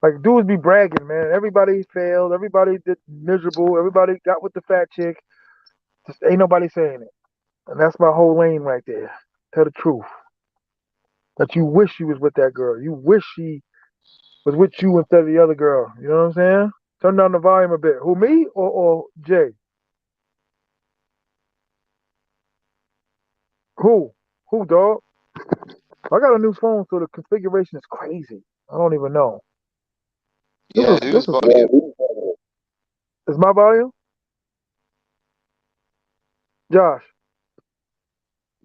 Like dudes be bragging, man. Everybody failed, everybody did miserable, everybody got with the fat chick. Just ain't nobody saying it. And that's my whole lane right there. Tell the truth. That you wish you was with that girl. You wish she was with you instead of the other girl. You know what I'm saying? Turn down the volume a bit. Who, me or Jay? Who? Who, dog? I got a new phone, so the configuration is crazy. I don't even know. This Yeah, is whose this is volume? is my volume? Josh.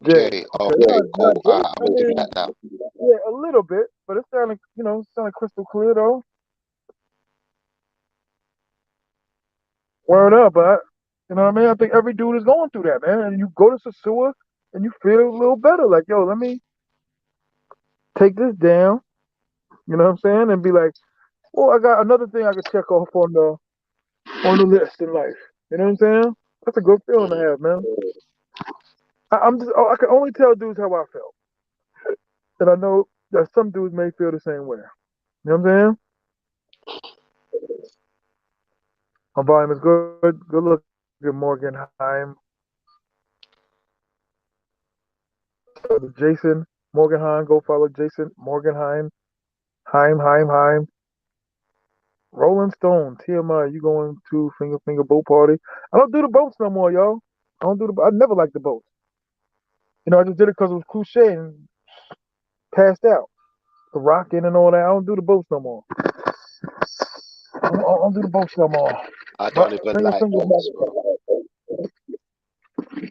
Jay. Jay. Okay. Okay, Not cool. Jay. I'm gonna do that now. Yeah, a little bit, but it's sounding, sounding crystal clear though. Word up, but you know what I mean? I think every dude is going through that, man. And you go to SOSUA and you feel a little better. Like, yo, let me take this down. You know what I'm saying? And be like, well, I got another thing I could check off on the list in life. You know what I'm saying? That's a good feeling to Mm. have, man. I can only tell dudes how I felt, and I know that some dudes may feel the same way. You know what I'm saying? My volume is good. Good looking, Morganheim. Jason Morganheim. Go follow Jason Morganheim. Heim. Rolling Stone. T.M.I. You going to finger boat party? I don't do the boats no more, y'all. I don't do the. I never liked the boats. I just did it because it was cliche and passed out. The rocking and all that. I don't do the boats no more. I don't do the boats no more. I But don't even finger like fingers boats, bro.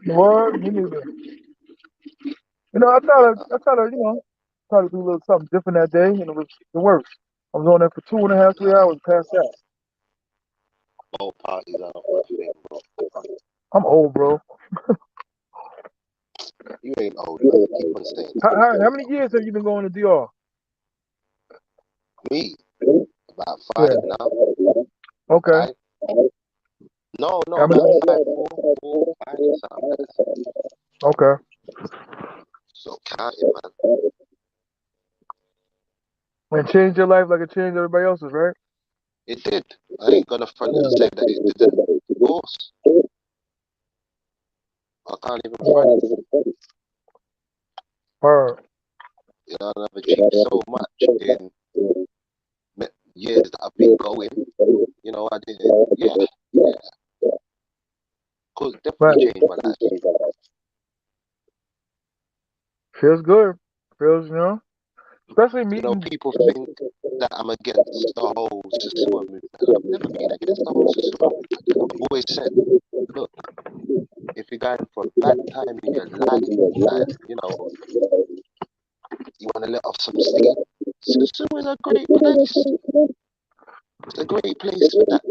the word. Me neither. I try to do a little something different that day, and it works. I was on there for 2.5, 3 hours, passed out. Boat parties are not my thing, bro. I'm old, bro. You ain't old, man. Keep on saying that. How many years have you been going to DR? Me, about Yeah. 5 now. Okay. 5? No, How many? about 5, 4, 5, something like that. Okay. So counting, man. And change your life like it changed everybody else's, right? It did. I ain't gonna front and say that it didn't. Of course. I can't even front. Or You know, I've achieved so much in years that I've been going. You know, I didn't. Yeah, could definitely right. change my life. Feels good. Feels, especially You know, meeting. people think that I'm against the whole SOSUA movement. I've never been against the whole SOSUA movement. I've always said, look, if you're going for a bad time in your life and, you want to let off some steam, SOSUA is a great place. It's a great place for that.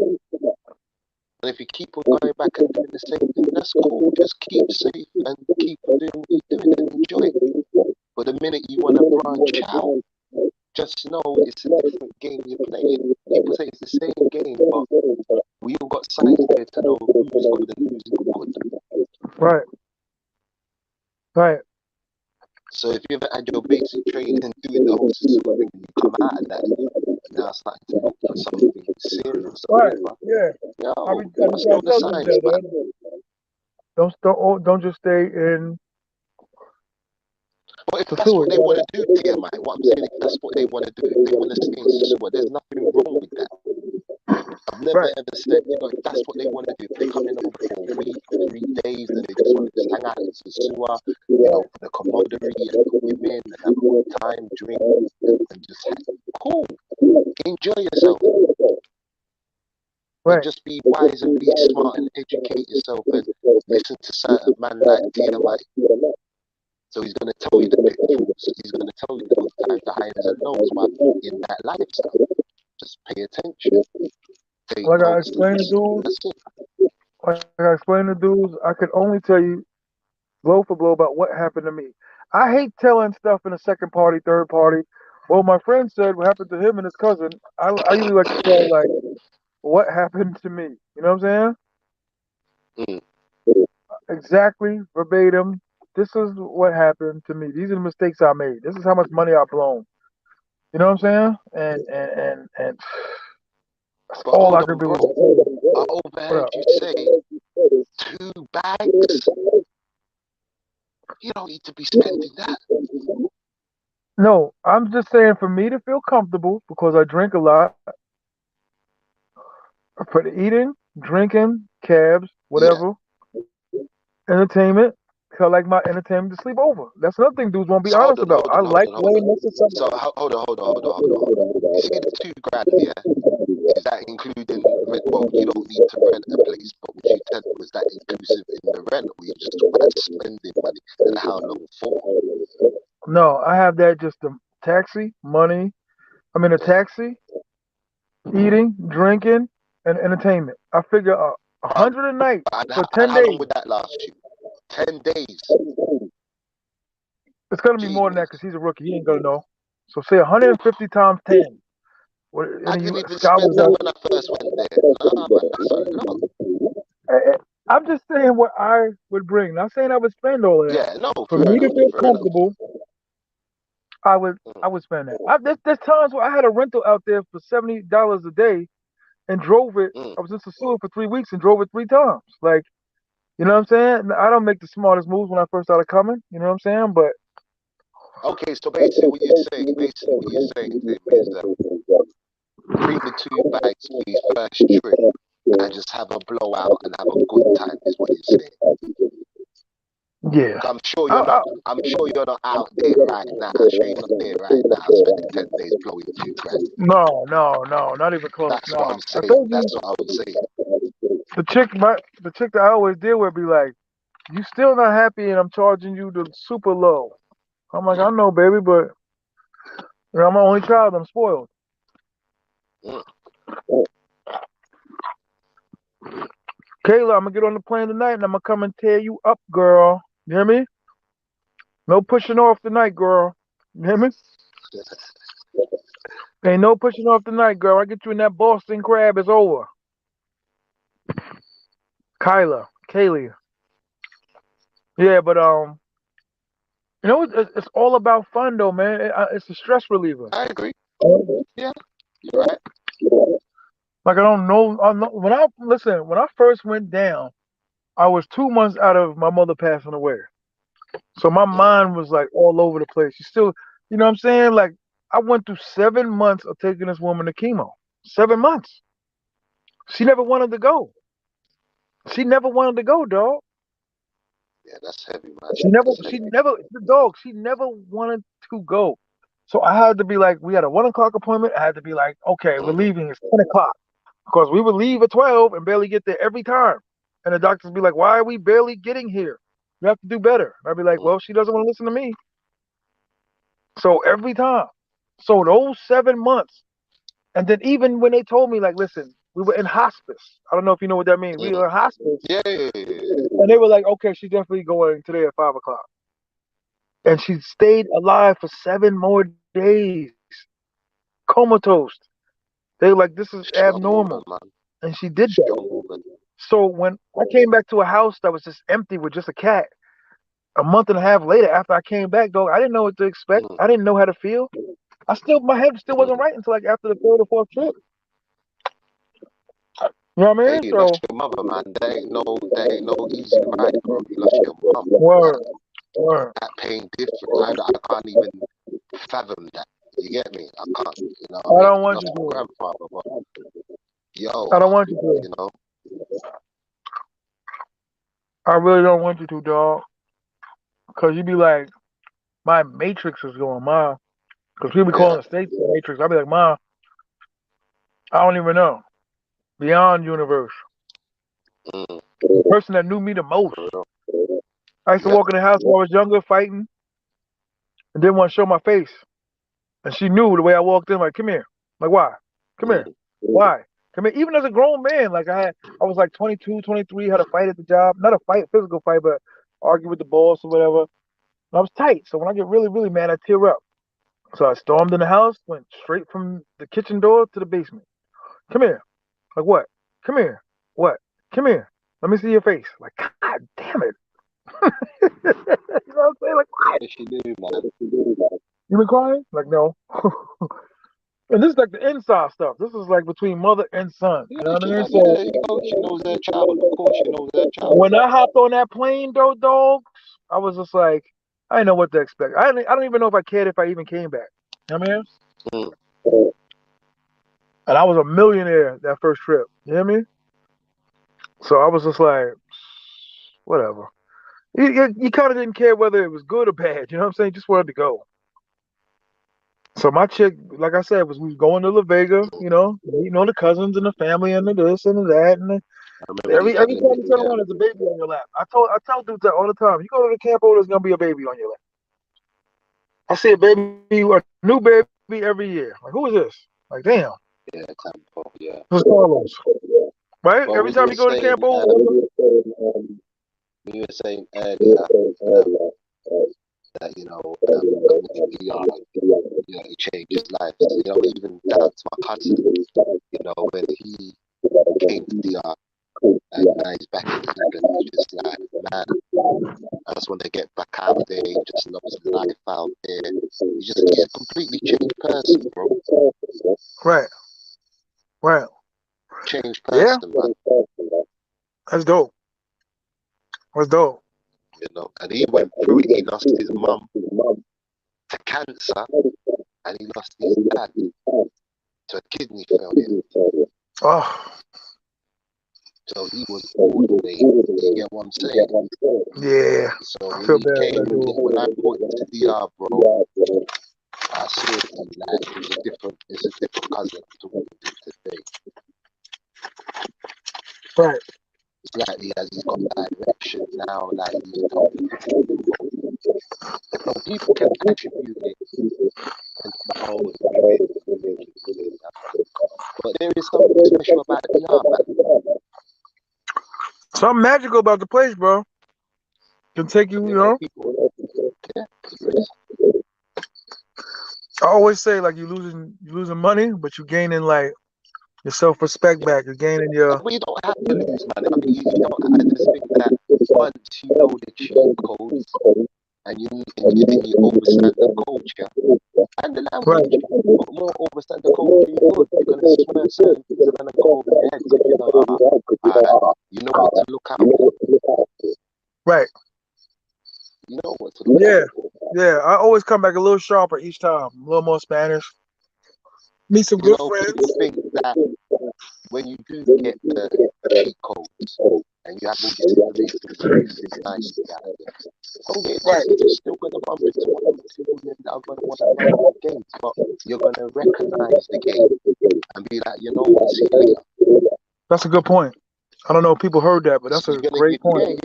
And if you keep on going back and doing the same thing, that's cool. Just keep safe and keep on doing what you're doing and enjoy it. But the minute you want to branch out, just know it's a different game you're playing. People say it's the same game, but we all got signs there to know who's good and who's not good. Right. Right. So if you ever had your basic training and doing the whole SOSUA thing, and you come out of that, and now starting to look for something serious or Right. whatever, Yeah. yo, I you be must trying know to the tell them signs, man. that, man. Don't just stay in But if the that's sewer. what they want to do, TMI, what I'm saying, if that's what they want to do, if they want to stay in SOSUA, there's nothing wrong with that. I've never Right. ever said, if that's what they want to do, if they're coming over for a week or 3 days and they just want to just hang out in SOSUA, for the camaraderie and the women and have a good time, drink and just cool, enjoy yourself. But Right. just be wise and be smart and educate yourself and listen to certain man like T.M.I. So he's going to tell you the pitfalls. He's going to tell you the good times, the highs and lows while in that lifestyle. Just pay attention. Take Like I notes. explained to Listen. dudes, That's it. I can only tell you blow for blow about what happened to me. I hate telling stuff in a second party, third party. Well, my friend said what happened to him and his cousin. I usually like to tell like what happened to me. You know what I'm Mm. saying? Exactly verbatim. This is what happened to me. These are the mistakes I made. This is how much money I've blown. You know what I'm saying? And that's But all hold I on, could do bro. is say, I what overheard up? you say 2 bags. You don't need to be spending that. No, I'm just saying for me to feel comfortable because I drink a lot. For the eating, drinking, cabs, Yeah. whatever, entertainment. I like my entertainment to sleep over. That's another thing dudes won't be So honest about. I like hold on. laying next to So somebody. hold on. You see the 2 grand, yeah? Is that including rent? Well, you don't need to rent a place, but would you tell was that inclusive in the rent, or you just talk about spending money and how long for? No, I have that just the taxi, money. I'm in a Yeah. taxi, eating, drinking, and entertainment. I figure 100 a night for And 10 how long days. would that last you? 10 days. It's gonna be Gee more than that because whiz. he's a rookie. He ain't gonna know. So say 150 times 10. What, I any of didn't you even spend scholars that out? when I first went there. Nah, man, that's a lot. I'm just saying what I would bring. Not saying I would spend all of that. Yeah, no, For fair me to enough, feel fair enough. comfortable, I would Mm. I would spend that. There's times where I had a rental out there for $70 a day and drove it. Mm. I was in Sasua for 3 weeks and drove it 3 times. Like, you know what I'm saying? I don't make the smartest moves when I first started coming. You know what I'm saying? But Okay, so basically what you're saying to him is bring the 2 bags for his first trip and just have a blowout and have a good time is what you're saying. yeah, I'm sure you're I, not. I'm sure you're not out there right now. I'm sure you're not there right now, spending 10 days blowing 2 grand. no, not even close. That's what No, I'm I saying. told you That's what I would say. the chick that I always deal with be like, "You still not happy, and I'm charging you the super low." I'm like, I know, baby, but I'm my only child. I'm spoiled. Mm. Kayla, I'm gonna get on the plane tonight, and I'm gonna come and tear you up, girl. You hear me? No pushing off tonight, girl. You hear me? Ain't no pushing off tonight, girl. I get you in that Boston crab. It's over. Kaylee. Yeah, but it's all about fun though, man. It's a stress reliever. I agree. Yeah, you're right. Like I don't know. When I listen, when I first went down, I was 2 months out of my mother passing away. So my Mm. mind was like all over the place. You still, you know what I'm saying? Like I went through 7 months of taking this woman to chemo. 7 months. She never wanted to go. She never wanted to go, dog. Yeah, that's heavy, man. That's She heavy. never, the dog. She never wanted to go. So I had to be like, we had a 1 o'clock appointment. I had to be like, okay, we're Mm-hmm. leaving. It's 10 o'clock because we would leave at 12 and barely get there every time. And the doctors be like, why are we barely getting here? You have to do better. I'd be like, Mm. well, she doesn't want to listen to me. So every time. So those 7 months. And then even when they told me, like, listen, we were in hospice. I don't know if you know what that means. We Mm. were in hospice. Yeah. And they were like, okay, she's definitely going today at 5 o'clock. And she stayed alive for 7 more days. comatose. They were like, this is Strong woman, abnormal. man. And she did that. Strong woman. So when I came back to a house that was just empty with just a cat, a month and a half later after I came back, dog, I didn't know what to expect. Mm. I didn't know how to feel. My head still wasn't right until like after the third or fourth trip. You know what I Hey, mean? you So lost your mother, man. There ain't no easy ride, bro. You lost your mum. word, word. That pain difference. I can't even fathom that. You get me? I can't. You know I what I mean? don't You want lost you your to. grandfather, but yo, I don't want you to. you know, I really don't want you to, dog. Cause you be like, my matrix is going, Ma. Cause people be yeah. calling the states the matrix. I be like, Ma, I don't even know. Beyond universe. Mm, The person that knew me the most. for real. I used to Yeah. walk in the house when I was younger, fighting, and didn't want to show my face. And she knew the way I walked in, like, come here. Like, why? Come here. Mm, Why? Come here. Even as a grown man, like I was like 22, 23, had a fight at the job. Not a fight, physical fight, but argue with the boss or whatever. And I was tight. So when I get really, really mad, I tear up. So I stormed in the house, went straight from the kitchen door to the basement. Come here. Like, what? Come here. What? Come here. Let me see your face. Like, God damn it. You know what I'm saying? Like, what? yeah, she do, man. You been crying? Like, no. And this is like the inside stuff. This is like between mother and son. Yeah, You know what I she mean? know, So yeah, you know, she knows her child. Of course, she knows her child. when I hopped on that plane, though, dogs, I was just like, I didn't know what to expect. I don't even know if I cared if I even came back. You know what I mean? Mm, And I was a millionaire that first trip. You hear me? So I was just like, whatever. You kind of didn't care whether it was good or bad. You know what I'm saying? Just wanted to go. So my chick, like I said, we was going to La Vega, meeting all the cousins and the family and the this and the that. And I remember these every time you turn yeah. around, there's a baby on your lap. I tell dudes that all the time. You go to the campo, there's going to be a baby on your lap. I see a new baby every year. Like, who is this? Like, damn. Yeah, tempo, yeah. This is Carlos. Right? But Every when you time were you go to saying, campo, earlier, that coming to DR, it changed his life. Even down to my cousin, when he came to DR and now he's back in England, he's just like, man, I just want to get back out there. He just loves life out there. He's a completely changed person, bro. right, right. Changed Yeah, person, man. that's dope. That's dope. And he went through it. He lost his mum to cancer, and he lost his dad to a kidney failure. Oh, So he was all the way. You get what I'm saying? yeah. So I when feel he bad for came, that dude. when I brought him to DR, bro, I seriously, like, it's a different cousin I'm talking to today. Right. It's like he's got direction now, like he's helping people. So people can attribute it and say, oh, it's village. But there is something special about DR, man. Something magical about the place, bro. Can take you, People, yeah, there is. I always say like you losing money, but you gaining like your self respect Yeah. back. You're gaining your Well, you don't have to lose money. I mean, you don't. I just think that once you know the cheat codes and you understand the culture and the right, language, but more understand the culture, you're gonna swear certain things are gonna go over your head because you know what to look out for. right. You know what to look Yeah, out for. yeah. I always come back a little sharper each time. A little more Spanish. Meet some good People friends. think that when you do get the cheat codes and you have all this information, it's everything nice out there. Don't get it Right. twisted, you're still going to bump into other people that are going to want to run your games, but you're going to recognize the game and be like, you know what, see you later. That's a good point. I don't know if people heard that, but So that's a great point.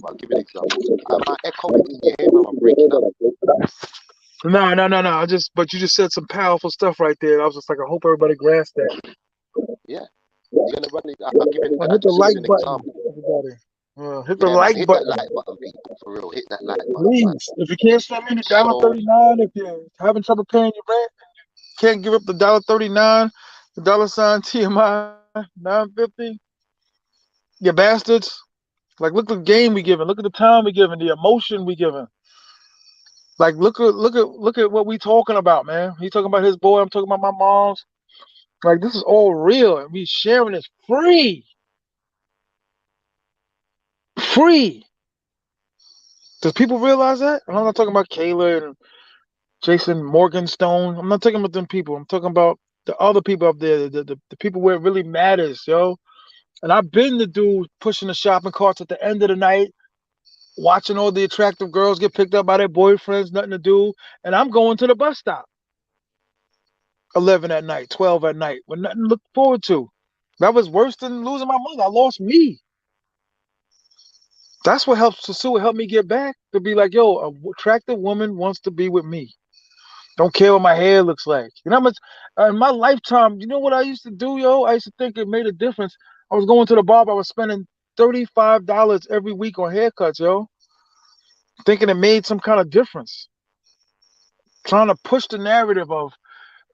I'll give an example. Am I echoing? Can you hear me? Am I breaking up? No. But you just said some powerful stuff right there. I was just like, I hope everybody grasps that. Yeah. You're going to run it. I'll Hit the just give like you an button, example. everybody. Hit the Yeah, man, like hit that button, like button, people. For real, hit that like button, man. please. If you can't send me the dollar So, 39, if you're having trouble paying your rent, can't give up the $1.39, the $ TMI 950, you bastards. Like, look at the game we giving, look at the time we giving, the emotion we giving. Like, look at what we talking about, man. He talking about his boy, I'm talking about my mom's. Like, this is all real, and we sharing this free. Free. Does people realize that? And I'm not talking about Kayla and Jason Morganstone. I'm not talking about them people. I'm talking about the other people up there, the people where it really matters, yo. And I've been the dude pushing the shopping carts at the end of the night, watching all the attractive girls get picked up by their boyfriends, nothing to do. And I'm going to the bus stop 11 at night, 12 at night, with nothing to look forward to. That was worse than losing my mother. I lost me. That's what helps SOSUA help me get back to be like, yo, a attractive woman wants to be with me. Don't care what my hair looks like. You know how much in my lifetime, you know what I used to do, yo? I used to think it made a difference. I was going to the barber, I was spending $35 every week on haircuts, yo. Thinking it made some kind of difference. Trying to push the narrative of,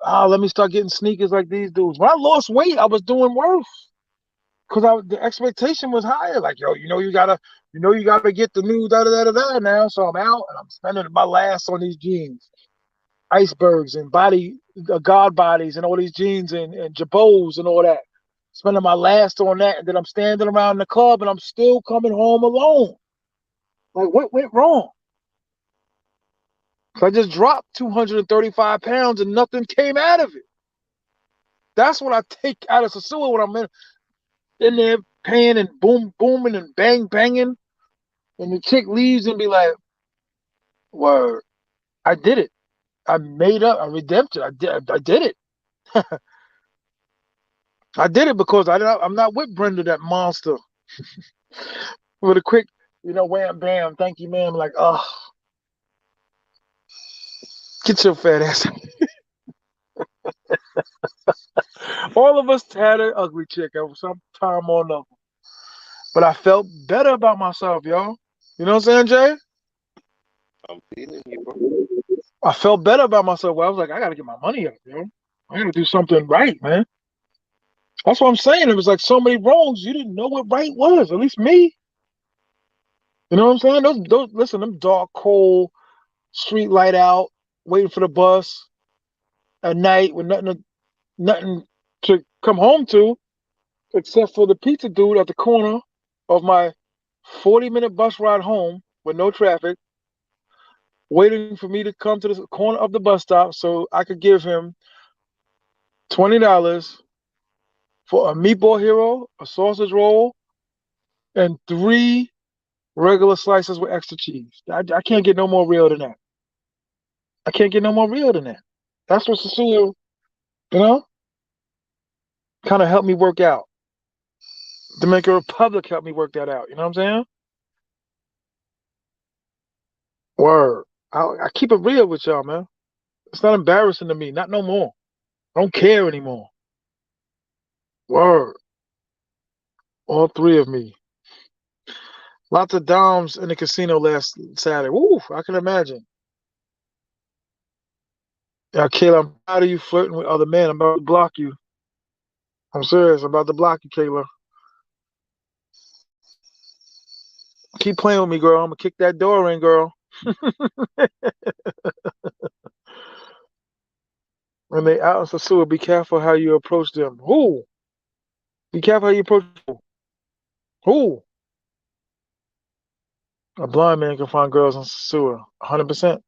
let me start getting sneakers like these dudes. When I lost weight, I was doing worse. Because the expectation was higher. Like, yo, you gotta get the new da da da da now. So I'm out and I'm spending my last on these jeans, icebergs and god bodies and all these jeans and jabots and all that. Spending my last on that, and then I'm standing around the club and I'm still coming home alone. Like, what went wrong? So I just dropped 235 pounds and nothing came out of it. That's what I take out of SOSUA when I'm in there paying and booming and banging. And the chick leaves and be like, "Word, I did it. I made up. I redempted. I did it. I did it because I'm not with Brenda, that monster." With a quick, wham bam, thank you, ma'am. Like, oh, get your fat ass. All of us had an ugly chick at some time or another, but I felt better about myself, y'all. You know what I'm saying, Jay? I'm feeling you, bro. I felt better about myself. Well, I was like, I gotta get my money up, yo. I gotta do something right, man. That's what I'm saying. It was like so many wrongs. You didn't know what right was. At least me. You know what I'm saying? Those. Listen, them dark, cold, street light out, waiting for the bus at night with nothing to come home to, except for the pizza dude at the corner of my 40-minute bus ride home with no traffic, waiting for me to come to the corner of the bus stop so I could give him $20 for a meatball hero, a sausage roll, and 3 regular slices with extra cheese. I can't get no more real than that. I can't get no more real than that. That's what Cecilia, you know, kind of helped me work out. Dominican Republic helped me work that out. You know what I'm saying? Word. I keep it real with y'all, man. It's not embarrassing to me. Not no more. I don't care anymore. Word. All 3 of me. Lots of Doms in the casino last Saturday. Woo, I can imagine. Yeah, Kayla, I'm tired of you flirting with other men. I'm about to block you. I'm serious. I'm about to block you, Kayla. Keep playing with me, girl. I'm gonna kick that door in, girl. When they out in Sasua, be careful how you approach them. Who? Be careful how you approach who? Who? A blind man can find girls in Sasua. 100%.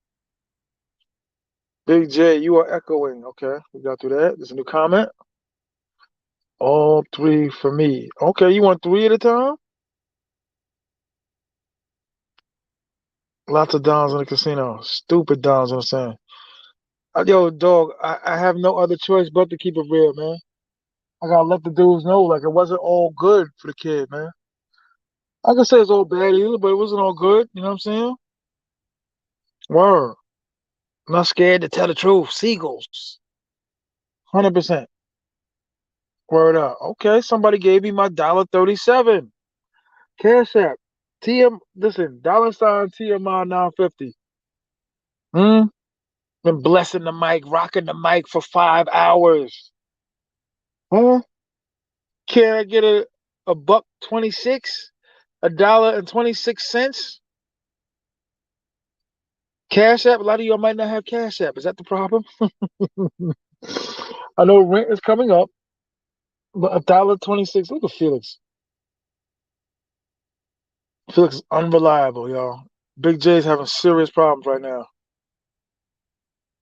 Big J, you are echoing. Okay, we got through that. There's a new comment. All 3 for me. Okay, you want 3 at a time? Lots of dons in the casino. Stupid dons, I'm saying. Yo, dog, I have no other choice but to keep it real, man. I gotta let the dudes know, like, it wasn't all good for the kid, man. I can say it's all bad either, but it wasn't all good. You know what I'm saying? Word. I'm not scared to tell the truth. Seagulls. 100%. Word up. Okay, somebody gave me my $1.37. Cash app. Listen, $ TMI 950. Hmm? Been blessing the mic, rocking the mic for 5 hours. Huh? Can I get a buck 26? $1.26? Cash App? A lot of y'all might not have Cash App. Is that the problem? I know rent is coming up, but $1.26. Look at Felix. Felix is unreliable, y'all. Big J's having serious problems right now.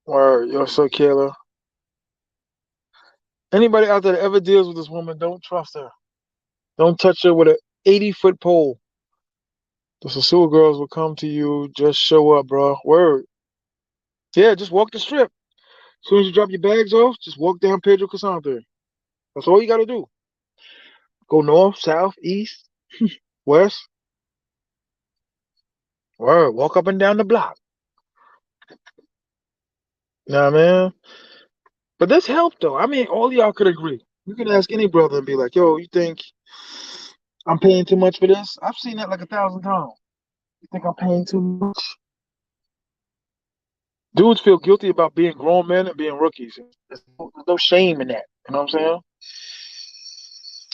Word, you're so killer. Anybody out there that ever deals with this woman, don't trust her. Don't touch her with an 80-foot pole. The SOSUA girls will come to you. Just show up, bro. Word. Yeah, just walk the strip. As soon as you drop your bags off, just walk down Pedro Casante. That's all you got to do. Go north, south, east, west. Word. Walk up and down the block. Nah, man. But this helped, though. I mean, all y'all could agree. You can ask any brother and be like, yo, you think I'm paying too much for this? I've seen that like 1,000 times. You think I'm paying too much? Dudes feel guilty about being grown men and being rookies. There's no shame in that. You know what I'm saying?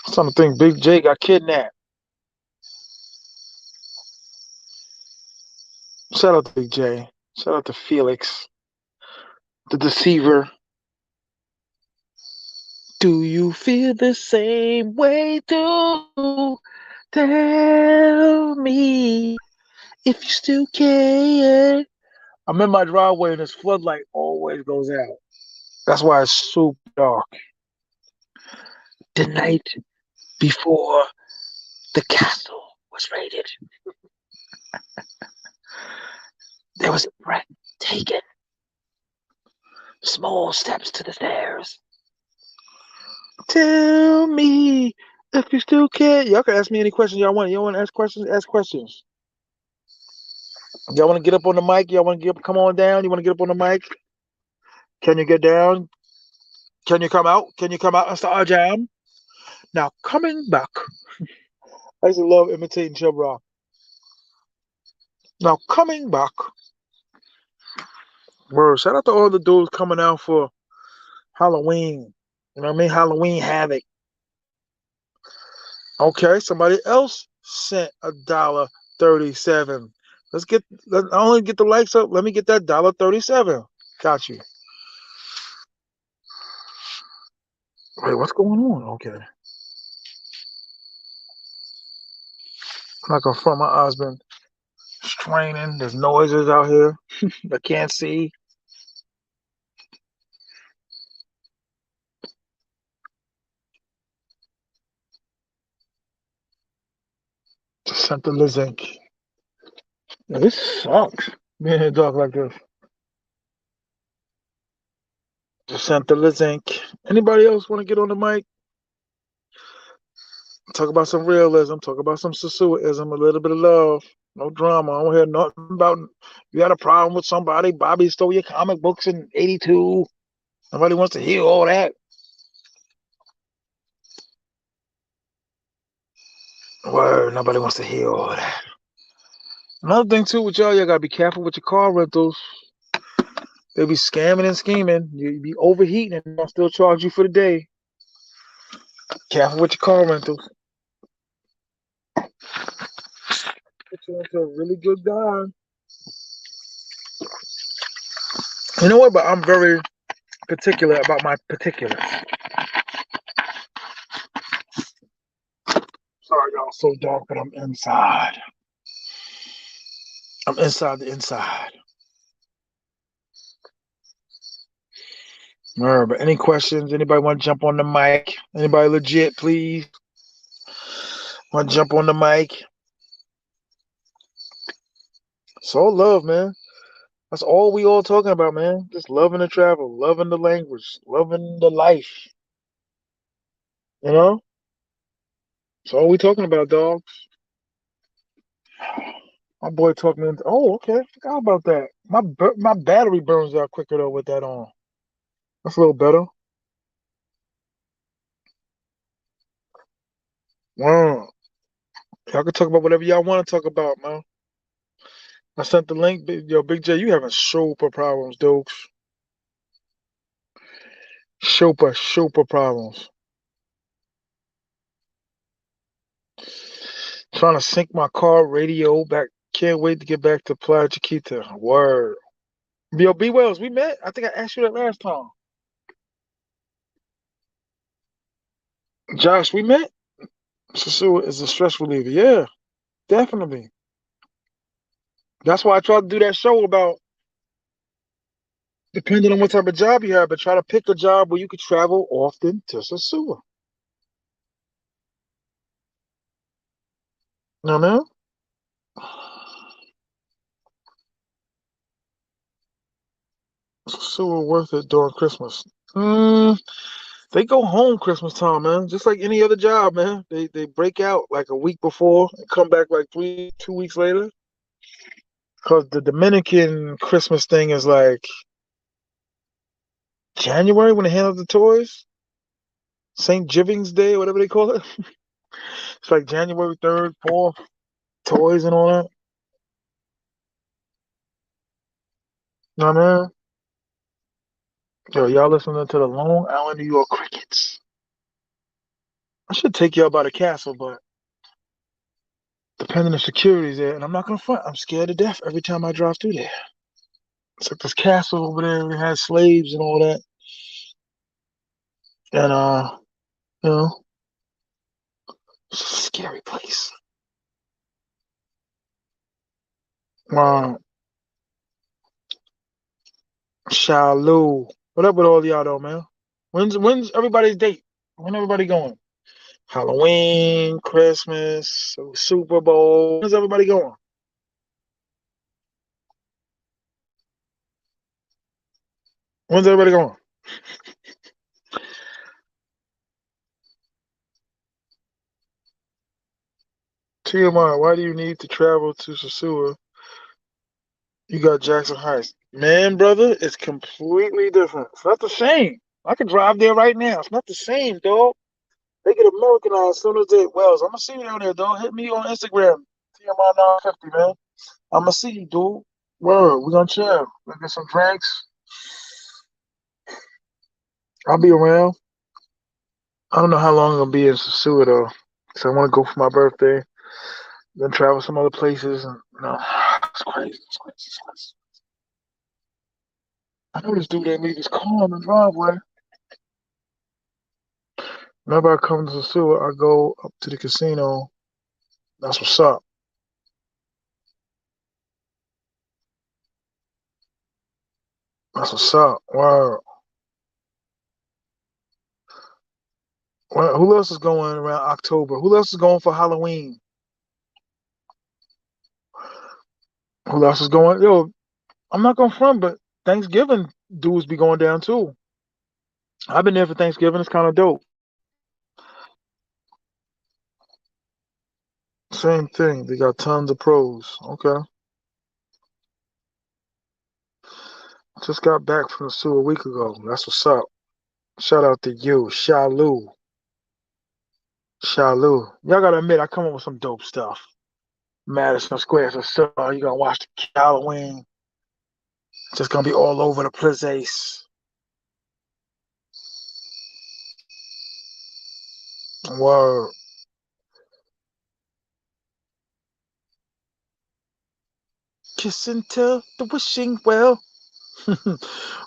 I'm trying to think Big J got kidnapped. Shout out to Big J. Shout out to Felix, the deceiver. Do you feel the same way too? Tell me if you still care. I'm in my driveway and this floodlight always goes out. That's why it's super dark. The night before the castle was raided, there was a breath taken. Small steps to the stairs. Tell me if you still care. Y'all can ask me any questions y'all want. Y'all want to ask questions? Ask questions. Y'all want to get up on the mic? Y'all want to come on down? You want to get up on the mic? Can you get down? Can you come out? Can you come out and start our jam? Now, coming back. I used to love imitating Chub Rock. Now, coming back. Word. Shout out to all the dudes coming out for Halloween. You know what I mean? Halloween Havoc. Okay, somebody else sent $1.37. Let only get the likes up. Let me get that $1.37. Got you. Wait, what's going on? Okay. I'm not gonna front my eyes been straining. There's noises out here. I can't see. Just sent the link. Yeah, this sucks. Being in the dark like this. Just sent the link. Anybody else want to get on the mic? Talk about some realism. Talk about some SOSUAism. A little bit of love. No drama. I don't hear nothing about you had a problem with somebody. Bobby stole your comic books in '82. Nobody wants to hear all that. Word. Nobody wants to hear all that. Another thing too with y'all gotta be careful with your car rentals. They be scamming and scheming. You be overheating and they'll still charge you for the day. Careful with your car rentals. Put you into a really good guy. You know what? But I'm very particular about my particulars. Sorry, y'all. So dark, but I'm inside. I'm inside the inside. But any questions? Anybody want to jump on the mic? Anybody legit, please? Want to jump on the mic? So love, man. That's all we all talking about, man. Just loving the travel, loving the language, loving the life. You know? That's all we talking about, dogs. My boy talked me into. Oh, okay. Forgot about that. My battery burns out quicker though with that on. That's a little better. Wow. Y'all can talk about whatever y'all want to talk about, man. I sent the link. Yo, Big J, you having super problems, dude. Super problems. Trying to sync my car radio back. Can't wait to get back to Playa Chiquita. Word. Yo, B Wells, we met. I think I asked you that last time. Josh, we met. SOSUA is a stress reliever. Yeah, definitely. That's why I tried to do that show about depending on what type of job you have, but try to pick a job where you could travel often to SOSUA. You know what I mean? SOSUA worth it during Christmas. Mm, they go home Christmas time, man. Just like any other job, man. They break out like a week before and come back like 2 weeks later. Cause the Dominican Christmas thing is like January when they hand out the toys. St. Giving's Day, whatever they call it. It's like January 3rd, 4th, toys and all that. You know what I mean? Yo, y'all listening to the Long Island, New York Crickets. I should take y'all by the castle, but depending on security's there, and I'm not gonna front, I'm scared to death every time I drive through there. It's like this castle over there, and it has slaves and all that. And you know, it's a scary place. Um, Shalu. What up with all y'all though, man? When's everybody's date? When everybody going? Halloween, Christmas, Super Bowl. When's everybody going? When's everybody going? T.M.I, why do you need to travel to SOSUA? You got Jackson Heights. Man, brother, it's completely different. It's not the same. I can drive there right now. It's not the same, dog. They get Americanized as soon as they Wells. I'm gonna see you down there, dog. Hit me on Instagram. TMI 950, man. I'm gonna see you, dude. Word, we gonna chill. We get some drinks. I'll be around. I don't know how long I'm gonna be in SOSUA though. So I wanna go for my birthday, then travel some other places and it's crazy. It's crazy. It's crazy. I know this dude ain't leave his car in the driveway. Whenever I come to SOSUA, I go up to the casino. That's what's up. That's what's up. Wow. Well, who else is going around October? Who else is going for Halloween? Who else is going? Yo, I'm not going front, but Thanksgiving dudes be going down too. I've been there for Thanksgiving. It's kind of dope. Same thing. They got tons of pros. Okay. Just got back from the zoo a week ago. That's what's up. Shout out to you, Shalu. Shalu. Y'all gotta admit, I come up with some dope stuff. Madison Square, so you gonna watch the Halloween. It's just gonna be all over the place. Word. Kissing to the wishing well.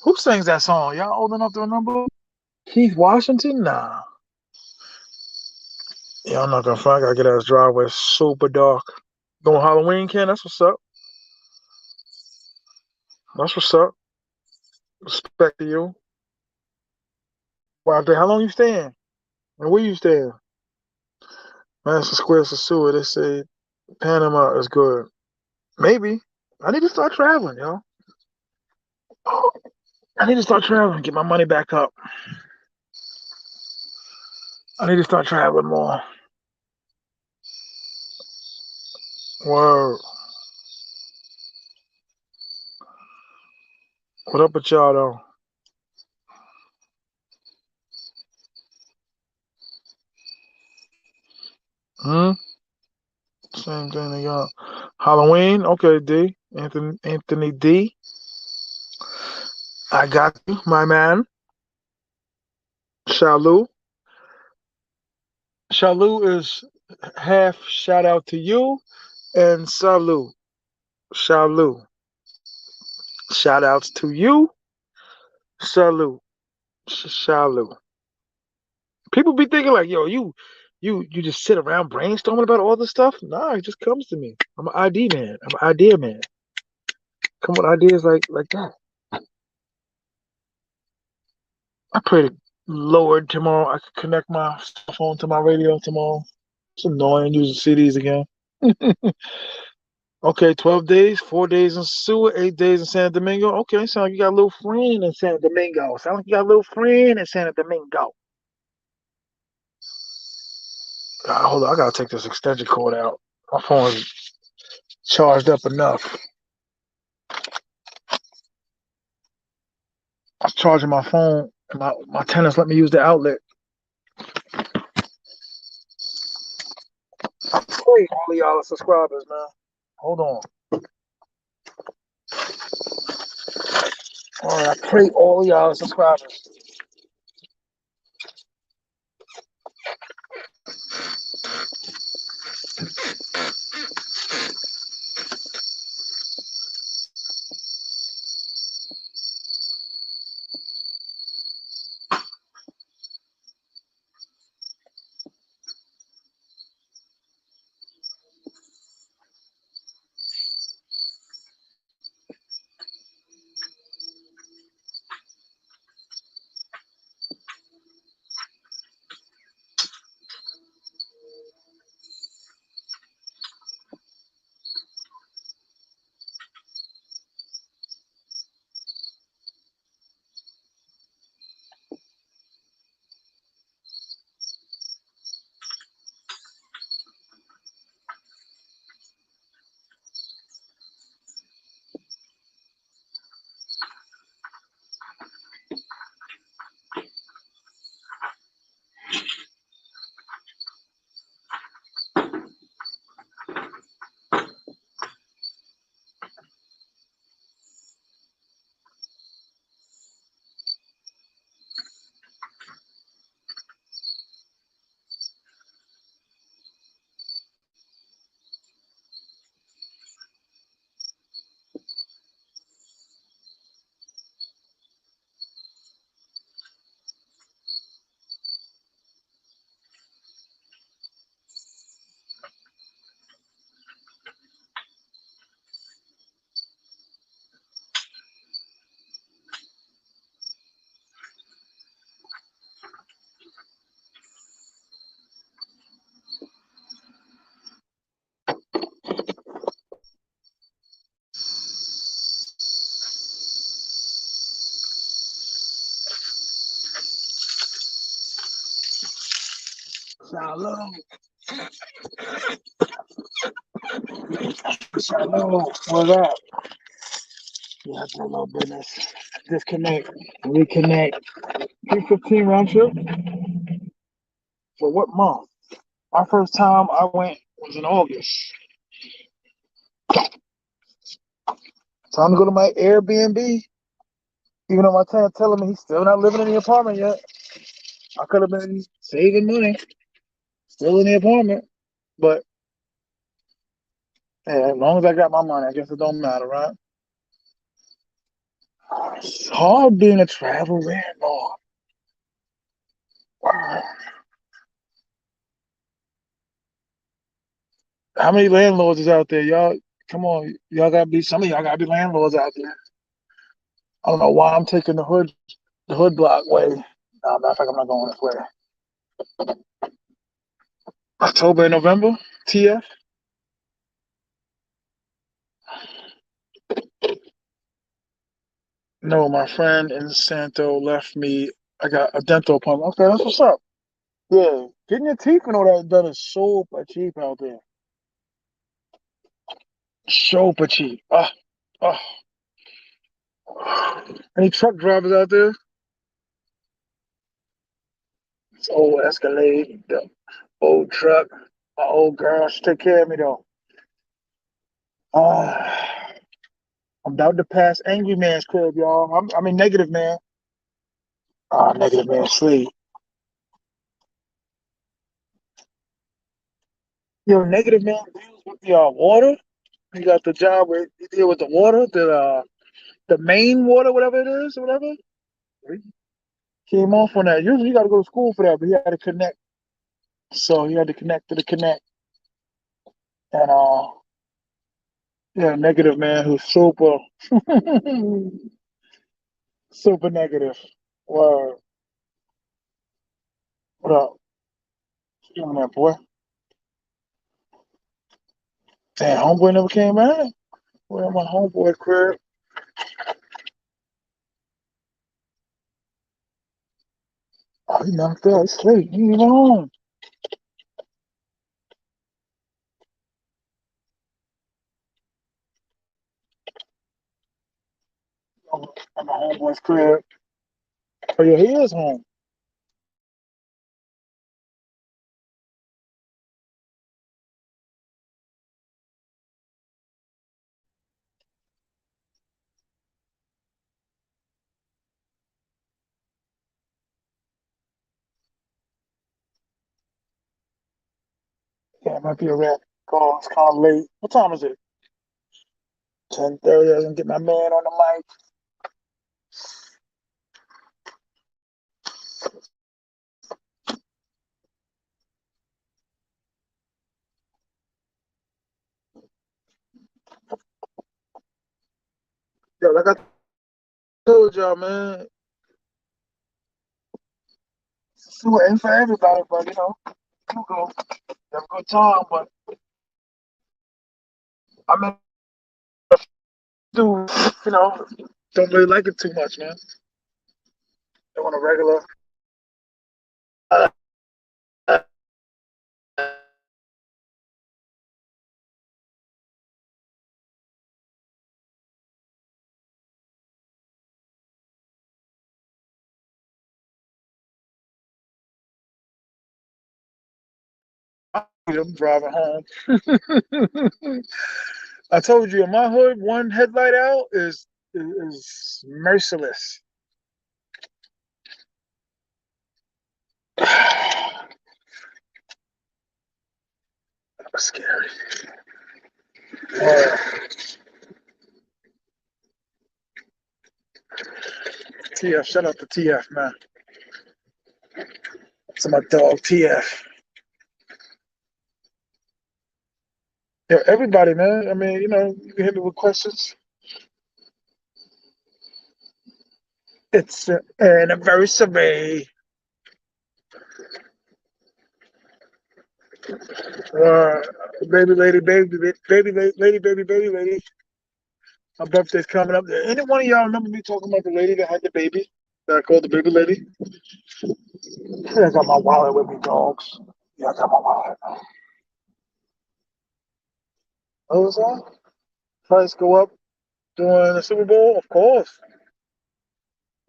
Who sings that song? Y'all old enough to remember? Keith Washington? Nah. Yeah, I'm not gonna front. I gotta get out of his driveway. It's super dark. Going Halloween, Ken? That's what's up. That's what's up. Respect to you. Wow, how long you staying? And where you staying? Madison Square Sewer. They say Panama is good. Maybe. I need to start traveling, yo. I need to start traveling, get my money back up. I need to start traveling more. Word. What up with y'all though? Hmm? Same thing they got. Halloween, okay, D. Anthony D. I got you, my man. Shalu. Shalu is half shout out to you and Salu. Shalu. Shout outs to you. Salu. Shalu. People be thinking like, yo, you just sit around brainstorming about all this stuff? Nah, it just comes to me. I'm an ID man. I'm an idea man. Come with ideas like that. I pray to Lord tomorrow I could connect my cell phone to my radio tomorrow. It's annoying using CDs again. Okay, 12 days, 4 days in SOSUA, 8 days in Santo Domingo. Okay, sound like you got a little friend in Santo Domingo. Sound like you got a little friend in Santo Domingo. Hold on, I gotta take this extension cord out. My phone is charged up enough. I was charging my phone, and my tenants let me use the outlet. I pray all of y'all are subscribers, man. Hold on. All right, I pray all of y'all are subscribers. Shalom. Shalom. What's up? Yeah, that's a little business. Disconnect. Reconnect. 315 round trip. For what month? My first time I went was in August. Time to go to my Airbnb. Even though my tenant telling me he's still not living in the apartment yet. I could have been saving money. Still in the apartment. But hey, as long as I got my money, I guess it don't matter, right? It's hard being a travel landlord. How many landlords is out there? Y'all, come on. Y'all gotta be, some of y'all gotta be landlords out there. I don't know why I'm taking the hood block way. No, matter of fact, I'm not going this way. October and November, TF. No, my friend in Santo left me. I got a dental appointment. Okay, that's what's up. Yeah, getting your teeth and all that done is super cheap out there. Super cheap. Ah. Any truck drivers out there? It's old Escalade, the old truck. My old girl, she take care of me though. Uh, I'm about to pass Angry Man's crib, y'all. I mean, Negative Man. Negative Man sleep. Yo, Negative Man deals with the water. He got the job where he deal with the water, the main water, whatever it is, or whatever. He came off on that. Usually you got to go to school for that, but he had to connect. So he had to connect to the connect. And yeah, Negative Man who's super, super negative. Wow. What up? What's doing that, boy? Damn, homeboy never came back. Where my homeboy crib? Oh, he knocked out. He's asleep. He ain't even home. At my homeboy's crib. Oh yeah, he is home. Yeah, it might be a wrap. Call. It's kind of late. What time is it? 10:30. I can get my man on the mic. Yo, like I told y'all, man, SOSUA ain't for everybody, but you go have a good time. But I mean, do don't really like it too much, man. They want a regular. Uh, uh, I'm driving home. I told you in my hood, one headlight out is merciless. That was scary. Uh, TF, shout out to TF, man. To my dog TF. Yeah, everybody, man. I mean, you can hit me with questions. It's an anniversary. Uh, baby lady, baby lady. My birthday's coming up. Any one of y'all remember me talking about the lady that had the baby? That I called the baby lady? Yeah, I got my wallet with me, dogs. Yeah, I got my wallet. What was that? Price go up during the Super Bowl? Of course.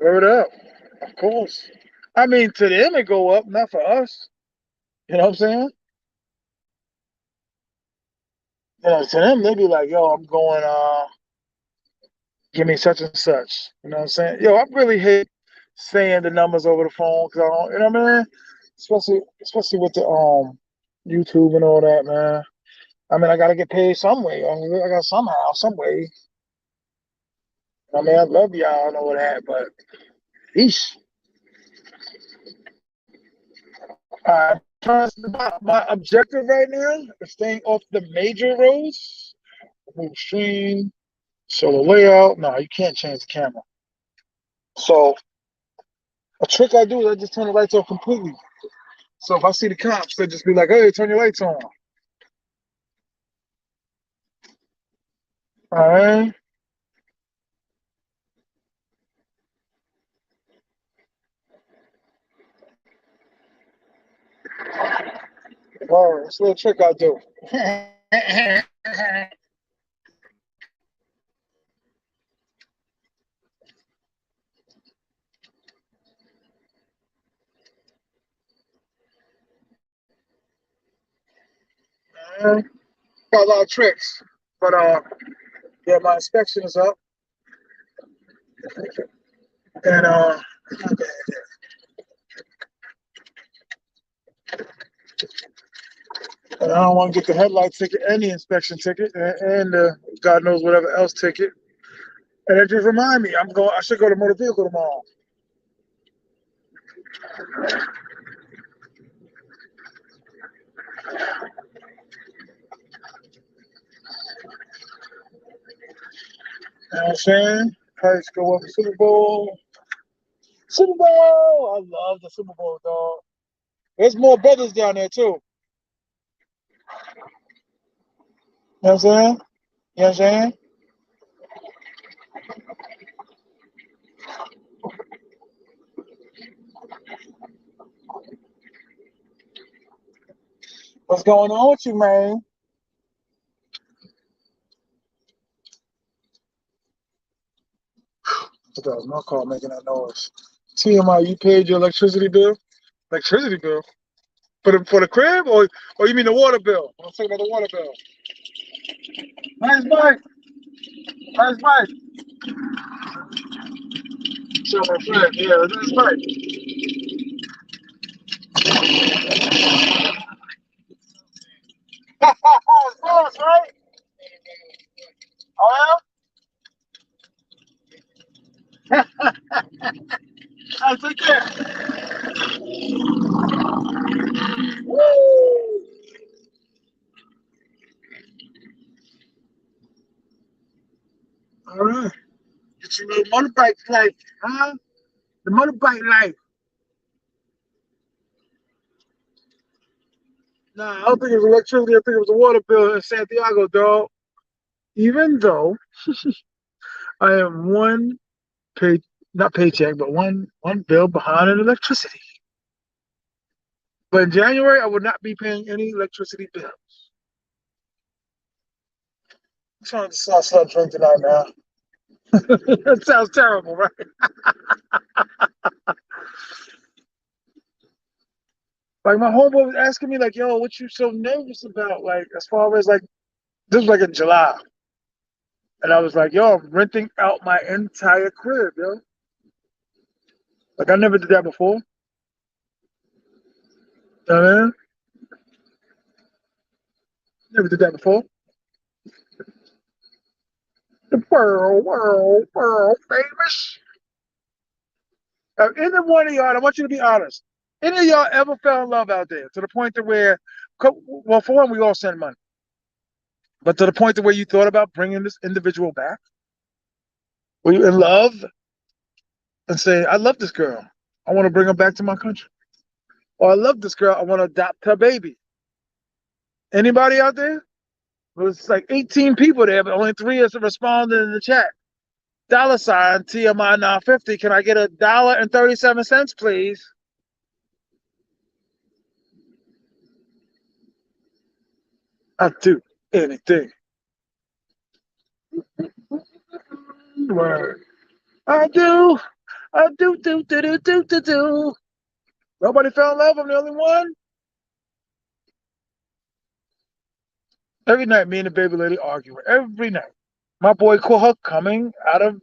Word up. Of course. I mean, to them it go up, not for us. You know what I'm saying? To them they be like, yo, I'm going, give me such and such. You know what I'm saying? Yo, I really hate saying the numbers over the phone because I don't, you know what I mean? Especially with the YouTube and all that, man. I mean, I gotta get paid some way. I got somehow, some way. I mean, I love y'all and all that, but eesh. My objective right now is staying off the major roads. Move stream, solo layout. No, you can't change the camera. So a trick I do is I just turn the lights off completely. So if I see the cops, they just be like, "Hey, turn your lights on." All right. All right. It's a little trick I do. Got a lot of tricks, but Yeah, my inspection is up, and and I don't want to get the headlight ticket and the inspection ticket and God knows whatever else ticket. And it just remind me, I should go to motor vehicle tomorrow. You know what I'm saying? Price go up. Super Bowl. Super Bowl. I love the Super Bowl, dog. There's more brothers down there too. You know what I'm saying? You know what I'm saying? What's going on with you, man? That was my car making that noise. T.M.I, you paid your electricity bill? Electricity bill? For the crib, or you mean the water bill? I'm talking about the water bill. Nice bike. Nice bike. So my friend, yeah, nice bike. It's close, right? Oh yeah? I take care. Woo! All right. Get your little motorbike life, huh? The motorbike life. Nah, I don't think it was electricity. I think it was a water bill in Santiago, dog. Even though I am one pay, not paycheck, but one bill behind in electricity. But in January, I will not be paying any electricity bill. I'm trying to start drink tonight, man. That sounds terrible, right? Like my homeboy was asking me, like, "Yo, what you so nervous about?" Like, as far as like this was like in July, and I was like, "Yo, I'm renting out my entire crib, yo." Like I never did that before. You know what I mean? Never did that before. The world famous. Any one of y'all, I want you to be honest. Any of y'all ever fell in love out there to the point to where, well, for one, we all send money, but to the point to where you thought about bringing this individual back? Were you in love and say, "I love this girl. I want to bring her back to my country," or "I love this girl. I want to adopt her baby"? Anybody out there? It was like 18 people there, but only 3 is responding in the chat. $ TMI 950. Can I get $1.37, please? I'll do anything. Word. I do. I do. Nobody fell in love. I'm the only one. Every night, me and the baby lady argue. Every night. My boy caught her coming out of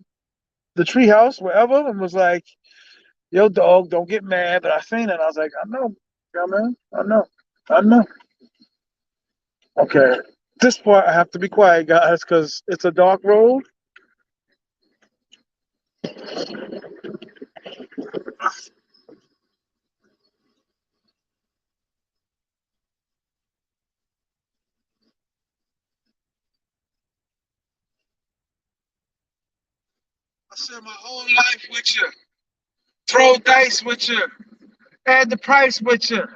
the treehouse, wherever, and was like, "Yo, dog, don't get mad." But I seen it. And I was like, "I know. Yeah, man. I know. I know." Okay. This part, I have to be quiet, guys, because it's a dark road. I said my whole life with you. Throw dice with you. Add the price with you.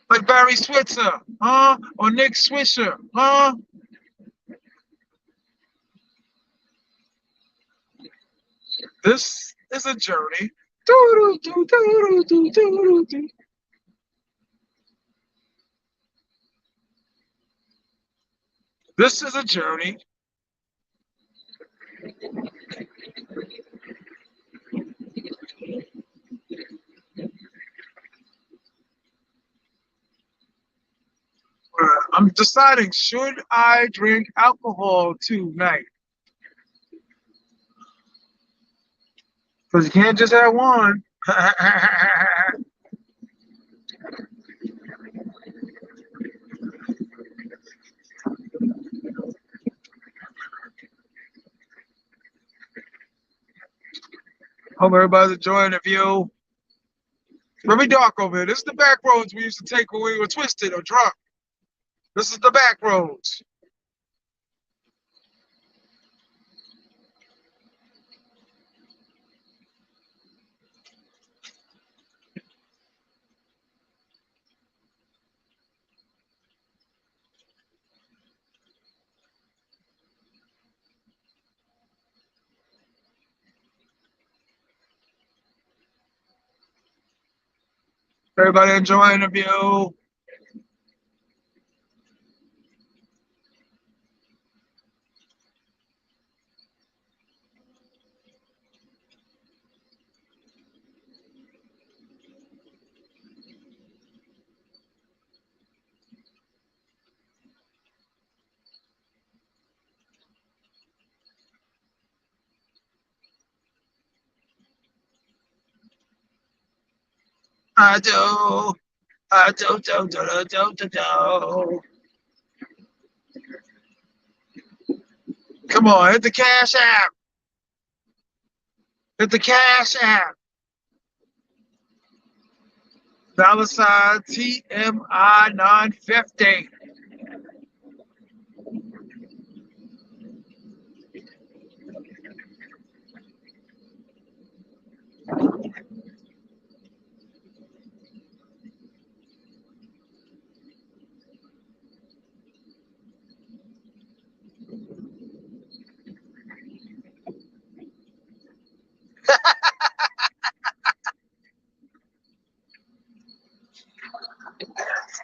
Like Barry Switzer, huh? Or Nick Swisher, huh? This is a journey. This is a journey. I'm deciding, should I drink alcohol tonight? Because you can't just have one. Hope everybody's enjoying the view. Very dark over here. This is the back roads we used to take when we were twisted or drunk. This is the back roads. Everybody enjoying the view. I do. I do. Come on, hit the cash app. Hit the cash app. $ T.M.I 950.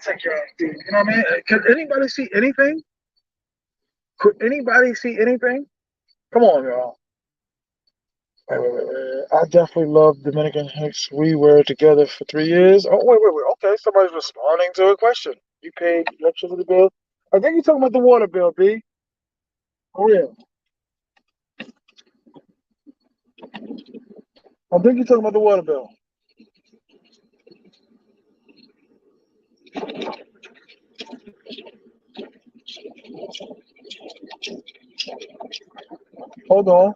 Take care, dude. You know what I mean? Can anybody see anything? Could anybody see anything? Come on, y'all. Wait. I definitely love Dominican Hicks. We were together for 3 years. Oh, wait. Okay, somebody's responding to a question. You paid electricity bill? I think you're talking about the water bill, B. Oh, yeah. I think you're talking about the water bill. Hold on.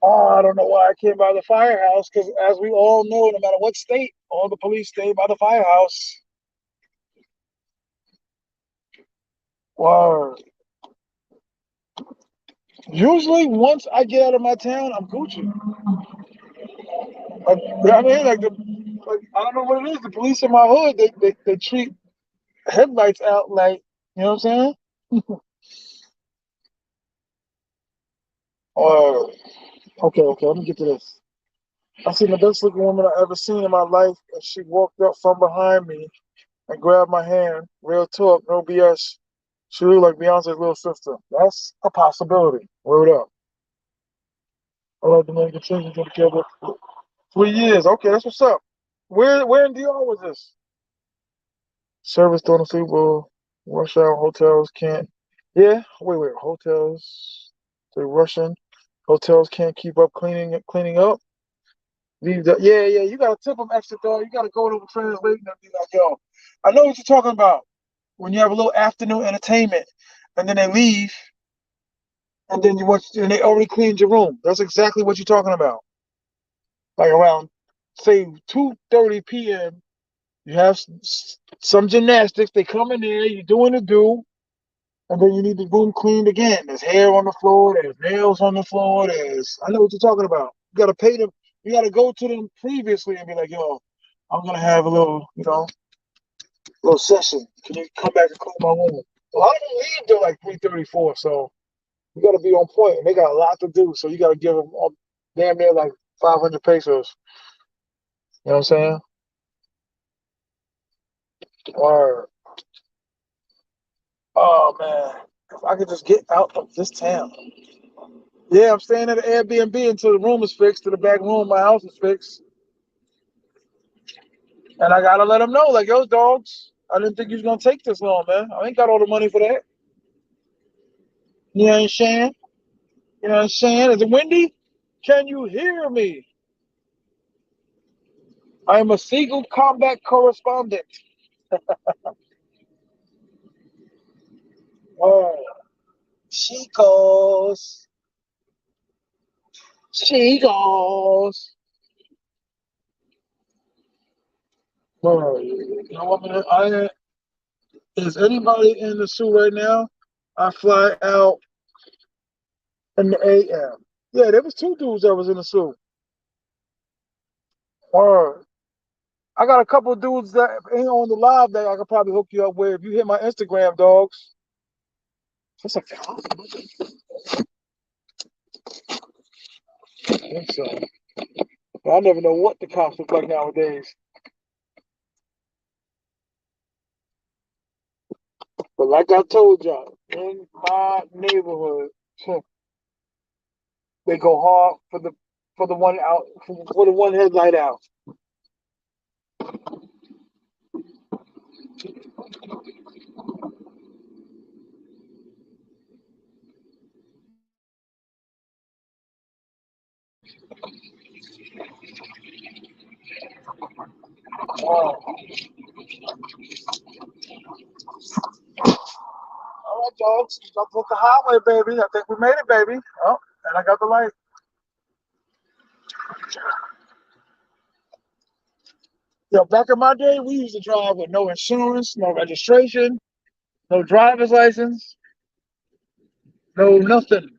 I don't know why I came by the firehouse, because as we all know, no matter what state, all the police stay by the firehouse. Wow. Usually, once I get out of my town, I'm Gucci. Like, you know what I mean? Like, I don't know what it is. The police in my hood, they treat headlights out like, you know what I'm saying? Or, okay, let me get to this. I seen the best looking woman I ever seen in my life, and she walked up from behind me and grabbed my hand. Real talk, no BS. She looked like Beyonce's little sister. That's a possibility. Word up. I love the man continue to together for 3 years. Okay, that's what's up. Where in DR was this? Service during the Super Bowl. Rush hour hotels can't. Yeah, wait. Hotels. They're rushing. Hotels can't keep up cleaning up. Yeah. You gotta tip them extra, dog. You gotta go to the translate and be like, yo, I know what you're talking about. When you have a little afternoon entertainment, and then they leave, and then and they already cleaned your room. That's exactly what you're talking about. Like around, say 2:30 p.m. You have some gymnastics. They come in there. You're doing the do, and then you need the room cleaned again. There's hair on the floor. There's nails on the floor. I know what you're talking about. You gotta pay them. You gotta go to them previously and be like, yo, I'm gonna have a little session. Can you come back and clean my room? A lot of them leave till like 3:34. So you got to be on point, and they got a lot to do. So you got to give them damn near like 500 pesos. You know what I'm saying? Or, oh man, if I could just get out of this town. Yeah, I'm staying at an Airbnb until the room is fixed, till the back room of my house is fixed. And I gotta let them know, like, yo, dogs, I didn't think you was gonna take this long, man. I ain't got all the money for that. You know what I'm saying? You know what I'm saying? Is it windy? Can you hear me? I am a Seagull combat correspondent. Oh, she goes. She goes. Oh, you know what, is anybody in the zoo right now? I fly out in the AM. Yeah, there was two dudes that was in the zoo. Or I got a couple of dudes that ain't on the live that I could probably hook you up with if you hit my Instagram, dogs. That's a cop. I think so. I never know what the cops look like nowadays. But like I told y'all, in my neighborhood, they go hard for the one out for the one headlight out. Oh. All right, dogs. Jump off the highway, baby. I think we made it, baby. Oh, and I got the light. Yo, back in my day, we used to drive with no insurance, no registration, no driver's license, no nothing.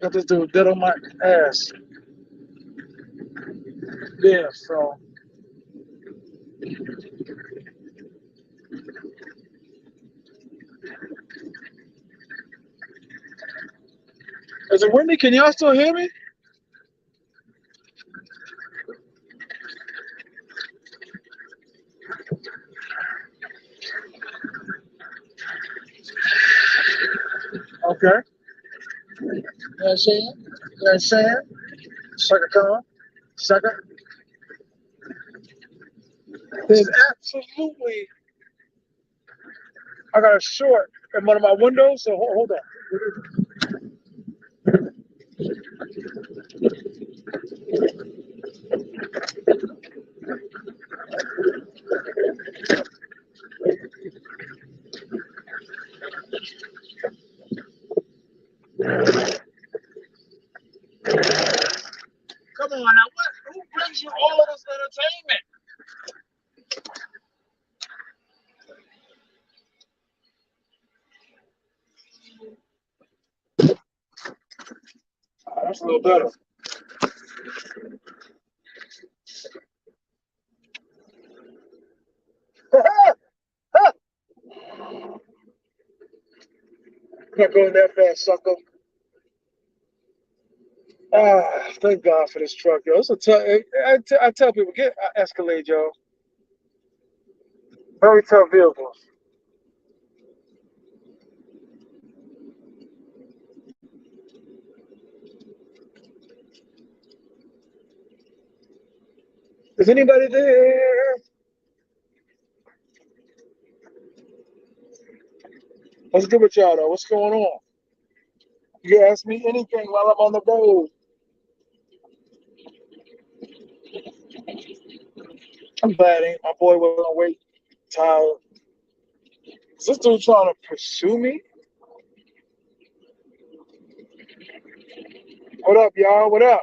Got this dude dead on my ass. Yeah, so. Is it windy? Can y'all still hear me? Okay. You know what I'm saying? You know what I'm saying? Sucker come. Sucker. There's absolutely. I got a short in one of my windows, so hold on. Come on now, who brings you all of this entertainment? That's a little better. Not going that fast, sucker. Ah, thank God for this truck, yo. It's a I tell people, get Escalade, yo. Very tough vehicles. Is anybody there? What's good with y'all, though? What's going on? You can ask me anything while I'm on the road. I'm glad ain't my boy was on wait. Tired. Is this dude trying to pursue me? What up, y'all? What up?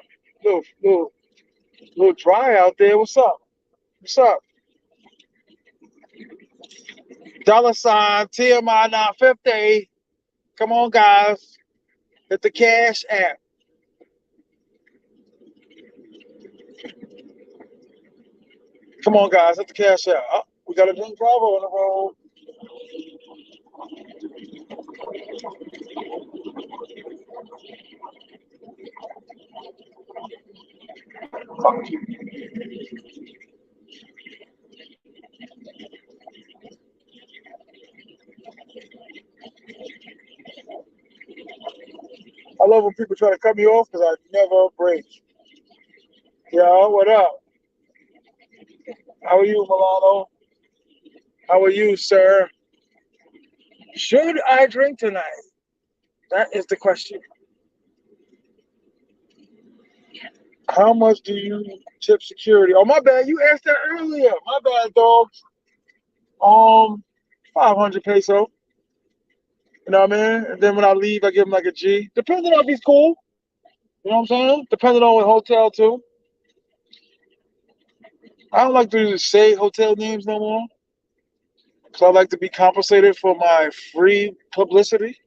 Little dry out there. What's up? What's up? $ T.M.I 950. Come on, guys. Hit the cash app. Come on, guys. Hit the cash app. Oh, we got a drink driver on the road. I love when people try to cut me off because I never break. Yo, what up? How are you, Milano? How are you, sir? Should I drink tonight? That is the question. How much do you tip security? Oh, my bad. You asked that earlier. My bad, dog. 500 peso. You know what I mean? And then when I leave, I give him like a G. Depending on if he's cool. You know what I'm saying? Depending on what hotel too. I don't like to say hotel names no more. So I like to be compensated for my free publicity.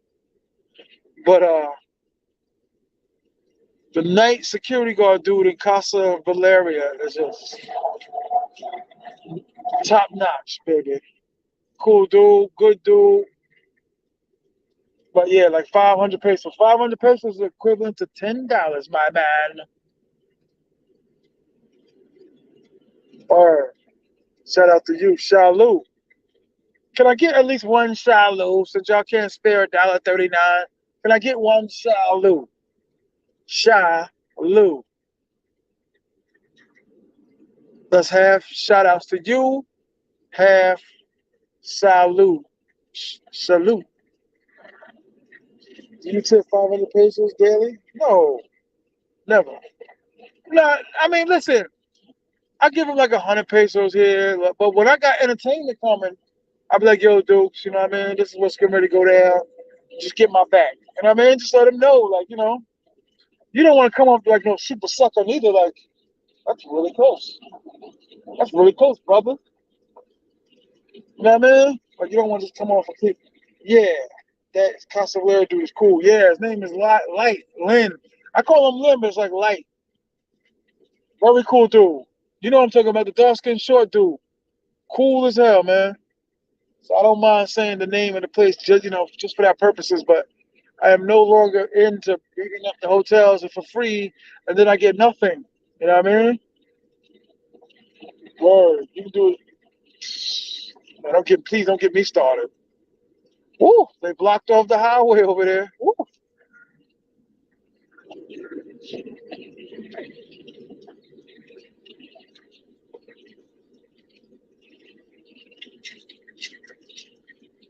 But the night security guard dude in Casa Valeria is just top notch, baby. Cool dude, good dude. But yeah, like 500 pesos. 500 pesos is equivalent to $10, my man. Or shout out to you, Shalu. Can I get at least one Shalu since y'all can't spare $1.39? Can I get one Shalu? Shalu. Let's have shout outs to you. Have salute. Salute. Do you tip 500 pesos daily? No, never. No, I mean, listen, I give him like 100 pesos here, but when I got entertainment coming, I'll be like, yo, Dukes, you know what I mean? This is what's getting ready to go down. Just get my back. You know what I mean? Just let him know, like, you don't want to come off like no super sucker neither. Like, that's really close. That's really close, brother. You know what I mean? Like, you don't want to just come off a clip. Yeah, that Consular dude is cool. Yeah, his name is Light, Lynn. I call him Lynn, but it's like Light. Very cool dude. You know what I'm talking about, the dark skinned short dude. Cool as hell, man. So I don't mind saying the name of the place, just for that purposes, but I am no longer into beating up the hotels for free and then I get nothing. You know what I mean? Word. You can do it. Man, please don't get me started. Woo! They blocked off the highway over there. Woo!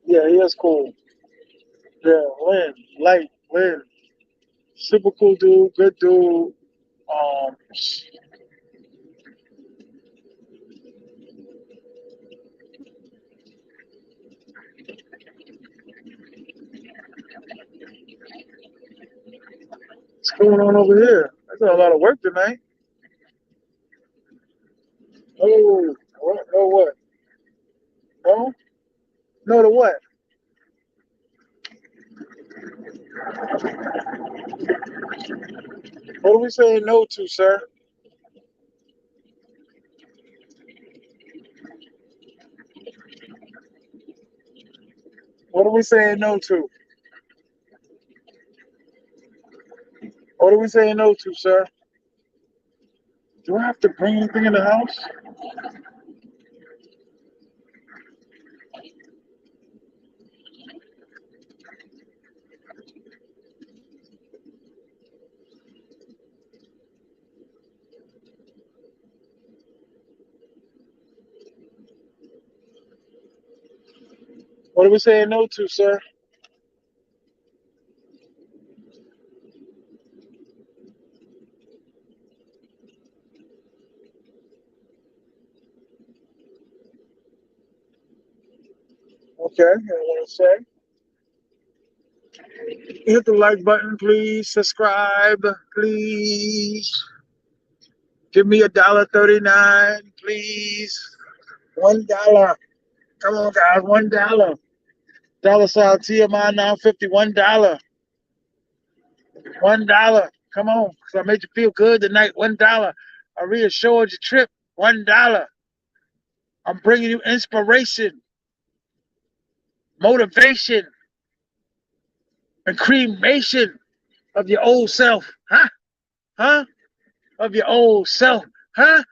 Yeah, he is cool. Yeah, Lynn, Light, Lynn, super cool dude, good dude. What's going on over here? I got a lot of work tonight. Oh, what? No, what? No, no, to what? What are we saying no to, sir? What are we saying no to? What are we saying no to, sir? Do I have to bring anything in the house? What are we saying no to, sir? Okay, I want to say. Hit the like button, please. Subscribe, please. Give me $1.39, please. $1. Come on, guys, $1. Dollar sign T.M.I. 950. $1. $1. Come on, because I made you feel good tonight. $1. I reassured your trip. $1. I'm bringing you inspiration, motivation, and cremation of your old self. Huh? Huh? Of your old self. Huh?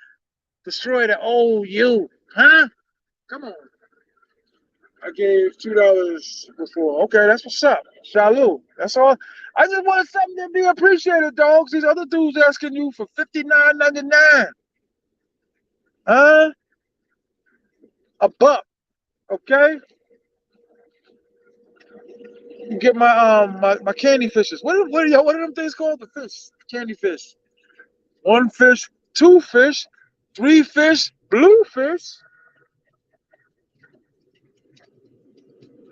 Destroy the old you. Huh? Come on. I gave $2 before. Okay, that's what's up. Shalom. That's all. I just wanted something to be appreciated, dogs. These other dudes asking you for $59.99. Huh? A buck. Okay? You get my candy fishes. What are them things called? The fish. Candy fish. One fish, two fish, three fish, blue fish.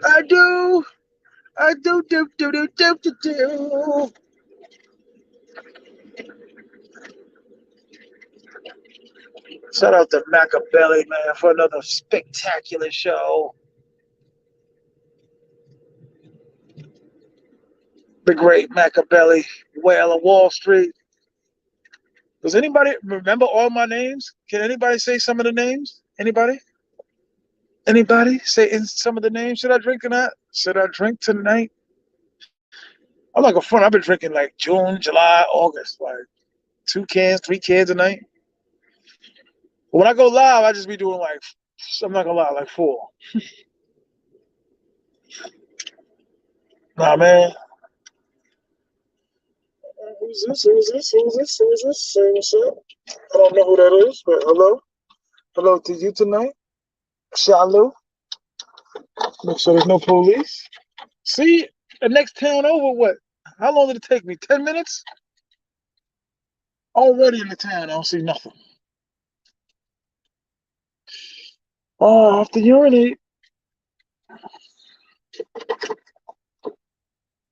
I do. I do. Shout out to Machiavelli, man, for another spectacular show. The great Machiavelli, Whale of Wall Street. Does anybody remember all my names? Can anybody say some of the names? Anybody? Anybody say in some of the names? Should I drink tonight? Should I drink tonight? I'm like a front. I've been drinking like June, July, August, like 2 cans, 3 cans a night. But when I go live, I just be doing like, I'm not gonna lie, like 4. Nah, man. Who's this? Who's this? Who's this? Who's this? Say what's up. I don't know who that is, but hello. Hello to you tonight. Shalom. Make sure there's no police. See, the next town over, what? How long did it take me? 10 minutes? Already in the town, I don't see nothing. Oh, I have to urinate.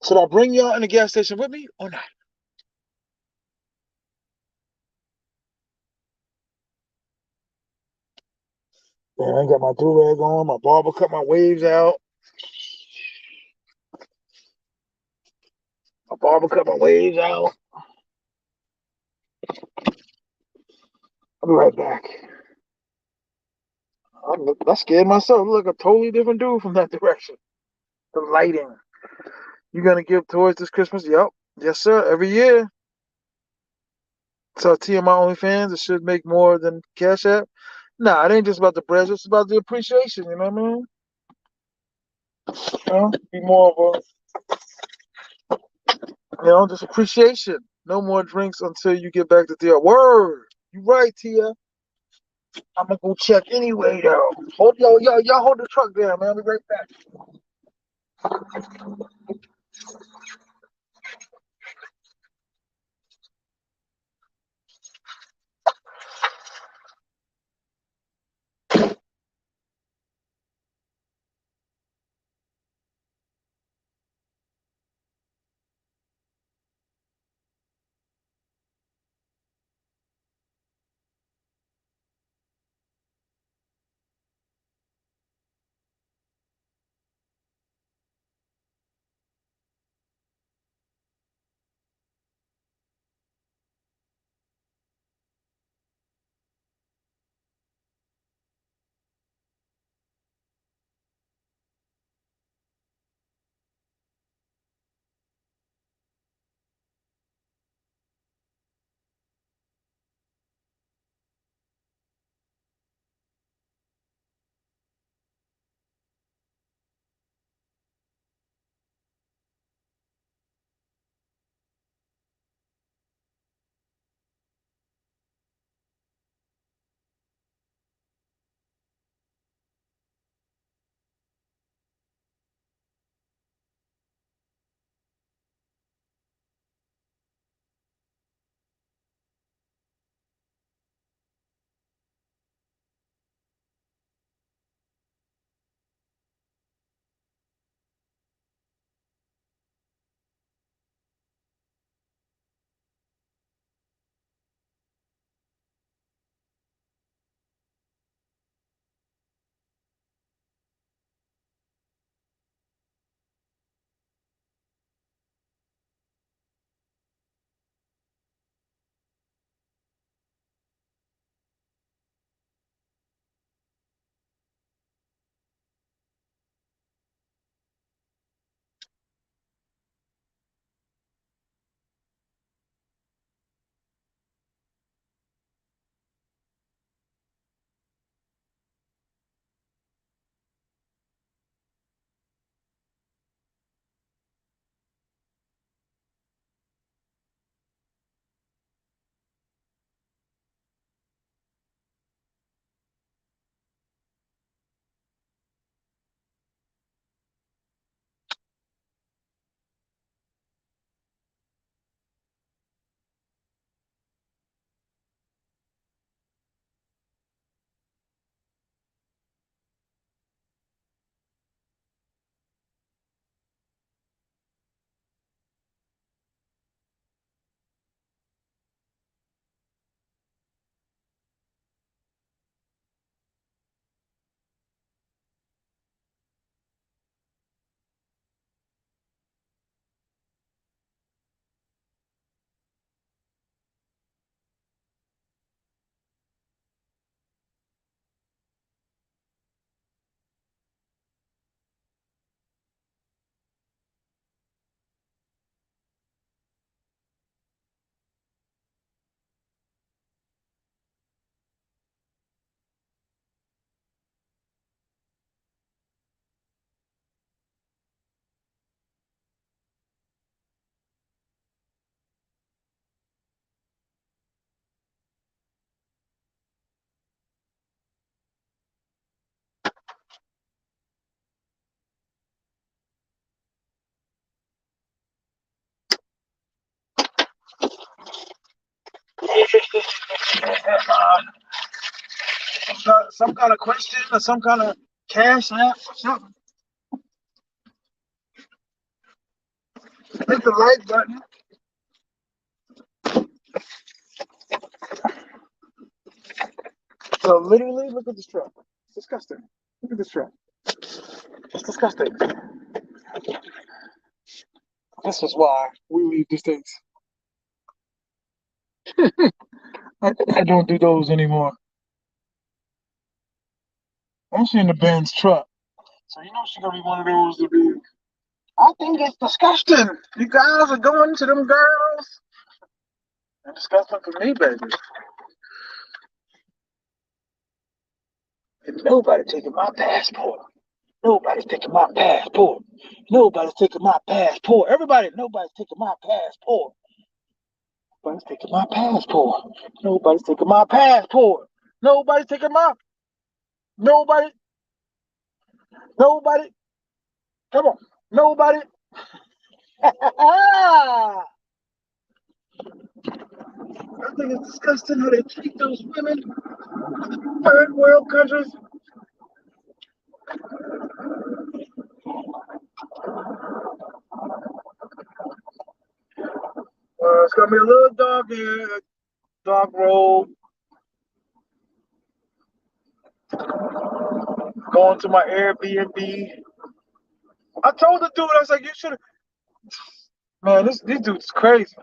Should I bring y'all in the gas station with me or not? Yeah, I got my do-rag on, my barber cut my waves out. My barber cut my waves out. I'll be right back. I scared myself. I look like a totally different dude from that direction. The lighting. You gonna give towards this Christmas? Yep. Yes, sir. Every year. So T.M.I OnlyFans, it should make more than Cash App. Nah, it ain't just about the bread. It's about the appreciation. You know what I mean? Be more of just appreciation. No more drinks until you get back to Tia. Word. You right, Tia. I'm gonna go check anyway, though. Y'all hold the truck down, man. I'll be right back. Some kind of question or some kind of cash app or something. Hit the like button. So literally, look at this truck. It's disgusting. Look at this truck. It's disgusting. This is why we leave the States. I don't do those anymore. I'm seeing the Benz truck. So you know she's gonna be one of those to be. I think it's disgusting. You guys are going to them girls. It's disgusting for me, baby. And nobody taking my passport. Nobody's taking my passport. Nobody's taking my passport. Everybody, nobody's taking my passport. Nobody's taking my passport. Nobody's taking my passport. Nobody's taking my. Nobody. Nobody. Come on. Nobody. I think it's disgusting how they treat those women. Third world countries. It's gonna be a little dog here, dog road. Going to my Airbnb. I told the dude, I was like, you should have. Man, these dudes crazy.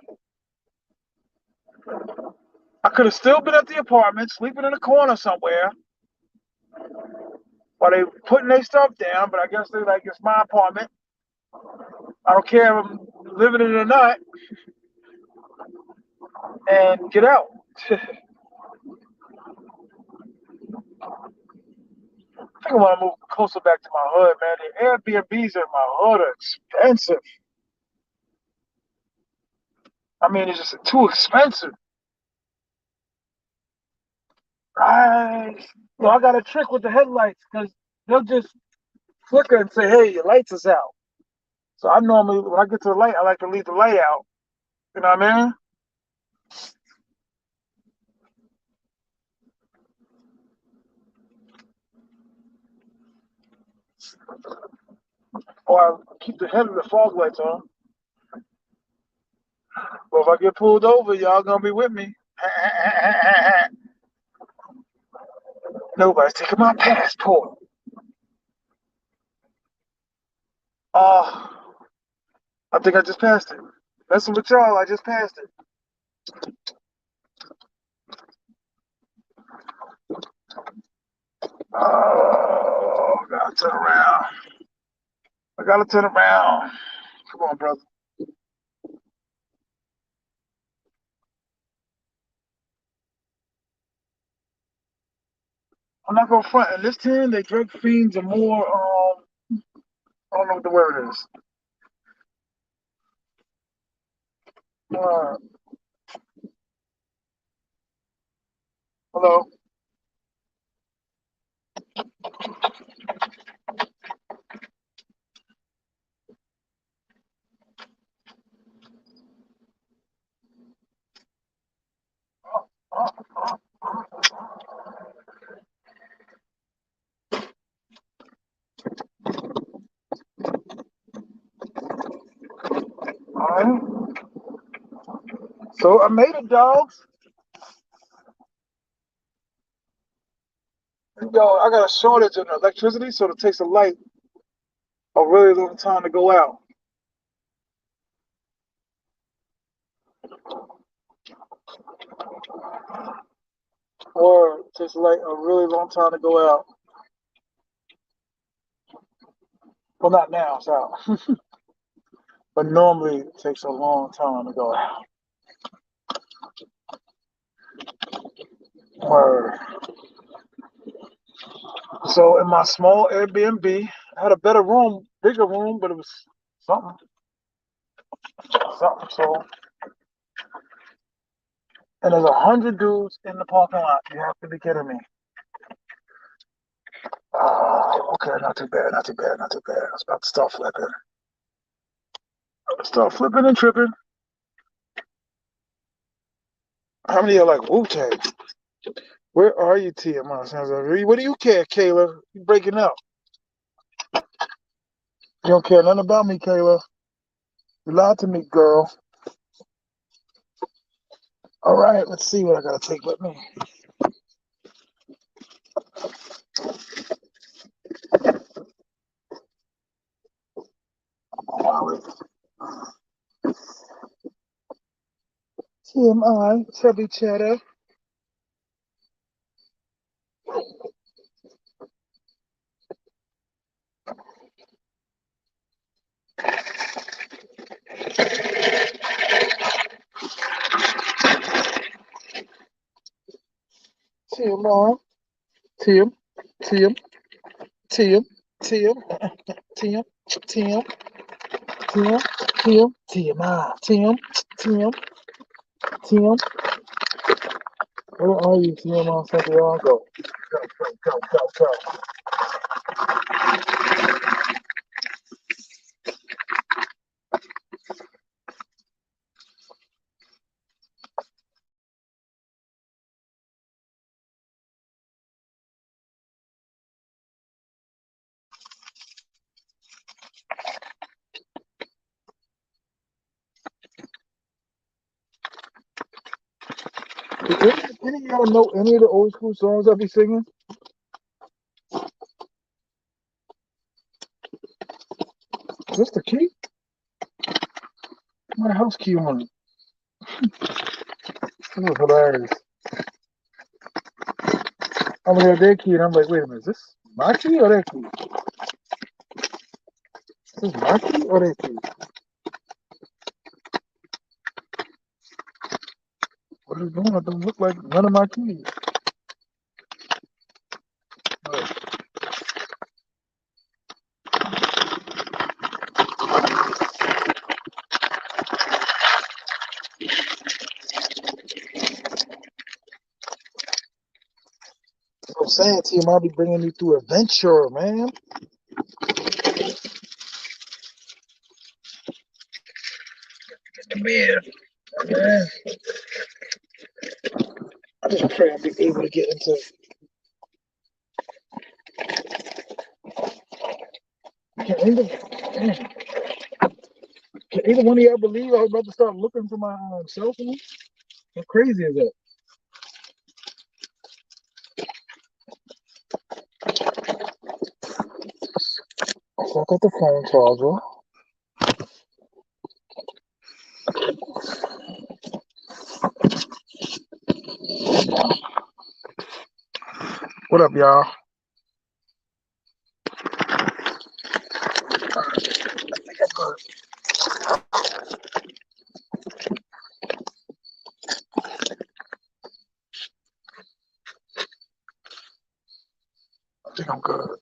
I could have still been at the apartment, sleeping in a corner somewhere, while they putting their stuff down. But I guess they're like, it's my apartment. I don't care if I'm living in it or not, and get out. I think I want to move closer back to my hood, man. The Airbnbs in my hood are expensive. I mean, it's just too expensive. I, I got a trick with the headlights because they'll just flicker and say, "Hey, your lights is out." So I normally, when I get to the light, I like to leave the light out. You know what I mean? Or I keep the head of the fog lights on. But if I get pulled over, y'all gonna be with me. Nobody's taking my passport. Oh, I think I just passed it. Messing with y'all, I just passed it. Oh, I gotta turn around. I gotta turn around. Come on, brother. I'm not gonna front. In this town, they drug fiends are more. I don't know what the word is. Uh, hello. All right. So I made it, dogs. Yo, I got a shortage of electricity, so it takes a light a really long time to go out. Or it takes a light a really long time to go out. Well, not now, it's out. But normally it takes a long time to go out. Word. So in my small Airbnb, I had a better room, bigger room, but it was something. Something. So, and there's 100 dudes in the parking lot. You have to be kidding me. Okay, not too bad, not too bad, not too bad. I was about to start flipping. Start flipping and tripping. How many are like Wu Tang? Where are you, T.M.I? Sounds like, what do you care, Kayla? You breaking up? You don't care nothing about me, Kayla. You lied to me, girl. All right, let's see what I gotta take with me. TMI, chubby cheddar. TMI, TM, TM, TM, TM, TM, TM, TM, TM, TMI, TM, TM, TM. Where are you, TMI Santiago? Go, go, go, go, go. Any of y'all know any of the old school songs I be singing? Is this the key? My house key on it. This is hilarious. I'm gonna have their key and I'm like, wait a minute, is this my key or their key? Is this my key or their key? What is going on? It don't look like none of my keys. But I'm saying to him, I'll be bringing you through adventure, man. Man, man. I just pray I'll be able to get into. Can either, can either one of y'all believe I was about to start looking for my cell phone? How crazy is that? So I got the phone charger. What up, y'all? I think I'm good.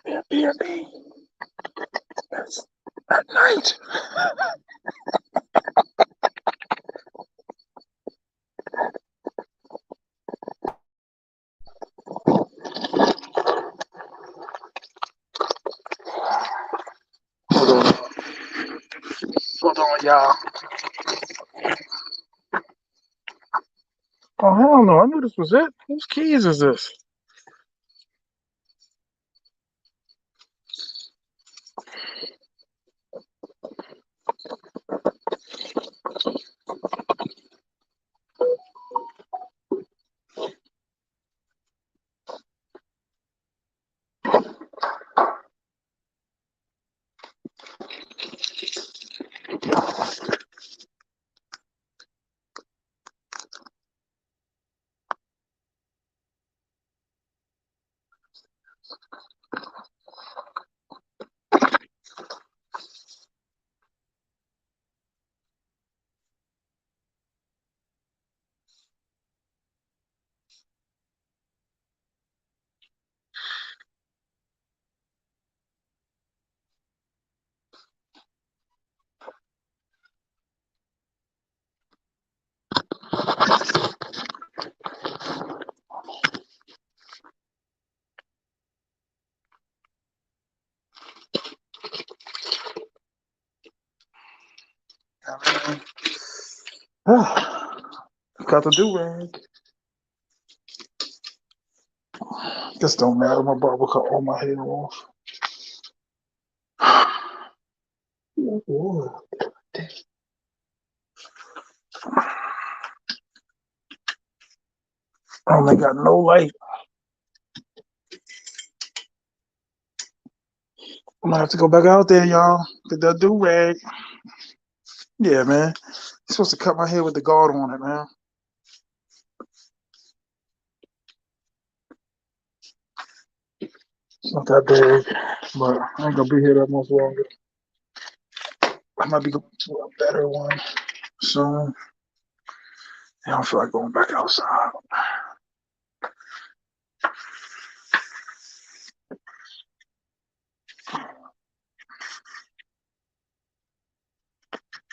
Airbnb. That's at night. Hold on. Hold on, y'all. Oh, hell no. I knew this was it. Whose keys is this? Got the do rag. This don't matter. My barber cut all my hair off. Ooh. I only got no light. I'm gonna have to go back out there, y'all. Get that do rag. Yeah, man. You're supposed to cut my hair with the guard on it, man. It's not that big, but I ain't gonna be here that much longer. I might be going to a better one soon. I don't feel like going back outside.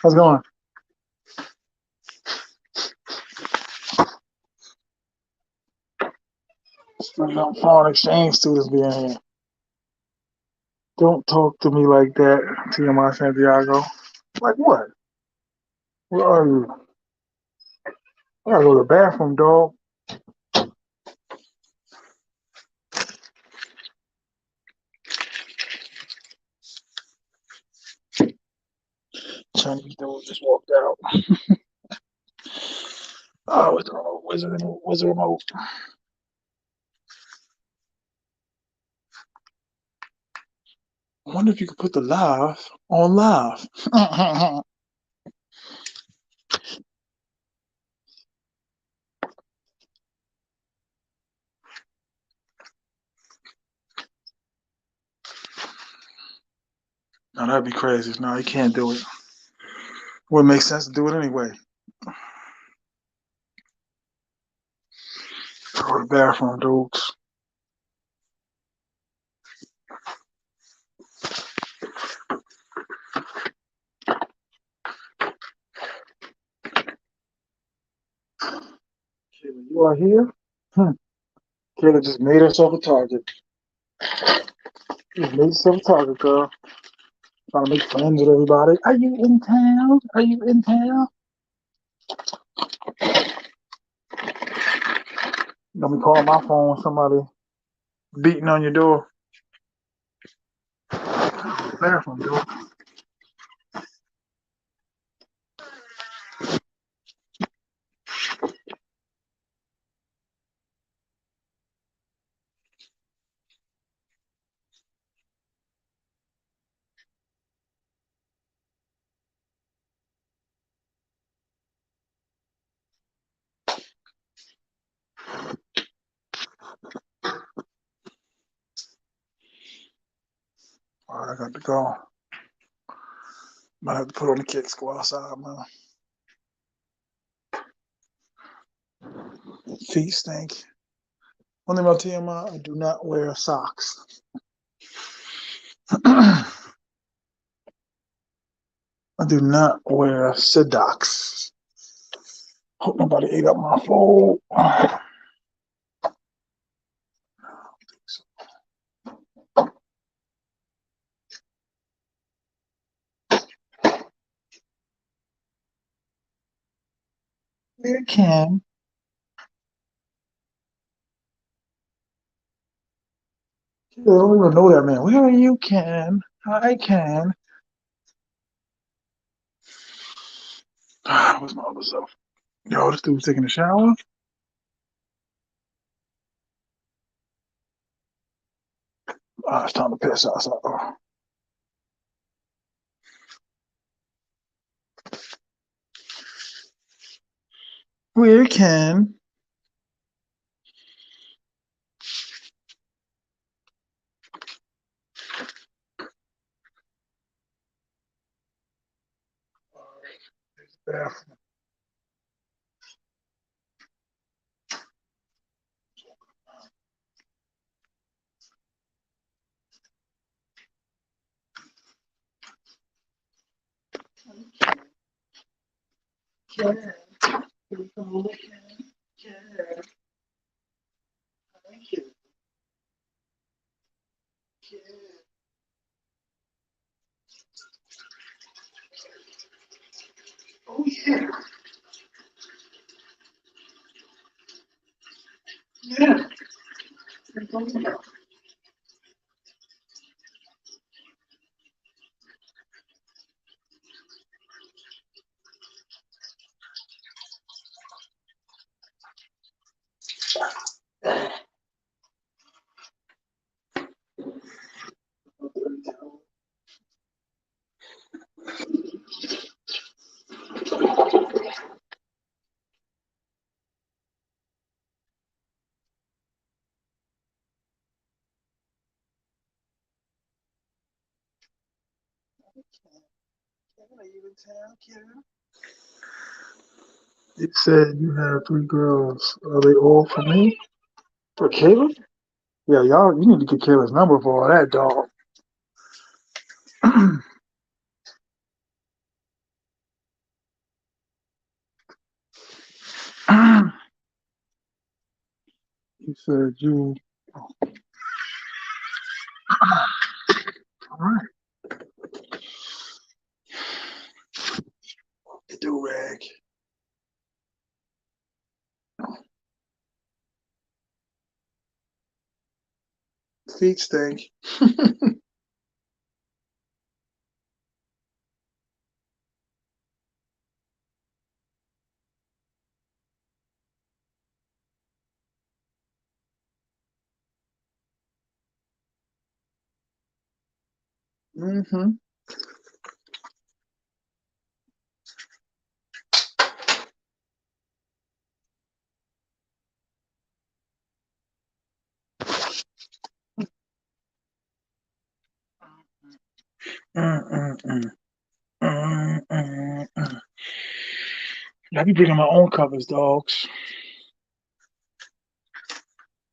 How's it going? Some foreign exchange students being here. Don't talk to me like that, T.M.I. Santiago. Like what? Where are you? I gotta go to the bathroom, dog. Chinese dude just walked out. Oh, where's the remote? Where's the remote? Where's the remote? I wonder if you could put the live on live. No, that'd be crazy. No, you can't do it. Wouldn't make sense to do it anyway. Go to the bathroom, dudes. Kayla, you are here? Kayla just made herself a target. Just made herself a target, girl. Trying to make friends with everybody. Are you in town? Are you in town? Don't be calling my phone when somebody beating on your door. Bathroom, dude. All right, I got to go. Might have to put on the kicks, go outside, man. Feet stink. One thing about TMI, I do not wear socks. I do not wear Sidox. Hope nobody ate up my food. Where can? I don't even know that man. Where are you, Ken? Hi, Ken. Where's my other self? Yo, this dude's taking a shower. It's time to piss outside. Where can? Bathroom. Ken. Ken. Thank you. Ken. Yeah. You said you have 3 girls. Are they all for me? For Caleb? Yeah, y'all, you need to get Caleb's number for all that, dog. You said you. All right. Do rag. Feet stink. Mm-hmm. Mm-mm-mm. Mm-mm-mm. I be bringing my own covers, dogs.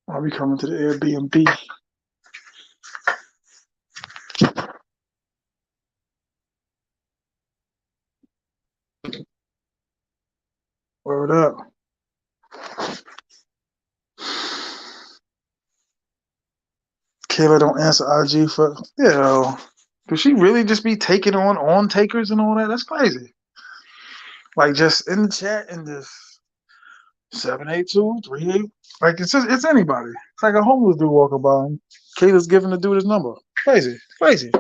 I'll be coming to the Airbnb. Word up. Kayla don't answer IG for, does she really just be taking on takers and all that? That's crazy. Like just in the chat and just 782-38. Like it's anybody. It's like a homeless dude walking by and Kayla's giving the dude his number. Crazy. Crazy.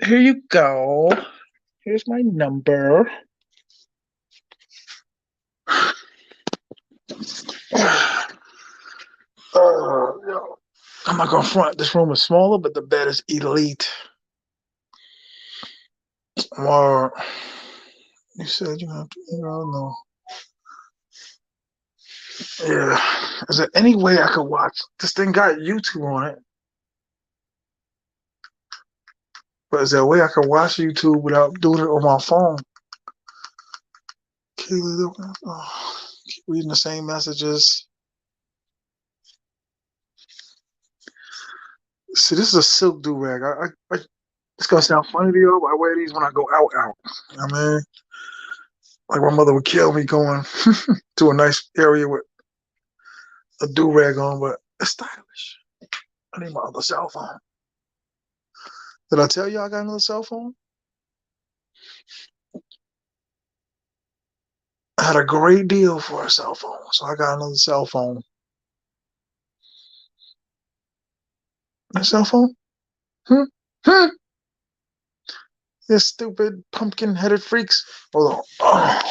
Here you go. Here's my number. Yo. I'm not gonna front. This room is smaller, but the bed is elite. Or you said you have to. I don't know. Yeah. Is there any way I could watch? This thing got YouTube on it, but is there a way I could watch YouTube without doing it on my phone? Keep reading the same messages. See, this is a silk do rag. It's gonna sound funny to you, but I wear these when I go out. You know what I mean? Like my mother would kill me going to a nice area with a do rag on, but it's stylish. I need my other cell phone. Did I tell you I got another cell phone? I had a great deal for a cell phone, so I got another cell phone. A cell phone? Hmm? Hmm? You stupid pumpkin-headed freaks. Hold on. Oh.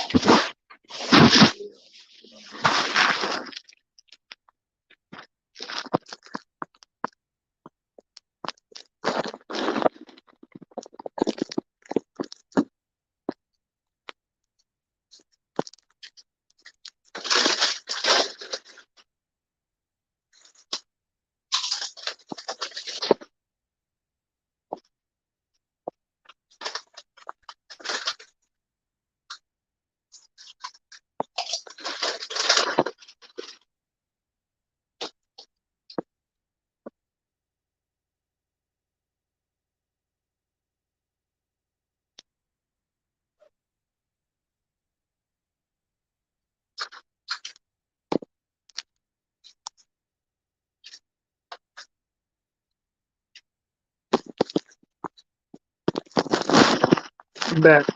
I'm back.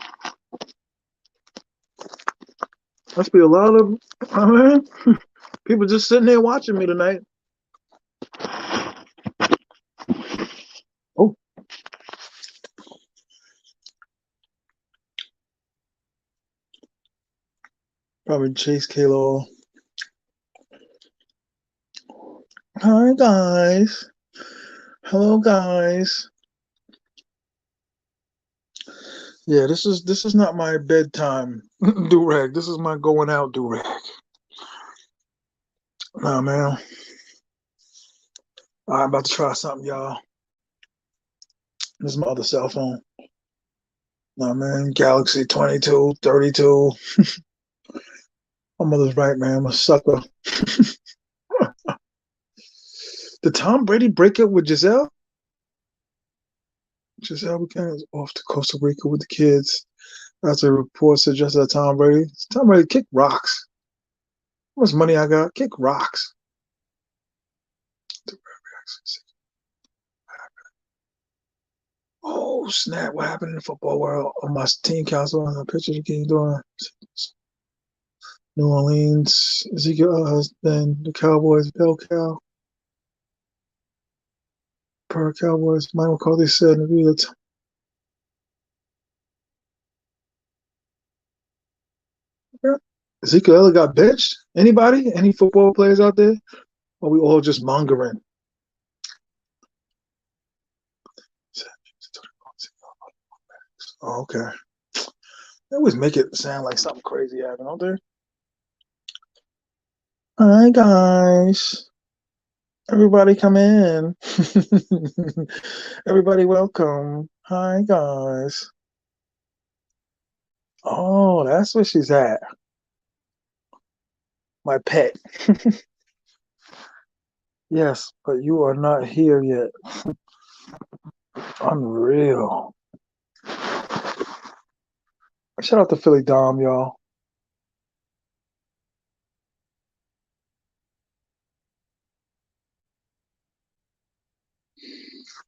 Must be a lot of, I mean, people just sitting there watching me tonight. Oh, probably Chase Kalo. Hi guys. Hello guys. Yeah, this is not my bedtime do rag. This is my going out do rag. Nah, man. I'm about to try something, y'all. This is my other cell phone. Nah, man. Galaxy 2232. My mother's right, man. I'm a sucker. Did Tom Brady break up with Giselle? Giselle Buchanan is off to Costa Rica with the kids. After reports suggest that Tom Brady kick rocks. How much money I got? Kick rocks. Oh snap! What happened in the football world? On my team council, on the picture the game doing New Orleans, Ezekiel, then the Cowboys, Bell Cow, per Cowboys. Mike McCarthy said in the video. Ezekiel got benched. Anybody? Any football players out there? Or we all just mongering? Oh, okay. They always make it sound like something crazy happened, don't they? Hi guys. Everybody come in. Everybody welcome. Hi guys. Oh, that's where she's at. My pet. Yes, but you are not here yet. Unreal. Shout out to Philly Dom, y'all.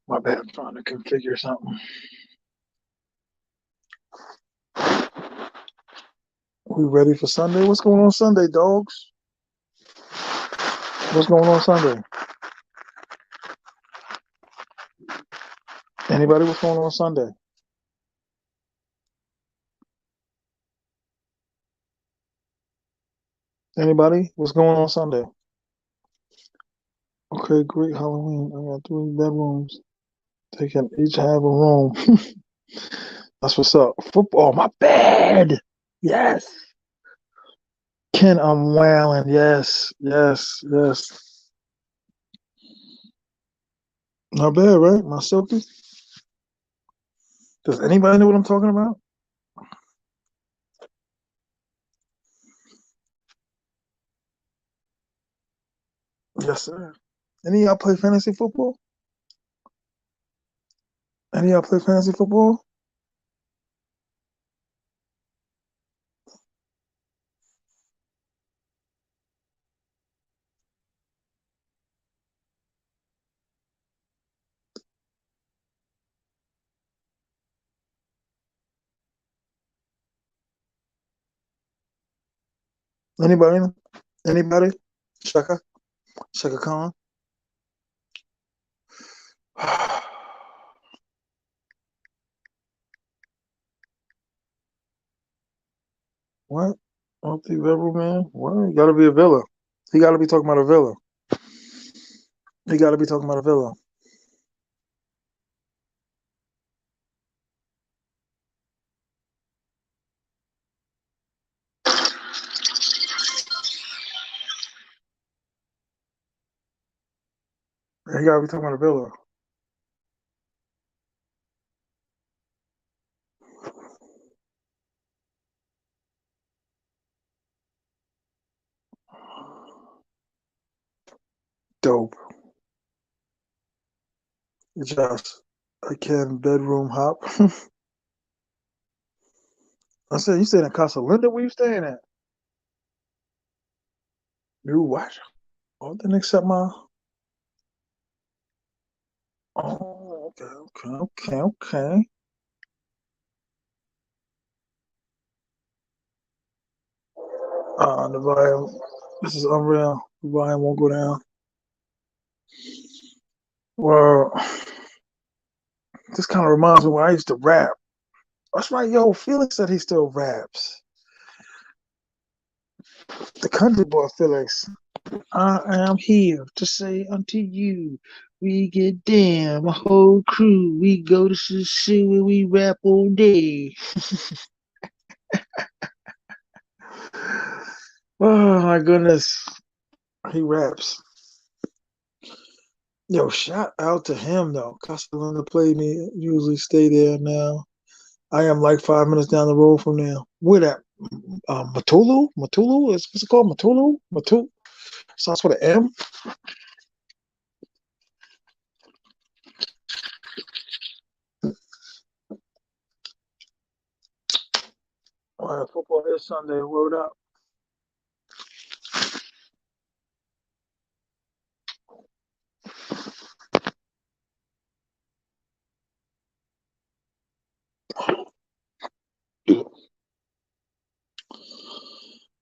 My bad, I'm trying to configure something. We ready for Sunday? What's going on Sunday, dogs? What's going on Sunday? Anybody? What's going on Sunday? Anybody? What's going on Sunday? Okay, great Halloween. I got 3 bedrooms. They can each have a room. That's what's up. Football, my bad. Yes. Ken, I'm wailing. Yes, yes, yes. Not bad, right? My silky. Does anybody know what I'm talking about? Yes, sir. Any of y'all play fantasy football? Any of y'all play fantasy football? Anybody? Anybody? Shaka? Shaka Khan? What? Multi-level man? What? He gotta be a villa. He gotta be talking about a villa. He gotta be talking about a villa. He gotta be talking about a villa. Dope. Just I can bedroom hop. I said, you staying in Casa Linda? Where you staying at? You what? Oh, didn't accept my. Oh, okay. The volume. This is unreal. The volume won't go down. Well, this kind of reminds me when I used to rap. That's right, yo. Felix said he still raps. The country boy Felix. I am here to say unto you, we get down, my whole crew. We go to SOSUA and we rap all day. Oh my goodness, he raps. Yo, shout out to him though. Castellana played me. Usually stay there now. I am like 5 minutes down the road from there. Where that? Matulu? Matulu? What's it called? Matulu? Matulu? Starts with an M? All right, football is Sunday. Word up.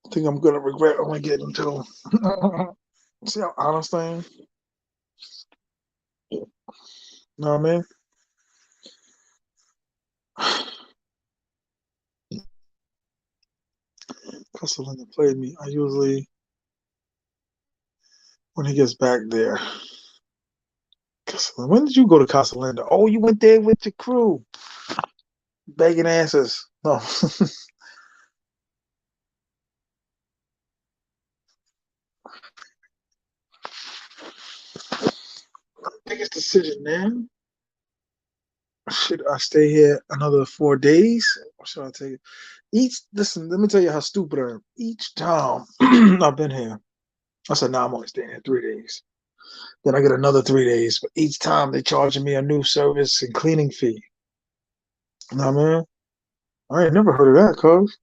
I think I'm gonna regret only getting two. See how honest I am? You know what I mean? Castellana played me. I usually, when he gets back there. When did you go to Castellana? Oh, you went there with your crew. Begging asses. No. Biggest decision, man. Should I stay here another 4 days? Or should I take it? Listen, let me tell you how stupid I am. Each time I've been here, I said, nah, I'm only staying here 3 days. Then I get another 3 days. But each time they charging me a new service and cleaning fee. You know what I mean? I ain't never heard of that, cuz.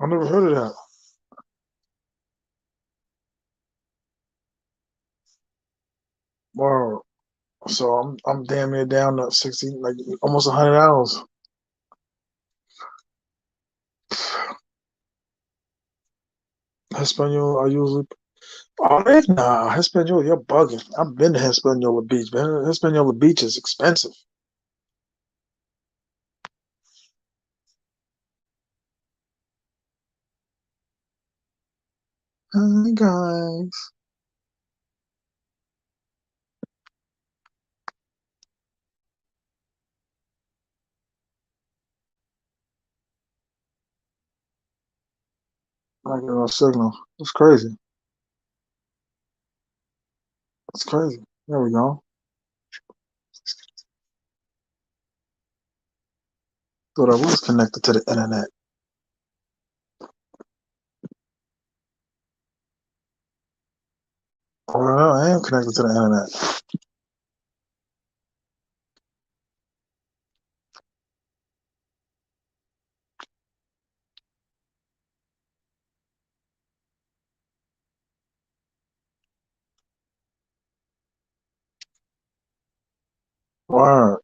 I never heard of that. Wow. So I'm damn near down to 60, like almost 100 hours. Espanol, I usually. Oh, heck nah, Hispaniola, you're bugging. I've been to Hispaniola Beach, man. Hispaniola Beach is expensive. Hi, guys. I get no signal. It's crazy. It's crazy. There we go. Thought I was connected to the internet. Oh, no, I am connected to the internet. Wow.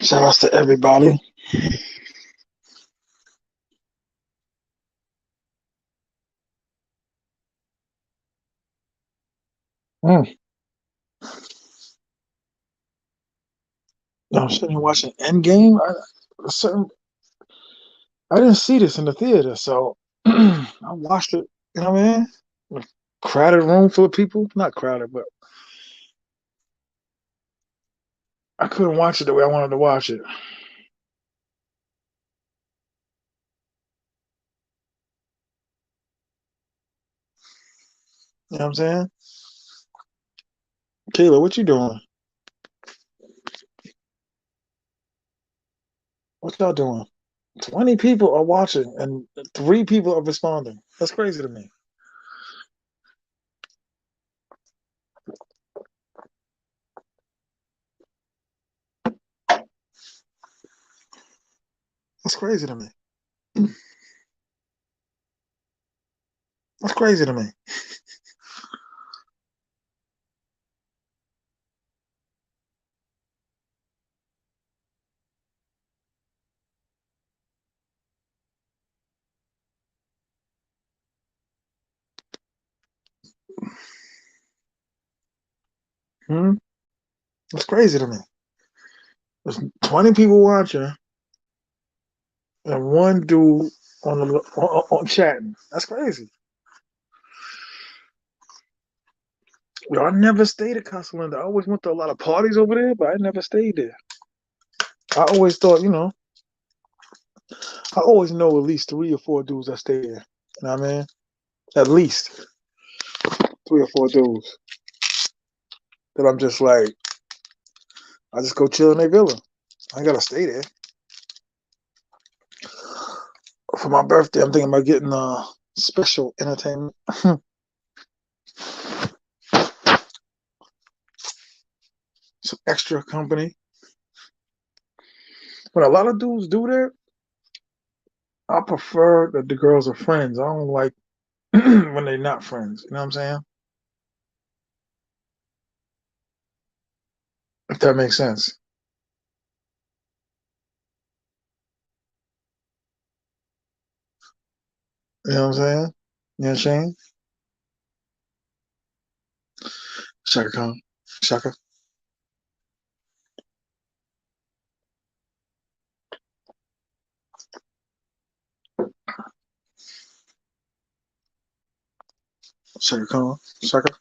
Shout outs to everybody. Mm. I'm sitting here watching Endgame. I didn't see this in the theater, so I watched it. You know what I mean? A crowded room full of people. Not crowded, but I couldn't watch it the way I wanted to watch it. You know what I'm saying? Kayla, what you doing? What y'all doing? 20 people are watching and 3 people are responding. That's crazy to me. That's crazy to me. That's crazy to me. Hmm? It's crazy to me. There's 20 people watching and one dude on chatting. That's crazy. Yo, I never stayed at Casa Linda. I always went to a lot of parties over there, but I never stayed there. I always thought, I always know at least 3 or 4 dudes that stay there. You know what I mean? At least 3 or 4 dudes that I'm just like, I just go chill in their villa. I ain't gotta stay there. For my birthday, I'm thinking about getting special entertainment. Some extra company. But a lot of dudes do that. I prefer that the girls are friends. I don't like when they're not friends. You know what I'm saying? If that makes sense. You know what I'm saying? You know what I'm saying? Shaka Khan. Shaka. Shaka Khan. Shaka.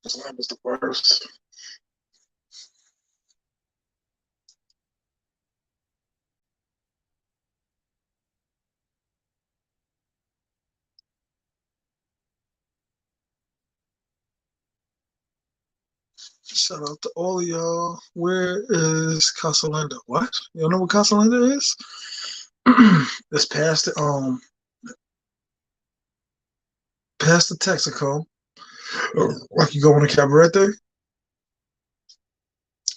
Islam is the worst. Shout out to all of y'all. Where is Casa Linda? What? You don't know what Casa Linda is? It's past the Texaco. Like you go on a cabaret there.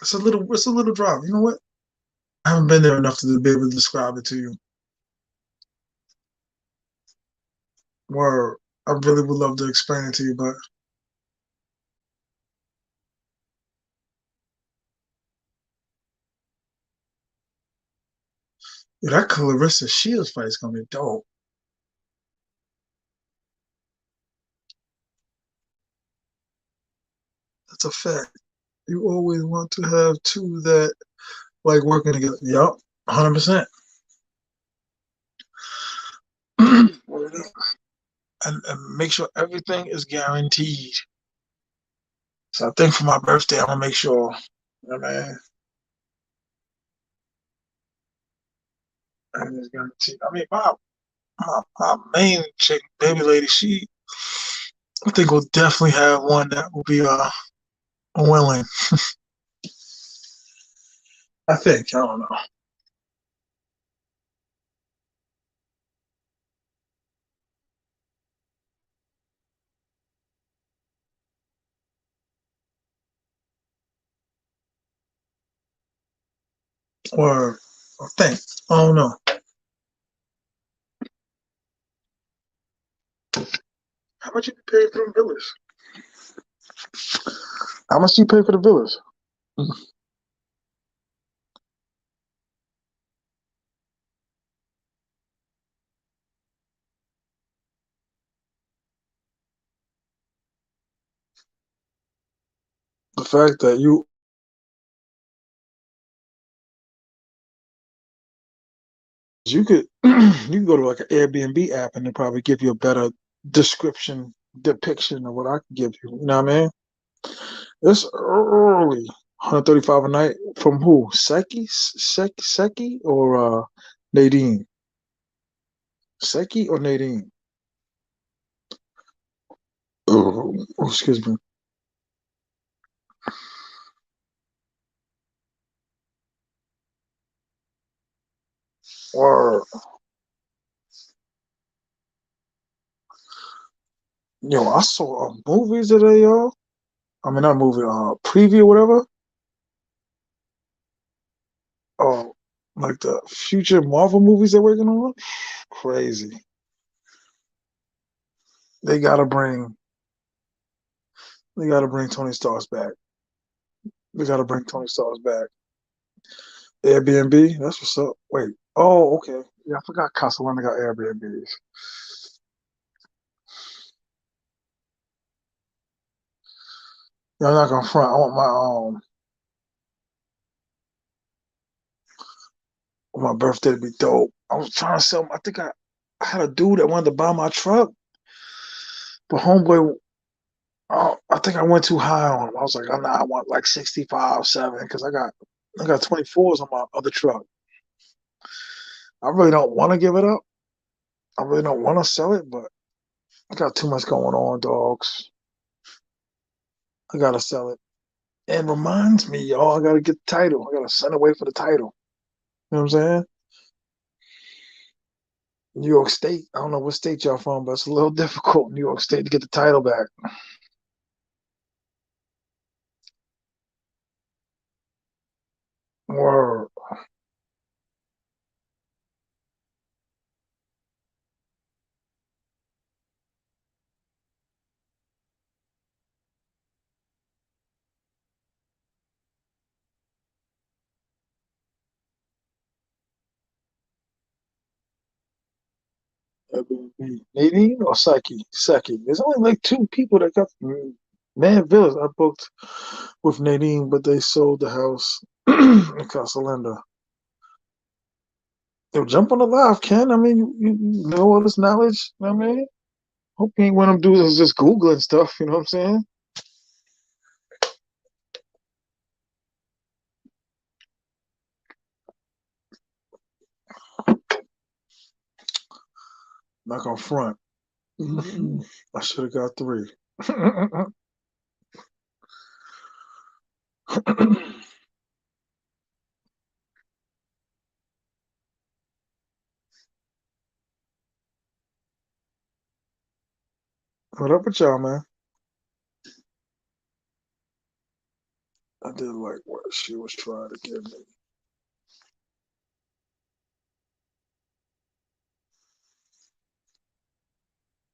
It's a little drive. You know what? I haven't been there enough to be able to describe it to you. Or I really would love to explain it to you, but yeah, that Clarissa Shields fight is gonna be dope. That's a fact. You always want to have two that like working together. Yup, 100%. And make sure everything is guaranteed. So I think for my birthday, I'm gonna make sure. I mean, everything's guaranteed. I mean, my main chick, baby lady, I think we'll definitely have one that will be willing. I think I don't know. Or I think I don't know. How much you pay for the villas? How much do you pay for the villas? The fact that you could you can go to like an Airbnb app and they probably give you a better description depiction of what I can give you. You know what I mean? It's early. 135 a night from who? Seki or Nadine? Seki or Nadine? Oh, excuse me. Or yo, I saw movies today, y'all. I mean, not movie, preview, or whatever. Oh, like the future Marvel movies they're working on. Crazy. They gotta bring. They gotta bring Tony Stark back. They gotta bring Tony Stark back. Airbnb. That's what's up. Wait. Oh, okay. Yeah, I forgot Casa Linda got Airbnbs. Yeah, I'm not gonna front. I want my birthday to be dope. I was trying to sell. I had a dude that wanted to buy my truck, but homeboy. I think I went too high on him. I was like, oh, nah, I want like 65, 7, because I got 24s on my other truck. I really don't want to give it up. I really don't want to sell it, but I got too much going on, dogs. I gotta sell it. And reminds me, y'all, I gotta get the title. I gotta send away for the title. You know what I'm saying? New York State. I don't know what state y'all from, but it's a little difficult, New York State, to get the title back. Or Airbnb. Nadine or Saki? Saki. There's only like two people that got Man Villas. I booked with Nadine, but they sold the house in Casa Linda. Yo, jump on the live, Ken. I mean, you know all this knowledge. You know what I mean? Hope you ain't want them dudes just Googling stuff. You know what I'm saying? Not gonna front. I should have got three. What up with y'all, man? I did like what she was trying to give me.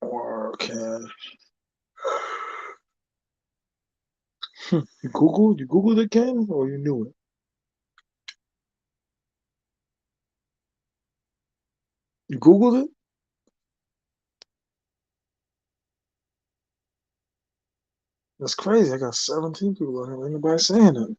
Or can you Googled it, Ken, or you knew it? You Googled it? That's crazy. I got 17 people on here. Ain't nobody saying it.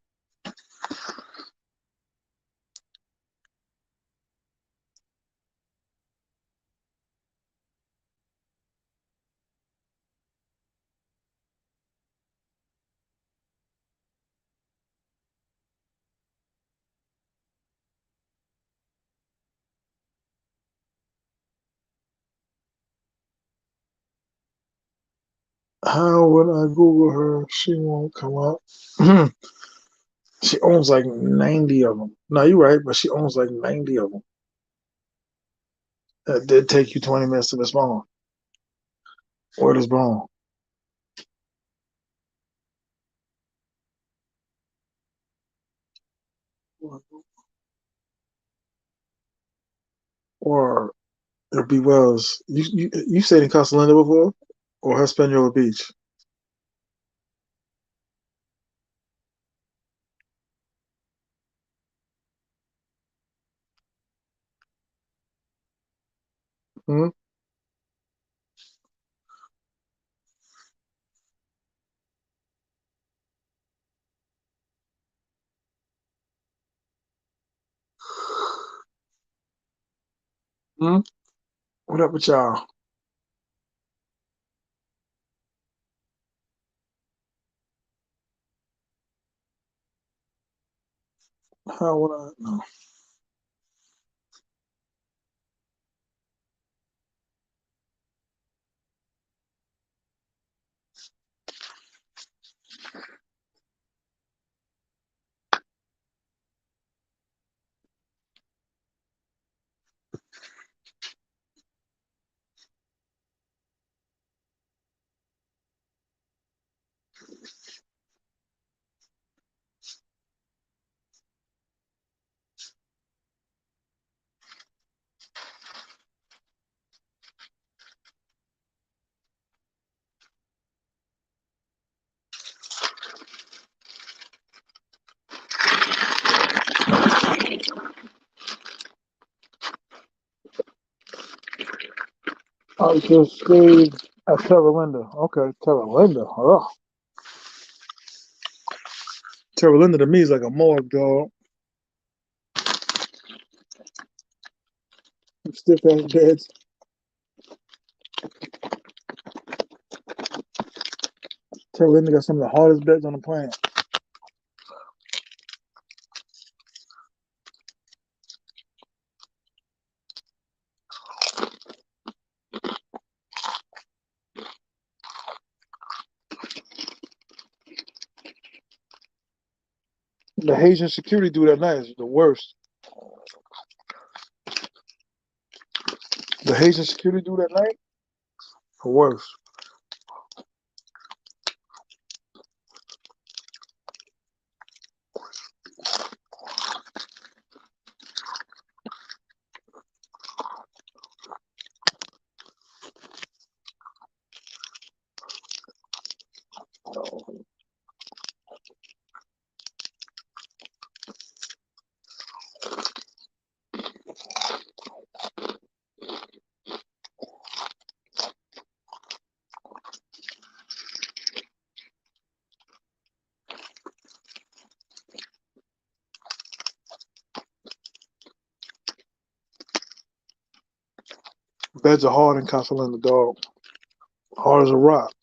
How would I Google her? She won't come up. She owns like 90 of them. No, you're right, but she owns like 90 of them. That did take you 20 minutes to respond. Word is bone. Or it'll be Wells. You stayed in Casa Linda before? Or Hispaniola Beach? Hmm? Hmm? What up with y'all? How would I know? I just stayed at Terra Linda. Okay, Terra Linda. Oh, Terra Linda to me is like a morgue, dog. Stiff ass beds. Terra Linda got some of the hardest beds on the planet. The Haitian security dude at night is the worst. The Haitian security dude at night, the worst. Beds are hard in Casa Linda, dog. Hard as a rock.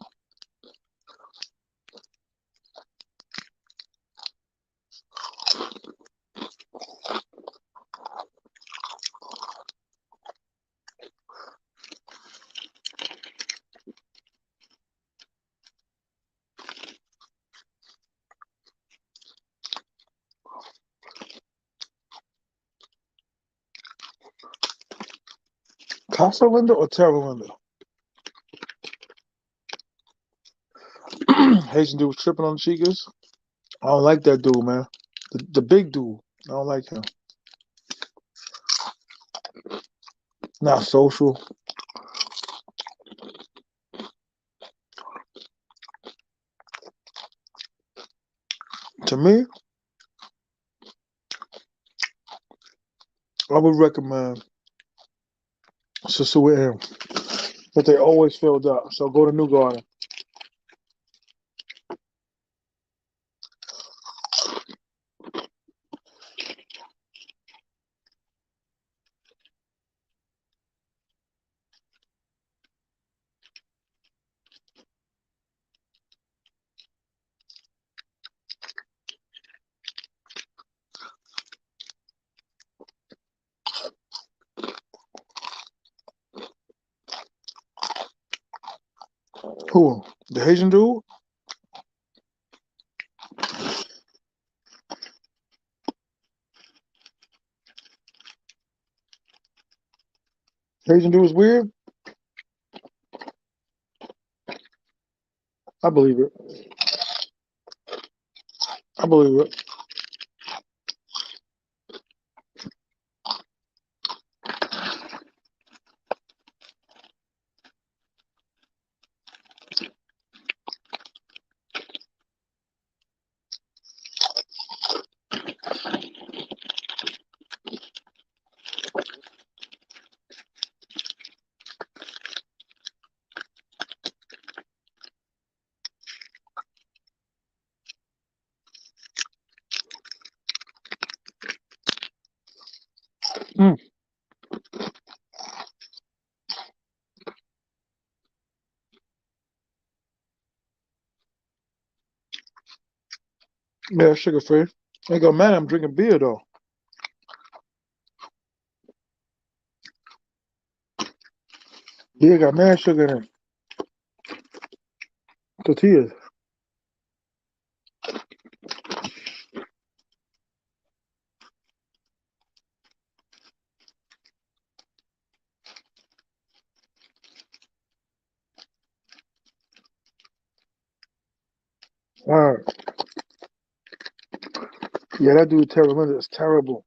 Casa Linda or Terra Linda? Haitian dude was tripping on the Chicas. I don't like that dude, man. The big dude. I don't like him. Not social. To me, I would recommend SOSUA Inn, but they always filled up. So go to New Garden. Who? The Haitian dude? Haitian dude is weird? I believe it. I believe it. Mm. Yeah, sugar free. Ain't gonna matter. I'm drinking beer though. Beer got mad sugar in it. Tortillas. All right. Yeah, that dude Terra Linda is terrible.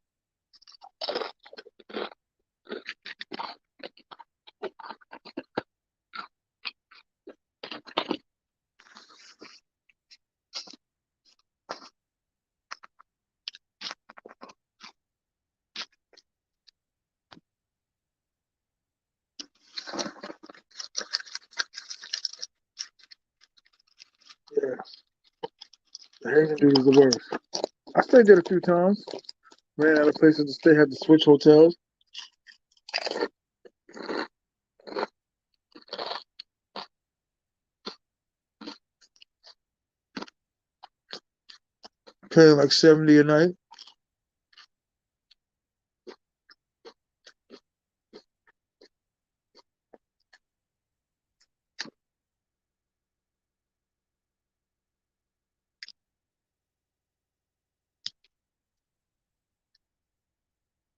Asian dude is the worst. I stayed there a few times. Ran out of places to stay. Had to switch hotels. Paying like $70 a night.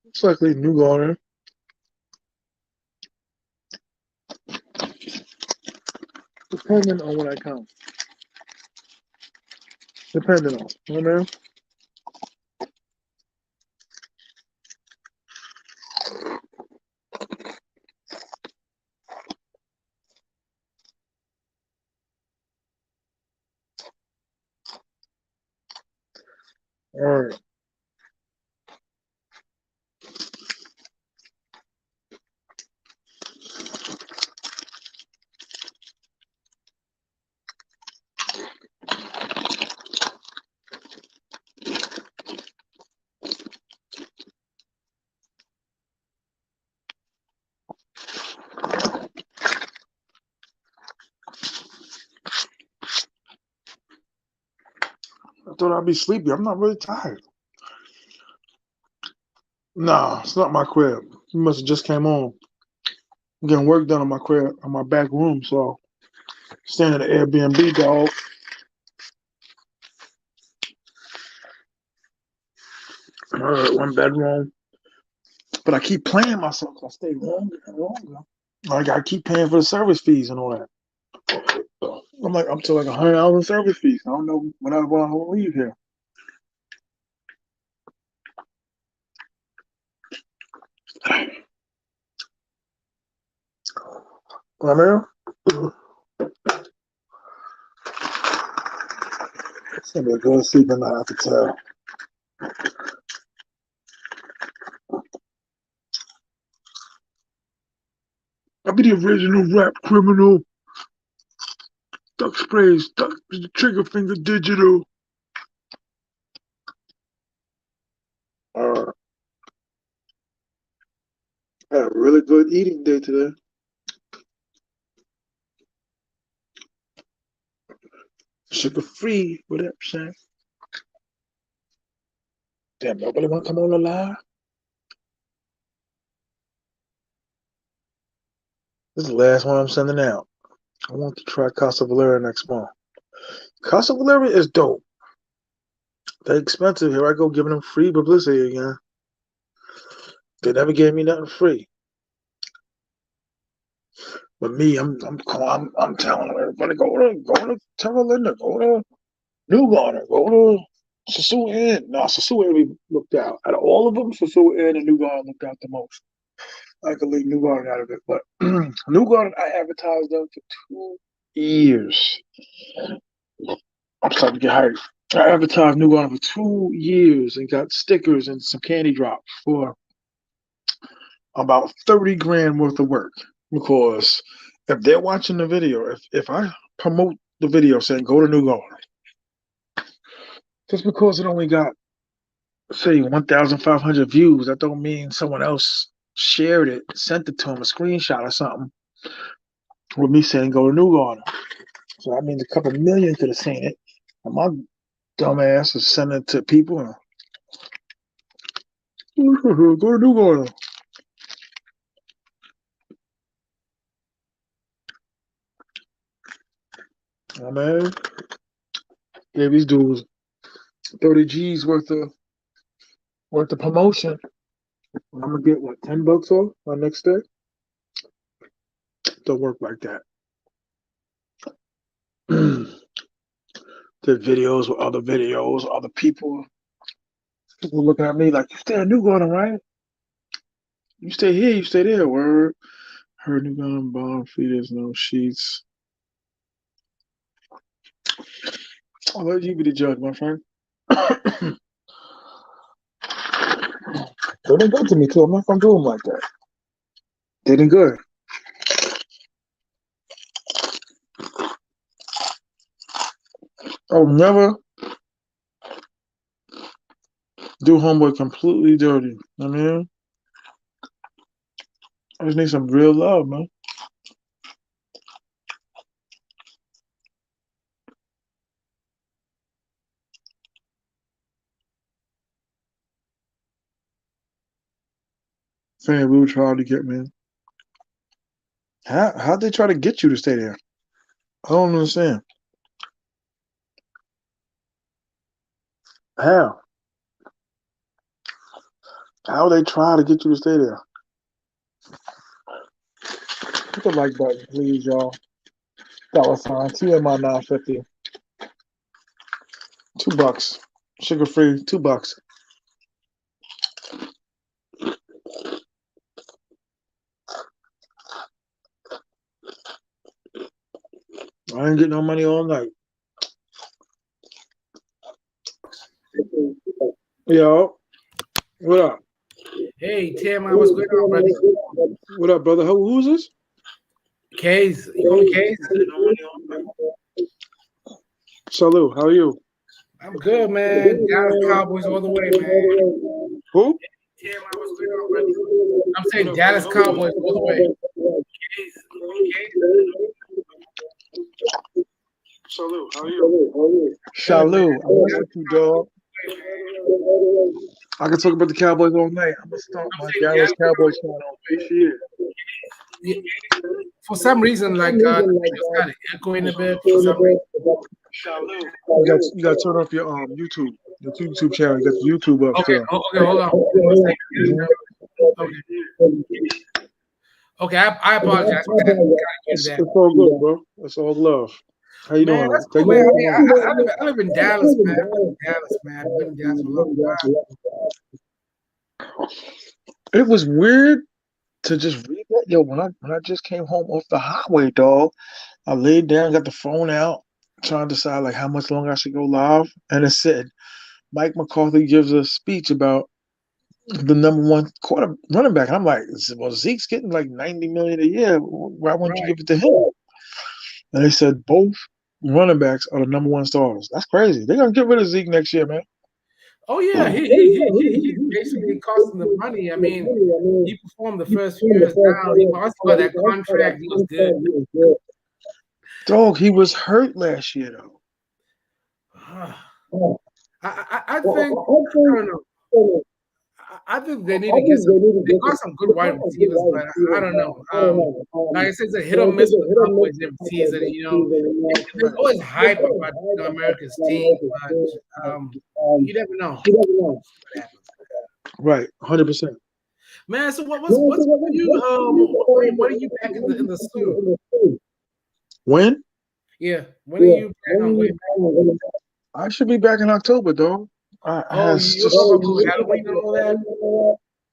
It's likely New Garden. Depending on when I come. Depending on. You know what I mean? All right. I thought I'd be sleepy. I'm not really tired. Nah, it's not my crib. You must have just came on. I'm getting work done on my crib, on my back room, so staying at an Airbnb, dog. One bedroom. But I keep playing myself. I stay longer and longer. Like I keep paying for the service fees and all that. I'm up to like $100 in service fees. I don't know when I want to leave here. I mean, it's gonna be a good sleeping night, I can tell. I'll be the original rap criminal. Duck sprays, duck trigger finger digital. I had a really good eating day today. Sugar free, whatever, saying. Damn, nobody want to come on the live? This is the last one I'm sending out. I want to try Casa Valera next month. Casa Valera is dope. They're expensive. Here I go giving them free publicity again. They never gave me nothing free. But me, I'm telling everybody go to Terralinda, go to New Garden, go to SOSUA Inn. No, SOSUA Inn we looked out. Out of all of them, SOSUA Inn and New Garden looked out the most. I could leave New Garden out of it, but New Garden, I advertised them for 2 years. I'm starting to get hyped. I advertised New Garden for 2 years and got stickers and some candy drops for about 30 grand worth of work. Because if they're watching the video, if I promote the video saying go to New Garden, just because it only got, say, 1,500 views, that don't mean someone else shared it, sent it to them, a screenshot or something, with me saying go to New Garden. So that means a couple million could have seen it. And my dumb ass is sending it to people. And, go to New Garden. Oh, man, gave these dudes 30 G's worth of promotion. I'm gonna get what, $10 off my next day? Don't work like that. Did videos with other videos, other people. People looking at me like, you stay at New Garden, right? You stay here, you stay there. Word. Heard New Garden, bottom feeders, no sheets. I'll let you be the judge, my friend. They didn't good to me, too. I'm not gonna do them like that. They didn't good. I would never Do homeboy completely dirty. I mean, I just need some real love, man. Fan real trying to get me. How'd they try to get you to stay there? I don't understand. How? How they try to get you to stay there? Hit the like button, please, y'all. $sign T.M.I 950. $2. Sugar free, $2. I ain't getting no money all night. Yo, what up? Hey, T.M.I, what's going on, brother? What up, brother? Who's this? Case, you call me Case? Salute, how are you? I'm good, man. Dallas Cowboys all the way, man. Who? T.M.I, what's going on, brother? I'm saying Dallas Cowboys all the way. Case, you call me Case? Salute, how are you? Salute, I want you, dog. I can talk about the Cowboys all night. I'm gonna start my Dallas Cowboys fan on this year. Yeah. For some reason, like the video's kind of echoing a bit. For some reason. You got to turn off your YouTube channel. You got the YouTube up Okay, still. okay, hold on. 1 second. Okay, I apologize. It's all good, bro. It's all love. How you doing? That's cool, man. I mean, I live in Dallas, man. I've been in Dallas, man. I've been in Dallas for a long time. It was weird to just read that. Yo, when I just came home off the highway, dog, I laid down, got the phone out, trying to decide like how much longer I should go live, and it said Mike McCarthy gives a speech about the #1 quarter running back. And I'm like, well, Zeke's getting like $90 million a year. Why wouldn't you give it to him? And they said both running backs are the #1 starters. That's crazy. They're gonna get rid of Zeke next year, man. Oh yeah, he's basically costing the money. I mean, he performed the first few years down. He must got that contract. He was good. Dog, he was hurt last year though. I think I don't know. I think they need to get some. They got some good wide receivers, but I don't know. Like I said, it's a hit or miss with the Cowboys every season. You know, there's always hype about America's team, but you never know. Right, 100%. Man, so what are you back in the studio? When? Yeah, when are you back on way back? I should be back in October, dog. You're talking about Halloween and all that?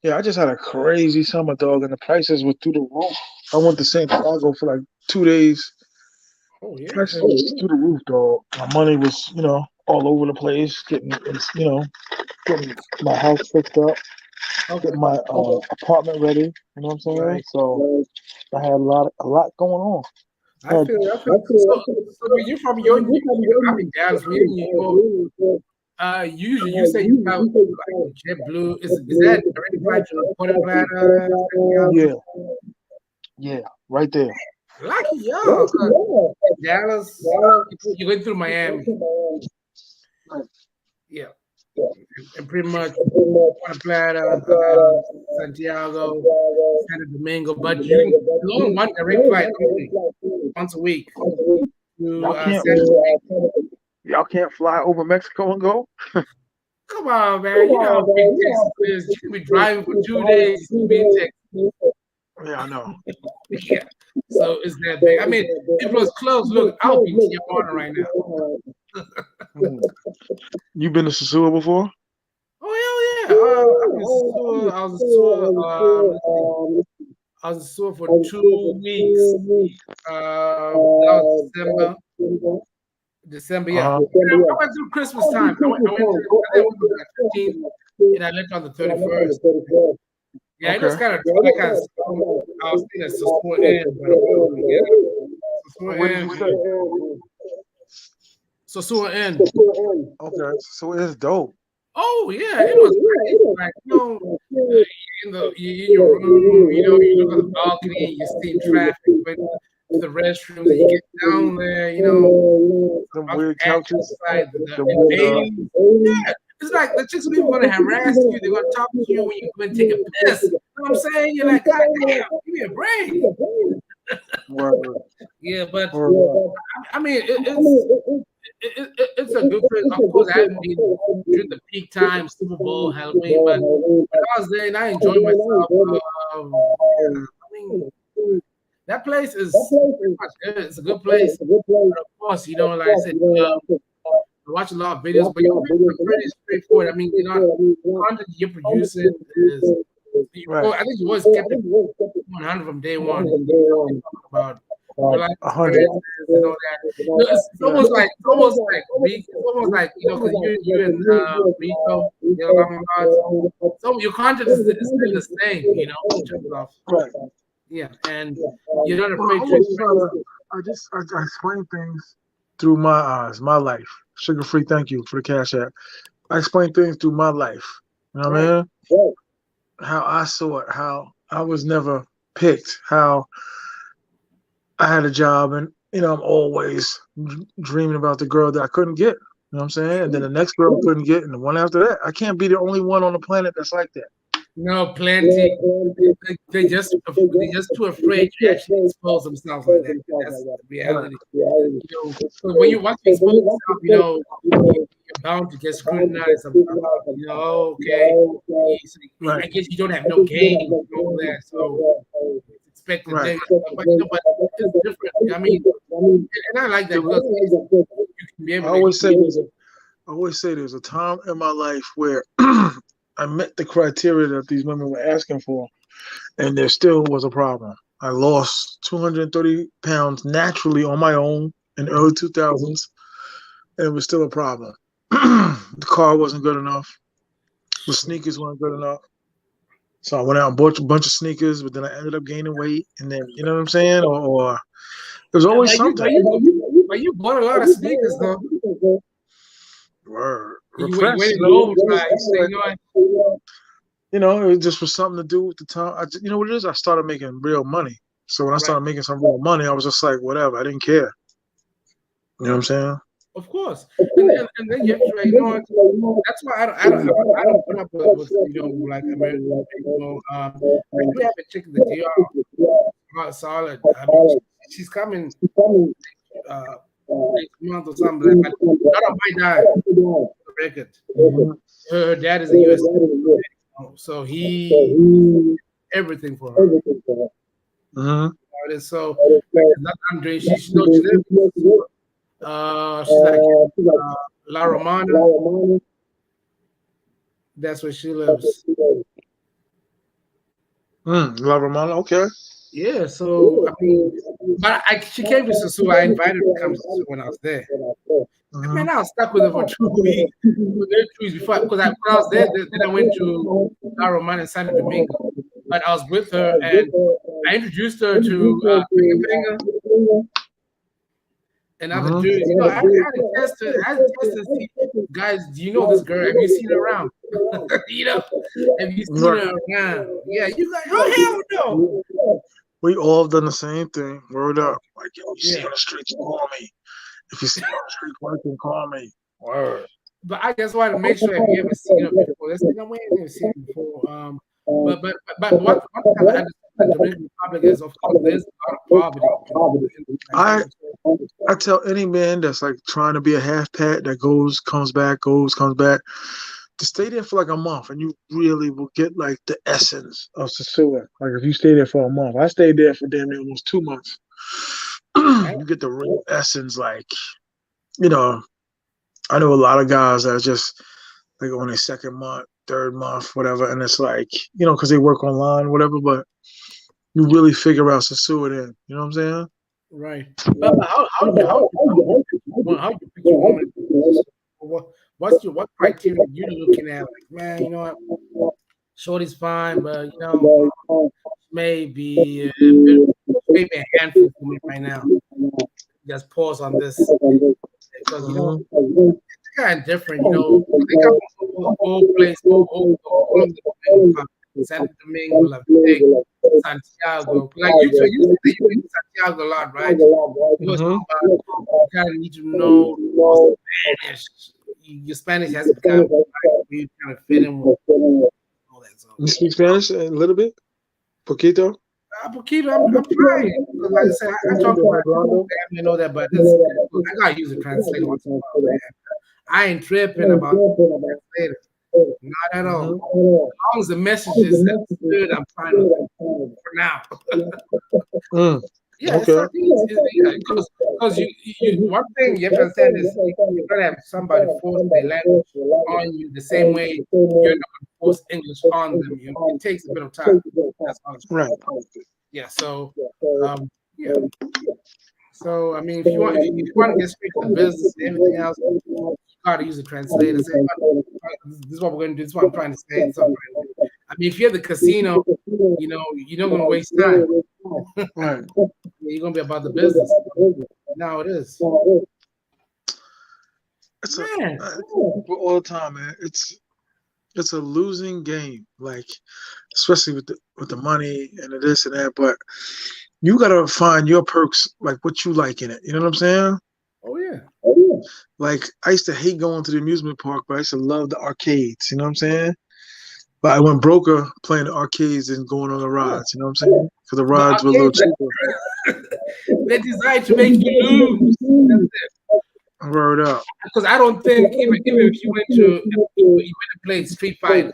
Yeah, I just had a crazy summer, dog, and the prices were through the roof. I went to St. Chicago for like 2 days. Oh yeah, prices was through the roof, dog. My money was, all over the place, getting my house fixed up, getting my apartment ready. You know what I'm saying? Right. So I had a lot going on. I feel so when you're from your I'm in Dallas. When you're in New York, usually you say you have like JetBlue. Is that direct flight to Puerto Plata? Yeah, right there. Lucky y'all. Dallas, you're going through Miami. Yeah. And pretty much Puerto Plata, Santiago, Santo Domingo, but you only one direct flight once a week. Y'all can't fly over Mexico and go? Come on, man. You know how big Texas is. You can be driving for 2 days to be in Texas. Yeah, I know. Yeah. So it's that big. I mean, if it was close, look, I'll be Tijuana right now. You been to SOSUA before? Oh hell yeah! I was in SOSUA for 2 weeks. That was December, yeah. I went through Christmas time. I went on the 15th, and I left on the 31st. Yeah, it was kind of like I was thinking SOSUA end, but SOSUA end. Okay, so it's dope. Oh Oh yeah, it was great. Like in your room, you look at the balcony, and you see traffic going to the restrooms, and you get down there, Some about weird to act couches. outside The the weird, invading. Yeah, it's like the chicks people gonna harass you. They're gonna talk to you when you go and take a piss. You know what I'm saying? You're like, God damn, give me a break. word, Yeah, but word. I mean, it's a good place. Of course, I hadn't been during the peak time, Super Bowl, Halloween, but when I was there and I enjoyed myself. Yeah, I mean, that place is pretty much good. It's a good place. But of course, like I said, I watch a lot of videos, but your videos are pretty straightforward. I mean, content you're producing is. Right. I think you always kept it 100 from day one. You talk about your life 100. experiences and all that. It's almost like because you and Rico, so your content is still the same, in terms of Right. yeah, and you're not Well, I afraid to always express. try to. I explain things through my eyes, my life. Sugar free. Thank you for the cash app. I explain things through my life. You know what Right. I mean? How I saw it. How I was never picked. How I had a job, and I'm always dreaming about the girl that I couldn't get. You know what I'm saying? And then the next girl I couldn't get, and the one after that. I can't be the only one on the planet that's like that. No, plenty. They just too afraid to actually expose themselves like that. That's the Right. reality. So when once you expose yourself, you're bound to get scrutinized about, okay, Right. I guess you don't have no game and all that, so it's expected Right. thing. But it's different. I mean, and I like that because you can be I able always say to. there's a time in my life where I met the criteria that these women were asking for, and there still was a problem. I lost 230 pounds naturally on my own in the early 2000s, and it was still a problem. The car wasn't good enough. The sneakers weren't good enough. So I went out and bought a bunch of sneakers, but then I ended up gaining weight, and then you know what I'm saying, or there's Yeah, always something. but you bought a lot of sneakers though. Word. You went Refresh. in low try. You say, It was just was something to do with the time. You know what it is? I started making real money. So when I right. started making some real money, I was just like, whatever. I didn't care. You know what I'm saying? Of course, and then you have to try. That's why I don't put up with like American people. I do have a chick that they are solid. I mean, she's coming next month or something, but not on my dime. Record. Mm-hmm. Her dad is a U.S. So he everything for her. Mm-hmm. So that's Andre. She lives. She's like La Romana. That's where she lives. La Romana, okay. Yeah, so I mean, but she came to SOSUA. I invited her to come to SOSUA when I was there. Mm-hmm. Man, I was stuck with her for 2 weeks. Before, because when I was there, then I went to La Romana and Santo Domingo. But I was with her, and I introduced her to Finger and other dudes. I had a test to see, guys, do you know this girl? Have you seen her around? Have you seen her around? Yeah, you guys, oh hell no. We all done the same thing. Word up. Like, if you see on the streets, call me. If you see on the street working, call me. Word. But I just wanted to make sure if you ever seen her before. There's no way I've never seen her before. But what I understand the Dominican Republic is, of course, there's a lot of poverty. I tell any man that's like trying to be a half pat that comes back, to stay there for like a month, and you really will get like the essence of SOSUA. Like if you stay there for a month, I stayed there for damn near almost 2 months. You get the real essence. Like, I know a lot of guys that are just like on their second month, third month, whatever, and it's like, because they work online, whatever, but you really figure out SOSUA then. You know what I'm saying? Right. But how do you pick your woman? What criteria you looking at? Like, man, you know what? Shorty's fine, but maybe maybe a handful for me right now. Just pause on this because kind of different, you know. They come from all places, all over the Dominican part. Santo Domingo, La Vega, Santiago. Like you say you been to Santiago a lot, right? You was talking about you kind of need to know Spanish. Your Spanish has to become you kind of fit in with all that. So You speak Spanish a little bit? Poquito? Poquito, I'm trying. Like I said, I talk to my family, know that, but I gotta use a translator once in a while, man. I ain't tripping about translator. Not at all. As long as the message is good, I'm fine with it for now. Yeah, okay. Because you one thing you have to understand is you're gonna have somebody force their language on you the same way you're not gonna force English on them. You know, it takes a bit of time. That's all I'm saying. Right. Yeah. So, yeah. So I mean, if you want to get straight to the business and everything else, you gotta use a translator. Say, this is what we're gonna do. This is what I'm trying to say. I mean, if you're at the casino, you know, you're not gonna waste time. Right. You're gonna be about the business. Now it is. It's all the time, man. It's a losing game, like especially with the money and the this and that. But you gotta find your perks, like what you like in it. You know what I'm saying? Oh yeah. Like I used to hate going to the amusement park, but I used to love the arcades. You know what I'm saying? But I went broker playing the arcades and going on the rides. You know what I'm saying? Because the rides were a little cheaper. They're designed to make you lose. That's it. Word up. Because I don't think even if you went to play Street Fighter,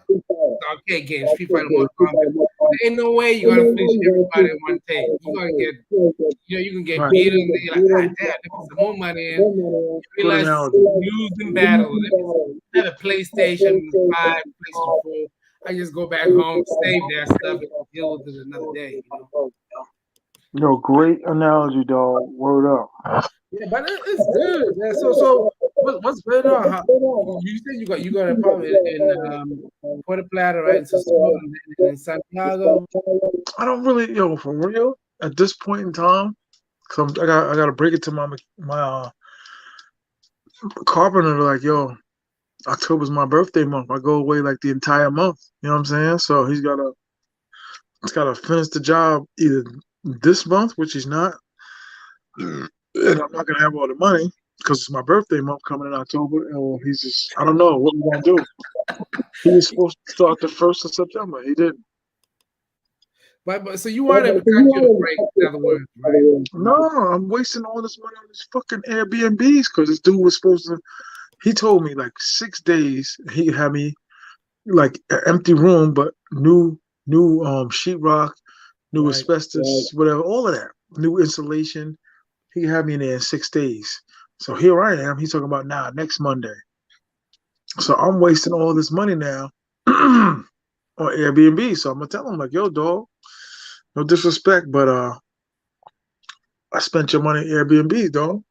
arcade game, Street Fighter Mortal Kombat, there ain't no way you're gonna finish everybody in one take. You're gonna get, you can get beat and you're like, God damn, they put some more money in. You realize you're losing battle. I have a PlayStation 5, PlayStation 4. I just go back home, save that stuff, and deal with it another day. No, great analogy, dog. Word up. Yeah, but it's good, man. So what's going on? You said you got a apartment in Puerto Plata, right? In Santiago. I don't really, for real, at this point in time, cause I got to break it to my carpenter. Like, October's my birthday month. I go away like the entire month. You know what I'm saying? So he's gotta finish the job either this month, which he's not, and I'm not gonna have all the money because it's my birthday month coming in October. And he's just, I don't know what we're gonna do. He was supposed to start the 1st of September. He didn't. But so you want to cut you a break, in other words, right? No, I'm wasting all this money on these fucking Airbnbs because this dude was supposed to. He told me like 6 days he had me like an empty room, but new sheetrock, new asbestos, whatever, all of that, new insulation. He had me in there in 6 days. So here I am. He's talking about next Monday. So I'm wasting all this money now on Airbnb. So I'm gonna tell him like, yo, dog, no disrespect, but I spent your money at Airbnb, dog.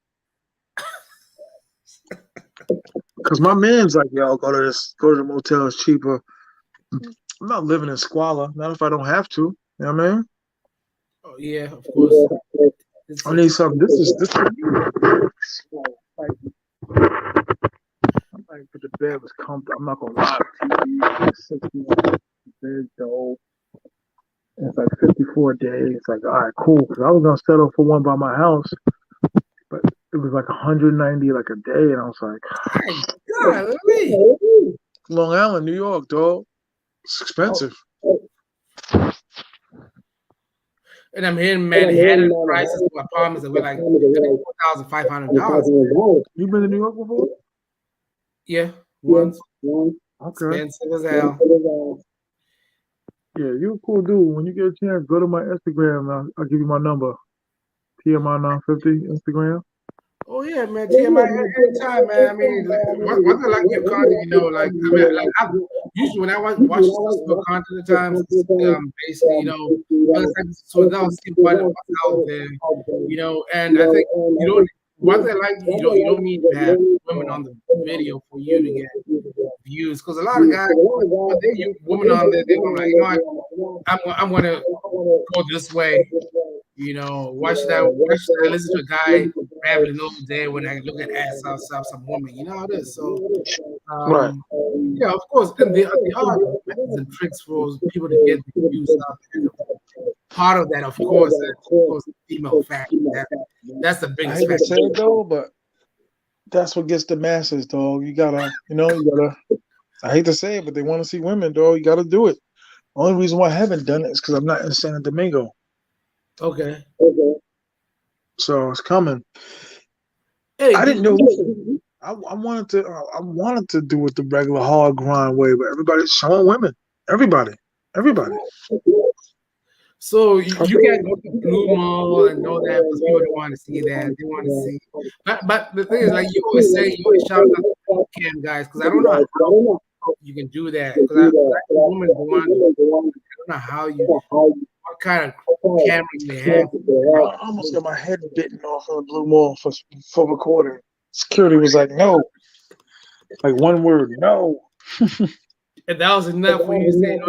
Because my man's like, yo, go to the motel, it's cheaper. I'm not living in squalor, not if I don't have to. You know what I mean? Oh yeah, of course. I need something. This is like the bed was comfortable. I'm not gonna lie. TV 60 bed though. It's like 54 days. It's like, all right, cool. Because I was gonna settle for one by my house, but it was like 190 like a day, and I was like, golly. Long Island, New York, dog. It's expensive. And I'm hearing Manhattan prices for apartments that were like $4,500. You been to New York before? Yeah, once. Okay. Expensive as hell. Yeah, you're a cool dude. When you get a chance, go to my Instagram. I'll give you my number. T.M.I 950 Instagram. Oh yeah, man. T.M.I anytime, man. I mean, one thing like your content, usually when I watch SOSUA content at times, basically, so now see what's out there, and I think one thing I like, you don't need to have women on the video for you to get views, because a lot of guys, when they use women on there, they're gonna like, I'm gonna go this way. Why should I listen to a guy grabbing the nose there when I look at ass outside some woman. You know how it is. So, Right. yeah, of course. And there are methods and tricks for people to get the views out there. Part of that, of course, the female factor. That's the I biggest hate to factor. say it though, but that's what gets the masses, dog. You gotta. I hate to say it, but they want to see women, dog. You gotta do it. Only reason why I haven't done it is because I'm not in San Domingo, Okay. so it's coming. Hey, I didn't know. I wanted to. I wanted to do it the regular hard grind way, but everybody's showing women. Everybody. So you can't go to Blue Mall and know that because people don't want to see that. They want to see. But the thing is, like you always say, you always shout out the cam guys because I don't know how you can do that. Because I women the one. I don't know how you. What kind of camera you may have. I almost got my head bitten off on the Blue Mall for recording. Security was like, no. Like one word, no. And that was enough for you to say, no,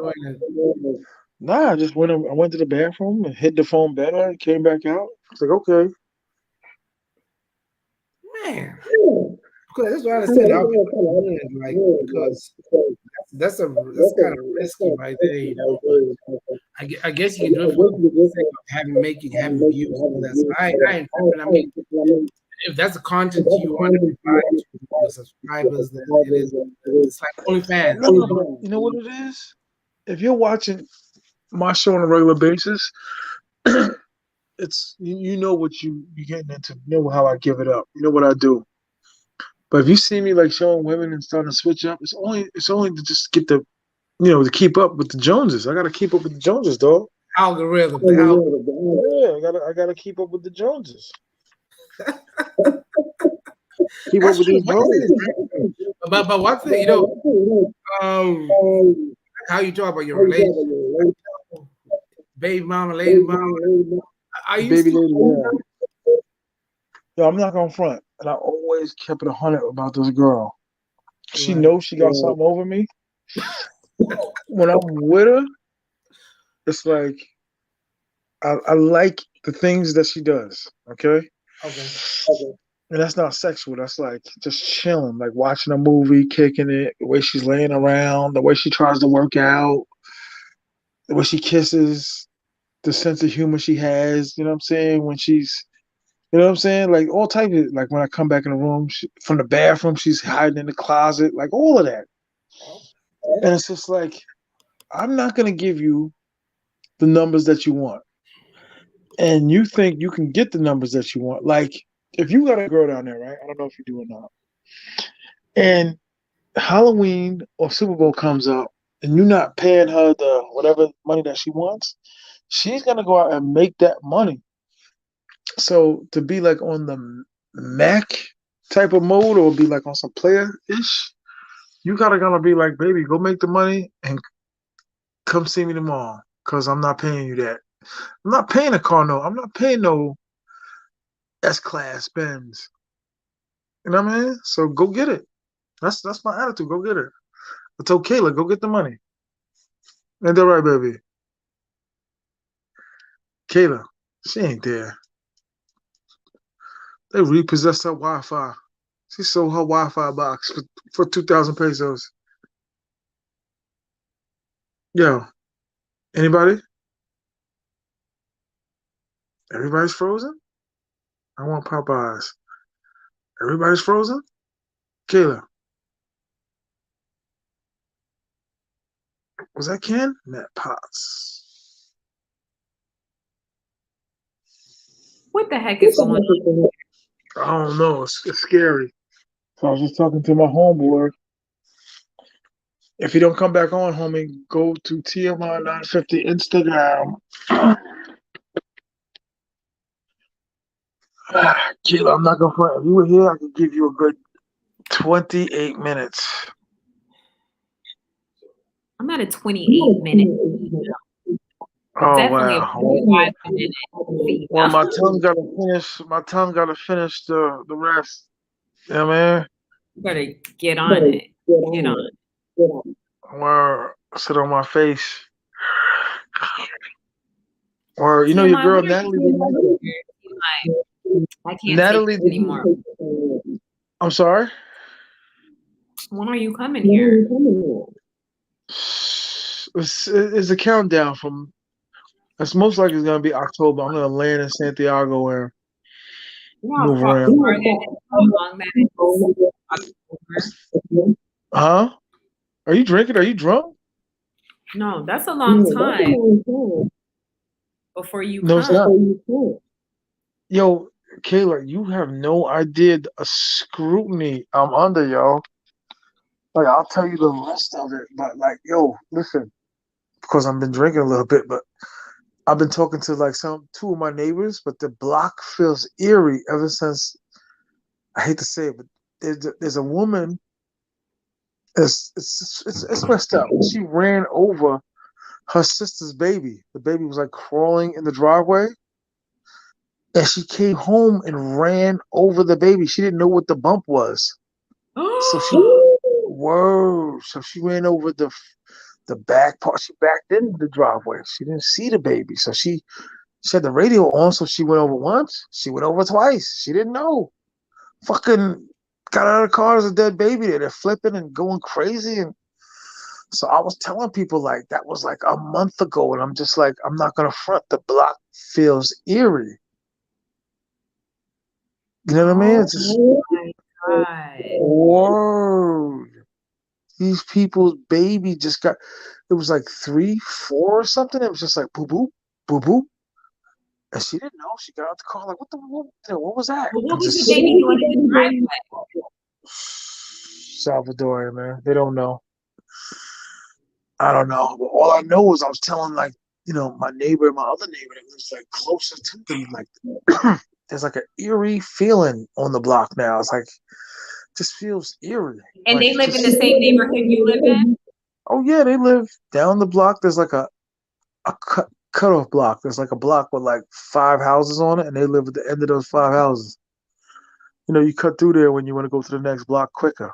I ain't doing that. Nah, I just went. I went to the bathroom and hit the phone better. And came back out. I was like, okay. Man, because that's what I understand how people do it, like because that's kind of risky right there, you know. But I guess you can do it for the sake of having views. That's I ain't tripping. I mean, if that's the content you want to provide to your subscribers, then it's like OnlyFans. No, you know what it is? If you're watching my show on a regular basis, it's you know what you're getting into. You know how I give it up. You know what I do. But if you see me like showing women and starting to switch up, it's only to just get the to keep up with the Joneses. I gotta keep up with the Joneses, dog. Algorithm. Yeah, I gotta keep up with the Joneses. Keep up with these Joneses. But one thing, how you talk about your relationship, baby mama, lady mama. Are you Baby still? lady, yeah. Yo, I'm not gonna front, and I always kept it 100 about this girl. She knows she got something over me. When I'm with her, it's like I like the things that she does. Okay. And that's not sexual. That's like just chilling, like watching a movie, kicking it, the way she's laying around, the way she tries to work out, the way she kisses, the sense of humor she has. You know what I'm saying? When she's, you know what I'm saying? Like all types of, like when I come back in the room from the bathroom, she's hiding in the closet, like all of that. And it's just like, I'm not going to give you the numbers that you want. And you think you can get the numbers that you want. Like, if you got a girl down there, right? I don't know if you do or not. And Halloween or Super Bowl comes up and you're not paying her the whatever money that she wants, she's gonna go out and make that money. So to be like on the Mac type of mode or be like on some player-ish, you gotta gonna be like, baby, go make the money and come see me tomorrow. Cause I'm not paying you that. I'm not paying a car note. I'm not paying no S-Class Benz. You know what I mean? So go get it. That's my attitude. Go get it. I told Kayla, go get the money. Ain't that right, baby? Kayla, she ain't there. They repossessed her Wi-Fi. She sold her Wi-Fi box for 2,000 pesos. Yo, anybody? Everybody's frozen? I want Popeyes. Everybody's frozen? Kayla. Was that Ken? Matt Potts. What the heck is going on? I don't know. It's scary. So I was just talking to my homeboy. If you don't come back on, homie, go to T.M.I 950 Instagram. Kayla, I'm not gonna front. If you were here, I could give you a good 28 minutes. I'm at a 28 minute. Oh Definitely wow! a 45 minute female. Well, my tongue gotta finish. My tongue gotta finish the rest. You know what I mean? You better get on it. Get on it. Or sit on my face. Or you know your TMI, girl what are Natalie. you doing? TMI. I can't take Natalie, this anymore. I'm sorry. When are you coming here? It's a countdown from. It's most likely it's gonna be October. I'm gonna land in Santiago and You know move how around. far that is, how long that is? October? Huh? Are you drinking? Are you drunk? No, that's a long time before you No, it's come. not. Yo, Kayla, you have no idea the scrutiny I'm under, yo. Like, I'll tell you the rest of it, but like, yo, listen, because I've been drinking a little bit, but I've been talking to like two of my neighbors, but the block feels eerie ever since. I hate to say it, but there's a woman. It's messed up. She ran over her sister's baby. The baby was like crawling in the driveway, and she came home and ran over the baby. She didn't know what the bump was, so she whoa. So she ran over the back part. She backed into the driveway. She didn't see the baby, so she had the radio on. So she went over once. She went over twice. She didn't know. Fucking got out of the car. There's a dead baby there. They're flipping and going crazy. And so I was telling people like that was like a month ago, and I'm just like, I'm not gonna front. The block feels eerie. You know what I mean? Oh It's just my God. whoa. These people's baby just got. It was like 3, 4 or something. It was just like boo boo, boo boo, and she didn't know. She got out the car like, what was that? Well, what And was the just baby doing in the driveway? Salvadorian, man. They don't know. I don't know. But all I know is I was telling like, my neighbor, my other neighbor that lives like closer to them, like there's like an eerie feeling on the block now. It's like just feels eerie. And Like they live in just the same neighborhood you live in? oh yeah, they live down the block. There's like a cutoff block. There's like a block with like 5 houses on it, and they live at the end of those 5 houses. You cut through there when you want to go to the next block quicker.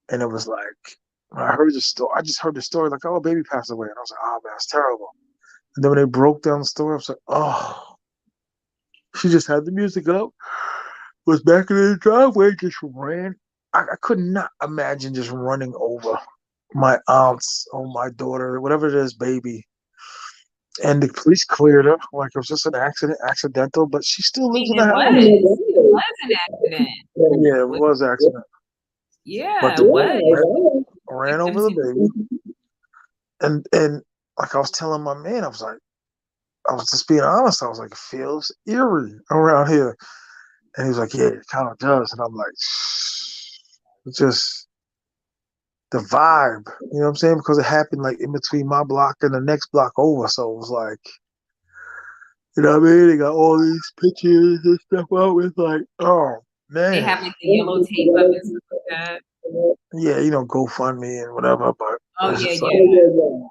And it was like when I heard the story, I just heard the story like, oh, baby passed away, and I was like, oh man, it's terrible. And then when they broke down the story, I was like, oh, she just had the music up, was back in the driveway, just ran. I could not imagine just running over my aunt's or my daughter, whatever it is, baby. And the police cleared her like it was just an accidental, but she still I lives mean, in the it house. was. It was an accident. Yeah, it was an accident. But Yeah, the it was. ran over the baby. And like I was telling my man, I was just being honest. I was like, it feels eerie around here. And he was like, yeah, it kind of does. And I'm like, it's just the vibe, you know what I'm saying? Because it happened like in between my block and the next block over. So it was like, you know what I mean? They got all these pictures and stuff out. It's like, oh They man. have like the yellow tape up and stuff like that. Yeah, GoFundMe and whatever. But Oh it's yeah, just yeah. like,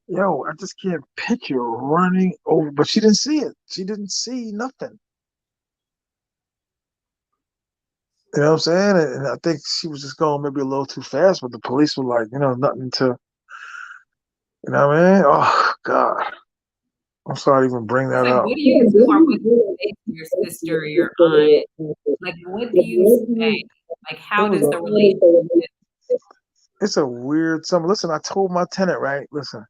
yo, I just can't picture running over. But she didn't see it. She didn't see nothing. You know what I'm saying? And I think she was just going maybe a little too fast, but the police were like, nothing to, you know what I mean? Oh, God. I'm sorry to even bring It's that like, up. what do you do, or what do you say to your sister or your aunt? Like, what do you say? Like, how does the relationship? It's a weird summer. Listen, I told my tenant, right? Listen,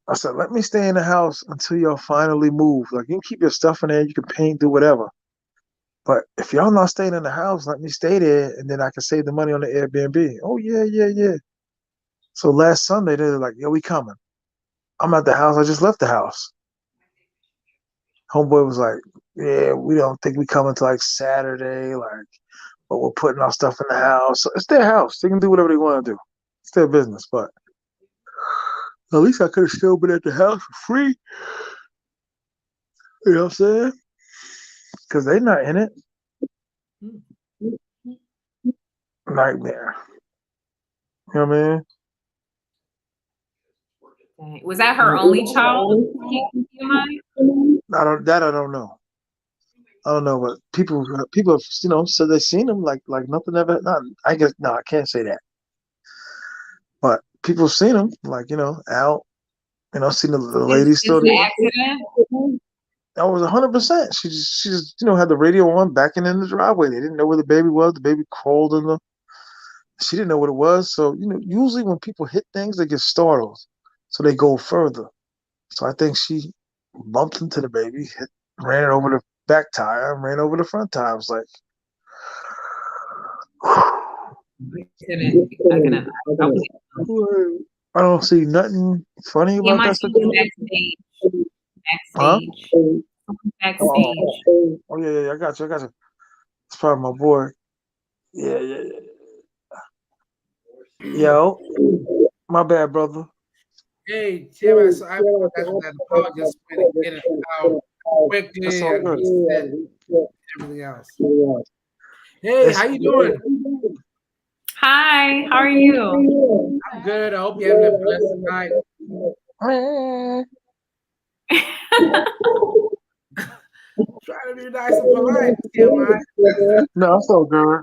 I said, let me stay in the house until y'all finally move. Like, you can keep your stuff in there, you can paint, do whatever. But if y'all not staying in the house, let me stay there, and then I can save the money on the Airbnb. Oh, yeah, yeah, yeah. So last Sunday, they're like, yo, we coming. I'm at the house. I just left the house. Homeboy was like, yeah, we don't think we come until like Saturday, like, but we're putting our stuff in the house. So it's their house. They can do whatever they want to do. It's their business. But at least I could have still been at the house for free. You know what I'm saying? Because they're not in it. Nightmare. You know what I mean? Was that her only child? TMI? I don't know. I don't know, but people said they seen him like nothing ever. Not, I guess no, I can't say that. But people seen him like out. Seen the lady Since still the there. accident? I was 100%. She just had the radio on, backing in the driveway. They didn't know where the baby was. The baby crawled in the. She didn't know what it was. So usually when people hit things, they get startled, so they go further. So I think she bumped into the baby, ran it over the back tire, and ran over the front tire. I was like, I don't see nothing funny about that situation. Huh? Backstage. Oh yeah, I got you. It's probably my boy. Yeah. Yo, my bad, brother. Hey, Tim, so I apologize for that. The power just went in and out quickly That's all and good. reset everything else. Hey, how you doing? Hi, how are you? I'm good. I hope you're having a blessed night. Try to be nice and polite, T.M.I. No, that's all good.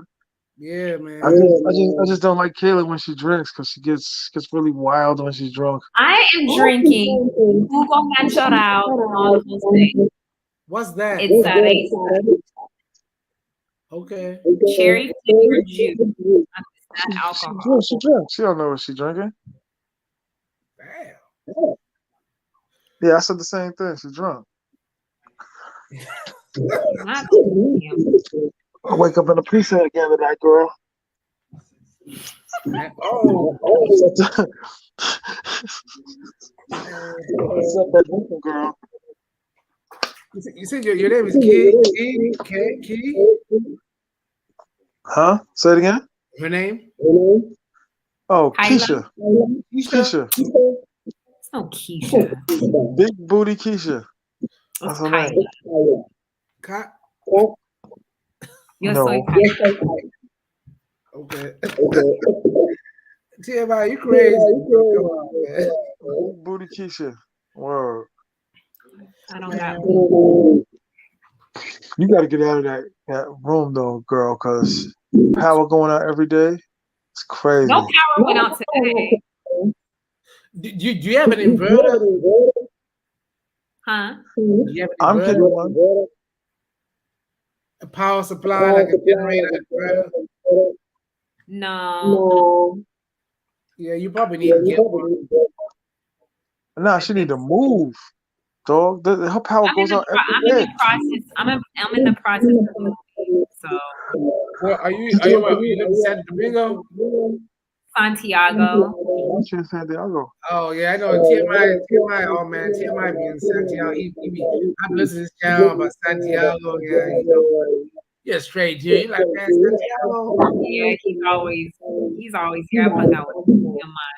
Yeah, man. I just don't like Kayla when she drinks because she gets really wild when she's drunk. I am drinking Jugo Natural on Jose. What's that? It's a Okay. cherry flavored juice. It's not alcohol. She drinks. She don't know what she's drinking. Damn. Yeah, I said the same thing. She's drunk. Not I wake up in a preset again tonight, girl. Oh. What's up, that drinking girl? You said your name is Key? Huh? Say it again. Her name? Oh, Keisha. Keisha. It's no Keisha. Big booty Keisha. That's her name. You're no. so excited. Okay. T.M.I, you crazy. Come on, man. Big booty Keisha. Word. I don't got You got to get out of that room, though, girl, because power going out every day. It's crazy. No power went out today. Do you have an inverter? Huh? I'm getting one. A power supply, like a generator inverter? No. Yeah, you probably need to get one. Nah, she need to move, dog. Her power goes out every day. I'm in the process of moving. So. Well, are you in San Domingo? Santiago. I'm in Santiago. Oh yeah, I know T.M.I. Oh man, T.M.I. be in Santiago. I've listened to this channel about Santiago. Yeah, you're straight here. You like man, Santiago? Yeah, he's always here. I've hung out with T.M.I.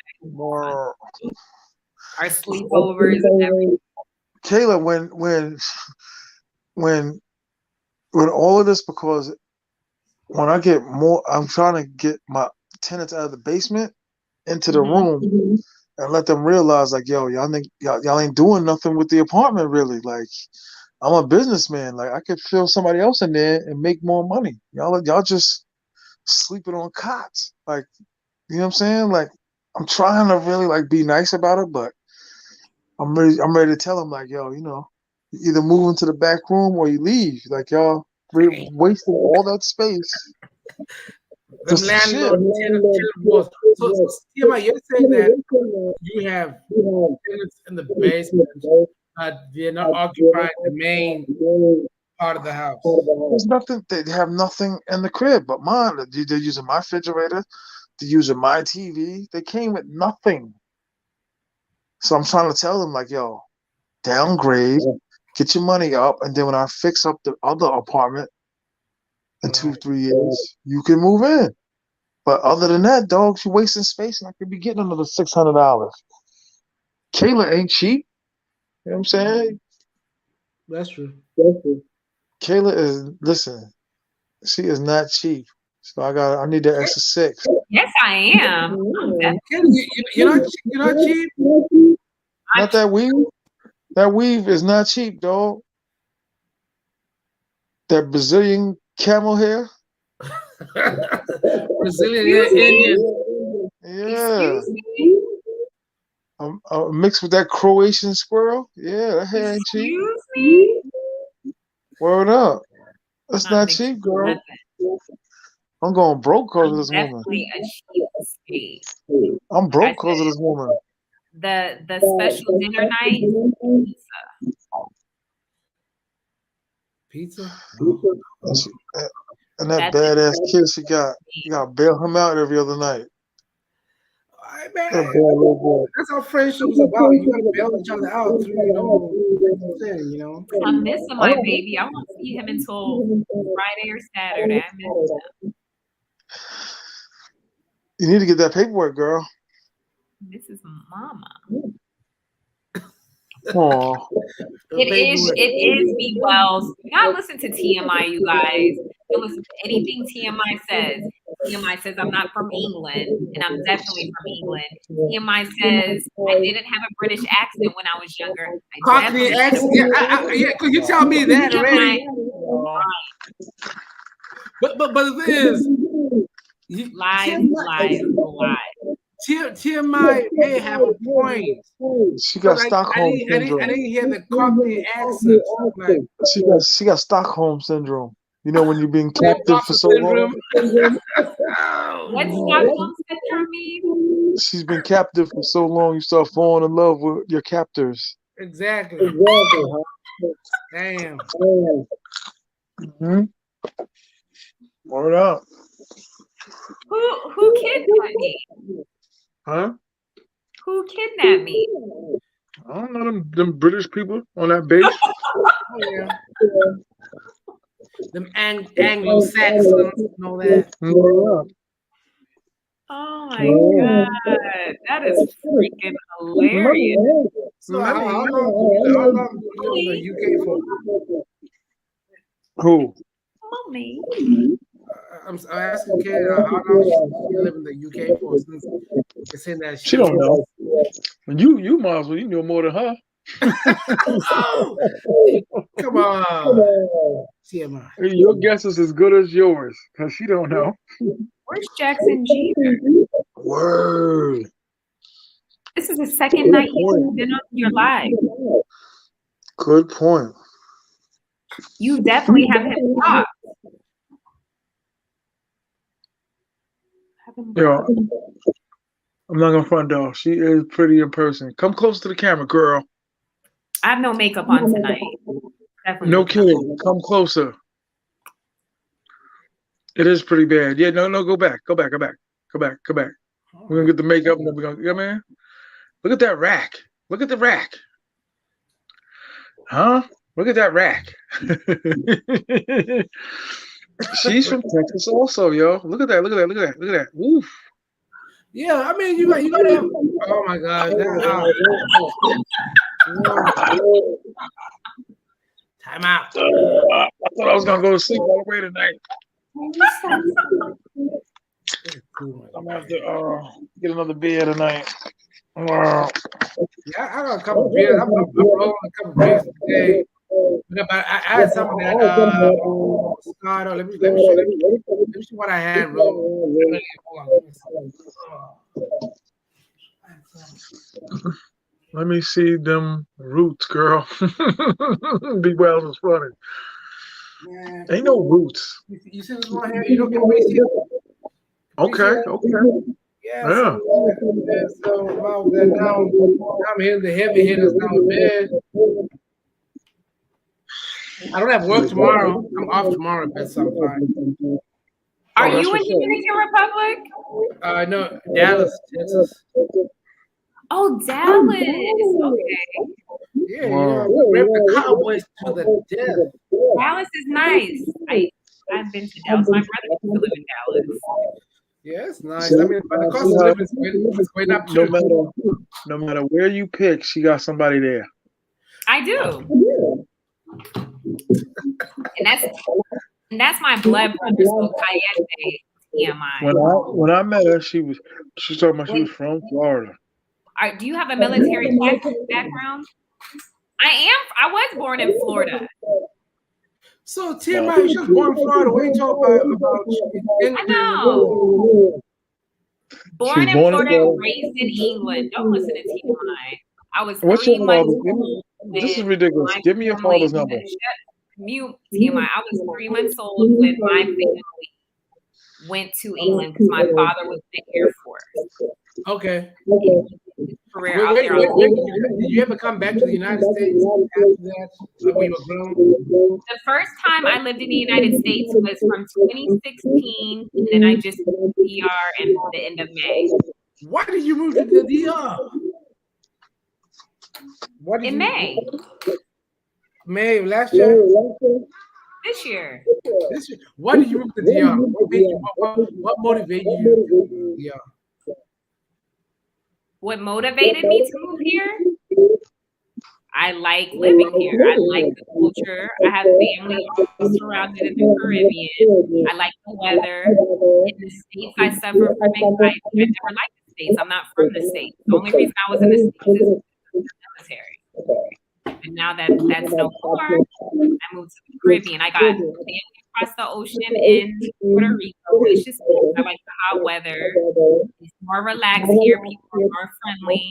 Our sleepovers and everything. Kayla, when all of this, because when I get more, I'm trying to get my tenants out of the basement into the room and let them realize, like, yo, y'all ain't doing nothing with the apartment, really. Like, I'm a businessman. Like, I could fill somebody else in there and make more money. Y'all just sleeping on cots. Like, you know what I'm saying? Like, I'm trying to really like be nice about it, but I'm ready to tell them, like, yo, you either move into the back room or you leave. Like, y'all wasting all that space. The landlord, So, T.M.I, you're saying that you have tenants in the basement, but they're not occupying the main part of the house. There's nothing. They have nothing in the crib but mine. They're using my refrigerator. They're using my TV. They came with nothing. So I'm trying to tell them, like, yo, downgrade, get your money up, and then when I fix up the other apartment in 2-3 years, you can move in. But other than that, dog, you're wasting space, and I could be getting another $600. Kayla ain't cheap. You know what I'm saying? That's true. Kayla listen, she is not cheap. So I need that extra 6. Yes, I am. You're not cheap. Not that weave. That weave is not cheap, dog. That Brazilian camel hair. Brazilian Indian. Yeah. Mixed with that Croatian squirrel. Yeah, that hair ain't cheap. Excuse me? Word up. That's Not not mixing cheap, girl. nothing. I'm going broke because of I'm this woman. definitely a cheapskate. I'm Like I broke because of said, this woman. the special dinner night pizza. Pizza? Oh. And, she, and that That's badass kid she got, you got to bail him out every other night. I That mean, bad little boy. that's how friendship is about. You gotta bail each other out through, sin, I miss him, my baby. I won't see him until Friday or Saturday. I miss him. You need to get that paperwork, girl. This is mama. Aw. It is Be Wells. Do not listen to TMI, you guys. Don't listen to anything TMI says. TMI says I'm not from England, and I'm definitely from England. TMI says I didn't have a British accent when I was younger. Cockney accent? Yeah, because you tell me that already. But the thing is, lies. TMI may have a point. She got Stockholm syndrome. I didn't hear the Cockney accent. Like, she got Stockholm syndrome. You know when you're being captive for so long. What's Stockholm syndrome mean? She's been captive for so long. You start falling in love with your captors. Exactly. Damn. Mm-hmm. Word up. Who kidnapped me? Huh? Who kidnapped me? I don't know them British people on that base. Yeah. Them Anglo-Saxons and all that. Oh my god, that is freaking hilarious. So how long do you live in the UK for? Who? Mommy. I'm asking Kid how long she live in the UK for since it's saying that she don't know. You might as well you know more than her. Oh, come on. TMI. Your guess is as good as yours, because she don't know. Where's Jackson Jeter? Word. This is the second night you've been on your live. Good point. You definitely have him blocked. Yo, I'm not gonna front though. She is pretty in person. Come close to the camera, girl. I have no makeup on tonight. Definitely no kidding. Come closer. It is pretty bad. Yeah, no, go back. Go back. We're gonna get the makeup and then we're gonna man. Look at that rack. Look at the rack. Huh? Look at that rack. She's from Texas also, yo. Look at that. Woof. Yeah, I mean you gotta have, oh my god. Time out. I thought I was gonna go to sleep all the way tonight. I'm gonna have to get another beer tonight. Yeah, I got a couple of beers. I'm rolling a couple of beers today. But I had some of that Moscato. Let me see what I had, bro. Let me see them roots, girl. Big Wells is funny. Man, ain't no roots. You see this one here? You don't get to see it. Okay. Yeah. So about that now I'm hitting the heavy hitters now in bed. I don't have work tomorrow. I'm off tomorrow, but sometime. Are you in Dominican Republic? No, Dallas, Texas. Oh, Dallas. Okay. Yeah, rip the Cowboys to the death. Dallas is nice. I've been to Dallas. My brother used to live in Dallas. Yeah, it's nice. I mean, but the cost of living is going up too. No matter where you pick, she got somebody there. I do. And that's my blood brother, so Cayenne, TMI. When I met her, she was talking about she was from Florida. Do you have a military background? I was born in Florida. So T.M.I, you was born in Florida. What are you talking about? I know. Born in Florida, raised in England. Don't listen to T.M.I. I was 3 months old. This is ridiculous. Give me your father's number. mute, TMI. I was 3 months old when my family went to England because my father was in the Air Force. Okay. Career out there. Did you ever come back to the United States after that? Like when you were grown? The first time I lived in the United States was from 2016, and then I just moved to DR at the end of May. Why did you move to the DR? In May. May of last year? This year. Why did you move to the DR? What motivated you to move to the DR? What motivated me to move here? I like living here. I like the culture. I have family all surrounded in the Caribbean. I like the weather. In the States, I suffer from anxiety. I never liked the States. I'm not from the States. The only reason I was in the States is the military. And now that that's no more, I moved to the Caribbean. I got family across the ocean in Puerto Rico. It's just I like the hot weather. It's more relaxed here. People are more friendly,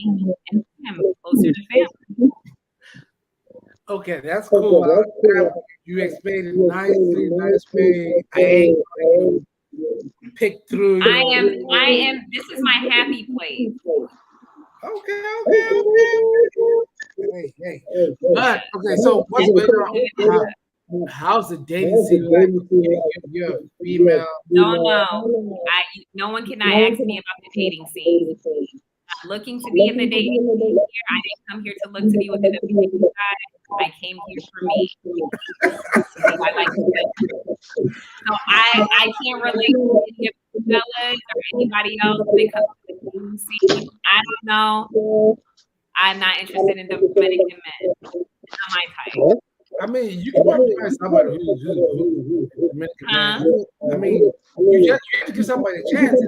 and I'm closer to family. Okay, that's cool. You explained it nicely, nice way. I ain't going to pick through. I am. This is my happy place. Okay. Hey. But okay, so what's going on? How's the dating scene like? You're a female. No. No one cannot ask me about the dating scene. I'm looking to be in the dating scene here. I didn't come here to look to be with an amazing guy. I came here for me. I like to. So I can't relate to any of the fellas or anybody else when it comes to the dating scene. I don't know. I'm not interested in Dominican men. It's not my type. I mean, you can probably find somebody who's Dominican man. I mean, you have to give somebody a chance.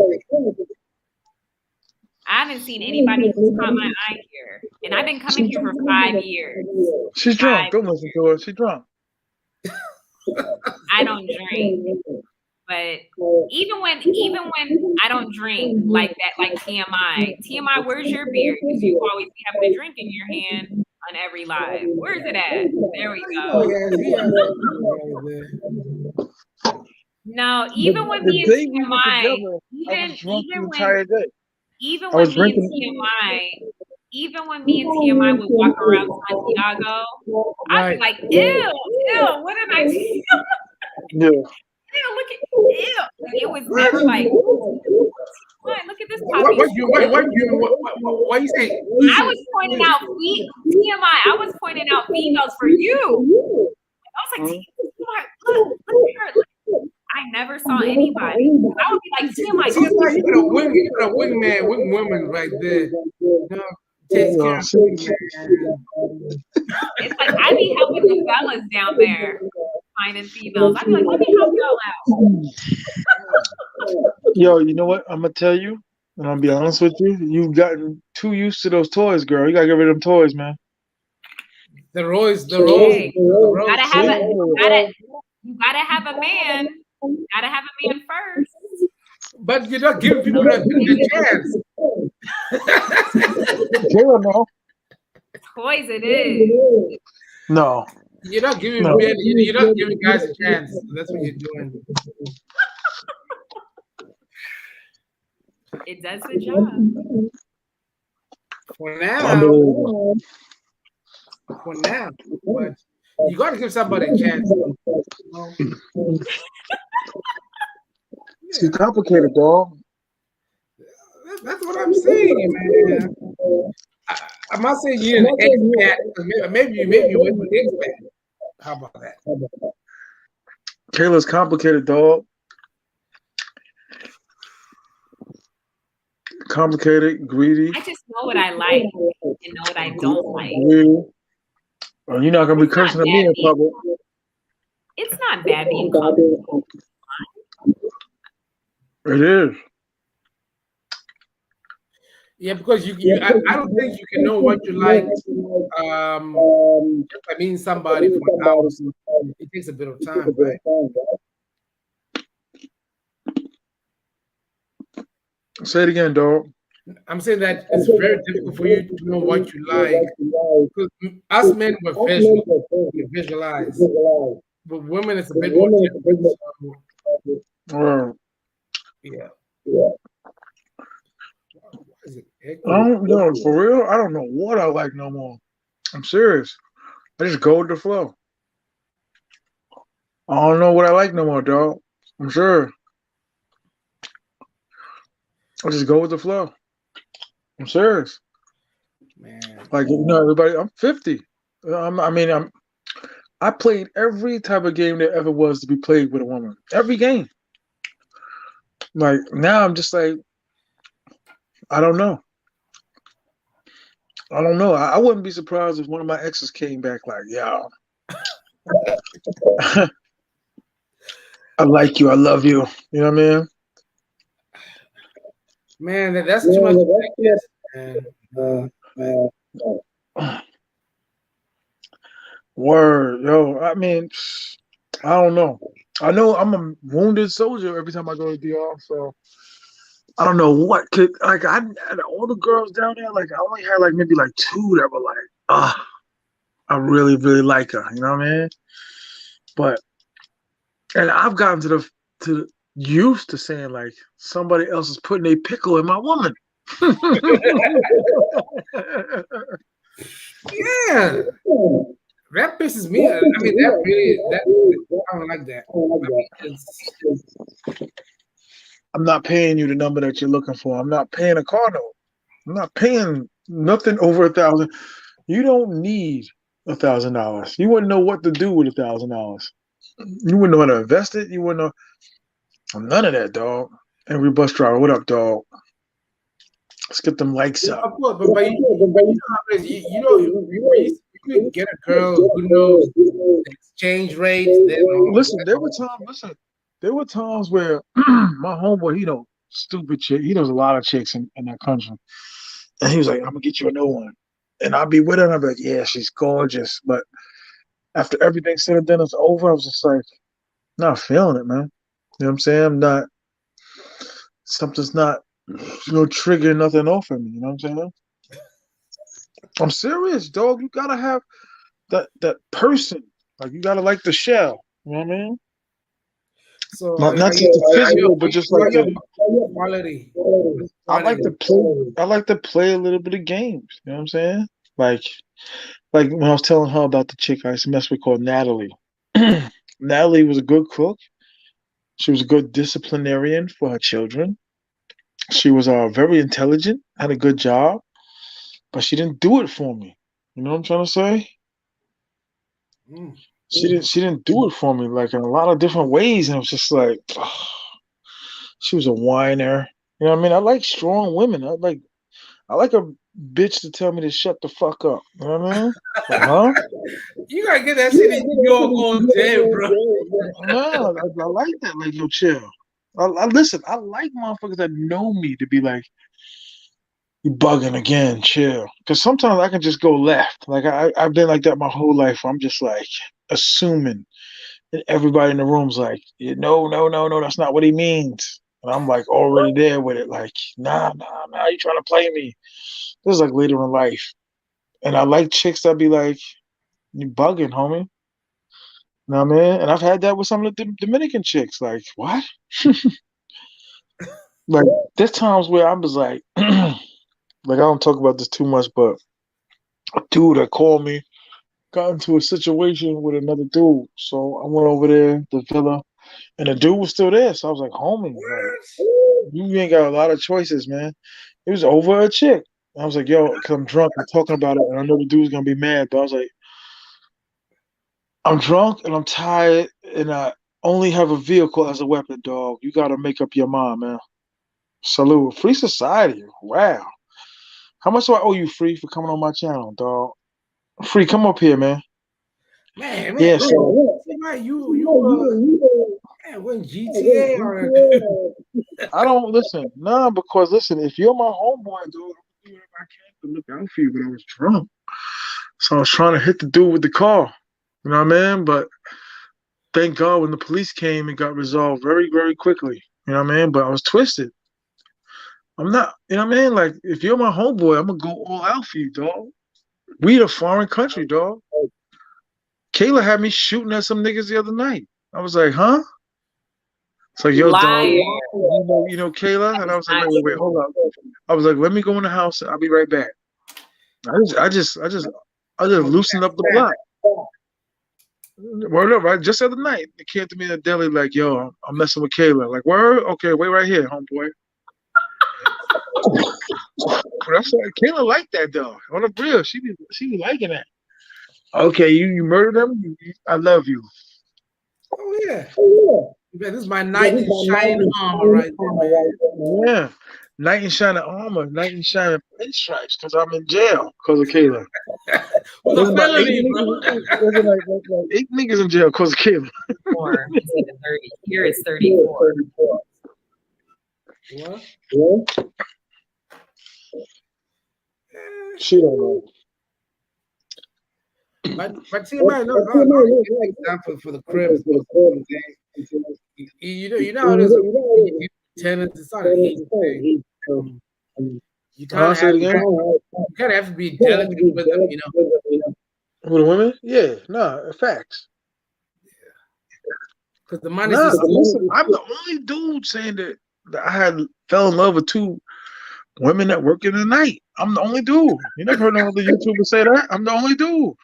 I haven't seen anybody who's caught my eye here, and I've been coming here for 5 years. She's drunk. Don't listen to her. She's drunk. I don't drink, but even when I don't drink like that, like TMI, where's your beer? Because you always be having a drink in your hand on every live. Where's it at? There we go. No, even when me and TMI, even when me and TMI would walk around Santiago, I'd be like, ew, what did I do? Yeah. It was never like, look at this puppy. What you say? I was pointing out TMI. I was pointing out females for you. I was like, look at her. I never saw anybody. I would be like, TMI, you got a wingman with women right there. Takes care of women. It's like I be helping the fellas down there finding females. I'd be like, let me help y'all out. Yo, you know what? I'm gonna tell you, and I'll be honest with you. You've gotten too used to those toys, girl. You gotta get rid of them toys, man. The Rose. You gotta have a man. Gotta have a man first. But you're not giving people a chance. No. Toys it is. No. You're not giving men, you're not giving guys a chance. That's what you're doing. It does the job. For now. But you gotta give somebody a chance. It's complicated, dog. That's what I'm saying, man. I'm not saying you're an expat. Maybe you went with expat. How about that? Kayla's complicated, dog. Complicated, greedy. I just know what I like and know what I don't like. Well, you're not gonna be cursing at me in public. It's not bad being comfortable. It is. Yeah, because I don't think you can know what you like. I mean, somebody for hours. It takes a bit of time, right? Say it again, dog. I'm saying that it's very difficult for you to know what you like. Because us men were visual. We visualize. but women it's a bit more different. So, yeah. Why is it I echoing? don't know, for real. I don't know what I like no more. I'm serious. I just go with the flow. I don't know what I like no more, dog. I'm sure. I just go with the flow. I'm serious. Man. Like everybody. I'm 50. I played every type of game there ever was to be played with a woman. Every game. Like now, I'm just like, I don't know. I don't know. I wouldn't be surprised if one of my exes came back like, yeah, I like you. I love you. You know what I mean? Man, that's too much. Man. Word, yo. I mean, I don't know. I know I'm a wounded soldier every time I go to DR, so I don't know what could like I had all the girls down there, like I only had like maybe like two that were like, I really, really like her, you know what I mean? But and I've gotten to used to saying like somebody else is putting a pickle in my woman. Yeah. That pisses me. I mean, that really that I don't like that. I mean, I'm not paying you the number that you're looking for. I'm not paying a car note. I'm not paying nothing over 1,000. You don't need $1,000. You wouldn't know what to do with $1,000. You wouldn't know how to invest it. You wouldn't know none of that, dog. Every bus driver, what up, dog? Let's get them likes up. of course, but you could get a girl who knows the exchange rates. Listen, there were times where my homeboy, stupid chick, he knows a lot of chicks in that country. And he was like, I'm gonna get you a new one. And I'd be with her and I'd be like, yeah, she's gorgeous. But after everything said and done is over, I was just like, not feeling it, man. You know what I'm saying? Something's not, triggering nothing off of me. You know what I'm saying? I'm serious, dog. You gotta have that person. Like you gotta like the shell. You know what I mean? So Not just the physical, but just like the quality. I like to play. I like to play a little bit of games. You know what I'm saying? Like when I was telling her about the chick I used to mess with called Natalie. Natalie was a good cook. She was a good disciplinarian for her children. She was very intelligent, had a good job, but she didn't do it for me. You know what I'm trying to say? She didn't do it for me like in a lot of different ways, and it was just like she was a whiner. You know what I mean? I like strong women. I like a bitch to tell me to shut the fuck up. You know what I mean? Like, huh? You gotta get that shit in New York on dead, bro. No, I like that. Like, yo, chill. Listen. I like motherfuckers that know me to be like, you bugging again, chill. Because sometimes I can just go left. Like I've been like that my whole life. Where I'm just like assuming, and everybody in the room's like, no, no, no, no, that's not what he means. And I'm like already there with it. Like, nah, you trying to play me? This is like later in life. And I like chicks that be like, you bugging, homie. You know what I mean? And I've had that with some of the Dominican chicks. Like, what? Like, there's times where I was like, like I don't talk about this too much, but a dude that called me got into a situation with another dude. So I went over there, the villa, and the dude was still there. So I was like, homie, like, you ain't got a lot of choices, man. It was over a chick. I was like, yo, because I'm drunk, I'm talking about it, and I know the dude's gonna be mad, but I was like, I'm drunk and I'm tired, and I only have a vehicle as a weapon, dog. You gotta make up your mind, man. Salute. Free society. Wow. How much do I owe you, Free, for coming on my channel, dog? Free, come up here, man. Man, Yeah, so man, when GTA or I don't listen. Nah, because listen, if you're my homeboy, dude, I'm gonna do whatever I can to look out for you, but I was drunk. So I was trying to hit the dude with the car. You know what I mean? But thank God when the police came, it got resolved very, very quickly. You know what I mean? But I was twisted. I'm not, you know what I mean? Like, if you're my homeboy, I'm gonna go all out for you, dog. We the foreign country, dog. Kayla had me shooting at some niggas the other night. I was like, huh? So yo, dog, Liar. you know Kayla, and I was like, wait, hold up. I was like, let me go in the house. I'll be right back. I just loosened up the block. Word up, right? Just the other night, they came to me in the deli like, yo, I'm messing with Kayla. Like, word? Okay, wait right here, homeboy. But I said, Kayla liked that though. On the real, she be liking that. Okay, you murdered them. I love you. Oh yeah. Man, this is my knight in shining armor right there, man. Yeah, knight in shining armor, knight in shining pinstripes, because I'm in jail because of Kayla. Who's There's a about felony, bro? there's like 8 niggas in jail because of Kayla. Or it's even 30. Here it's 34. What? She don't know. But T.M.I, no example for the cribs. You know how it is. Tenants, it's not an easy thing. You kind of Say have it again. to be delicate with them, you know. With the women? Yeah, nah, facts. Because the money's Nah, just listen, I'm the only dude saying that I had fell in love with 2 women that work in the night. I'm the only dude. You never heard no other YouTuber say that? I'm the only dude.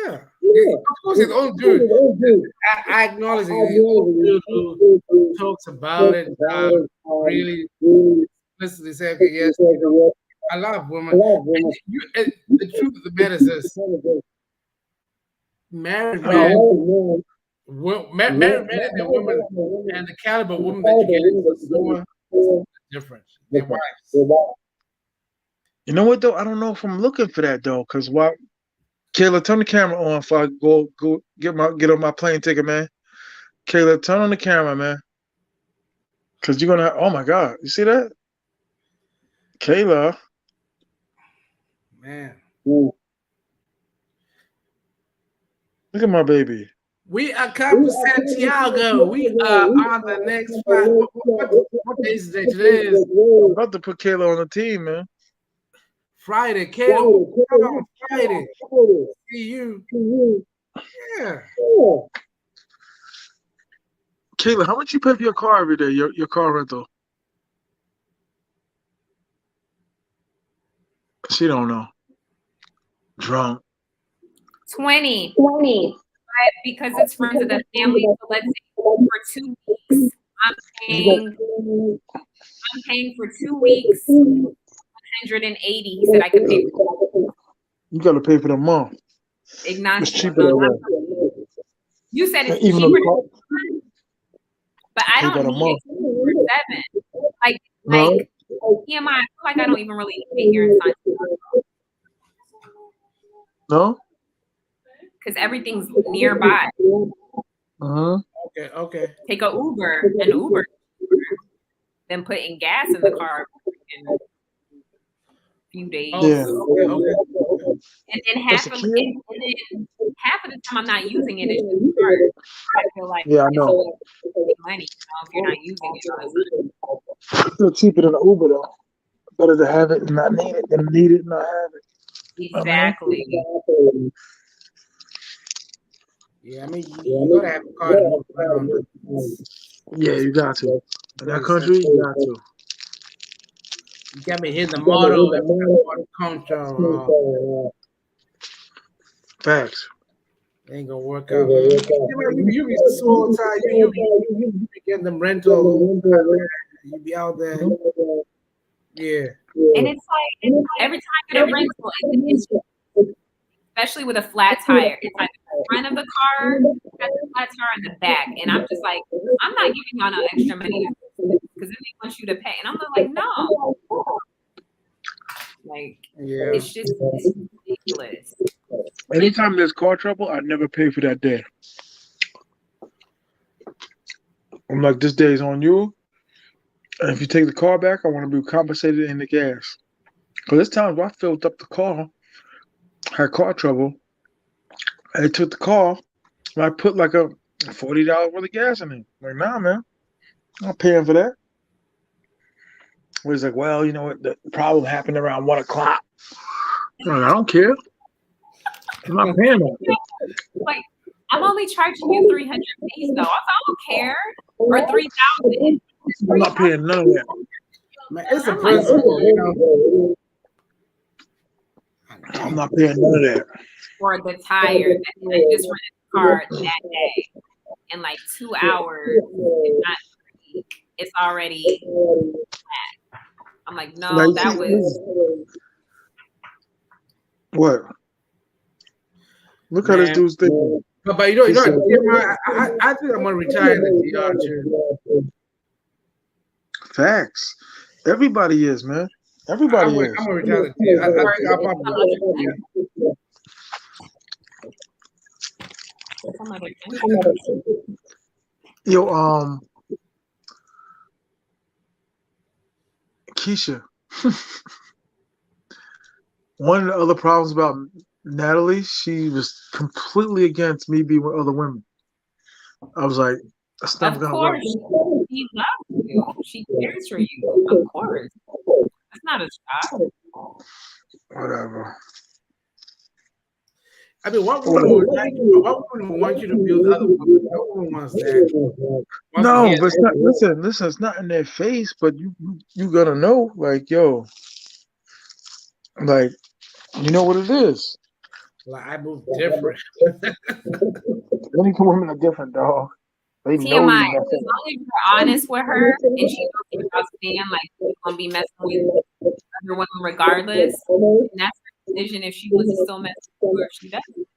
yeah. Of course, it's old dude. I acknowledge it. It's old dude who talks about it, really explicitly say, okay, yes, you know, I love women. The truth of the matter is this: married men, married men and the women, and the caliber of women that you get into SOSUA is different. Their wives. You know what though? I don't know if I'm looking for that though, because why? Kayla, turn the camera on if I go get on my plane ticket, man. Kayla, turn on the camera, man. Cause you're gonna. Oh my God, you see that? Kayla, Man. look at my baby. We are come to Santiago. We are on the next flight. What day is it? Today is I'm about to put Kayla on the team, man. Friday. Kayla, come on Friday. See you. Yeah. Kayla, how much you pay for your car every day? Your car rental? She don't know. Drunk. 20. But because it's friends of the family, so let's say for 2 weeks, I'm paying for 2 weeks, 180. He said I could pay for. You gotta pay for the month. Ignacio. It's cheaper that way. You said it's Even cheaper, but I pay by don't the need month. it 7. Like T.M.I, I feel like I don't even really need it here in Santiago. No? Because everything's nearby. Okay. Take an Uber, then putting gas in the car in a few days. Yeah. And then half of the time I'm not using it. It's just hard. I feel like I know. it's money, if you're not using it. It's still cheaper than an Uber though. Better to have it and not need it than need it and not have it. Exactly. Yeah, I mean, you gotta have a car to move around. Yeah, you got to. In that country, you got to. You got me hitting the motto every contra. Facts. Ain't gonna work out. You be so tired. You be getting them rentals. You be out there. Yeah. And it's like every time I get a rental, it's especially with a flat tire, it's like the front of the car has a flat tire in the back, and I'm just like, I'm not giving y'all no extra money because then they want you to pay, and I'm like, no, like it's just ridiculous. Anytime there's car trouble, I never pay for that day. I'm like, this day is on you, and if you take the car back, I want to be compensated in the gas. Because there's times where I filled up the car, had car trouble, and they took the car, and I put like a $40 worth of gas in it. Like, nah, man, I'm not paying for that. Where he's like, well, you know what? The problem happened around 1 o'clock. I'm like, I don't care. I'm not paying that. Like, I'm only charging you 300 fees though. I don't care. Or 3,000. I'm not paying none of that. Man, it's a principle, you know. I'm not paying none of that. For the tire. I just rented the car that day. In like 2 hours, if not 3, it's already flat. I'm like, no, Like, that was what? Look how this Man. dude's thinking. But you know, I think I'm gonna retire in the DR too. Facts. Everybody is, man. Everybody is. I'm gonna retire in the DR. I'll probably Yo, Keisha. One of the other problems about Natalie, she was completely against me being with other women. I was like, that's never of gonna course work. she loves you. She cares for you. Of course. That's not a shock. Whatever. I mean, what woman would want you to be with other women? No woman wants that. No, but it's not, listen, it's not in their face, but you gonna know, like, yo, like, you know what it is. Like, I move different. Many women are different, dog. They know T.M.I. you As long as you're honest with her and she knows you're about to stand, like, you're gonna be messing with other women regardless. And that's her decision if she wants to still mess with you or if she doesn't.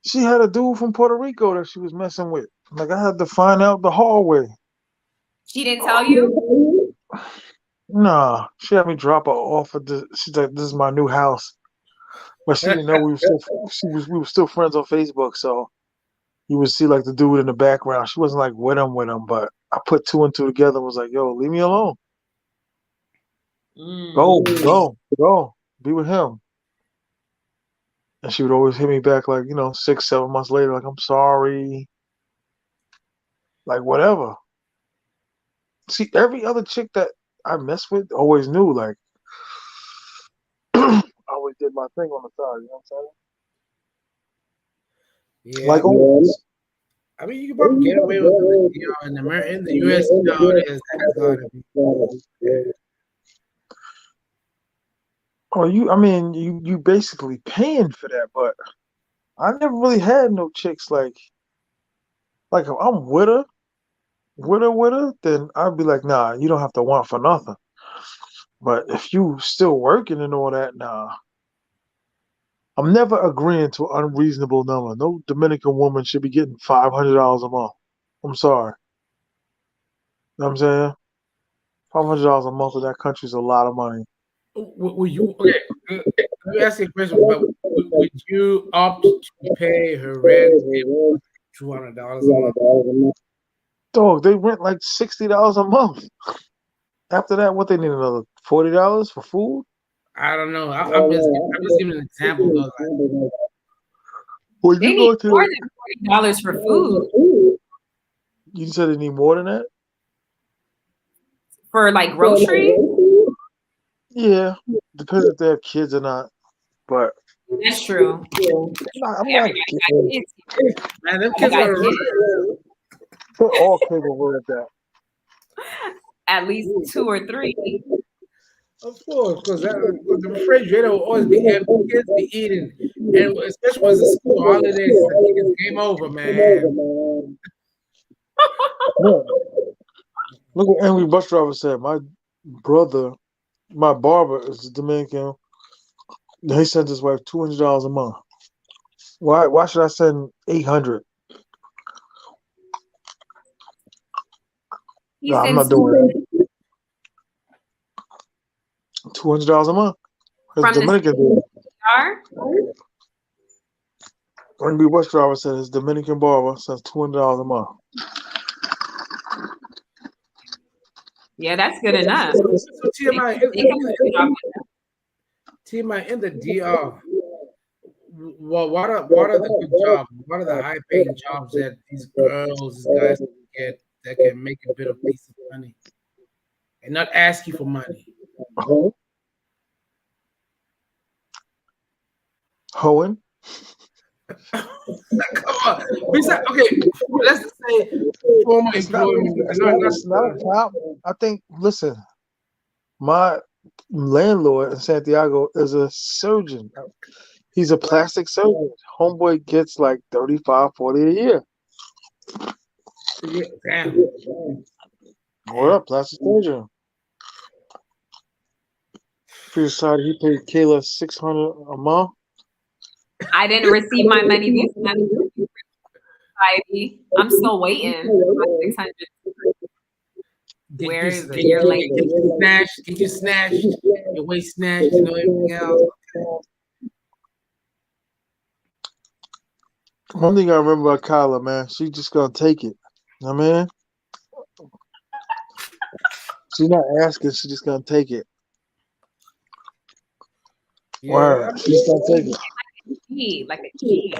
She had a dude from Puerto Rico that she was messing with. Like, I had to find out the hallway. She didn't tell you? Nah, she had me drop her off at the. She's like, "This is my new house," but she didn't know we were still friends on Facebook. So you would see like the dude in the background. She wasn't like with him, but I put 2 and 2 together and was like, "Yo, leave me alone. Go, be with him." And she would always hit me back like, 6, 7 months later, like, "I'm sorry," like whatever. See, every other chick that I messed with always knew, like, I always did my thing on the side. You know what I'm saying? Yeah. Like always. I mean, you can probably get away with it, in the U.S. Nowadays. That's gotta be. Oh, you basically paying for that, but I never really had no chicks like if I'm with her, then I'd be like, nah, you don't have to want for nothing. But if you still working and all that, nah. I'm never agreeing to an unreasonable number. No Dominican woman should be getting $500 a month. I'm sorry. You know what I'm saying? $500 a month in that country is a lot of money. Would you let me ask you a question? But would you opt to pay her rent $200 a month? Dog, they rent like $60 a month. After that, what they need, another $40 for food? I don't know. I'm just giving an example though. Well, They you need go to more than $40 for food. You said they need more than that? For like groceries? Yeah. Depends if they have kids or not. But That's true. I'm not kids. Man, them kids are all capable of that. At least 2 or 3. Of course, because the refrigerator will always be empty. Kids be eating, and especially when it's a school holidays, it's game over, man. Look what Angry Bus Driver said. My brother, my barber is Dominican. He sent his wife $200 a month. Why should I send $800? No, I'm not doing that. $200 a month. His Dominican dude. Angry Bus Driver said his Dominican barber sends $200 a month. Yeah, that's good enough. So T.M.I. in the DR. What are the good jobs? What are the high paying jobs that these girls, these guys can get that can make a bit of decent money and not ask you for money? Hoeing. Come on. Besides, okay, let's just say former employment. It's not a cop. I think. Listen, my landlord in Santiago is a surgeon. He's a plastic surgeon. Homeboy gets like 35, 40 a year. Yeah, damn. What up, plastic surgeon? He decided he paid Kayla $600 a month. I didn't receive my money this month. I'm still waiting. My 600. Where is it? You're late. Get you snatched, your waist snatched, you know, everything else. One thing I remember about Kyla, man, she just gonna take it. I mean, she's not asking, she's just gonna take it. Yeah. Word. She's just gonna take it. Like a key.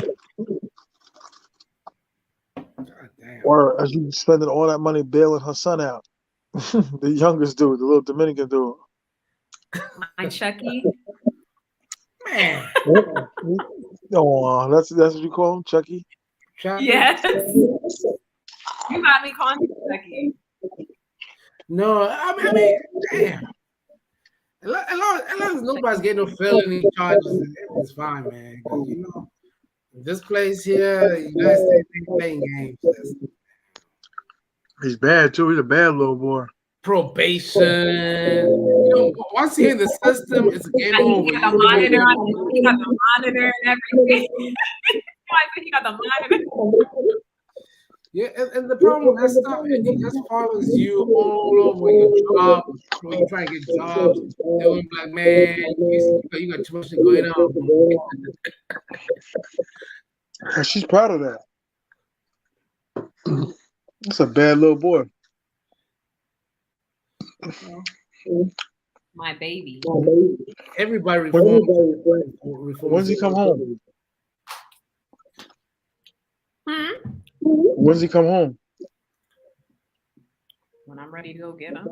Word. As you spending all that money bailing her son out. The youngest dude, the little Dominican dude. My Chucky. Man. Oh, that's what you call him, Chucky? Yes. You got me calling him Chucky. No, I mean, damn. As long as nobody's getting no felony charges, it's fine, man. Because, you know, this place here, the United States ain't playing games. He's bad, too. He's a bad little boy. Probation. You know, once you're in the system, it's a game over. He got the monitor on. He got the monitor and everything. He got the monitor. Yeah, and the problem with that stuff, it just follows you all over your job. When you try to get jobs, they will be like, man, you got too much going on. She's proud of that. That's a bad little boy. My baby. Everybody reforms. When's he come home? When's he come home? When I'm ready to go get him.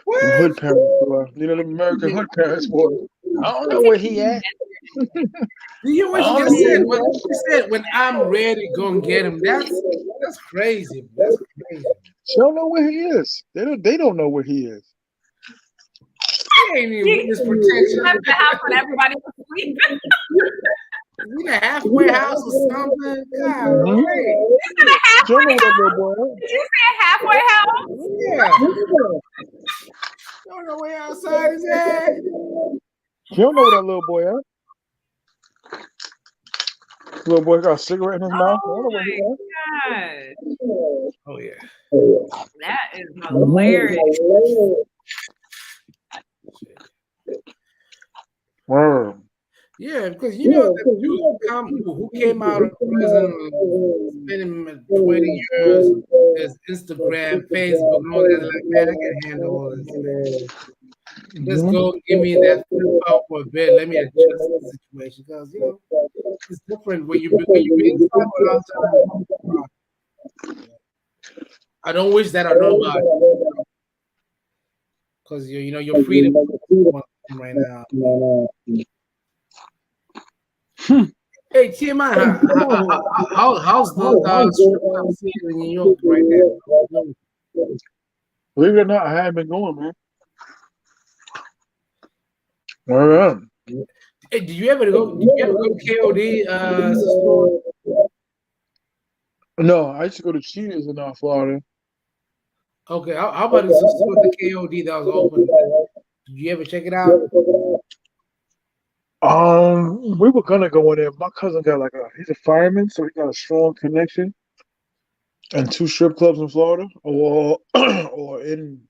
Hood parents, boy. You know the American hood parents, boy. I don't know where he at. You hear what she just said? What she said, when I'm ready to go and get him. That's crazy. That's crazy. She don't know where he is. They don't know where he is. He ain't even witness protection. Left the house when everybody was sleeping. You in a halfway house or something? God, Mm-hmm. Is it a halfway house? Did you say a halfway house? Yeah. Don't know where outside is at. You don't know where that little boy at. Little boy got a cigarette in his mouth. Oh my god. Oh yeah. That is hilarious. Word. Yeah, because you know the dude who came out of prison, spending 20 years, there's Instagram, Facebook, and all that. Like, man, I can handle all this, man. Just go give me that flip out for a bit. Let me adjust the situation, because you know it's different when you been somewhere a long time. I don't wish that on nobody, because you know your freedom right now. Hey, T.M.I, how's the strip club scene in New York right now? Believe it or not, I haven't been going, man. All right. Hey, did you ever go to KOD store? No, I used to go to Cheetahs in Florida. Okay, how about the KOD that was open? Did you ever check it out? We were gonna go in there. My cousin got he's a fireman, so he got a strong connection. And 2 strip clubs in Florida, or in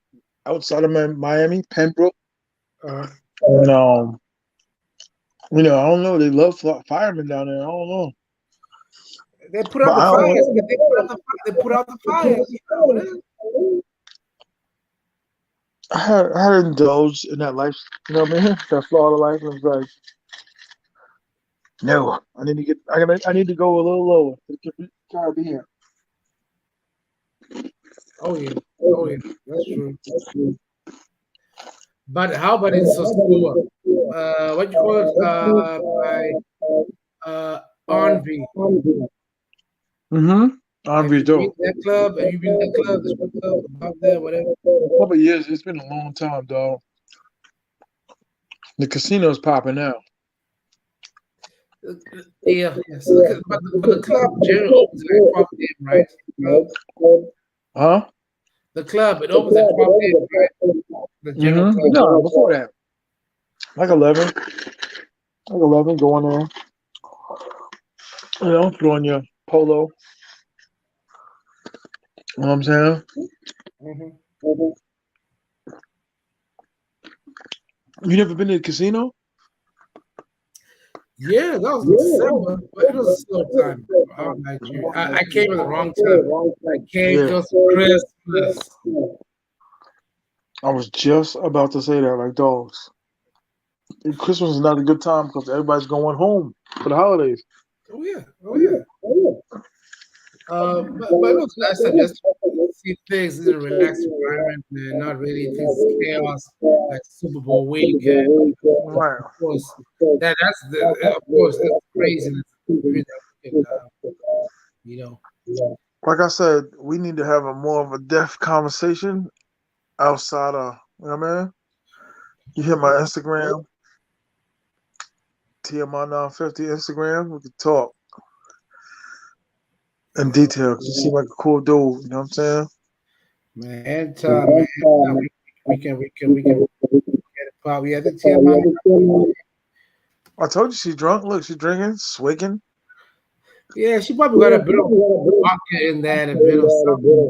outside of Miami, Pembroke. And you know, I don't know. They love firemen down there. I don't know. They put out the fires. They put out the fires. I had indulged in that life. You know what I mean? That Florida life. I was like, no, I need to go a little lower to the Caribbean. Oh yeah, that's true. But how about in SOSUA? What you call it? Envy. Mm-hmm. Have Envy's you been to dope. that club? Have you been to that club, the strip club, about there, whatever? A couple of years. It's been a long time, dog. The casino's popping now. Yeah. So, but the club generally opens at 12 a.m., right? Huh? The club, it opens at 12 a.m., right? The general Mm-hmm. club. No, before that. Like 11. Like 11, go in there. You know, put on your polo. You know what I'm saying? Mm-hmm. You never been to the casino? Yeah, that was in December, but it was a slow time. I don't like you. I came at the wrong time. I came Yeah. close to Christmas. I was just about to say that, like dogs. Christmas is not a good time because everybody's going home for the holidays. Oh yeah. But look, I said just see things in a relaxed environment and not really things chaos like Super Bowl weekend. Right. Of course, that's craziness. You know. Like I said, we need to have a more of a depth conversation outside of, you know what I mean? You hit my Instagram, T.M.I. 950 Instagram. We could talk in detail because you seem like a cool dude. You know what I'm saying? Man, anytime, man. Anytime we can get it pop. Yeah, I think TMI. I told you she's drunk. Look, she's drinking, swigging. Yeah, she probably got a bit of vodka in that, a bit of something.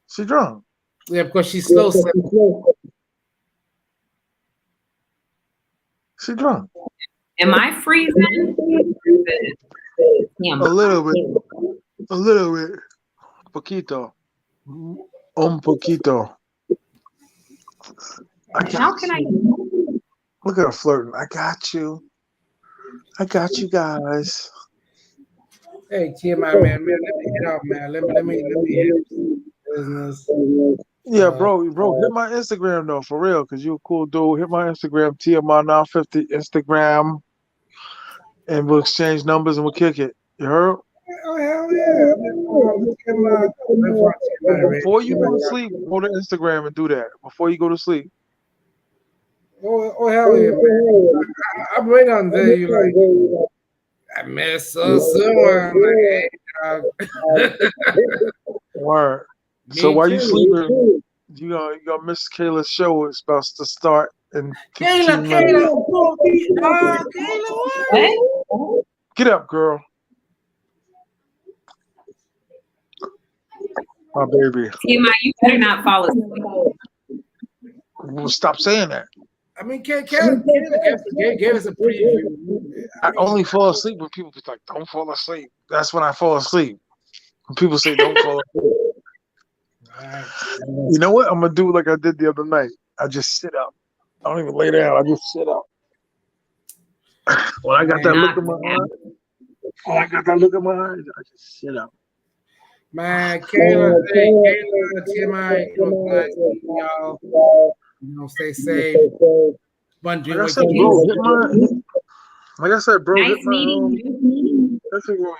She drunk. Yeah, because she's slow sipping. She drunk. Am I freezing? A little bit. A little bit. Poquito. Poquito. How can I? Look at her flirting. I got you. I got you guys. Hey, TMI, man, let me hit out, man. Let me hit business. Yeah, bro, hit my Instagram though, for real, cause you a cool dude. Hit my Instagram, TMI 950 Instagram, and we'll exchange numbers and we'll kick it. You heard? Oh hell yeah! Before you go to sleep, go to Instagram and do that. Before you go to sleep. Oh hell yeah, man! I'm right on there. You like? I miss SOSUA. I'm like, hey, Word. So me while you too. sleeping, you gonna miss Kayla's show is about to start in 15 minutes. Kayla, Kayla, What? Get up, girl. My baby. TMI, you better not fall asleep. Well, stop saying that. I mean, Kayla gave us a preview. I only fall asleep when people be like, "Don't fall asleep." That's when I fall asleep. When people say, "Don't fall asleep." Right. You know what? I'm gonna do like I did the other night. I just sit up. I don't even lay down. I just sit up. When I got that look in my eye, I just sit up. Man, Kayla, TMI, y'all, stay safe. Like I said, bro, hit my. Like I said, bro, Nice hit my meeting you. Instagram.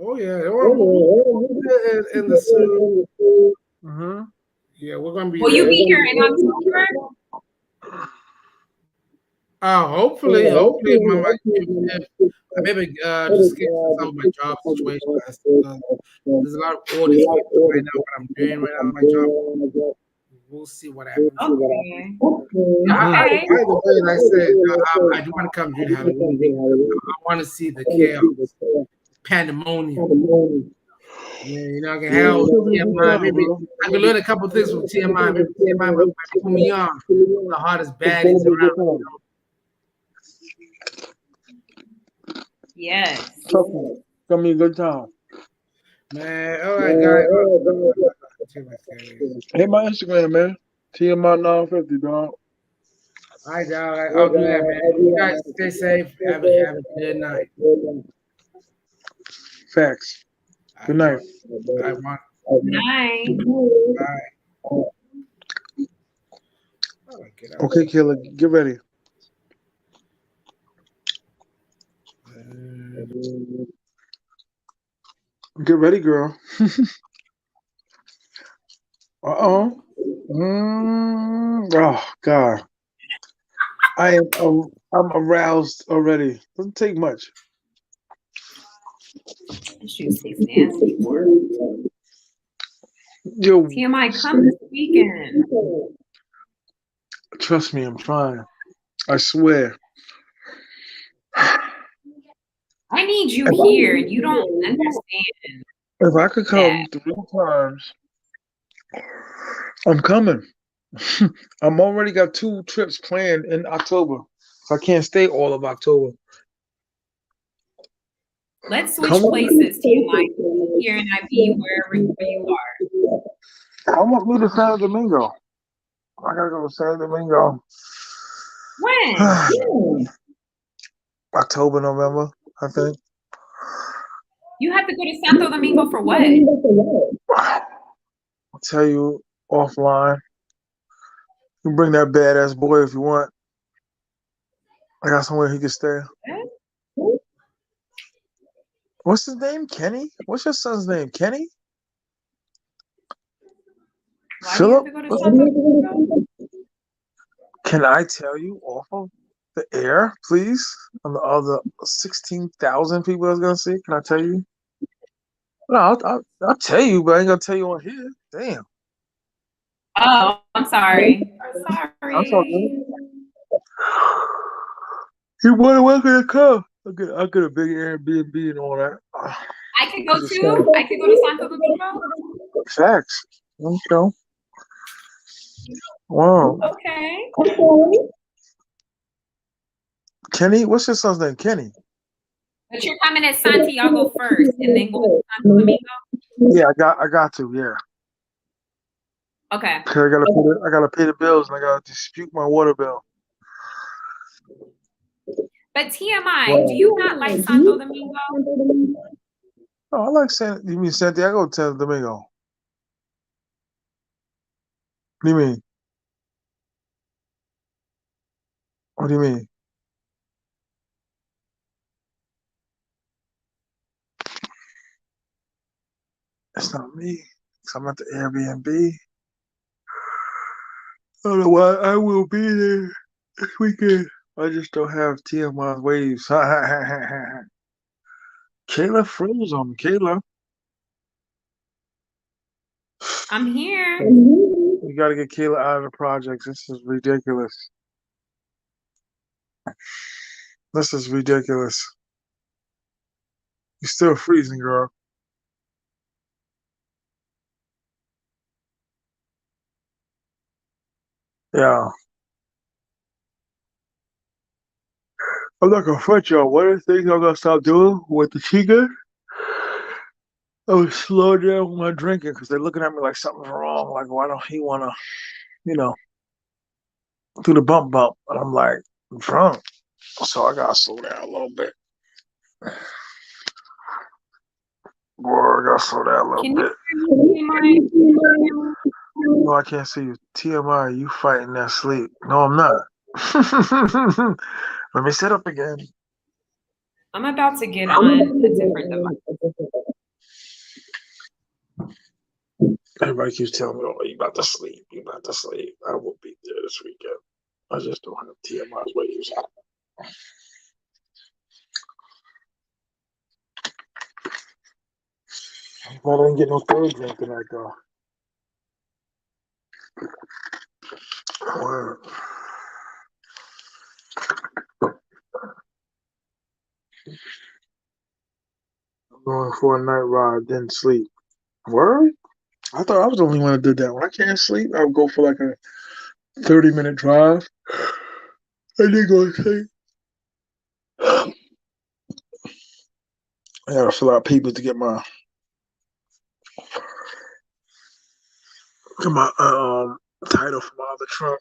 Oh yeah, in the suit. Mm-hmm. Yeah, we're gonna be. Will you be here in October? Hopefully, Mama, if maybe just get some of my job situation. There's a lot of orders right now. What I'm doing right now, my job. We'll see what happens. Okay. By the way, like I said, I do want to come during Halloween week. I want to see the chaos, pandemonium. Yeah, I can have TMI. Maybe I can learn a couple things from TMI. Maybe TMI might put me on the hottest baddies around. Yes. Tell me a good time. Man, all right, guys. Hit my Instagram, man. TMI 950, dog. All right, dog. I'll do that, man. You guys stay safe. Have a good night. Facts. Good night. I want. Night. Bye. Okay, Kayla, get ready. Get ready, girl. Uh-oh. Oh God. I'm aroused already. Doesn't take much. This juice tastes nasty, boy. Yo, TMI, come this weekend. trust me, I'm trying. I swear. I need you here, and you don't understand If I could come that. 3 times, I'm coming. I'm already got 2 trips planned in October. So I can't stay all of October. Let's switch Come places, TMI. on. Here and I be wherever you are. Come with me to San Domingo. I gotta go to San Domingo. When? October, November, I think. You have to go to Santo Domingo for what? I'll tell you offline. You can bring that badass boy if you want. I got somewhere he can stay. What's his name? Kenny? What's your son's name? Kenny? Why do you have Philip? to go to Santo Domingo? Can I tell you off of the air, please? On the other 16,000 people I was gonna see, can I tell you? No, I'll tell you, but I ain't gonna tell you on here. Damn. Oh, I'm sorry. That's all good. You want to welcome to come? I'll get a big Airbnb and all that. I could go too? I could go to Santo Domingo? Facts. Let's go. Wow. Okay. Kenny, what's your son's name? Kenny. But you're coming at Santiago first and then go to Santo Domingo? Yeah, I got to, yeah. Okay. 'Cause I gotta pay the bills and I gotta dispute my water bill. But TMI, do you not like Santo Domingo? Oh, I like you mean Santiago or Santo Domingo? What do you mean? What do you mean? It's not me. 'Cause I'm at the Airbnb. I don't know why I will be there this weekend. I just don't have TMI's waves. Kayla froze on me. Kayla. I'm here. You gotta get Kayla out of the projects. This is ridiculous. This is ridiculous. You're still freezing, girl. Yeah. I'm not gonna front y'all. One of the things I'm gonna stop doing with the Chica, I would slow down my drinking because they're looking at me like something's wrong. Like, why don't he wanna, you know, do the bump bump? And I'm like, I'm drunk. So I gotta slow down a little bit. Boy, I gotta slow down a little Can bit. you hear me? No, I can't see you. TMI, you fighting that sleep. No, I'm not. Let me sit up again. I'm about to get on a different device. Everybody keeps telling me, oh, you about to sleep. You about to sleep. I will be there this weekend. I just don't have TMI's waves out. I didn't get no third drink tonight, though. Word. I'm going for a night ride, didn't sleep. Word? I thought I was the only one that did that. When I can't sleep, I would go for like a 30-minute drive. And then go to sleep. I gotta fill out papers to get my title for my other truck.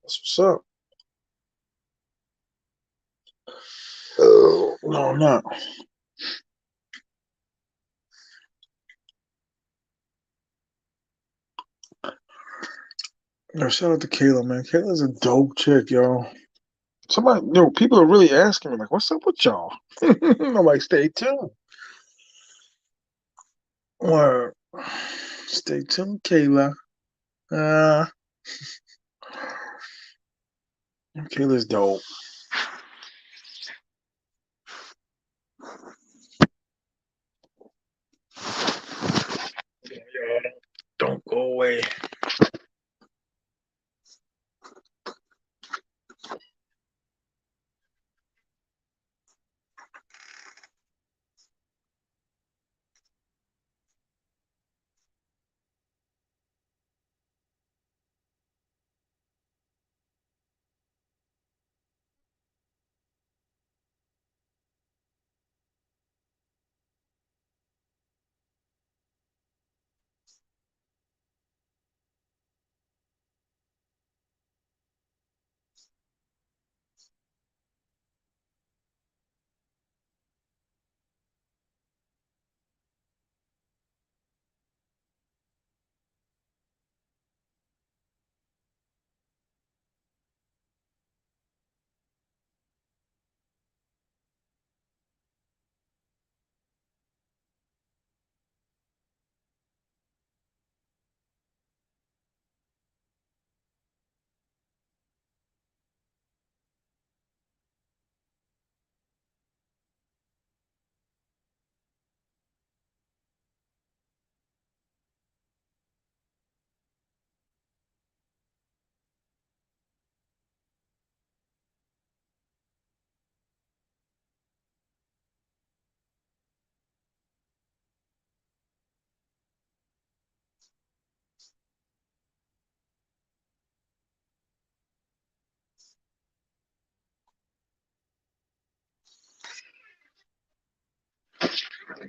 That's what's up. No, I'm not. Yo, shout out to Kayla, man. Kayla's a dope chick, yo. Somebody, people are really asking me, like, what's up with y'all? I'm like, stay tuned. Or stay tuned, Kayla. Kayla's dope. Yo, don't go away.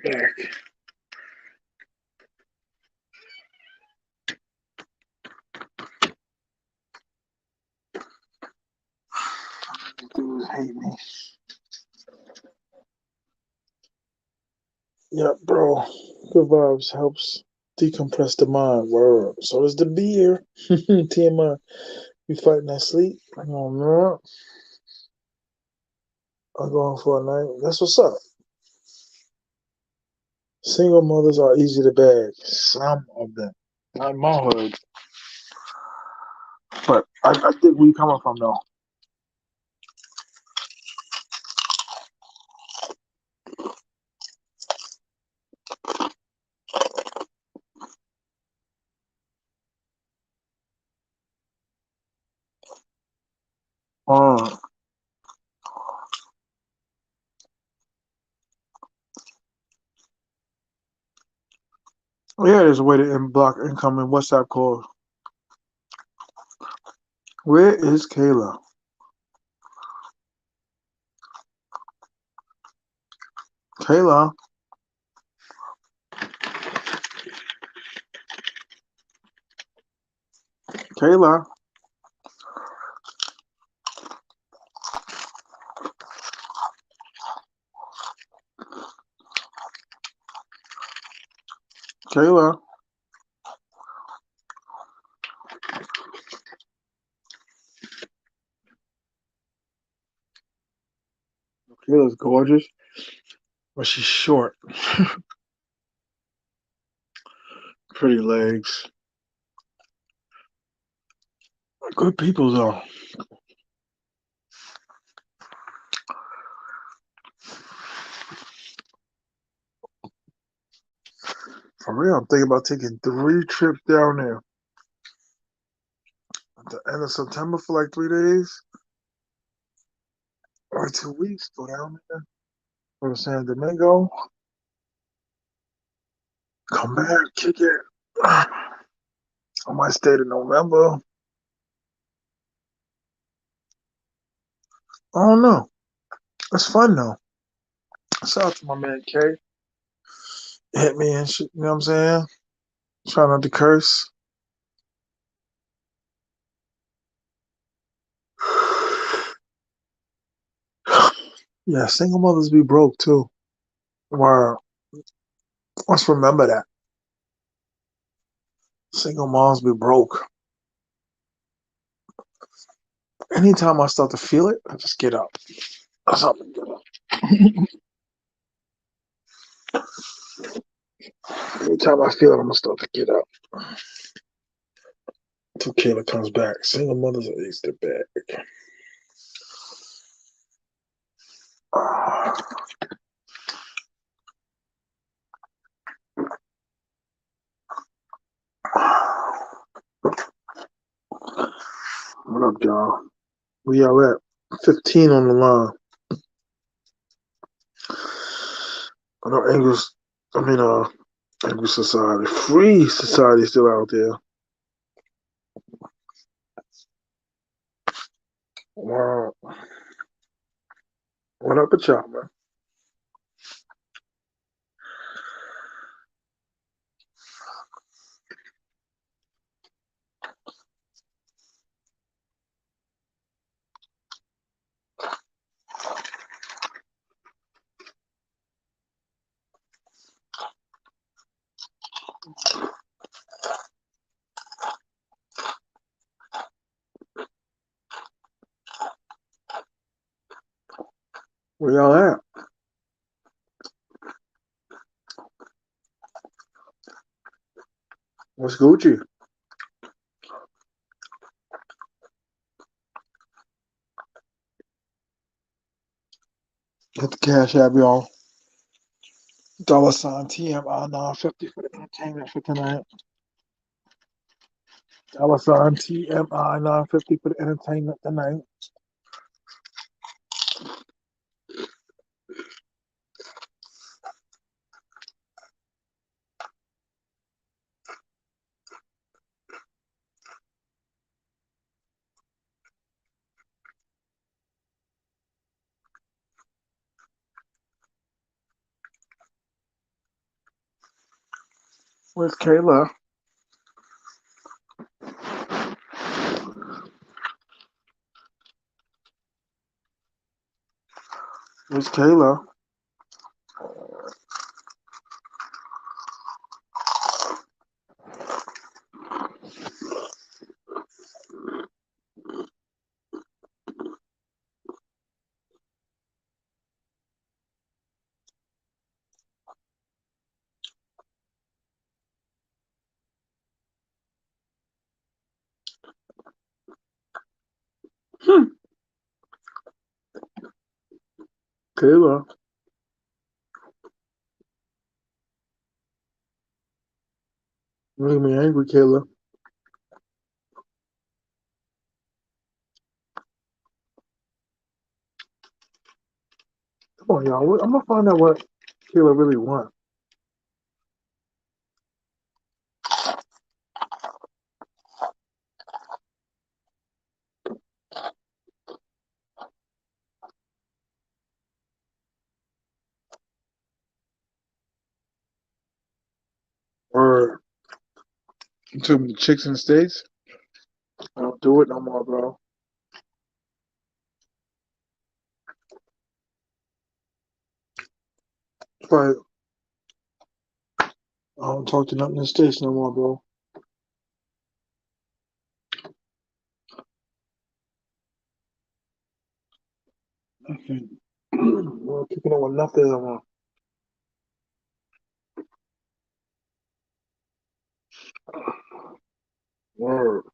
Back. Dudes hate me. Yeah, bro. Good vibes helps decompress the mind. Word. So does the beer. T.M.I. You fighting that sleep? Oh, man. I'm going for a night. That's what's up. Single mothers are easy to bag. Some of them. Not in my hood. But I think where you coming from, though. Yeah, there's a way to block incoming WhatsApp calls. Where is Kayla? Kayla? Kayla? Kayla? Kayla's gorgeous, but she's short. Pretty legs. Good people, though. For real, I'm thinking about taking 3 trips down there. At the end of September for like 3 days or 2 weeks. Go down there. Go to San Domingo. Come back, kick it. I might stay to November. I don't know. It's fun though. Shout out to my man K. Hit me and shit. You know what I'm saying? Try not to curse. Yeah, single mothers be broke too. Wow. Let's remember that. Single moms be broke. anytime I start to feel it, I just get up. That's how I get up. Anytime I feel it, I'm gonna start to get up. Until Kayla comes back. Single mothers are Easter back. What up, y'all? Where y'all at? 15 on the line. I know English Society. Free Society still out there. Wow. What up with y'all, man? Where y'all at? What's Gucci? Hit the cash app, y'all. $ T.M.I 950 for the entertainment for tonight. $ T.M.I 950 for the entertainment tonight. Where's Kayla? Where's Kayla? Kayla. Make me angry, Kayla. Come on, y'all. I'm gonna find out what Kayla really wants. Or to the chicks in the States. I don't do it no more, bro. But I don't talk to nothing in the States no more, bro. I can't. Well, kicking it with nothing no more. Word.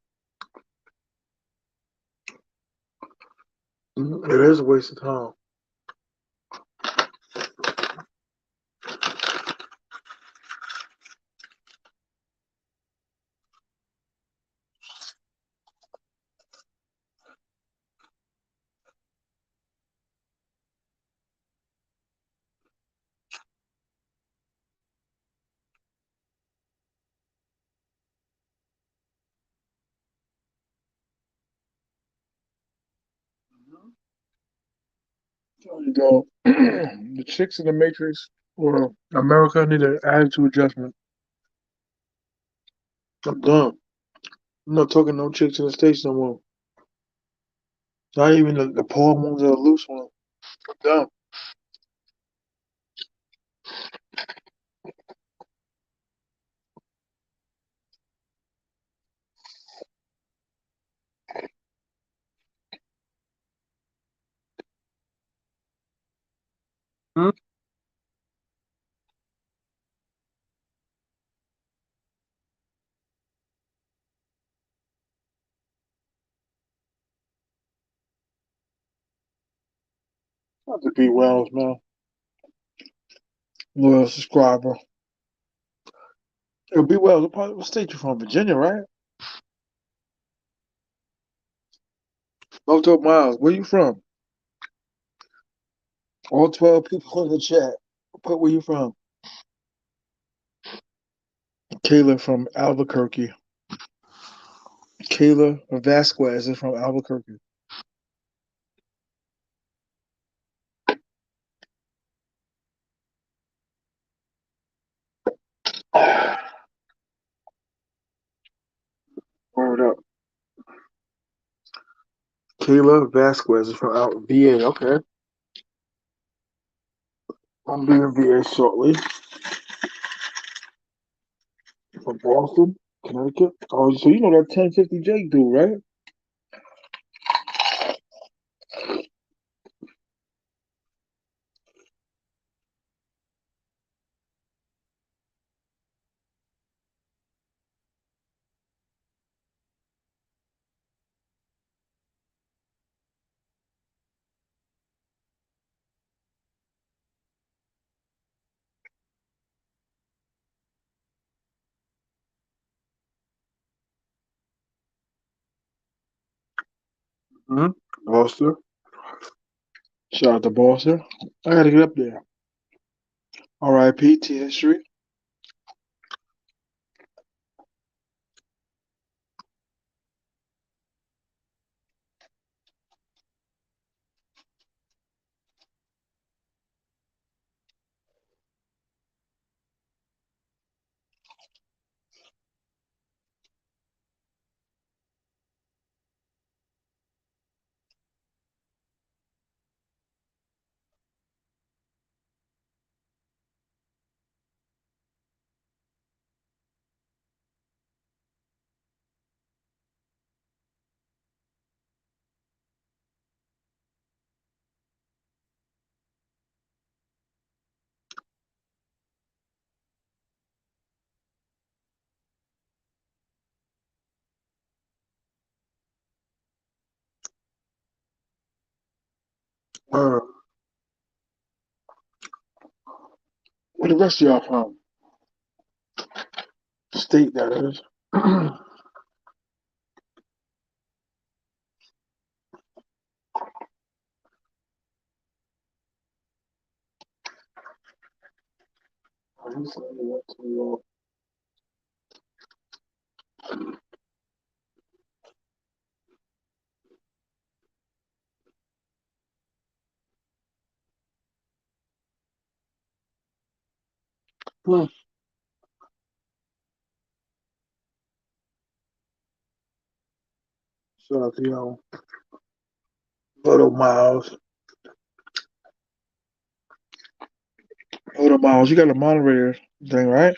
It is a waste of time. So you go, the chicks in the Matrix or America need an attitude adjustment. I'm done. I'm not talking no chicks in the States no more. Not even the poor ones or the loose ones. I'm done. Hmm? Not to be Wells, man. Loyal subscriber. Yo, be Wells. What state you from? Virginia, right? Moto Miles. Where you from? All 12 people in the chat. Put where you from. Kayla from Albuquerque. Kayla Vasquez is from Albuquerque. Word up. Kayla Vasquez is from VA. Okay. I'm being VA shortly. From Boston, Connecticut. Oh, so you know that 1050 Jake dude, right? Mm-hmm. Boston. Shout out to Boston. I gotta get up there. R.I.P. T history. Uh, where the rest of y'all from? State that is. Hmm. Shout out to y'all. Little Miles. Little Miles, you got a moderator thing, right?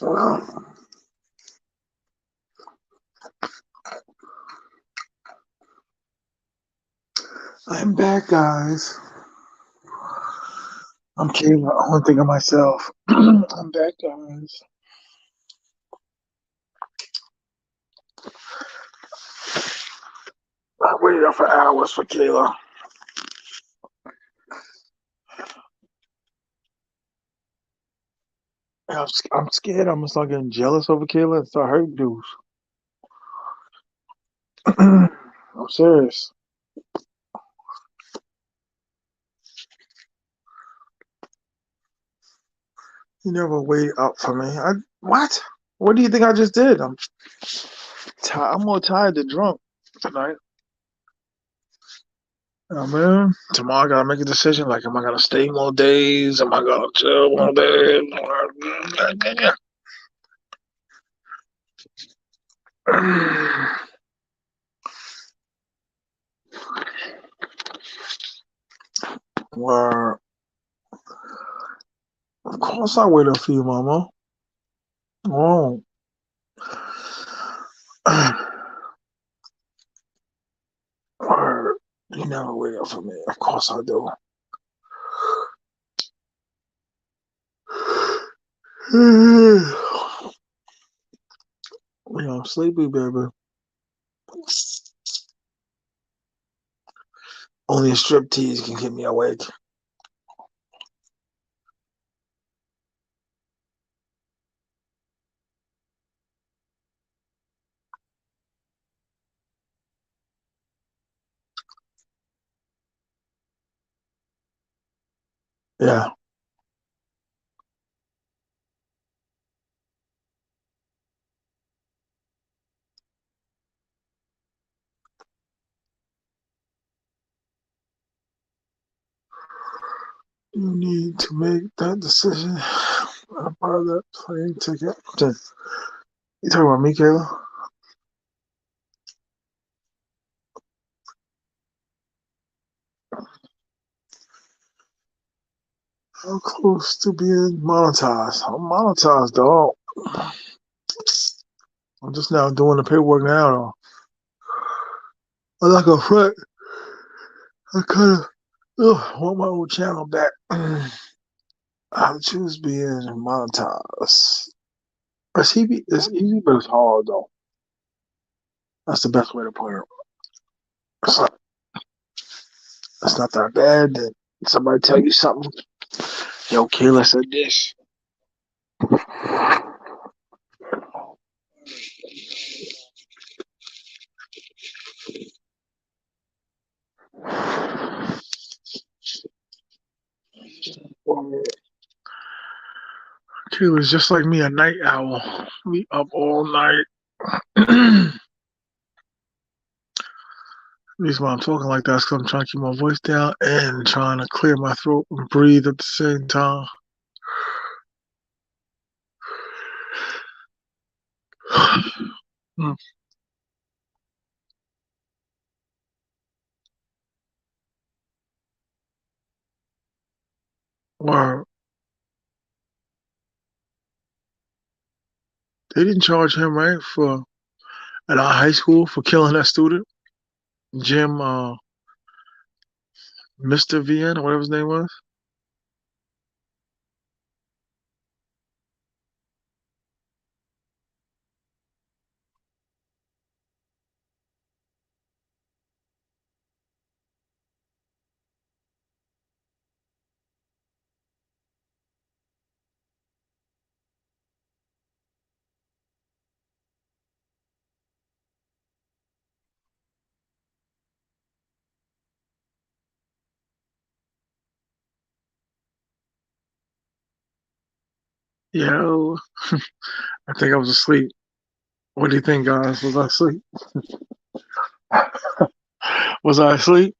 Well, I'm back, guys. I'm kidding. I don't think of myself. I'm back, guys. I waited up for hours for Kayla. I'm scared. I'm gonna start getting jealous over Kayla and start hurting dudes. I'm serious. You never wait up for me. What? What do you think I just did? I'm more tired than drunk tonight. Oh man, tomorrow I gotta make a decision. Like, am I gonna stay more days? Am I gonna chill more days? Well, of course I wait up for you, Mama. Oh. Or you never wait up for me. Of course I do. I'm sleepy, baby. Only a strip tease can keep me awake. Yeah. You need to make that decision. I buy that plane ticket. You talking about me, Kayla? How close to being monetized? I'm monetized, dog. I'm just now doing the paperwork now, though. I'm not gonna front. I kind of want my old channel back. I would choose being monetized. It's easy, but it's hard, though. That's the best way to put it. It's not, it's not that bad that somebody tell you something. Yo, Kayla said this. Kayla's just like me, a night owl. We up all night. The reason why I'm talking like that is because I'm trying to keep my voice down and trying to clear my throat and breathe at the same time. Mm. Or they didn't charge him, right, for at our high school for killing that student, Jim, Mr. VN, or whatever his name was. Yo, I think I was asleep. What do you think, guys? Was I asleep? Was I asleep?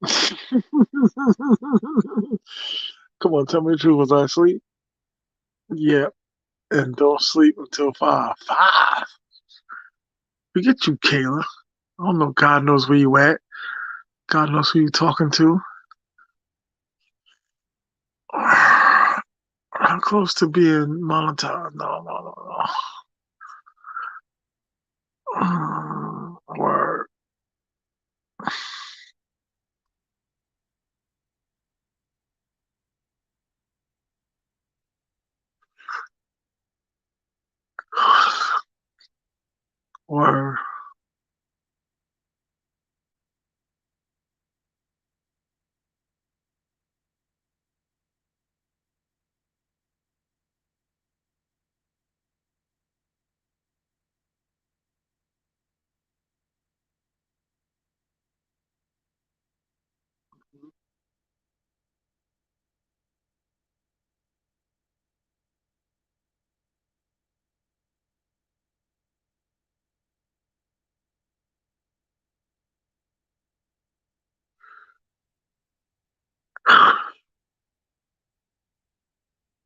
Come on, tell me the truth. Was I asleep? Yeah, and don't sleep until 5. 5? Forget you, Kayla. I don't know. God knows where you at. God knows who you talking to. How close to being monetized? No, no, no, no. Word. Word.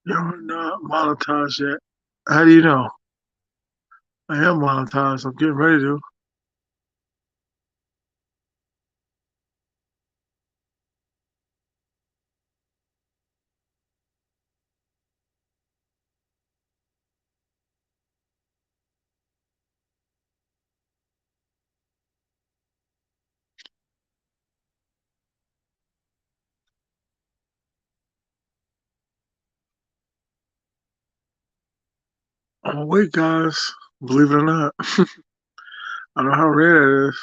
You're not monetized yet. How do you know? I am monetized. I'm getting ready to. I'm awake, guys. Believe it or not. I don't know how rare it is.